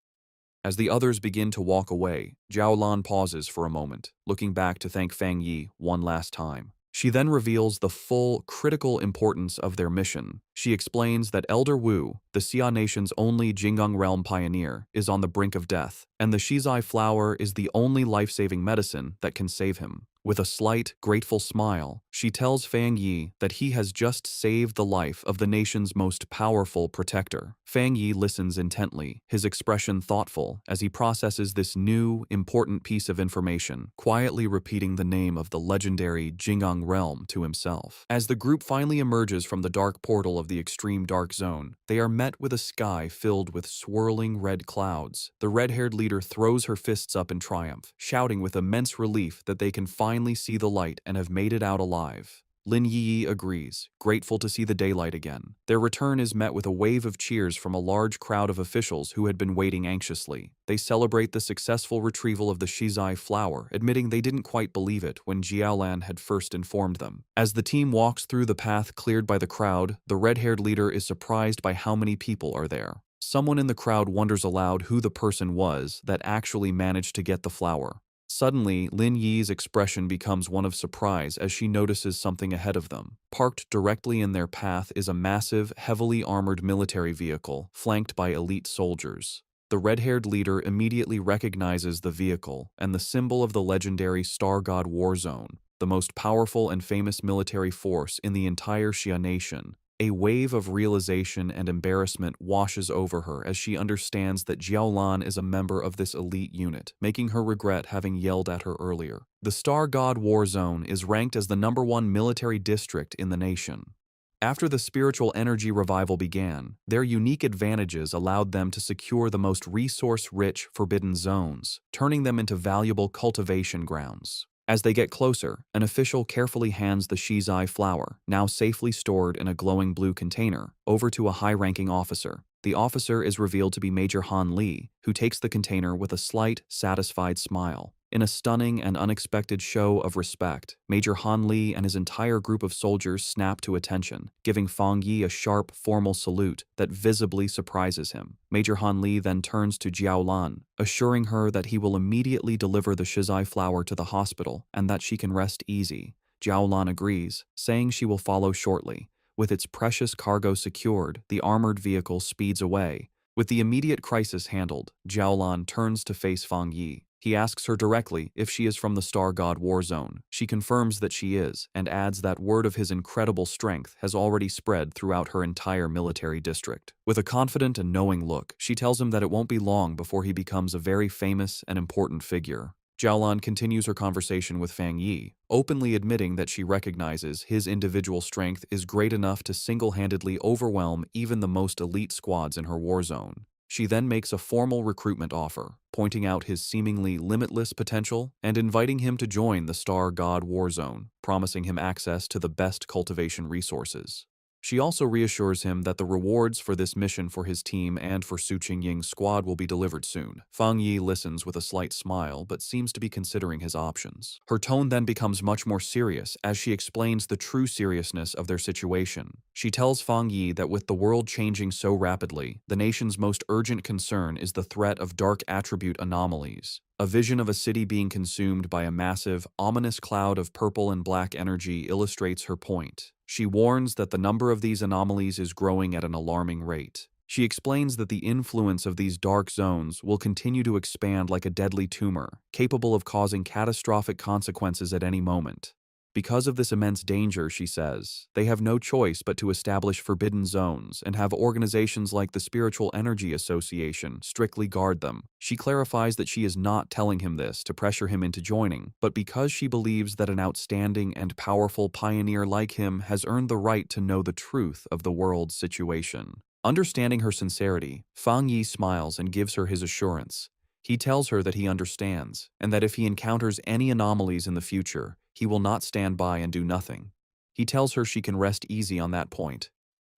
As the others begin to walk away, Jiaolan pauses for a moment, looking back to thank Fang Yi one last time. She then reveals the full, critical importance of their mission. She explains that Elder Wu, the Xia Nation's only Jinggang realm pioneer, is on the brink of death, and the shizai flower is the only life-saving medicine that can save him. With a slight, grateful smile, she tells Fang Yi that he has just saved the life of the nation's most powerful protector. Fang Yi listens intently, his expression thoughtful as he processes this new, important piece of information, quietly repeating the name of the legendary Jinggang realm to himself. As the group finally emerges from the dark portal of the extreme dark zone, they are met with a sky filled with swirling red clouds. The red-haired leader throws her fists up in triumph, shouting with immense relief that they can finally see the light and have made it out alive. Lin Yi agrees, grateful to see the daylight again. Their return is met with a wave of cheers from a large crowd of officials who had been waiting anxiously. They celebrate the successful retrieval of the shizai flower, admitting they didn't quite believe it when Jiaolan had first informed them. As the team walks through the path cleared by the crowd, the red-haired leader is surprised by how many people are there. Someone in the crowd wonders aloud who the person was that actually managed to get the flower. Suddenly, Lin Yi's expression becomes one of surprise as she notices something ahead of them. Parked directly in their path is a massive, heavily armored military vehicle, flanked by elite soldiers. The red-haired leader immediately recognizes the vehicle and the symbol of the legendary Star God War Zone, the most powerful and famous military force in the entire Xia Nation. A wave of realization and embarrassment washes over her as she understands that Jiaolan is a member of this elite unit, making her regret having yelled at her earlier. The Star God War Zone is ranked as the #1 military district in the nation. After the spiritual energy revival began, their unique advantages allowed them to secure the most resource-rich forbidden zones, turning them into valuable cultivation grounds. As they get closer, an official carefully hands the shizai flower, now safely stored in a glowing blue container, over to a high-ranking officer. The officer is revealed to be Major Han Li, who takes the container with a slight, satisfied smile. In a stunning and unexpected show of respect, Major Han Li and his entire group of soldiers snap to attention, giving Fang Yi a sharp, formal salute that visibly surprises him. Major Han Li then turns to Jiaolan, assuring her that he will immediately deliver the shizai flower to the hospital and that she can rest easy. Jiaolan agrees, saying she will follow shortly. With its precious cargo secured, the armored vehicle speeds away. With the immediate crisis handled, Jiaolan turns to face Fang Yi. He asks her directly if she is from the Star God War Zone. She confirms that she is, and adds that word of his incredible strength has already spread throughout her entire military district. With a confident and knowing look, she tells him that it won't be long before he becomes a very famous and important figure. Jiaolan continues her conversation with Fang Yi, openly admitting that she recognizes his individual strength is great enough to single-handedly overwhelm even the most elite squads in her war zone. She then makes a formal recruitment offer, pointing out his seemingly limitless potential and inviting him to join the Star God War Zone, promising him access to the best cultivation resources. She also reassures him that the rewards for this mission for his team and for Su Qingying's squad will be delivered soon. Fang Yi listens with a slight smile but seems to be considering his options. Her tone then becomes much more serious as she explains the true seriousness of their situation. She tells Fang Yi that with the world changing so rapidly, the nation's most urgent concern is the threat of dark attribute anomalies. A vision of a city being consumed by a massive, ominous cloud of purple and black energy illustrates her point. She warns that the number of these anomalies is growing at an alarming rate. She explains that the influence of these dark zones will continue to expand like a deadly tumor, capable of causing catastrophic consequences at any moment. Because of this immense danger, she says, they have no choice but to establish forbidden zones and have organizations like the Spiritual Energy Association strictly guard them. She clarifies that she is not telling him this to pressure him into joining, but because she believes that an outstanding and powerful pioneer like him has earned the right to know the truth of the world's situation. Understanding her sincerity, Fang Yi smiles and gives her his assurance. He tells her that he understands, and that if he encounters any anomalies in the future, he will not stand by and do nothing. He tells her she can rest easy on that point.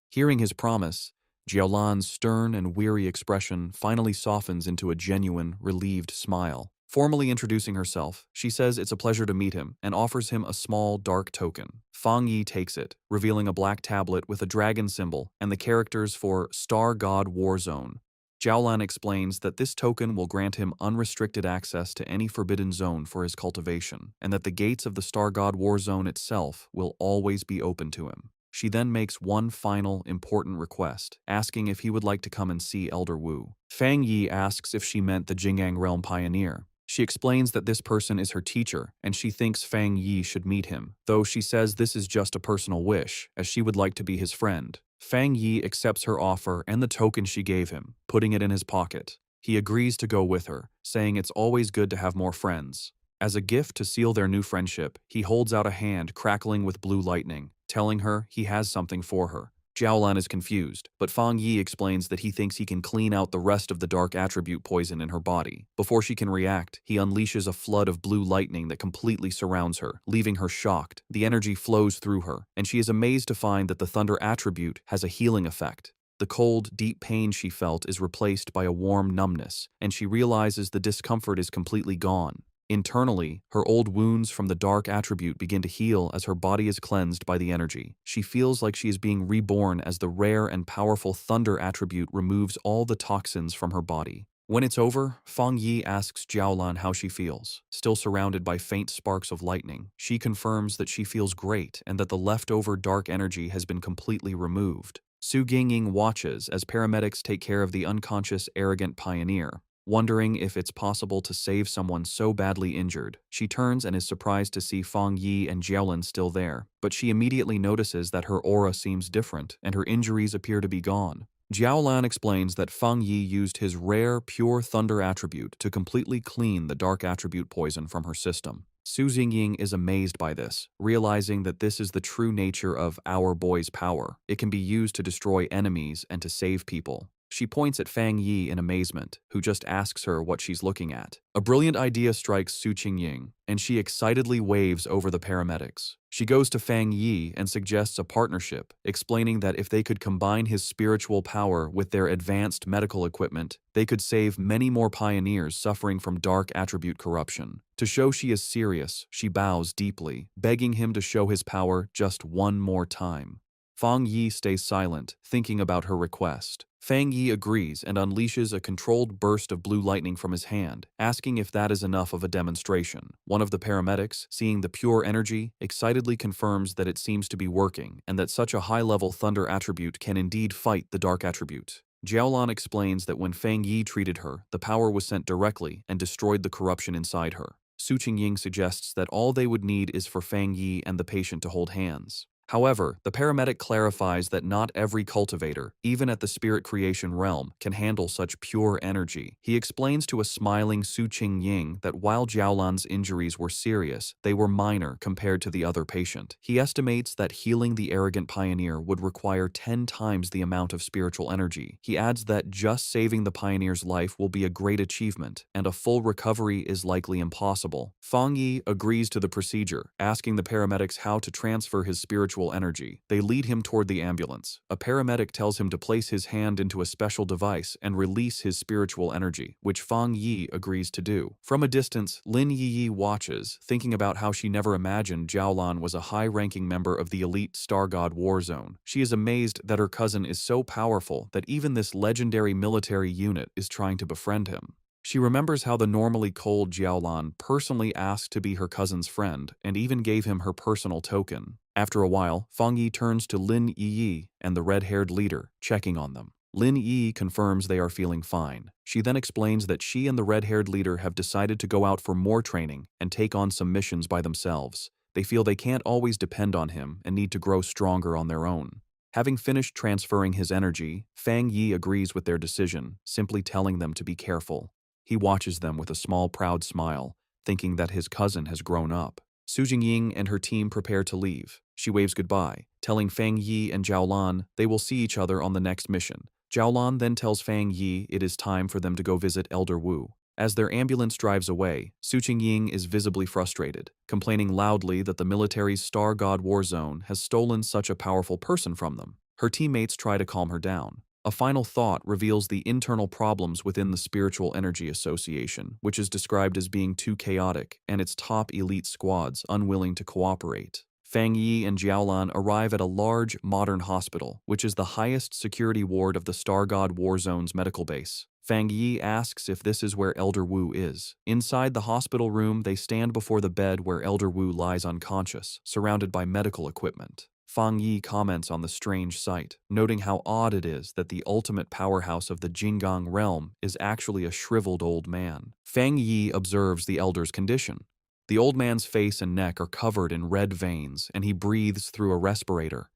Hearing his promise, Jiaolan's stern and weary expression finally softens into a genuine, relieved smile. Formally introducing herself, she says it's a pleasure to meet him and offers him a small, dark token. Fang Yi takes it, revealing a black tablet with a dragon symbol and the characters for Star God War Zone. Jiaolan explains that this token will grant him unrestricted access to any forbidden zone for his cultivation, and that the gates of the Star God War Zone itself will always be open to him. She then makes one final, important request, asking if he would like to come and see Elder Wu. Fang Yi asks if she meant the Jing'an Realm Pioneer. She explains that this person is her teacher, and she thinks Fang Yi should meet him, though she says this is just a personal wish, as she would like to be his friend. Fang Yi accepts her offer and the token she gave him, putting it in his pocket. He agrees to go with her, saying it's always good to have more friends. As a gift to seal their new friendship, he holds out a hand crackling with blue lightning, telling her he has something for her. Jiaolan is confused, but Fang Yi explains that he thinks he can clean out the rest of the dark attribute poison in her body. Before she can react, he unleashes a flood of blue lightning that completely surrounds her, leaving her shocked. The energy flows through her, and she is amazed to find that the thunder attribute has a healing effect. The cold, deep pain she felt is replaced by a warm numbness, and she realizes the discomfort is completely gone. Internally, her old wounds from the dark attribute begin to heal as her body is cleansed by the energy. She feels like she is being reborn as the rare and powerful thunder attribute removes all the toxins from her body. When it's over, Fang Yi asks Jiaolan how she feels. Still surrounded by faint sparks of lightning, she confirms that she feels great and that the leftover dark energy has been completely removed. Su Qingying watches as paramedics take care of the unconscious, arrogant pioneer. Wondering if it's possible to save someone so badly injured, she turns and is surprised to see Fang Yi and Jiaolan still there, but she immediately notices that her aura seems different and her injuries appear to be gone. Jiaolan explains that Fang Yi used his rare, pure thunder attribute to completely clean the dark attribute poison from her system. Su Qingying is amazed by this, realizing that this is the true nature of our boy's power. It can be used to destroy enemies and to save people. She points at Fang Yi in amazement, who just asks her what she's looking at. A brilliant idea strikes Su Qingying, and she excitedly waves over the paramedics. She goes to Fang Yi and suggests a partnership, explaining that if they could combine his spiritual power with their advanced medical equipment, they could save many more pioneers suffering from dark attribute corruption. To show she is serious, she bows deeply, begging him to show his power just one more time. Fang Yi stays silent, thinking about her request. Fang Yi agrees and unleashes a controlled burst of blue lightning from his hand, asking if that is enough of a demonstration. One of the paramedics, seeing the pure energy, excitedly confirms that it seems to be working and that such a high-level thunder attribute can indeed fight the dark attribute. Jiaolan explains that when Fang Yi treated her, the power was sent directly and destroyed the corruption inside her. Su Qingying suggests that all they would need is for Fang Yi and the patient to hold hands. However, the paramedic clarifies that not every cultivator, even at the spirit creation realm, can handle such pure energy. He explains to a smiling Su Qingying that while Jiaolan's injuries were serious, they were minor compared to the other patient. He estimates that healing the arrogant pioneer would require 10 times the amount of spiritual energy. He adds that just saving the pioneer's life will be a great achievement, and a full recovery is likely impossible. Fang Yi agrees to the procedure, asking the paramedics how to transfer his spiritual energy. They lead him toward the ambulance. A paramedic tells him to place his hand into a special device and release his spiritual energy, which Fang Yi agrees to do. From a distance, Lin Yi watches, thinking about how she never imagined Jiaolan was a high-ranking member of the elite Star God War Zone. She is amazed that her cousin is so powerful that even this legendary military unit is trying to befriend him. She remembers how the normally cold Jiaolan personally asked to be her cousin's friend and even gave him her personal token. After a while, Fang Yi turns to Lin Yi and the red-haired leader, checking on them. Lin Yi confirms they are feeling fine. She then explains that she and the red-haired leader have decided to go out for more training and take on some missions by themselves. They feel they can't always depend on him and need to grow stronger on their own. Having finished transferring his energy, Fang Yi agrees with their decision, simply telling them to be careful. He watches them with a small, proud smile, thinking that his cousin has grown up. Su Jingying and her team prepare to leave. She waves goodbye, telling Fang Yi and Jiaolan they will see each other on the next mission. Jiaolan then tells Fang Yi it is time for them to go visit Elder Wu. As their ambulance drives away, Su Qingying is visibly frustrated, complaining loudly that the military's Star God War Zone has stolen such a powerful person from them. Her teammates try to calm her down. A final thought reveals the internal problems within the Spiritual Energy Association, which is described as being too chaotic, and its top elite squads unwilling to cooperate. Fang Yi and Jiaolan arrive at a large, modern hospital, which is the highest security ward of the Star God War Zone's medical base. Fang Yi asks if this is where Elder Wu is. Inside the hospital room, they stand before the bed where Elder Wu lies unconscious, surrounded by medical equipment. Fang Yi comments on the strange sight, noting how odd it is that the ultimate powerhouse of the Jinggang realm is actually a shriveled old man. Fang Yi observes the elder's condition. The old man's face and neck are covered in red veins, and he breathes through a respirator.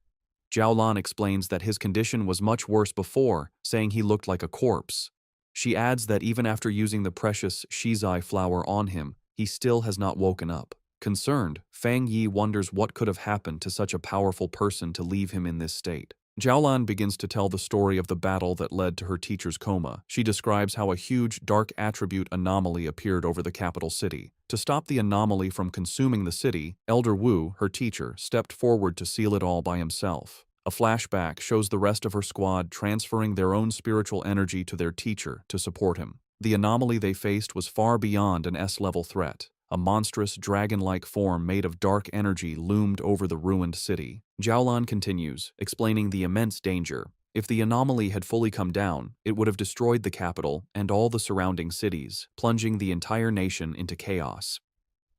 Jiaolan explains that his condition was much worse before, saying he looked like a corpse. She adds that even after using the precious shizai flower on him, he still has not woken up. Concerned, Fang Yi wonders what could have happened to such a powerful person to leave him in this state. Jiaolan begins to tell the story of the battle that led to her teacher's coma. She describes how a huge dark attribute anomaly appeared over the capital city. To stop the anomaly from consuming the city, Elder Wu, her teacher, stepped forward to seal it all by himself. A flashback shows the rest of her squad transferring their own spiritual energy to their teacher to support him. The anomaly they faced was far beyond an S-level threat. A monstrous dragon-like form made of dark energy loomed over the ruined city. Jiaolan continues, explaining the immense danger. If the anomaly had fully come down, it would have destroyed the capital and all the surrounding cities, plunging the entire nation into chaos.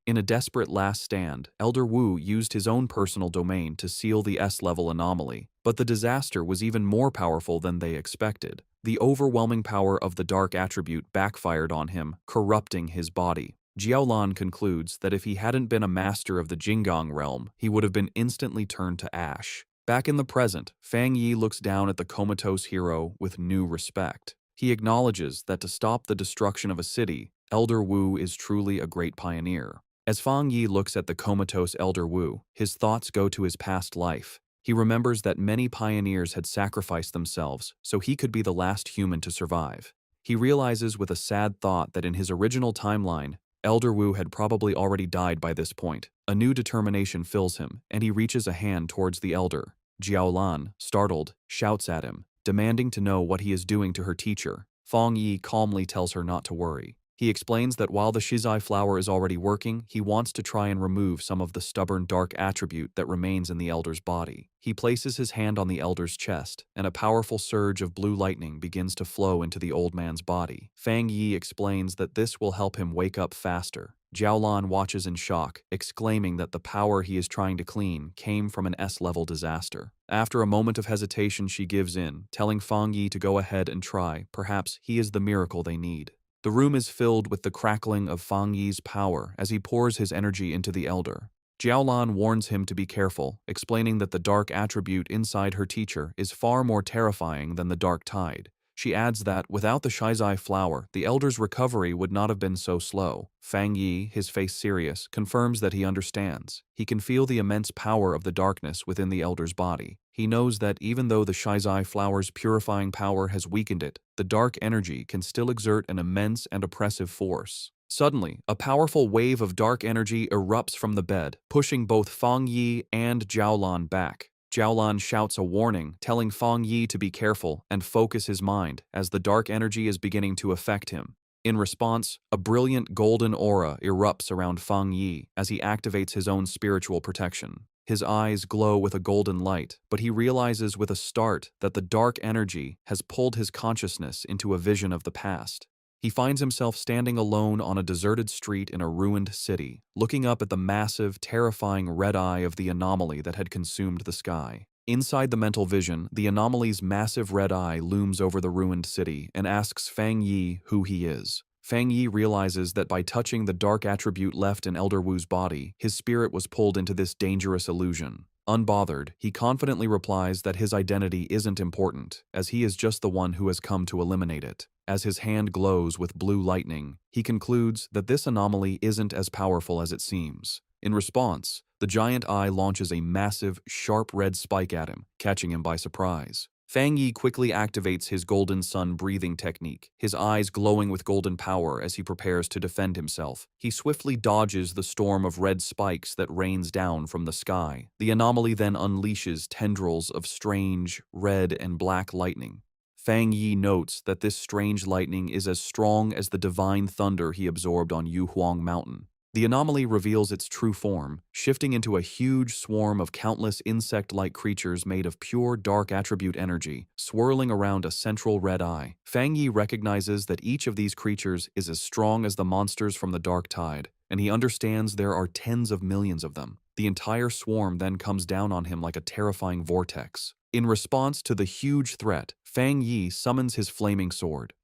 In a desperate last stand, Elder Wu used his own personal domain to seal the S-level anomaly, but the disaster was even more powerful than they expected. The overwhelming power of the dark attribute backfired on him, corrupting his body. Jiaolan concludes that if he hadn't been a master of the Jinggang realm, he would have been instantly turned to ash. Back in the present, Fang Yi looks down at the comatose hero with new respect. He acknowledges that to stop the destruction of a city, Elder Wu is truly a great pioneer. As Fang Yi looks at the comatose Elder Wu, his thoughts go to his past life. He remembers that many pioneers had sacrificed themselves so he could be the last human to survive. He realizes with a sad thought that in his original timeline, Elder Wu had probably already died by this point. A new determination fills him, and he reaches a hand towards the elder. Jiaolan, startled, shouts at him, demanding to know what he is doing to her teacher. Fang Yi calmly tells her not to worry. He explains that while the shizai flower is already working, he wants to try and remove some of the stubborn dark attribute that remains in the elder's body. He places his hand on the elder's chest, and a powerful surge of blue lightning begins to flow into the old man's body. Fang Yi explains that this will help him wake up faster. Jiaolan watches in shock, exclaiming that the power he is trying to clean came from an S-level disaster. After a moment of hesitation, she gives in, telling Fang Yi to go ahead and try. Perhaps he is the miracle they need. The room is filled with the crackling of Fang Yi's power as he pours his energy into the elder. Jiaolan warns him to be careful, explaining that the dark attribute inside her teacher is far more terrifying than the dark tide. She adds that, without the Shizai flower, the elder's recovery would not have been so slow. Fang Yi, his face serious, confirms that he understands. He can feel the immense power of the darkness within the elder's body. He knows that even though the Shizai flower's purifying power has weakened it, the dark energy can still exert an immense and oppressive force. Suddenly, a powerful wave of dark energy erupts from the bed, pushing both Fang Yi and Jiaolan back. Jiaolan shouts a warning, telling Fang Yi to be careful and focus his mind as the dark energy is beginning to affect him. In response, a brilliant golden aura erupts around Fang Yi as he activates his own spiritual protection. His eyes glow with a golden light, but he realizes with a start that the dark energy has pulled his consciousness into a vision of the past. He finds himself standing alone on a deserted street in a ruined city, looking up at the massive, terrifying red eye of the anomaly that had consumed the sky. Inside the mental vision, the anomaly's massive red eye looms over the ruined city and asks Fang Yi who he is. Fang Yi realizes that by touching the dark attribute left in Elder Wu's body, his spirit was pulled into this dangerous illusion. Unbothered, he confidently replies that his identity isn't important, as he is just the one who has come to eliminate it. As his hand glows with blue lightning, he concludes that this anomaly isn't as powerful as it seems. In response, the giant eye launches a massive, sharp red spike at him, catching him by surprise. Fang Yi quickly activates his golden sun breathing technique, his eyes glowing with golden power as he prepares to defend himself. He swiftly dodges the storm of red spikes that rains down from the sky. The anomaly then unleashes tendrils of strange, red and black lightning. Fang Yi notes that this strange lightning is as strong as the divine thunder he absorbed on Yuhuang Mountain. The anomaly reveals its true form, shifting into a huge swarm of countless insect-like creatures made of pure dark attribute energy, swirling around a central red eye. Fang Yi recognizes that each of these creatures is as strong as the monsters from the dark tide, and he understands there are tens of millions of them. The entire swarm then comes down on him like a terrifying vortex. In response to the huge threat, Fang Yi summons his flaming sword.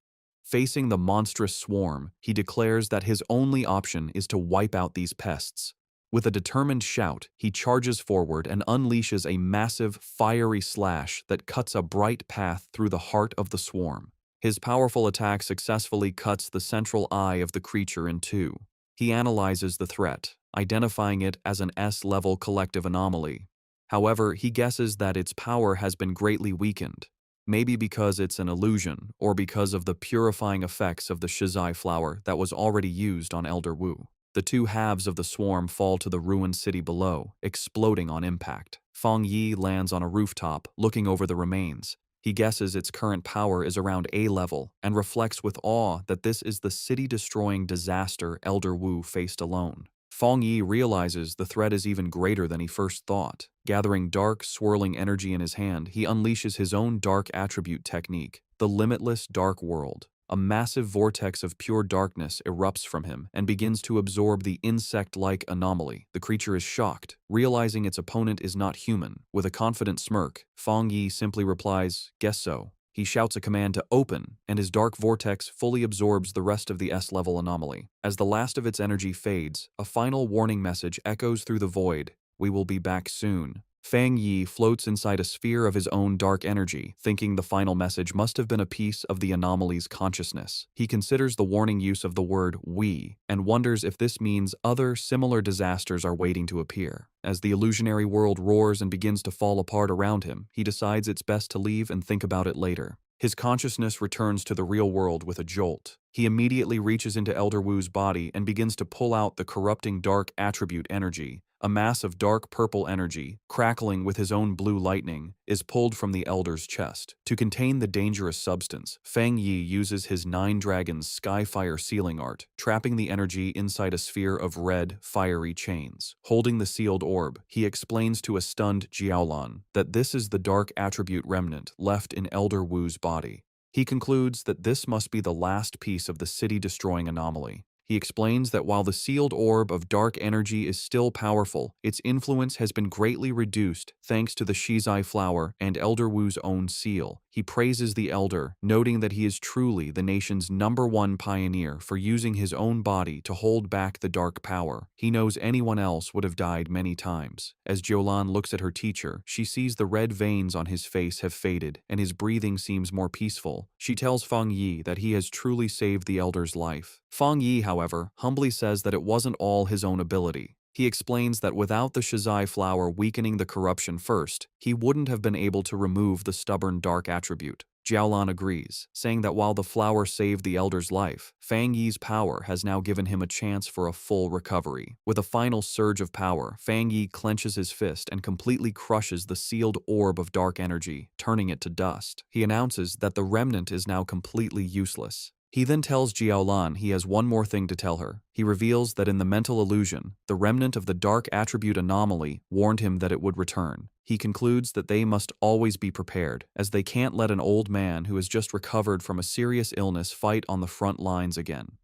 Facing the monstrous swarm, he declares that his only option is to wipe out these pests. With a determined shout, he charges forward and unleashes a massive, fiery slash that cuts a bright path through the heart of the swarm. His powerful attack successfully cuts the central eye of the creature in two. He analyzes the threat, identifying it as an S-level collective anomaly. However, he guesses that its power has been greatly weakened. Maybe because it's an illusion, or because of the purifying effects of the Shizai flower that was already used on Elder Wu. The two halves of the swarm fall to the ruined city below, exploding on impact. Fang Yi lands on a rooftop, looking over the remains. He guesses its current power is around A level, and reflects with awe that this is the city-destroying disaster Elder Wu faced alone. Fang Yi realizes the threat is even greater than he first thought. Gathering dark, swirling energy in his hand, he unleashes his own dark attribute technique, the limitless dark world. A massive vortex of pure darkness erupts from him and begins to absorb the insect-like anomaly. The creature is shocked, realizing its opponent is not human. With a confident smirk, Fang Yi simply replies, "Guess so." He shouts a command to open, and his dark vortex fully absorbs the rest of the S-level anomaly. As the last of its energy fades, a final warning message echoes through the void: "We will be back soon." Fang Yi floats inside a sphere of his own dark energy, thinking the final message must have been a piece of the anomaly's consciousness. He considers the warning use of the word "we" and wonders if this means other similar disasters are waiting to appear. As the illusionary world roars and begins to fall apart around him, he decides it's best to leave and think about it later. His consciousness returns to the real world with a jolt. He immediately reaches into Elder Wu's body and begins to pull out the corrupting dark attribute energy. A mass of dark purple energy, crackling with his own blue lightning, is pulled from the Elder's chest. To contain the dangerous substance, Fang Yi uses his 9 Dragons Skyfire sealing art, trapping the energy inside a sphere of red, fiery chains. Holding the sealed orb, he explains to a stunned Jiaolan that this is the dark attribute remnant left in Elder Wu's body. He concludes that this must be the last piece of the city-destroying anomaly. He explains that while the sealed orb of dark energy is still powerful, its influence has been greatly reduced thanks to the Shizai flower and Elder Wu's own seal. He praises the elder, noting that he is truly the nation's #1 pioneer for using his own body to hold back the dark power. He knows anyone else would have died many times. As Jiulan looks at her teacher, she sees the red veins on his face have faded and his breathing seems more peaceful. She tells Feng Yi that he has truly saved the elder's life. Feng Yi, however, humbly says that it wasn't all his own ability. He explains that without the Shizai flower weakening the corruption first, he wouldn't have been able to remove the stubborn dark attribute. Jiaolan agrees, saying that while the flower saved the elder's life, Fang Yi's power has now given him a chance for a full recovery. With a final surge of power, Fang Yi clenches his fist and completely crushes the sealed orb of dark energy, turning it to dust. He announces that the remnant is now completely useless. He then tells Jiaolan he has one more thing to tell her. He reveals that in the mental illusion, the remnant of the dark attribute anomaly warned him that it would return. He concludes that they must always be prepared, as they can't let an old man who has just recovered from a serious illness fight on the front lines again.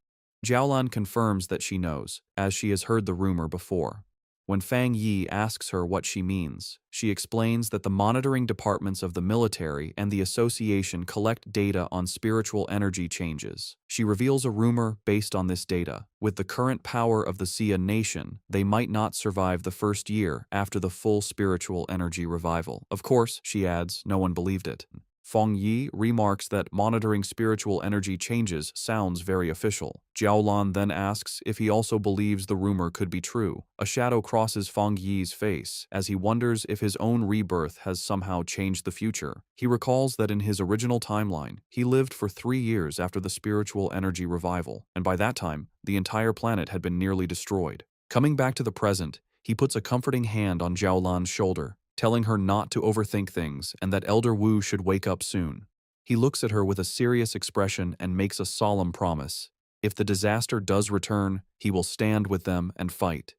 Jiaolan confirms that she knows, as she has heard the rumor before. When Fang Yi asks her what she means, she explains that the monitoring departments of the military and the association collect data on spiritual energy changes. She reveals a rumor based on this data. With the current power of the Xia nation, they might not survive the first year after the full spiritual energy revival. Of course, she adds, no one believed it. Feng Yi remarks that monitoring spiritual energy changes sounds very official. Jiaolan then asks if he also believes the rumor could be true. A shadow crosses Feng Yi's face as he wonders if his own rebirth has somehow changed the future. He recalls that in his original timeline, he lived for 3 years after the spiritual energy revival, and by that time, the entire planet had been nearly destroyed. Coming back to the present, he puts a comforting hand on Jiaolan's shoulder, telling her not to overthink things and that Elder Wu should wake up soon. He looks at her with a serious expression and makes a solemn promise. If the disaster does return, he will stand with them and fight.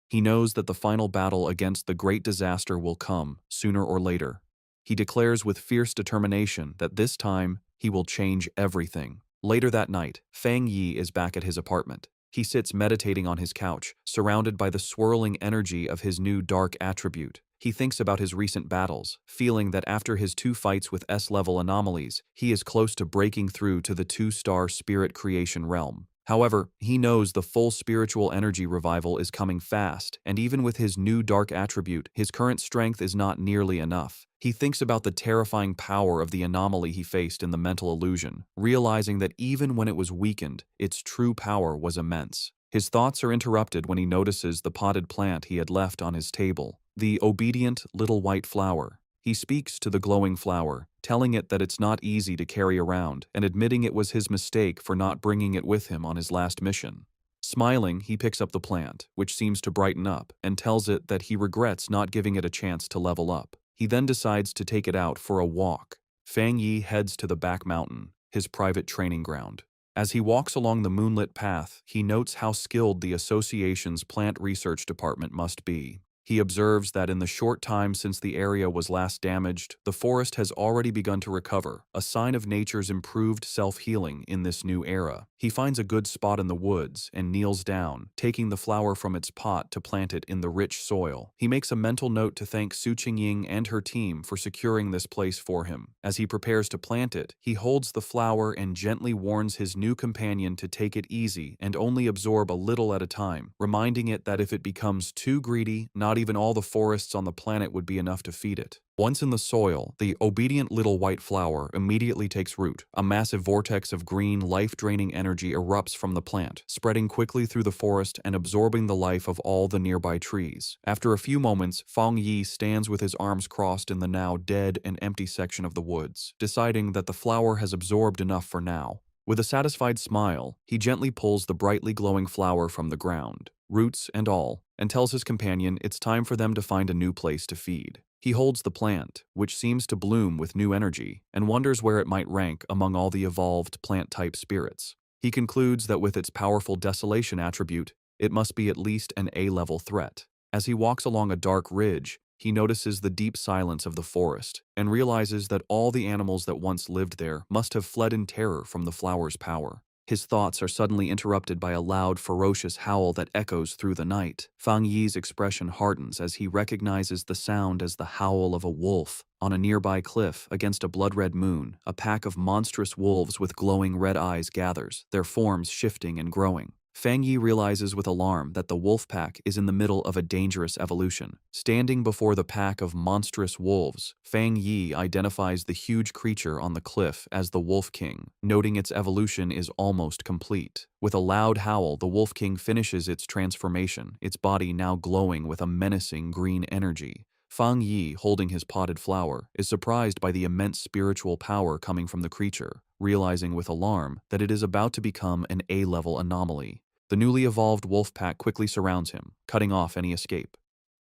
He knows that the final battle against the great disaster will come, sooner or later. He declares with fierce determination that this time he will change everything. Later that night, Fang Yi is back at his apartment. He sits meditating on his couch, surrounded by the swirling energy of his new dark attribute. He thinks about his recent battles, feeling that after his 2 fights with S-level anomalies, he is close to breaking through to the 2-star spirit creation realm. However, he knows the full spiritual energy revival is coming fast, and even with his new dark attribute, his current strength is not nearly enough. He thinks about the terrifying power of the anomaly he faced in the mental illusion, realizing that even when it was weakened, its true power was immense. His thoughts are interrupted when he notices the potted plant he had left on his table, the obedient little white flower. He speaks to the glowing flower, telling it that it's not easy to carry around and admitting it was his mistake for not bringing it with him on his last mission. Smiling, he picks up the plant, which seems to brighten up, and tells it that he regrets not giving it a chance to level up. He then decides to take it out for a walk. Fang Yi heads to the back mountain, his private training ground. As he walks along the moonlit path, he notes how skilled the association's plant research department must be. He observes that in the short time since the area was last damaged, the forest has already begun to recover, a sign of nature's improved self-healing in this new era. He finds a good spot in the woods and kneels down, taking the flower from its pot to plant it in the rich soil. He makes a mental note to thank Su Qingying and her team for securing this place for him. As he prepares to plant it, he holds the flower and gently warns his new companion to take it easy and only absorb a little at a time, reminding it that if it becomes too greedy, not even all the forests on the planet would be enough to feed it. Once in the soil, the obedient little white flower immediately takes root. A massive vortex of green, life-draining energy erupts from the plant, spreading quickly through the forest and absorbing the life of all the nearby trees. After a few moments, Fang Yi stands with his arms crossed in the now dead and empty section of the woods, deciding that the flower has absorbed enough for now. With a satisfied smile, he gently pulls the brightly glowing flower from the ground, roots and all, and tells his companion it's time for them to find a new place to feed. He holds the plant, which seems to bloom with new energy, and wonders where it might rank among all the evolved plant-type spirits. He concludes that with its powerful desolation attribute, it must be at least an A-level threat. As he walks along a dark ridge, he notices the deep silence of the forest and realizes that all the animals that once lived there must have fled in terror from the flower's power. His thoughts are suddenly interrupted by a loud, ferocious howl that echoes through the night. Fang Yi's expression hardens as he recognizes the sound as the howl of a wolf. On a nearby cliff, against a blood-red moon, a pack of monstrous wolves with glowing red eyes gathers, their forms shifting and growing. Fang Yi realizes with alarm that the wolf pack is in the middle of a dangerous evolution. Standing before the pack of monstrous wolves, Fang Yi identifies the huge creature on the cliff as the Wolf King, noting its evolution is almost complete. With a loud howl, the Wolf King finishes its transformation, its body now glowing with a menacing green energy. Fang Yi, holding his potted flower, is surprised by the immense spiritual power coming from the creature, realizing with alarm that it is about to become an A-level anomaly. The newly evolved wolf pack quickly surrounds him, cutting off any escape.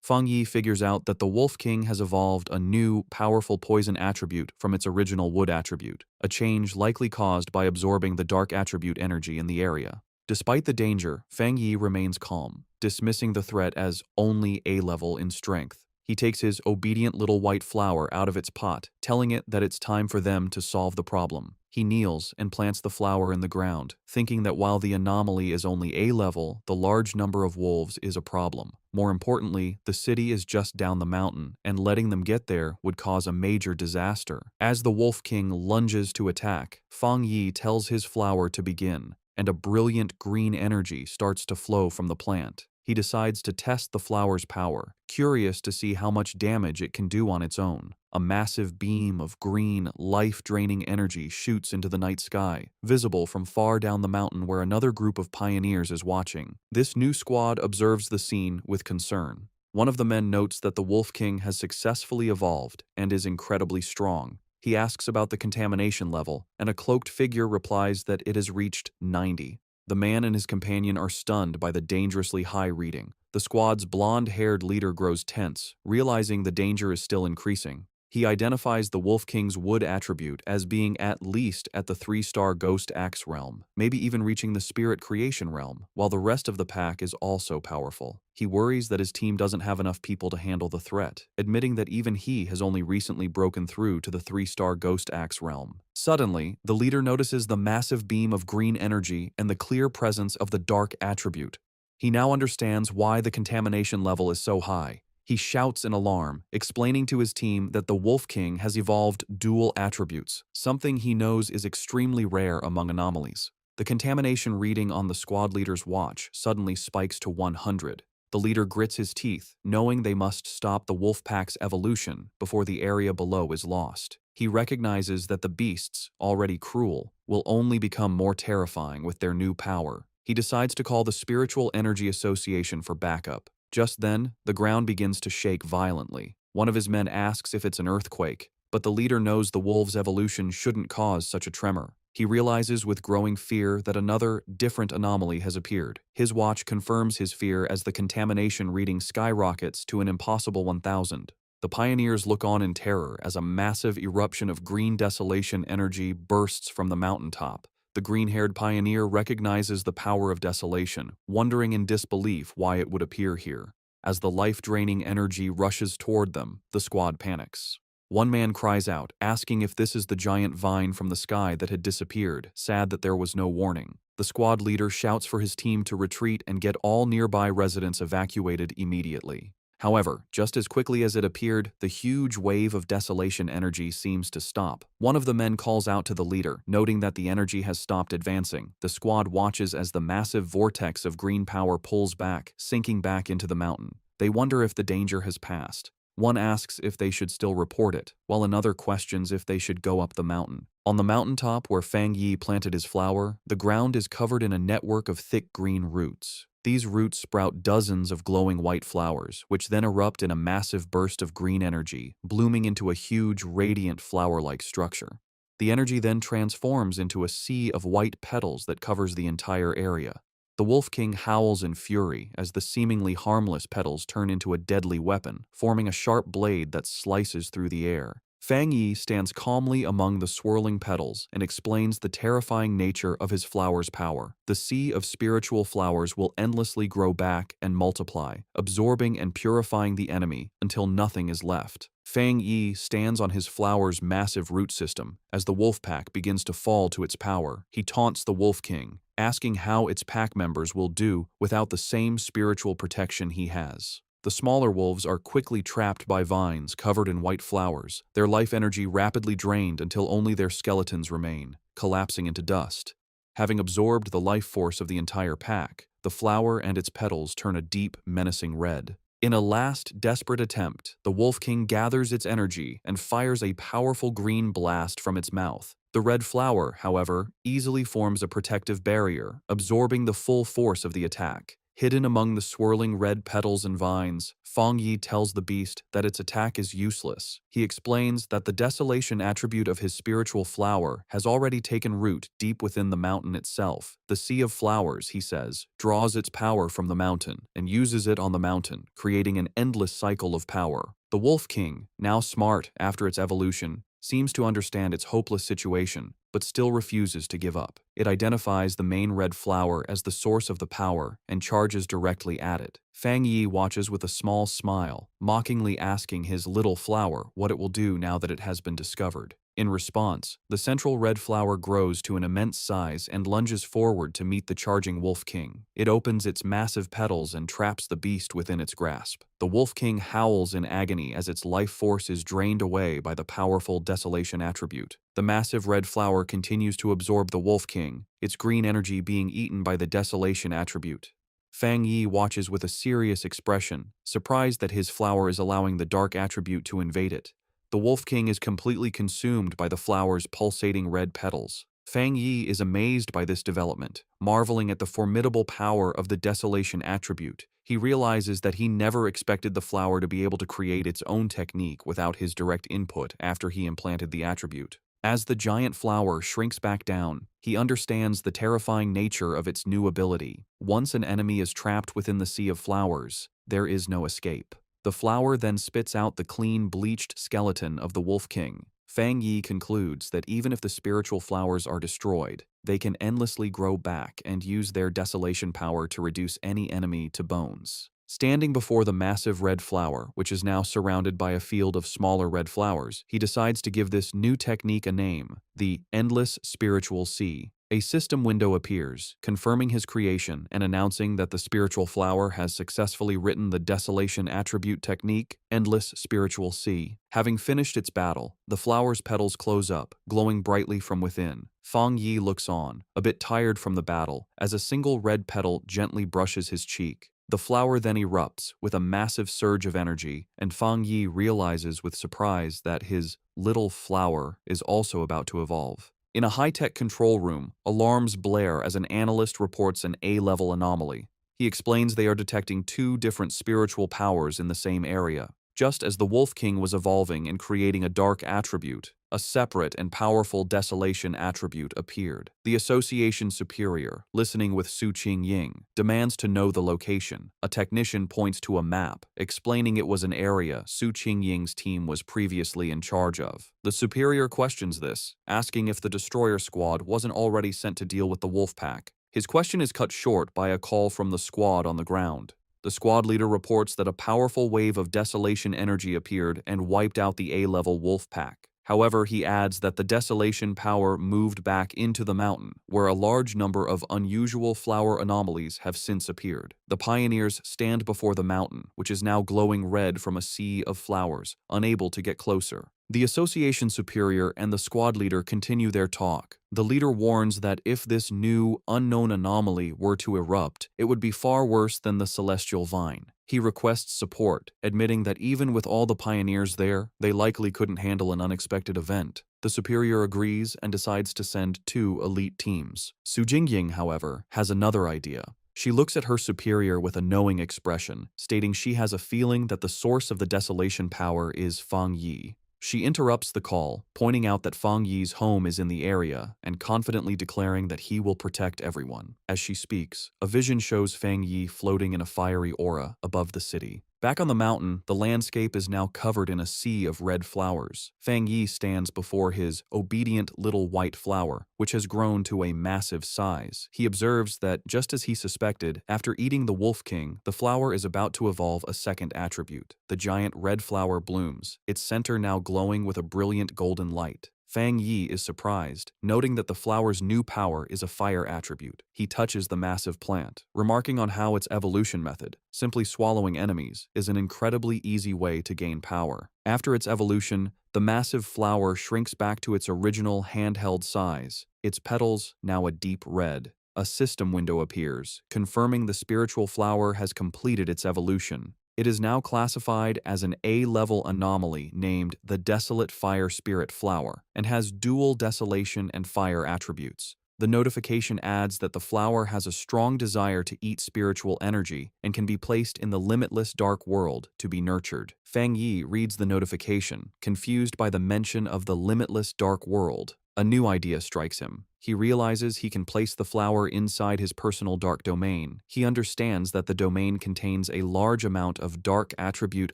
Fang Yi figures out that the Wolf King has evolved a new, powerful poison attribute from its original wood attribute, a change likely caused by absorbing the dark attribute energy in the area. Despite the danger, Fang Yi remains calm, dismissing the threat as only A-level in strength. He takes his obedient little white flower out of its pot, telling it that it's time for them to solve the problem. He kneels and plants the flower in the ground, thinking that while the anomaly is only A-level, the large number of wolves is a problem. More importantly, the city is just down the mountain, and letting them get there would cause a major disaster. As the Wolf King lunges to attack, Fang Yi tells his flower to begin, and a brilliant green energy starts to flow from the plant. He decides to test the flower's power, curious to see how much damage it can do on its own. A massive beam of green, life-draining energy shoots into the night sky, visible from far down the mountain where another group of pioneers is watching. This new squad observes the scene with concern. One of the men notes that the Wolf King has successfully evolved and is incredibly strong. He asks about the contamination level, and a cloaked figure replies that it has reached 90. The man and his companion are stunned by the dangerously high reading. The squad's blonde-haired leader grows tense, realizing the danger is still increasing. He identifies the Wolf King's wood attribute as being at least at the 3-star Ghost Axe realm, maybe even reaching the Spirit Creation realm, while the rest of the pack is also powerful. He worries that his team doesn't have enough people to handle the threat, admitting that even he has only recently broken through to the 3-star Ghost Axe realm. Suddenly, the leader notices the massive beam of green energy and the clear presence of the dark attribute. He now understands why the contamination level is so high. He shouts in alarm, explaining to his team that the Wolf King has evolved dual attributes, something he knows is extremely rare among anomalies. The contamination reading on the squad leader's watch suddenly spikes to 100. The leader grits his teeth, knowing they must stop the wolf pack's evolution before the area below is lost. He recognizes that the beasts, already cruel, will only become more terrifying with their new power. He decides to call the Spiritual Energy Association for backup. Just then, the ground begins to shake violently. One of his men asks if it's an earthquake, but the leader knows the wolves' evolution shouldn't cause such a tremor. He realizes with growing fear that another, different anomaly has appeared. His watch confirms his fear as the contamination reading skyrockets to an impossible 1000. The pioneers look on in terror as a massive eruption of green desolation energy bursts from the mountaintop. The green-haired pioneer recognizes the power of desolation, wondering in disbelief why it would appear here. As the life-draining energy rushes toward them, the squad panics. One man cries out, asking if this is the giant vine from the sky that had disappeared, sad that there was no warning. The squad leader shouts for his team to retreat and get all nearby residents evacuated immediately. However, just as quickly as it appeared, the huge wave of desolation energy seems to stop. One of the men calls out to the leader, noting that the energy has stopped advancing. The squad watches as the massive vortex of green power pulls back, sinking back into the mountain. They wonder if the danger has passed. One asks if they should still report it, while another questions if they should go up the mountain. On the mountaintop where Fang Yi planted his flower, the ground is covered in a network of thick green roots. These roots sprout dozens of glowing white flowers, which then erupt in a massive burst of green energy, blooming into a huge, radiant flower-like structure. The energy then transforms into a sea of white petals that covers the entire area. The Wolf King howls in fury as the seemingly harmless petals turn into a deadly weapon, forming a sharp blade that slices through the air. Fang Yi stands calmly among the swirling petals and explains the terrifying nature of his flower's power. The sea of spiritual flowers will endlessly grow back and multiply, absorbing and purifying the enemy until nothing is left. Fang Yi stands on his flower's massive root system. As the wolf pack begins to fall to its power, he taunts the Wolf King, asking how its pack members will do without the same spiritual protection he has. The smaller wolves are quickly trapped by vines covered in white flowers, their life energy rapidly drained until only their skeletons remain, collapsing into dust. Having absorbed the life force of the entire pack, the flower and its petals turn a deep, menacing red. In a last, desperate attempt, the Wolf King gathers its energy and fires a powerful green blast from its mouth. The red flower, however, easily forms a protective barrier, absorbing the full force of the attack. Hidden among the swirling red petals and vines, Fang Yi tells the beast that its attack is useless. He explains that the desolation attribute of his spiritual flower has already taken root deep within the mountain itself. The sea of flowers, he says, draws its power from the mountain and uses it on the mountain, creating an endless cycle of power. The Wolf King, now smart after its evolution, seems to understand its hopeless situation, but still refuses to give up. It identifies the main red flower as the source of the power and charges directly at it. Fang Yi watches with a small smile, mockingly asking his little flower what it will do now that it has been discovered. In response, the central red flower grows to an immense size and lunges forward to meet the charging Wolf King. It opens its massive petals and traps the beast within its grasp. The Wolf King howls in agony as its life force is drained away by the powerful desolation attribute. The massive red flower continues to absorb the Wolf King, its green energy being eaten by the desolation attribute. Fang Yi watches with a serious expression, surprised that his flower is allowing the dark attribute to invade it. The Wolf King is completely consumed by the flower's pulsating red petals. Fang Yi is amazed by this development, marveling at the formidable power of the desolation attribute. He realizes that he never expected the flower to be able to create its own technique without his direct input after he implanted the attribute. As the giant flower shrinks back down, he understands the terrifying nature of its new ability. Once an enemy is trapped within the sea of flowers, there is no escape. The flower then spits out the clean, bleached skeleton of the Wolf King. Fang Yi concludes that even if the spiritual flowers are destroyed, they can endlessly grow back and use their desolation power to reduce any enemy to bones. Standing before the massive red flower, which is now surrounded by a field of smaller red flowers, he decides to give this new technique a name, the Endless Spiritual Sea. A system window appears, confirming his creation and announcing that the spiritual flower has successfully written the desolation attribute technique, Endless Spiritual Sea. Having finished its battle, the flower's petals close up, glowing brightly from within. Fang Yi looks on, a bit tired from the battle, as a single red petal gently brushes his cheek. The flower then erupts with a massive surge of energy, and Fang Yi realizes with surprise that his little flower is also about to evolve. In a high-tech control room, alarms blare as an analyst reports an A-level anomaly. He explains they are detecting two different spiritual powers in the same area. Just as the Wolf King was evolving and creating a dark attribute, a separate and powerful desolation attribute appeared. The Association Superior, listening with Su Qingying, demands to know the location. A technician points to a map, explaining it was an area Su Qingying's team was previously in charge of. The Superior questions this, asking if the destroyer squad wasn't already sent to deal with the wolf pack. His question is cut short by a call from the squad on the ground. The squad leader reports that a powerful wave of desolation energy appeared and wiped out the A-level wolf pack. However, he adds that the desolation power moved back into the mountain, where a large number of unusual flower anomalies have since appeared. The pioneers stand before the mountain, which is now glowing red from a sea of flowers, unable to get closer. The Association Superior and the squad leader continue their talk. The leader warns that if this new, unknown anomaly were to erupt, it would be far worse than the celestial vine. He requests support, admitting that even with all the pioneers there, they likely couldn't handle an unexpected event. The Superior agrees and decides to send 2 elite teams. Su Jingying, however, has another idea. She looks at her superior with a knowing expression, stating she has a feeling that the source of the desolation power is Fang Yi. She interrupts the call, pointing out that Fang Yi's home is in the area and confidently declaring that he will protect everyone. As she speaks, a vision shows Fang Yi floating in a fiery aura above the city. Back on the mountain, the landscape is now covered in a sea of red flowers. Fang Yi stands before his obedient little white flower, which has grown to a massive size. He observes that, just as he suspected, after eating the Wolf King, the flower is about to evolve a second attribute. The giant red flower blooms, its center now glowing with a brilliant golden light. Fang Yi is surprised, noting that the flower's new power is a fire attribute. He touches the massive plant, remarking on how its evolution method, simply swallowing enemies, is an incredibly easy way to gain power. After its evolution, the massive flower shrinks back to its original handheld size, its petals now a deep red. A system window appears, confirming the spiritual flower has completed its evolution. It is now classified as an A-level anomaly named the Desolate Fire Spirit Flower and has dual desolation and fire attributes. The notification adds that the flower has a strong desire to eat spiritual energy and can be placed in the limitless dark world to be nurtured. Fang Yi reads the notification, confused by the mention of the limitless dark world. A new idea strikes him. He realizes he can place the flower inside his personal dark domain. He understands that the domain contains a large amount of dark attribute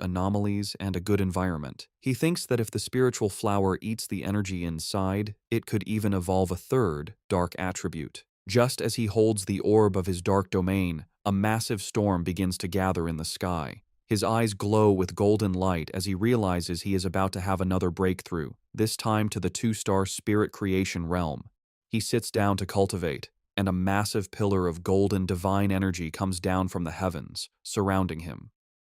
anomalies and a good environment. He thinks that if the spiritual flower eats the energy inside, it could even evolve a third dark attribute. Just as he holds the orb of his dark domain, a massive storm begins to gather in the sky. His eyes glow with golden light as he realizes he is about to have another breakthrough, this time to the 2-star spirit creation realm. He sits down to cultivate, and a massive pillar of golden divine energy comes down from the heavens, surrounding him.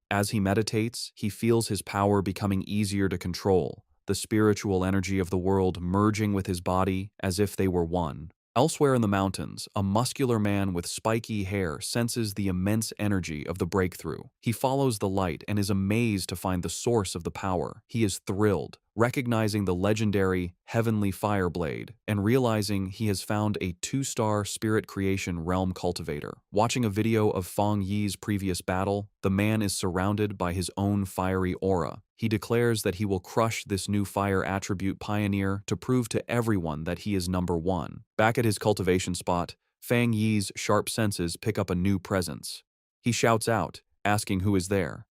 As he meditates, he feels his power becoming easier to control, the spiritual energy of the world merging with his body as if they were one. Elsewhere in the mountains, a muscular man with spiky hair senses the immense energy of the breakthrough. He follows the light and is amazed to find the source of the power. He is thrilled, recognizing the legendary Heavenly Fire Blade and realizing he has found a 2-star spirit creation realm cultivator. Watching a video of Fang Yi's previous battle, the man is surrounded by his own fiery aura. He declares that he will crush this new fire attribute pioneer to prove to everyone that he is number one. Back at his cultivation spot, Fang Yi's sharp senses pick up a new presence. He shouts out, asking who is there.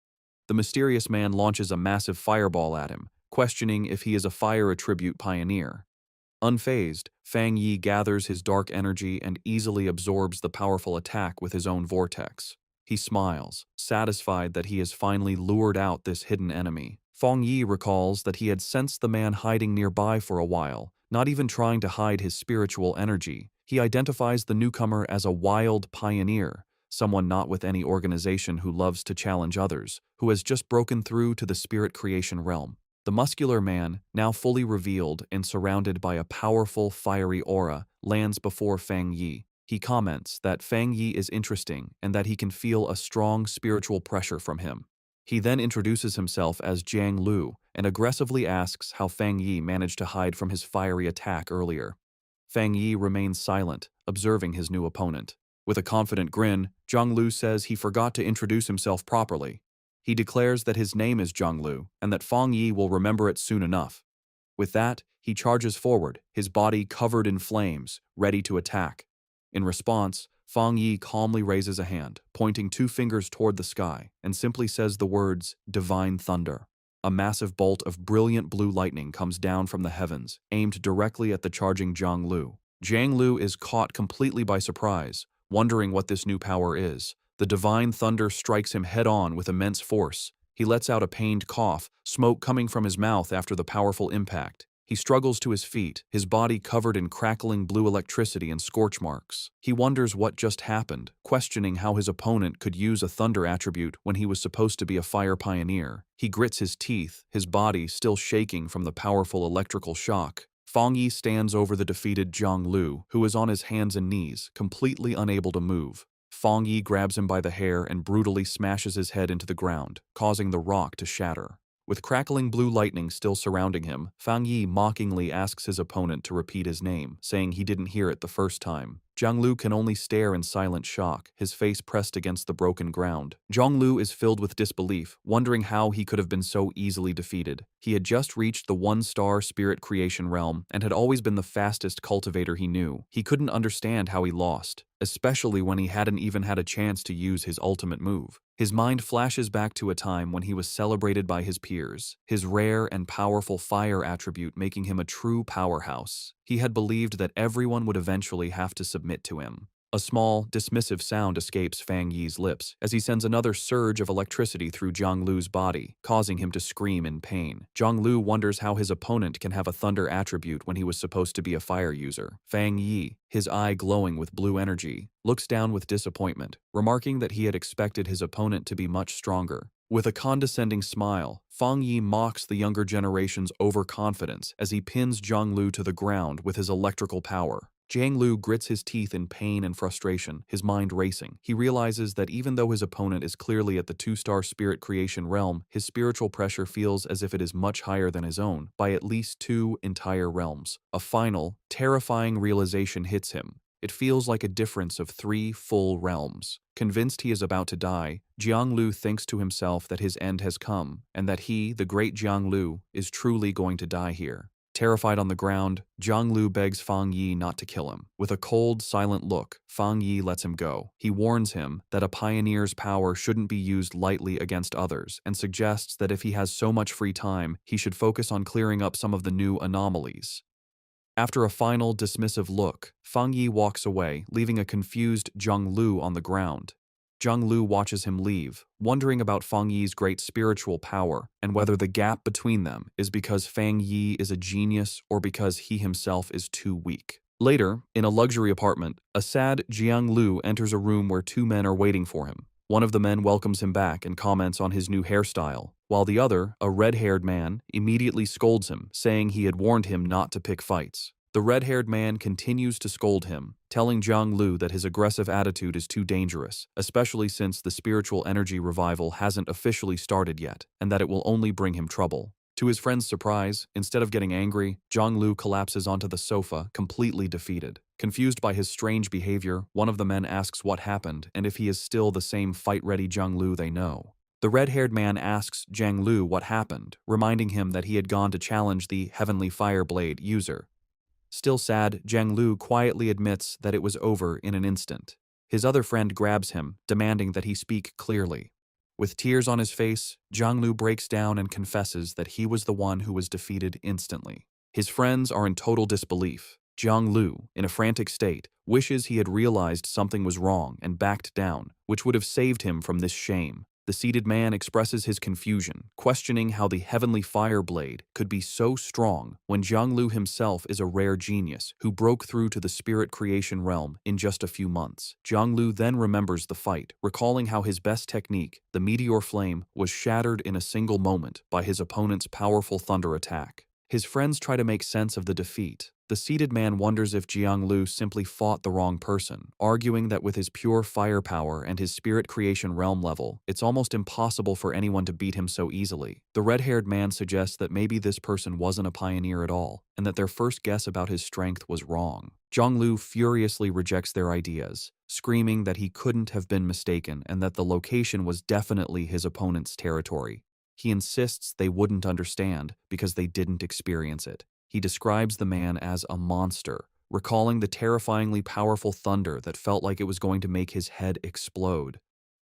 The mysterious man launches a massive fireball at him, questioning if he is a fire attribute pioneer. Unfazed, Fang Yi gathers his dark energy and easily absorbs the powerful attack with his own vortex. He smiles, satisfied that he has finally lured out this hidden enemy. Fang Yi recalls that he had sensed the man hiding nearby for a while, not even trying to hide his spiritual energy. He identifies the newcomer as a wild pioneer, someone not with any organization who loves to challenge others, who has just broken through to the spirit creation realm. The muscular man, now fully revealed and surrounded by a powerful, fiery aura, lands before Fang Yi. He comments that Fang Yi is interesting and that he can feel a strong spiritual pressure from him. He then introduces himself as Jiang Lu and aggressively asks how Fang Yi managed to hide from his fiery attack earlier. Fang Yi remains silent, observing his new opponent. With a confident grin, Jiang Lu says he forgot to introduce himself properly. He declares that his name is Jiang Lu and that Fang Yi will remember it soon enough. With that, he charges forward, his body covered in flames, ready to attack. In response, Fang Yi calmly raises a hand, pointing 2 fingers toward the sky, and simply says the words, "Divine Thunder." A massive bolt of brilliant blue lightning comes down from the heavens, aimed directly at the charging Jiang Lu. Jiang Lu is caught completely by surprise, wondering what this new power is. The divine thunder strikes him head-on with immense force. He lets out a pained cough, smoke coming from his mouth after the powerful impact. He struggles to his feet, his body covered in crackling blue electricity and scorch marks. He wonders what just happened, questioning how his opponent could use a thunder attribute when he was supposed to be a fire pioneer. He grits his teeth, his body still shaking from the powerful electrical shock. Fang Yi stands over the defeated Jiang Lu, who is on his hands and knees, completely unable to move. Fang Yi grabs him by the hair and brutally smashes his head into the ground, causing the rock to shatter. With crackling blue lightning still surrounding him, Fang Yi mockingly asks his opponent to repeat his name, saying he didn't hear it the first time. Jiang Lu can only stare in silent shock, his face pressed against the broken ground. Jiang Lu is filled with disbelief, wondering how he could have been so easily defeated. He had just reached the one-star spirit creation realm and had always been the fastest cultivator he knew. He couldn't understand how he lost, especially when he hadn't even had a chance to use his ultimate move. His mind flashes back to a time when he was celebrated by his peers, his rare and powerful fire attribute making him a true powerhouse. He had believed that everyone would eventually have to submit to him. A small, dismissive sound escapes Fang Yi's lips as he sends another surge of electricity through Jiang Lu's body, causing him to scream in pain. Jiang Lu wonders how his opponent can have a thunder attribute when he was supposed to be a fire user. Fang Yi, his eye glowing with blue energy, looks down with disappointment, remarking that he had expected his opponent to be much stronger. With a condescending smile, Fang Yi mocks the younger generation's overconfidence as he pins Jiang Lu to the ground with his electrical power. Jiang Lu grits his teeth in pain and frustration, his mind racing. He realizes that even though his opponent is clearly at the two-star spirit creation realm, his spiritual pressure feels as if it is much higher than his own, by at least 2 entire realms. A final, terrifying realization hits him. It feels like a difference of 3 full realms. Convinced he is about to die, Jiang Lu thinks to himself that his end has come, and that he, the great Jiang Lu, is truly going to die here. Terrified on the ground, Jiang Lu begs Fang Yi not to kill him. With a cold, silent look, Fang Yi lets him go. He warns him that a pioneer's power shouldn't be used lightly against others, and suggests that if he has so much free time, he should focus on clearing up some of the new anomalies. After a final, dismissive look, Fang Yi walks away, leaving a confused Jiang Lu on the ground. Jiang Lu watches him leave, wondering about Fang Yi's great spiritual power and whether the gap between them is because Fang Yi is a genius or because he himself is too weak. Later, in a luxury apartment, a sad Jiang Lu enters a room where 2 men are waiting for him. One of the men welcomes him back and comments on his new hairstyle, while the other, a red-haired man, immediately scolds him, saying he had warned him not to pick fights. The red-haired man continues to scold him, telling Jiang Lu that his aggressive attitude is too dangerous, especially since the spiritual energy revival hasn't officially started yet, and that it will only bring him trouble. To his friend's surprise, instead of getting angry, Jiang Lu collapses onto the sofa, completely defeated. Confused by his strange behavior, one of the men asks what happened and if he is still the same fight-ready Jiang Lu they know. The red-haired man asks Jiang Lu what happened, reminding him that he had gone to challenge the Heavenly Fireblade user. Still sad, Jiang Lu quietly admits that it was over in an instant. His other friend grabs him, demanding that he speak clearly. With tears on his face, Jiang Lu breaks down and confesses that he was the one who was defeated instantly. His friends are in total disbelief. Jiang Lu, in a frantic state, wishes he had realized something was wrong and backed down, which would have saved him from this shame. The seated man expresses his confusion, questioning how the Heavenly Fireblade could be so strong when Jiang Lu himself is a rare genius who broke through to the spirit creation realm in just a few months. Jiang Lu then remembers the fight, recalling how his best technique, the meteor flame, was shattered in a single moment by his opponent's powerful thunder attack. His friends try to make sense of the defeat. The seated man wonders if Jiang Lu simply fought the wrong person, arguing that with his pure firepower and his spirit creation realm level, it's almost impossible for anyone to beat him so easily. The red-haired man suggests that maybe this person wasn't a pioneer at all, and that their first guess about his strength was wrong. Jiang Lu furiously rejects their ideas, screaming that he couldn't have been mistaken and that the location was definitely his opponent's territory. He insists they wouldn't understand because they didn't experience it. He describes the man as a monster, recalling the terrifyingly powerful thunder that felt like it was going to make his head explode.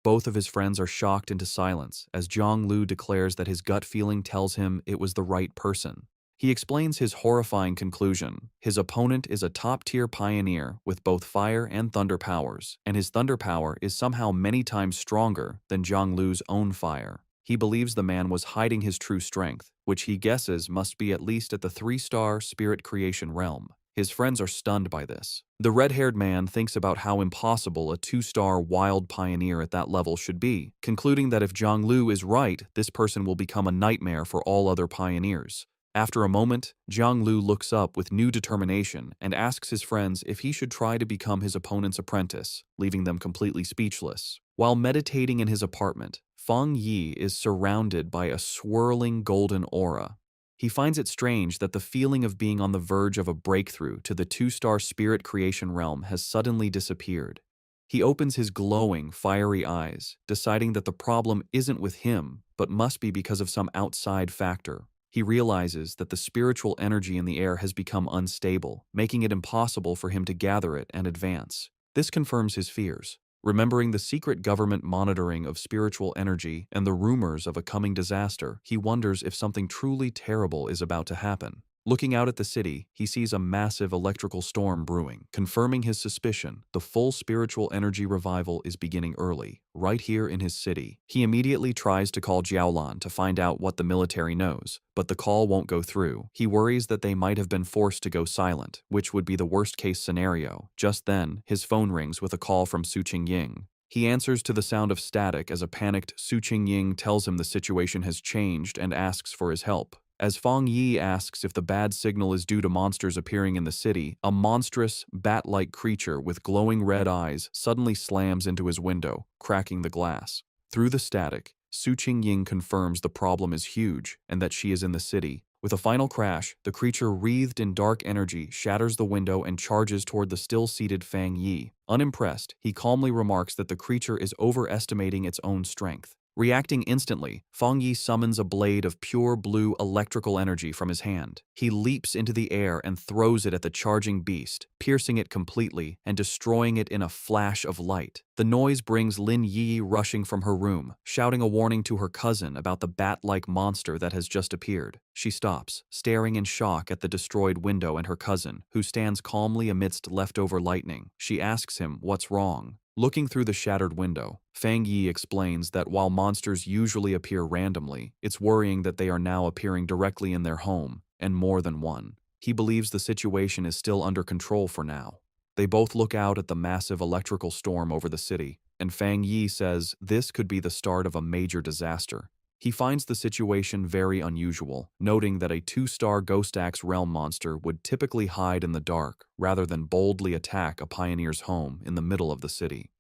Both of his friends are shocked into silence as Jiang Lu declares that his gut feeling tells him it was the right person. He explains his horrifying conclusion. His opponent is a top-tier pioneer with both fire and thunder powers, and his thunder power is somehow many times stronger than Jiang Lu's own fire. He believes the man was hiding his true strength, which he guesses must be at least at the 3-star spirit creation realm. His friends are stunned by this. The red-haired man thinks about how impossible a 2-star wild pioneer at that level should be, concluding that if Jiang Lu is right, this person will become a nightmare for all other pioneers. After a moment, Jiang Lu looks up with new determination and asks his friends if he should try to become his opponent's apprentice, leaving them completely speechless. While meditating in his apartment, Fang Yi is surrounded by a swirling golden aura. He finds it strange that the feeling of being on the verge of a breakthrough to the two-star spirit creation realm has suddenly disappeared. He opens his glowing, fiery eyes, deciding that the problem isn't with him, but must be because of some outside factor. He realizes that the spiritual energy in the air has become unstable, making it impossible for him to gather it and advance. This confirms his fears. Remembering the secret government monitoring of spiritual energy and the rumors of a coming disaster, he wonders if something truly terrible is about to happen. Looking out at the city, he sees a massive electrical storm brewing, confirming his suspicion. The full spiritual energy revival is beginning early, right here in his city. He immediately tries to call Jiaolan to find out what the military knows, but the call won't go through. He worries that they might have been forced to go silent, which would be the worst-case scenario. Just then, his phone rings with a call from Su Qingying. He answers to the sound of static as a panicked Su Qingying tells him the situation has changed and asks for his help. As Fang Yi asks if the bad signal is due to monsters appearing in the city, a monstrous, bat-like creature with glowing red eyes suddenly slams into his window, cracking the glass. Through the static, Su Qingying confirms the problem is huge and that she is in the city. With a final crash, the creature wreathed in dark energy shatters the window and charges toward the still-seated Fang Yi. Unimpressed, he calmly remarks that the creature is overestimating its own strength. Reacting instantly, Fang Yi summons a blade of pure blue electrical energy from his hand. He leaps into the air and throws it at the charging beast, piercing it completely and destroying it in a flash of light. The noise brings Lin Yi rushing from her room, shouting a warning to her cousin about the bat-like monster that has just appeared. She stops, staring in shock at the destroyed window and her cousin, who stands calmly amidst leftover lightning. She asks him what's wrong. Looking through the shattered window, Fang Yi explains that while monsters usually appear randomly, it's worrying that they are now appearing directly in their home, and more than one. He believes the situation is still under control for now. They both look out at the massive electrical storm over the city, and Fang Yi says this could be the start of a major disaster. He finds the situation very unusual, noting that a two-star Ghost Axe realm monster would typically hide in the dark rather than boldly attack a pioneer's home in the middle of the city.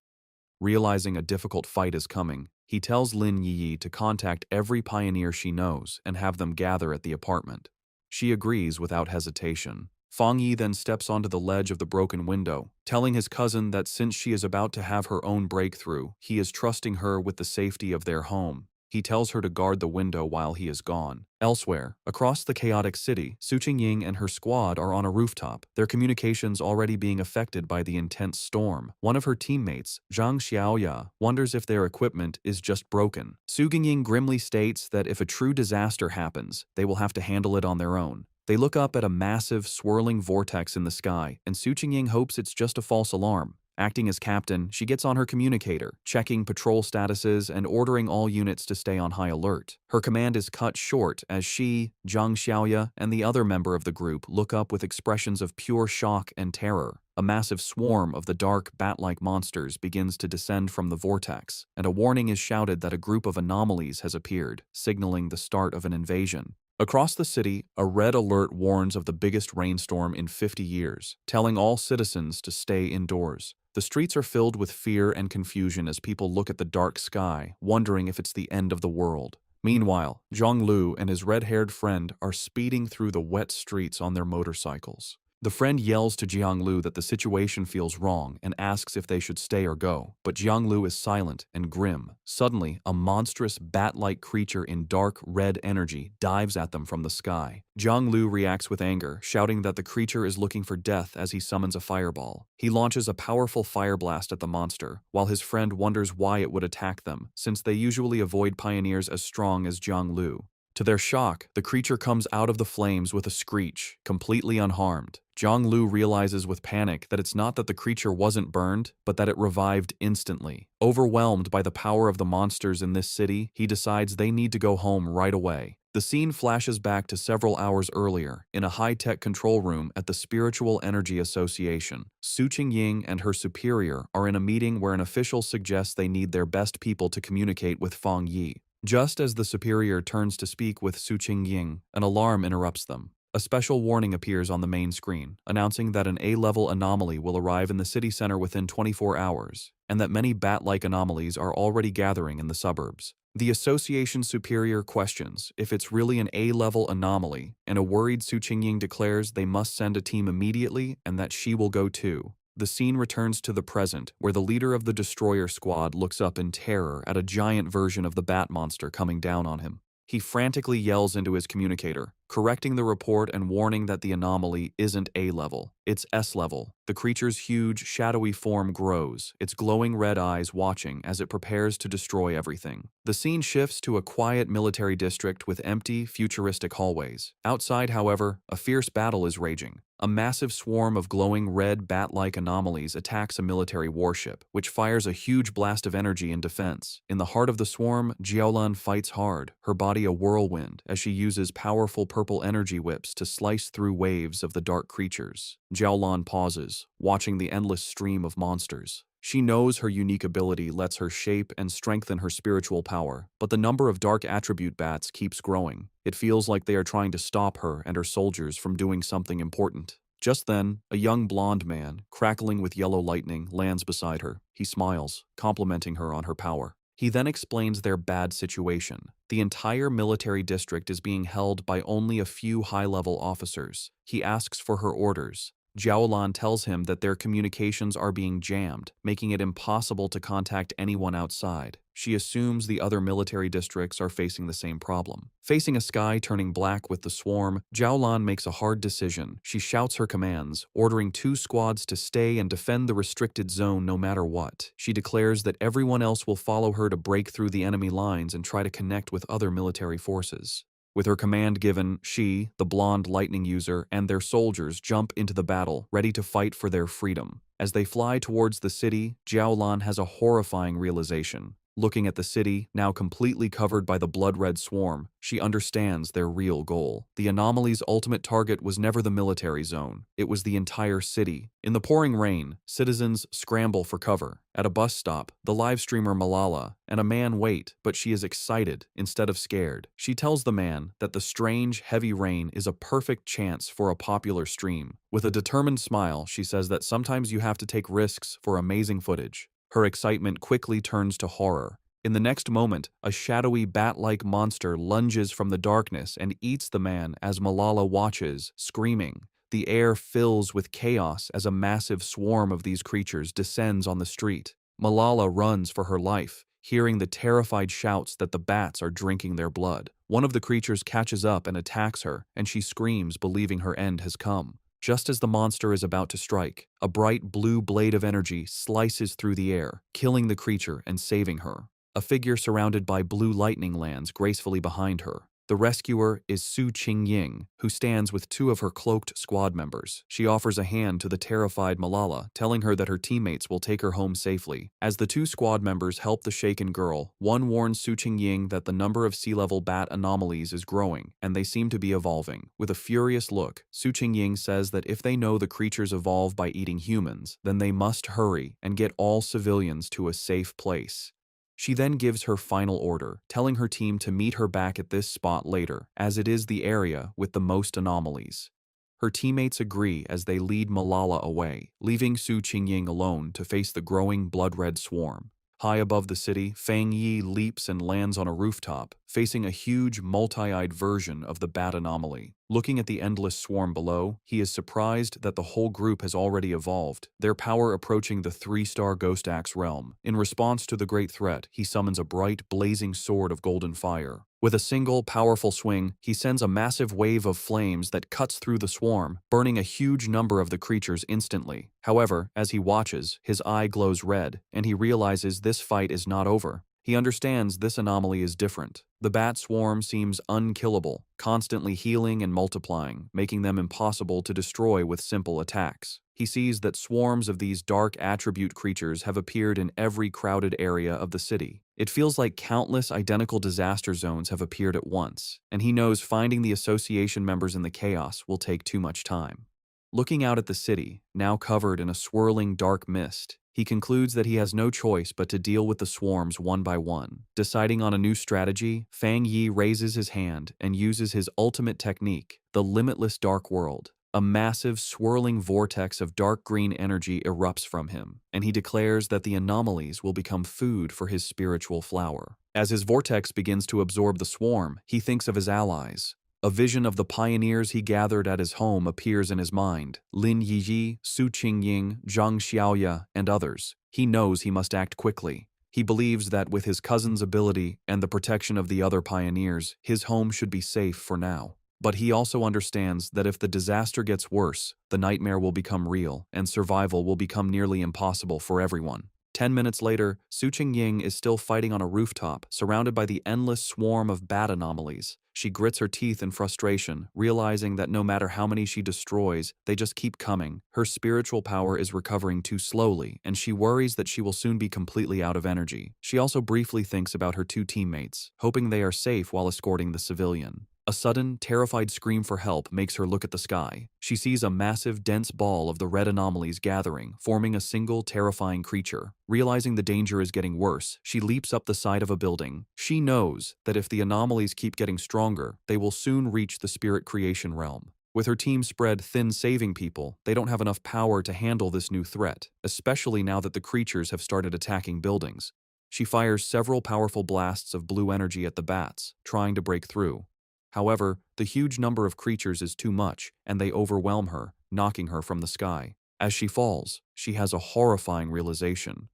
Realizing a difficult fight is coming, he tells Lin Yi to contact every pioneer she knows and have them gather at the apartment. She agrees without hesitation. Fang Yi then steps onto the ledge of the broken window, telling his cousin that since she is about to have her own breakthrough, he is trusting her with the safety of their home. He tells her to guard the window while he is gone. Elsewhere, across the chaotic city, Su Qingying and her squad are on a rooftop, their communications already being affected by the intense storm. One of her teammates, Zhang Xiaoya, wonders if their equipment is just broken. Su Qingying grimly states that if a true disaster happens, they will have to handle it on their own. They look up at a massive, swirling vortex in the sky, and Su Qingying hopes it's just a false alarm. Acting as captain, she gets on her communicator, checking patrol statuses and ordering all units to stay on high alert. Her command is cut short as she, Zhang Xiaoya, and the other member of the group look up with expressions of pure shock and terror. A massive swarm of the dark, bat-like monsters begins to descend from the vortex, and a warning is shouted that a group of anomalies has appeared, signaling the start of an invasion. Across the city, a red alert warns of the biggest rainstorm in 50 years, telling all citizens to stay indoors. The streets are filled with fear and confusion as people look at the dark sky, wondering if it's the end of the world. Meanwhile, Zhang Lu and his red-haired friend are speeding through the wet streets on their motorcycles. The friend yells to Jiang Lu that the situation feels wrong and asks if they should stay or go, but Jiang Lu is silent and grim. Suddenly, a monstrous bat-like creature in dark red energy dives at them from the sky. Jiang Lu reacts with anger, shouting that the creature is looking for death as he summons a fireball. He launches a powerful fire blast at the monster, while his friend wonders why it would attack them, since they usually avoid pioneers as strong as Jiang Lu. To their shock, the creature comes out of the flames with a screech, completely unharmed. Zhang Lu realizes with panic that it's not that the creature wasn't burned, but that it revived instantly. Overwhelmed by the power of the monsters in this city, he decides they need to go home right away. The scene flashes back to several hours earlier, in a high-tech control room at the Spiritual Energy Association. Su Qingying and her superior are in a meeting where an official suggests they need their best people to communicate with Fang Yi. Just as the superior turns to speak with Su Qingying, an alarm interrupts them. A special warning appears on the main screen, announcing that an A-level anomaly will arrive in the city center within 24 hours, and that many bat-like anomalies are already gathering in the suburbs. The association superior questions if it's really an A-level anomaly, and a worried Su Qingying declares they must send a team immediately and that she will go too. The scene returns to the present, where the leader of the destroyer squad looks up in terror at a giant version of the bat monster coming down on him. He frantically yells into his communicator, correcting the report and warning that the anomaly isn't A-level, it's S-level. The creature's huge, shadowy form grows, its glowing red eyes watching as it prepares to destroy everything. The scene shifts to a quiet military district with empty, futuristic hallways. Outside, however, a fierce battle is raging. A massive swarm of glowing red bat-like anomalies attacks a military warship, which fires a huge blast of energy in defense. In the heart of the swarm, Jiaolan fights hard, her body a whirlwind, as she uses powerful purple energy whips to slice through waves of the dark creatures. Jiaolan pauses, watching the endless stream of monsters. She knows her unique ability lets her shape and strengthen her spiritual power, but the number of dark attribute bats keeps growing. It feels like they are trying to stop her and her soldiers from doing something important. Just then, a young blonde man, crackling with yellow lightning, lands beside her. He smiles, complimenting her on her power. He then explains their bad situation. The entire military district is being held by only a few high-level officers. He asks for her orders. Jiaolan tells him that their communications are being jammed, making it impossible to contact anyone outside. She assumes the other military districts are facing the same problem. Facing a sky turning black with the swarm, Jiaolan makes a hard decision. She shouts her commands, ordering 2 squads to stay and defend the restricted zone no matter what. She declares that everyone else will follow her to break through the enemy lines and try to connect with other military forces. With her command given, she, the blonde lightning user, and their soldiers jump into the battle, ready to fight for their freedom. As they fly towards the city, Jiaolan has a horrifying realization. Looking at the city, now completely covered by the blood-red swarm, she understands their real goal. The anomaly's ultimate target was never the military zone. It was the entire city. In the pouring rain, citizens scramble for cover. At a bus stop, the live streamer Malala and a man wait, but she is excited instead of scared. She tells the man that the strange, heavy rain is a perfect chance for a popular stream. With a determined smile, she says that sometimes you have to take risks for amazing footage. Her excitement quickly turns to horror. In the next moment, a shadowy bat-like monster lunges from the darkness and eats the man as Malala watches, screaming. The air fills with chaos as a massive swarm of these creatures descends on the street. Malala runs for her life, hearing the terrified shouts that the bats are drinking their blood. One of the creatures catches up and attacks her, and she screams, believing her end has come. Just as the monster is about to strike, a bright blue blade of energy slices through the air, killing the creature and saving her. A figure surrounded by blue lightning lands gracefully behind her. The rescuer is Su Qingying, who stands with 2 of her cloaked squad members. She offers a hand to the terrified Malala, telling her that her teammates will take her home safely. As the 2 squad members help the shaken girl, one warns Su Qingying that the number of sea-level bat anomalies is growing, and they seem to be evolving. With a furious look, Su Qingying says that if they know the creatures evolve by eating humans, then they must hurry and get all civilians to a safe place. She then gives her final order, telling her team to meet her back at this spot later, as it is the area with the most anomalies. Her teammates agree as they lead Malala away, leaving Su Qingying alone to face the growing blood-red swarm. High above the city, Fang Yi leaps and lands on a rooftop, facing a huge, multi-eyed version of the bat anomaly. Looking at the endless swarm below, he is surprised that the whole group has already evolved, their power approaching the 3-star Ghost Axe realm. In response to the great threat, he summons a bright, blazing sword of golden fire. With a single, powerful swing, he sends a massive wave of flames that cuts through the swarm, burning a huge number of the creatures instantly. However, as he watches, his eye glows red, and he realizes this fight is not over. He understands this anomaly is different. The bat swarm seems unkillable, constantly healing and multiplying, making them impossible to destroy with simple attacks. He sees that swarms of these dark attribute creatures have appeared in every crowded area of the city. It feels like countless identical disaster zones have appeared at once, and he knows finding the association members in the chaos will take too much time. Looking out at the city, now covered in a swirling dark mist, he concludes that he has no choice but to deal with the swarms one by one. Deciding on a new strategy, Fang Yi raises his hand and uses his ultimate technique, the limitless dark world. A massive, swirling vortex of dark green energy erupts from him, and he declares that the anomalies will become food for his spiritual flower. As his vortex begins to absorb the swarm, he thinks of his allies. A vision of the pioneers he gathered at his home appears in his mind: Lin Yiyi, Su Qingying, Zhang Xiaoya, and others. He knows he must act quickly. He believes that with his cousin's ability and the protection of the other pioneers, his home should be safe for now. But he also understands that if the disaster gets worse, the nightmare will become real, and survival will become nearly impossible for everyone. 10 minutes later, Su Qingying is still fighting on a rooftop, surrounded by the endless swarm of bat anomalies. She grits her teeth in frustration, realizing that no matter how many she destroys, they just keep coming. Her spiritual power is recovering too slowly, and she worries that she will soon be completely out of energy. She also briefly thinks about her two teammates, hoping they are safe while escorting the civilian. A sudden, terrified scream for help makes her look at the sky. She sees a massive, dense ball of the red anomalies gathering, forming a single, terrifying creature. Realizing the danger is getting worse, she leaps up the side of a building. She knows that if the anomalies keep getting stronger, they will soon reach the spirit creation realm. With her team spread thin saving people, they don't have enough power to handle this new threat, especially now that the creatures have started attacking buildings. She fires several powerful blasts of blue energy at the bats, trying to break through. However, the huge number of creatures is too much, and they overwhelm her, knocking her from the sky. As she falls, she has a horrifying realization.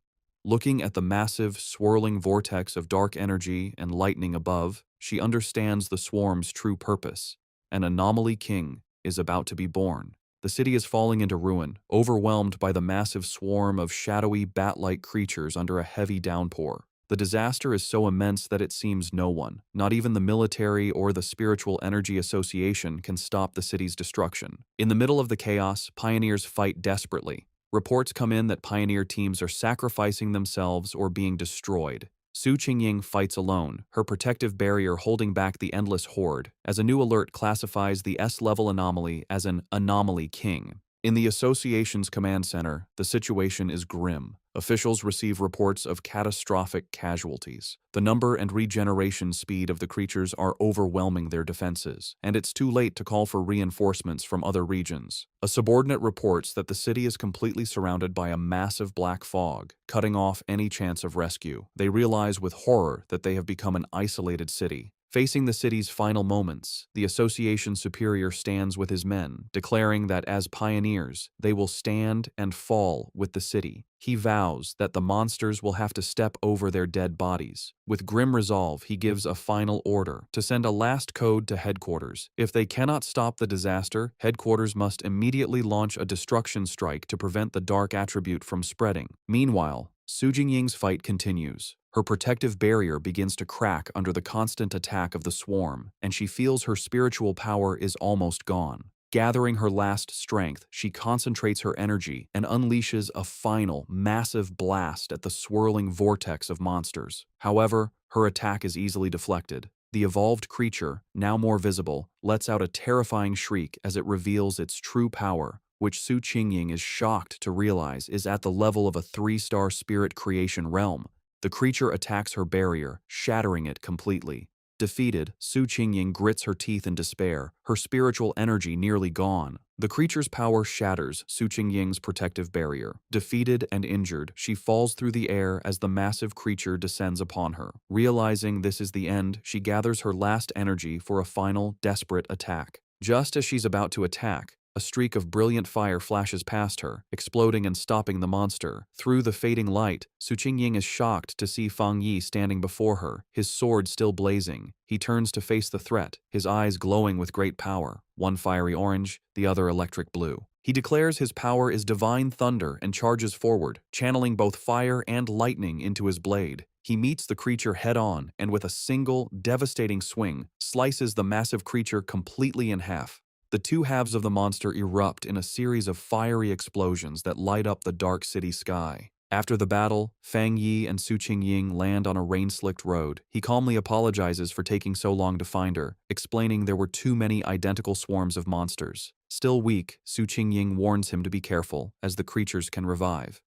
Looking at the massive, swirling vortex of dark energy and lightning above, she understands the swarm's true purpose. An anomaly king is about to be born. The city is falling into ruin, overwhelmed by the massive swarm of shadowy, bat-like creatures under a heavy downpour. The disaster is so immense that it seems no one, not even the military or the Spiritual Energy Association, can stop the city's destruction. In the middle of the chaos, pioneers fight desperately. Reports come in that pioneer teams are sacrificing themselves or being destroyed. Su Qingying fights alone, her protective barrier holding back the endless horde, as a new alert classifies the S-level anomaly as an anomaly king. In the association's command center, the situation is grim. Officials receive reports of catastrophic casualties. The number and regeneration speed of the creatures are overwhelming their defenses, and it's too late to call for reinforcements from other regions. A subordinate reports that the city is completely surrounded by a massive black fog, cutting off any chance of rescue. They realize with horror that they have become an isolated city. Facing the city's final moments, the association superior stands with his men, declaring that as pioneers, they will stand and fall with the city. He vows that the monsters will have to step over their dead bodies. With grim resolve, he gives a final order to send a last code to headquarters. If they cannot stop the disaster, headquarters must immediately launch a destruction strike to prevent the dark attribute from spreading. Meanwhile, Su Jingying's fight continues. Her protective barrier begins to crack under the constant attack of the swarm, and she feels her spiritual power is almost gone. Gathering her last strength, she concentrates her energy and unleashes a final, massive blast at the swirling vortex of monsters. However, her attack is easily deflected. The evolved creature, now more visible, lets out a terrifying shriek as it reveals its true power, which Su Qingying is shocked to realize is at the level of a 3-star spirit creation realm. The creature attacks her barrier, shattering it completely. Defeated, Su Qingying grits her teeth in despair, her spiritual energy nearly gone. The creature's power shatters Su Qingying's protective barrier. Defeated and injured, she falls through the air as the massive creature descends upon her. Realizing this is the end, she gathers her last energy for a final, desperate attack. Just as she's about to attack, a streak of brilliant fire flashes past her, exploding and stopping the monster. Through the fading light, Su Qingying is shocked to see Fang Yi standing before her, his sword still blazing. He turns to face the threat, his eyes glowing with great power, one fiery orange, the other electric blue. He declares his power is divine thunder and charges forward, channeling both fire and lightning into his blade. He meets the creature head-on and with a single, devastating swing, slices the massive creature completely in half. The two halves of the monster erupt in a series of fiery explosions that light up the dark city sky. After the battle, Fang Yi and Su Qingying land on a rain-slicked road. He calmly apologizes for taking so long to find her, explaining there were too many identical swarms of monsters. Still weak, Su Qingying warns him to be careful, as the creatures can revive.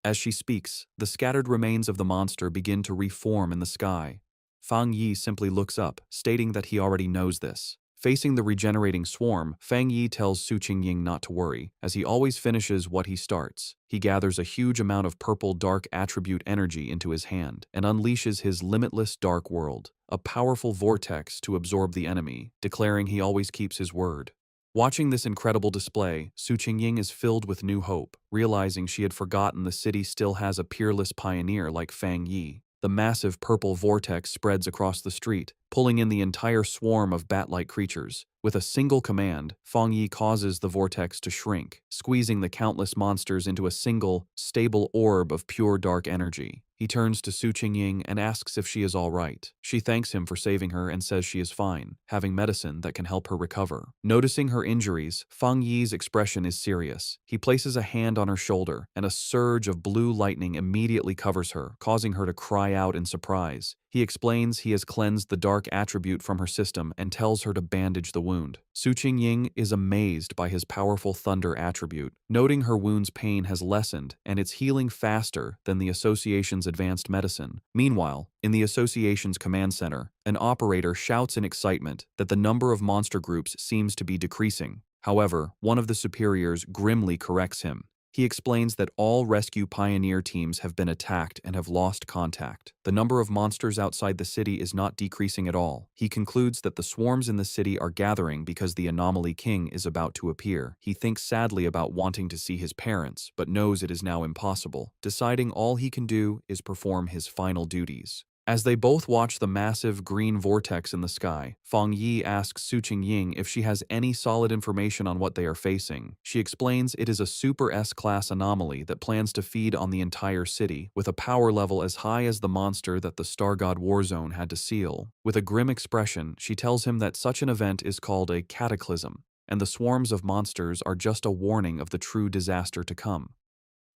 As she speaks, the scattered remains of the monster begin to reform in the sky. Fang Yi simply looks up, stating that he already knows this. Facing the regenerating swarm, Fang Yi tells Su Qingying not to worry, as he always finishes what he starts. He gathers a huge amount of purple dark attribute energy into his hand and unleashes his limitless dark world, a powerful vortex to absorb the enemy, declaring he always keeps his word. Watching this incredible display, Su Qingying is filled with new hope, realizing she had forgotten the city still has a peerless pioneer like Fang Yi. The massive purple vortex spreads across the street, pulling in the entire swarm of bat-like creatures. With a single command, Fang Yi causes the vortex to shrink, squeezing the countless monsters into a single, stable orb of pure dark energy. He turns to Su Qingying and asks if she is all right. She thanks him for saving her and says she is fine, having medicine that can help her recover. Noticing her injuries, Fang Yi's expression is serious. He places a hand on her shoulder, and a surge of blue lightning immediately covers her, causing her to cry out in surprise. He explains he has cleansed the dark attribute from her system and tells her to bandage the wound. Su Qingying is amazed by his powerful thunder attribute, noting her wound's pain has lessened and it's healing faster than the association's advanced medicine. Meanwhile, in the association's command center, an operator shouts in excitement that the number of monster groups seems to be decreasing. However, one of the superiors grimly corrects him. He explains that all rescue pioneer teams have been attacked and have lost contact. The number of monsters outside the city is not decreasing at all. He concludes that the swarms in the city are gathering because the Anomaly King is about to appear. He thinks sadly about wanting to see his parents, but knows it is now impossible, deciding all he can do is perform his final duties. As they both watch the massive green vortex in the sky, Fang Yi asks Su Qingying if she has any solid information on what they are facing. She explains it is a Super S-class anomaly that plans to feed on the entire city, with a power level as high as the monster that the Star God Warzone had to seal. With a grim expression, she tells him that such an event is called a cataclysm, and the swarms of monsters are just a warning of the true disaster to come.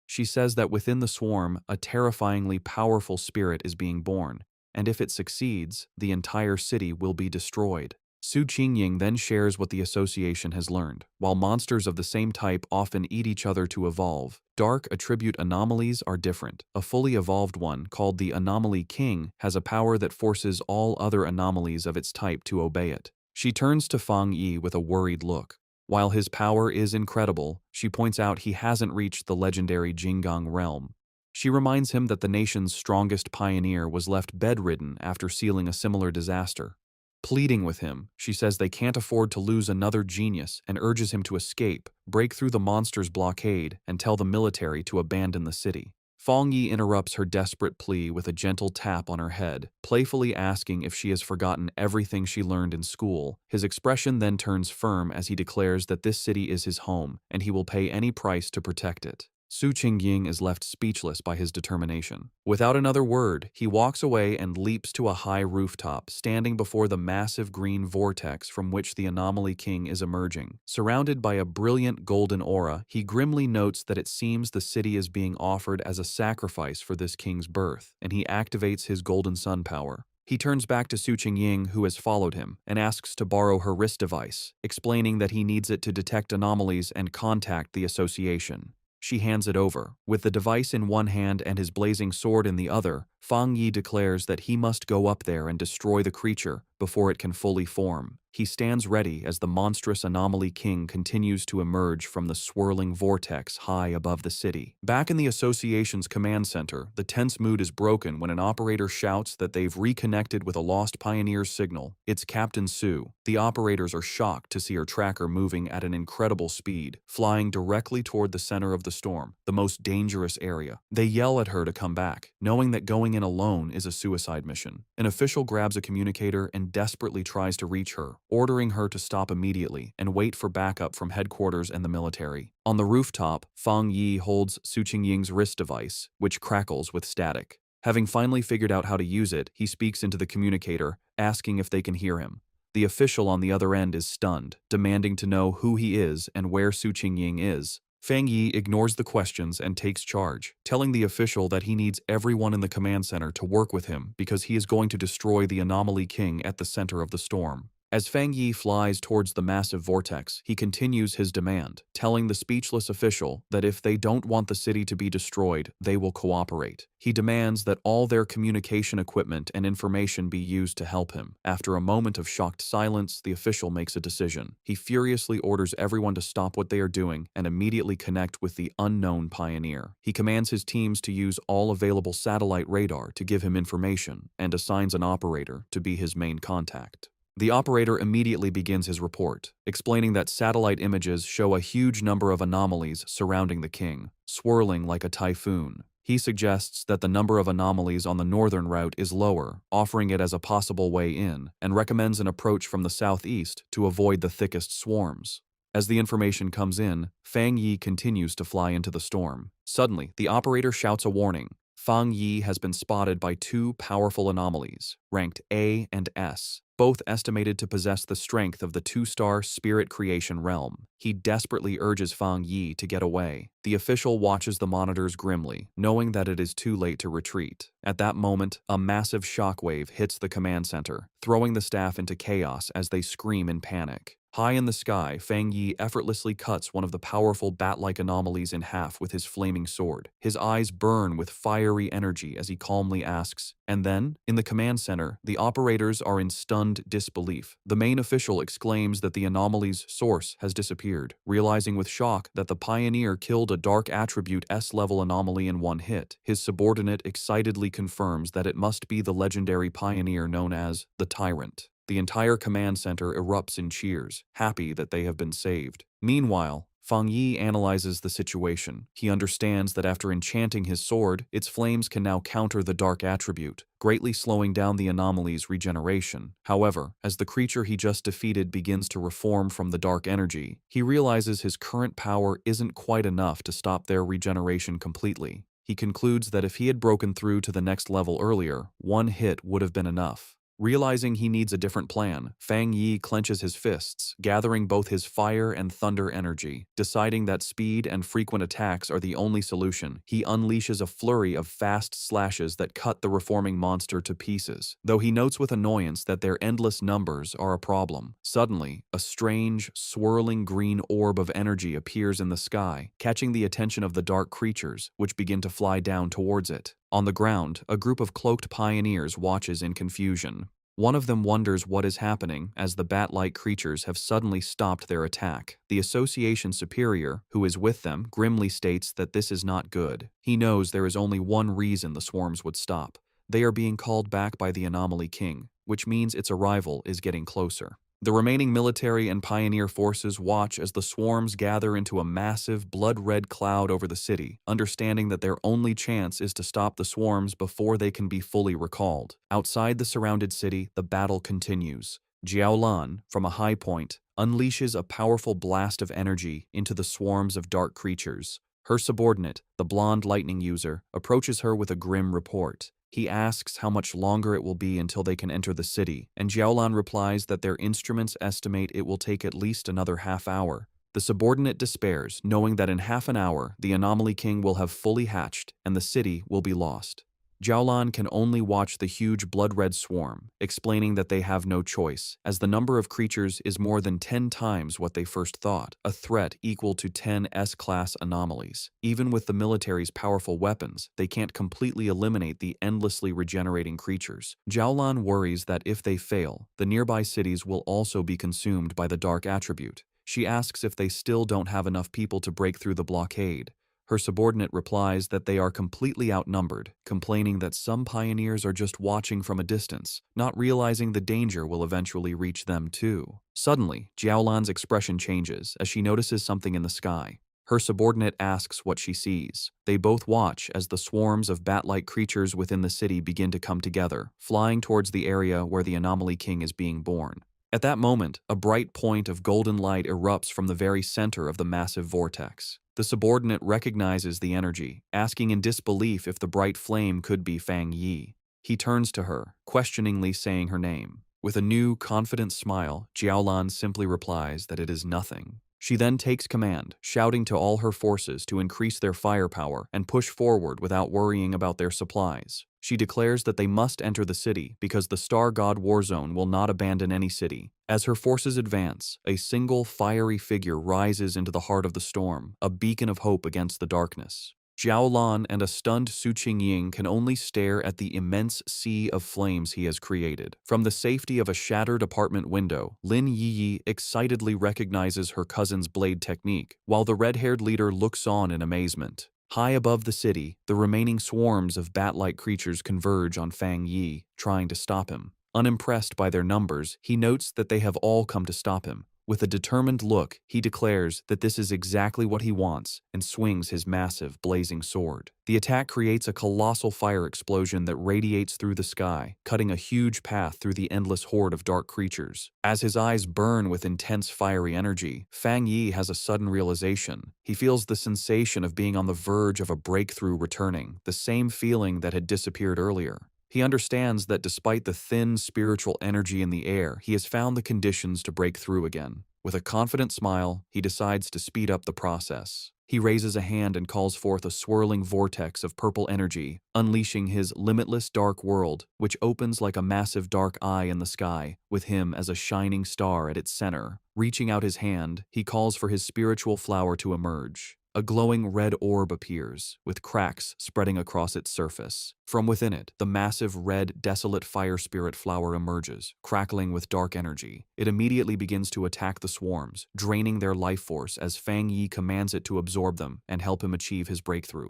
She says that within the swarm, a terrifyingly powerful spirit is being born, and if it succeeds, the entire city will be destroyed. Su Qingying then shares what the association has learned. While monsters of the same type often eat each other to evolve, dark attribute anomalies are different. A fully evolved one, called the Anomaly King, has a power that forces all other anomalies of its type to obey it. She turns to Fang Yi with a worried look. While his power is incredible, she points out he hasn't reached the legendary Jinggang realm. She reminds him that the nation's strongest pioneer was left bedridden after sealing a similar disaster. Pleading with him, she says they can't afford to lose another genius and urges him to escape, break through the monster's blockade, and tell the military to abandon the city. Fang Yi interrupts her desperate plea with a gentle tap on her head, playfully asking if she has forgotten everything she learned in school. His expression then turns firm as he declares that this city is his home, and he will pay any price to protect it. Su Qingying is left speechless by his determination. Without another word, he walks away and leaps to a high rooftop, standing before the massive green vortex from which the Anomaly King is emerging. Surrounded by a brilliant golden aura, he grimly notes that it seems the city is being offered as a sacrifice for this king's birth, and he activates his golden sun power. He turns back to Su Qingying, who has followed him, and asks to borrow her wrist device, explaining that he needs it to detect anomalies and contact the association. She hands it over. With the device in one hand and his blazing sword in the other, Fang Yi declares that he must go up there and destroy the creature before it can fully form. He stands ready as the monstrous Anomaly King continues to emerge from the swirling vortex high above the city. Back in the association's command center, the tense mood is broken when an operator shouts that they've reconnected with a lost pioneer's signal. It's Captain Su. The operators are shocked to see her tracker moving at an incredible speed, flying directly toward the center of the storm, the most dangerous area. They yell at her to come back, knowing that going in alone is a suicide mission. An official grabs a communicator and desperately tries to reach her, ordering her to stop immediately and wait for backup from headquarters and the military. On the rooftop, Fang Yi holds Su Qingying's wrist device, which crackles with static. Having finally figured out how to use it, he speaks into the communicator, asking if they can hear him. The official on the other end is stunned, demanding to know who he is and where Su Qingying is. Fang Yi ignores the questions and takes charge, telling the official that he needs everyone in the command center to work with him because he is going to destroy the Anomaly King at the center of the storm. As Fang Yi flies towards the massive vortex, he continues his demand, telling the speechless official that if they don't want the city to be destroyed, they will cooperate. He demands that all their communication equipment and information be used to help him. After a moment of shocked silence, the official makes a decision. He furiously orders everyone to stop what they are doing and immediately connect with the unknown pioneer. He commands his teams to use all available satellite radar to give him information and assigns an operator to be his main contact. The operator immediately begins his report, explaining that satellite images show a huge number of anomalies surrounding the king, swirling like a typhoon. He suggests that the number of anomalies on the northern route is lower, offering it as a possible way in, and recommends an approach from the southeast to avoid the thickest swarms. As the information comes in, Fang Yi continues to fly into the storm. Suddenly, the operator shouts a warning. Fang Yi has been spotted by two powerful anomalies, ranked A and S, both estimated to possess the strength of the two-star spirit creation realm. He desperately urges Fang Yi to get away. The official watches the monitors grimly, knowing that it is too late to retreat. At that moment, a massive shockwave hits the command center, throwing the staff into chaos as they scream in panic. High in the sky, Fang Yi effortlessly cuts one of the powerful bat-like anomalies in half with his flaming sword. His eyes burn with fiery energy as he calmly asks, and then, in the command center, the operators are in stunned disbelief. The main official exclaims that the anomaly's source has disappeared, realizing with shock that the pioneer killed a dark attribute S-level anomaly in one hit. His subordinate excitedly confirms that it must be the legendary pioneer known as the Tyrant. The entire command center erupts in cheers, happy that they have been saved. Meanwhile, Fang Yi analyzes the situation. He understands that after enchanting his sword, its flames can now counter the dark attribute, greatly slowing down the anomaly's regeneration. However, as the creature he just defeated begins to reform from the dark energy, he realizes his current power isn't quite enough to stop their regeneration completely. He concludes that if he had broken through to the next level earlier, one hit would have been enough. Realizing he needs a different plan, Fang Yi clenches his fists, gathering both his fire and thunder energy. Deciding that speed and frequent attacks are the only solution, he unleashes a flurry of fast slashes that cut the reforming monster to pieces, though he notes with annoyance that their endless numbers are a problem. Suddenly, a strange, swirling green orb of energy appears in the sky, catching the attention of the dark creatures, which begin to fly down towards it. On the ground, a group of cloaked pioneers watches in confusion. One of them wonders what is happening as the bat-like creatures have suddenly stopped their attack. The association superior, who is with them, grimly states that this is not good. He knows there is only one reason the swarms would stop. They are being called back by the Anomaly King, which means its arrival is getting closer. The remaining military and pioneer forces watch as the swarms gather into a massive, blood-red cloud over the city, understanding that their only chance is to stop the swarms before they can be fully recalled. Outside the surrounded city, the battle continues. Jiaolan, from a high point, unleashes a powerful blast of energy into the swarms of dark creatures. Her subordinate, the blonde lightning user, approaches her with a grim report. He asks how much longer it will be until they can enter the city, and Jiaolan replies that their instruments estimate it will take at least another half hour. The subordinate despairs, knowing that in half an hour, the Anomaly King will have fully hatched and the city will be lost. Jiaolan can only watch the huge blood-red swarm, explaining that they have no choice, as the number of creatures is more than 10 times what they first thought, a threat equal to 10 S-class anomalies. Even with the military's powerful weapons, they can't completely eliminate the endlessly regenerating creatures. Jiaolan worries that if they fail, the nearby cities will also be consumed by the dark attribute. She asks if they still don't have enough people to break through the blockade. Her subordinate replies that they are completely outnumbered, complaining that some pioneers are just watching from a distance, not realizing the danger will eventually reach them too. Suddenly, Jiaolan's expression changes as she notices something in the sky. Her subordinate asks what she sees. They both watch as the swarms of bat-like creatures within the city begin to come together, flying towards the area where the Anomaly King is being born. At that moment, a bright point of golden light erupts from the very center of the massive vortex. The subordinate recognizes the energy, asking in disbelief if the bright flame could be Fang Yi. He turns to her, questioningly saying her name. With a new, confident smile, Jiaolan simply replies that it is nothing. She then takes command, shouting to all her forces to increase their firepower and push forward without worrying about their supplies. She declares that they must enter the city because the Star God Warzone will not abandon any city. As her forces advance, a single fiery figure rises into the heart of the storm, a beacon of hope against the darkness. Zhao Lan and a stunned Su Qingying can only stare at the immense sea of flames he has created. From the safety of a shattered apartment window, Lin Yiyi excitedly recognizes her cousin's blade technique, while the red-haired leader looks on in amazement. High above the city, the remaining swarms of bat-like creatures converge on Fang Yi, trying to stop him. Unimpressed by their numbers, he notes that they have all come to stop him. With a determined look, he declares that this is exactly what he wants and swings his massive, blazing sword. The attack creates a colossal fire explosion that radiates through the sky, cutting a huge path through the endless horde of dark creatures. As his eyes burn with intense fiery energy, Fang Yi has a sudden realization. He feels the sensation of being on the verge of a breakthrough returning, the same feeling that had disappeared earlier. He understands that despite the thin spiritual energy in the air, he has found the conditions to break through again. With a confident smile, he decides to speed up the process. He raises a hand and calls forth a swirling vortex of purple energy, unleashing his limitless dark world, which opens like a massive dark eye in the sky, with him as a shining star at its center. Reaching out his hand, he calls for his spiritual flower to emerge. A glowing red orb appears, with cracks spreading across its surface. From within it, the massive red, desolate fire spirit flower emerges, crackling with dark energy. It immediately begins to attack the swarms, draining their life force as Fang Yi commands it to absorb them and help him achieve his breakthrough.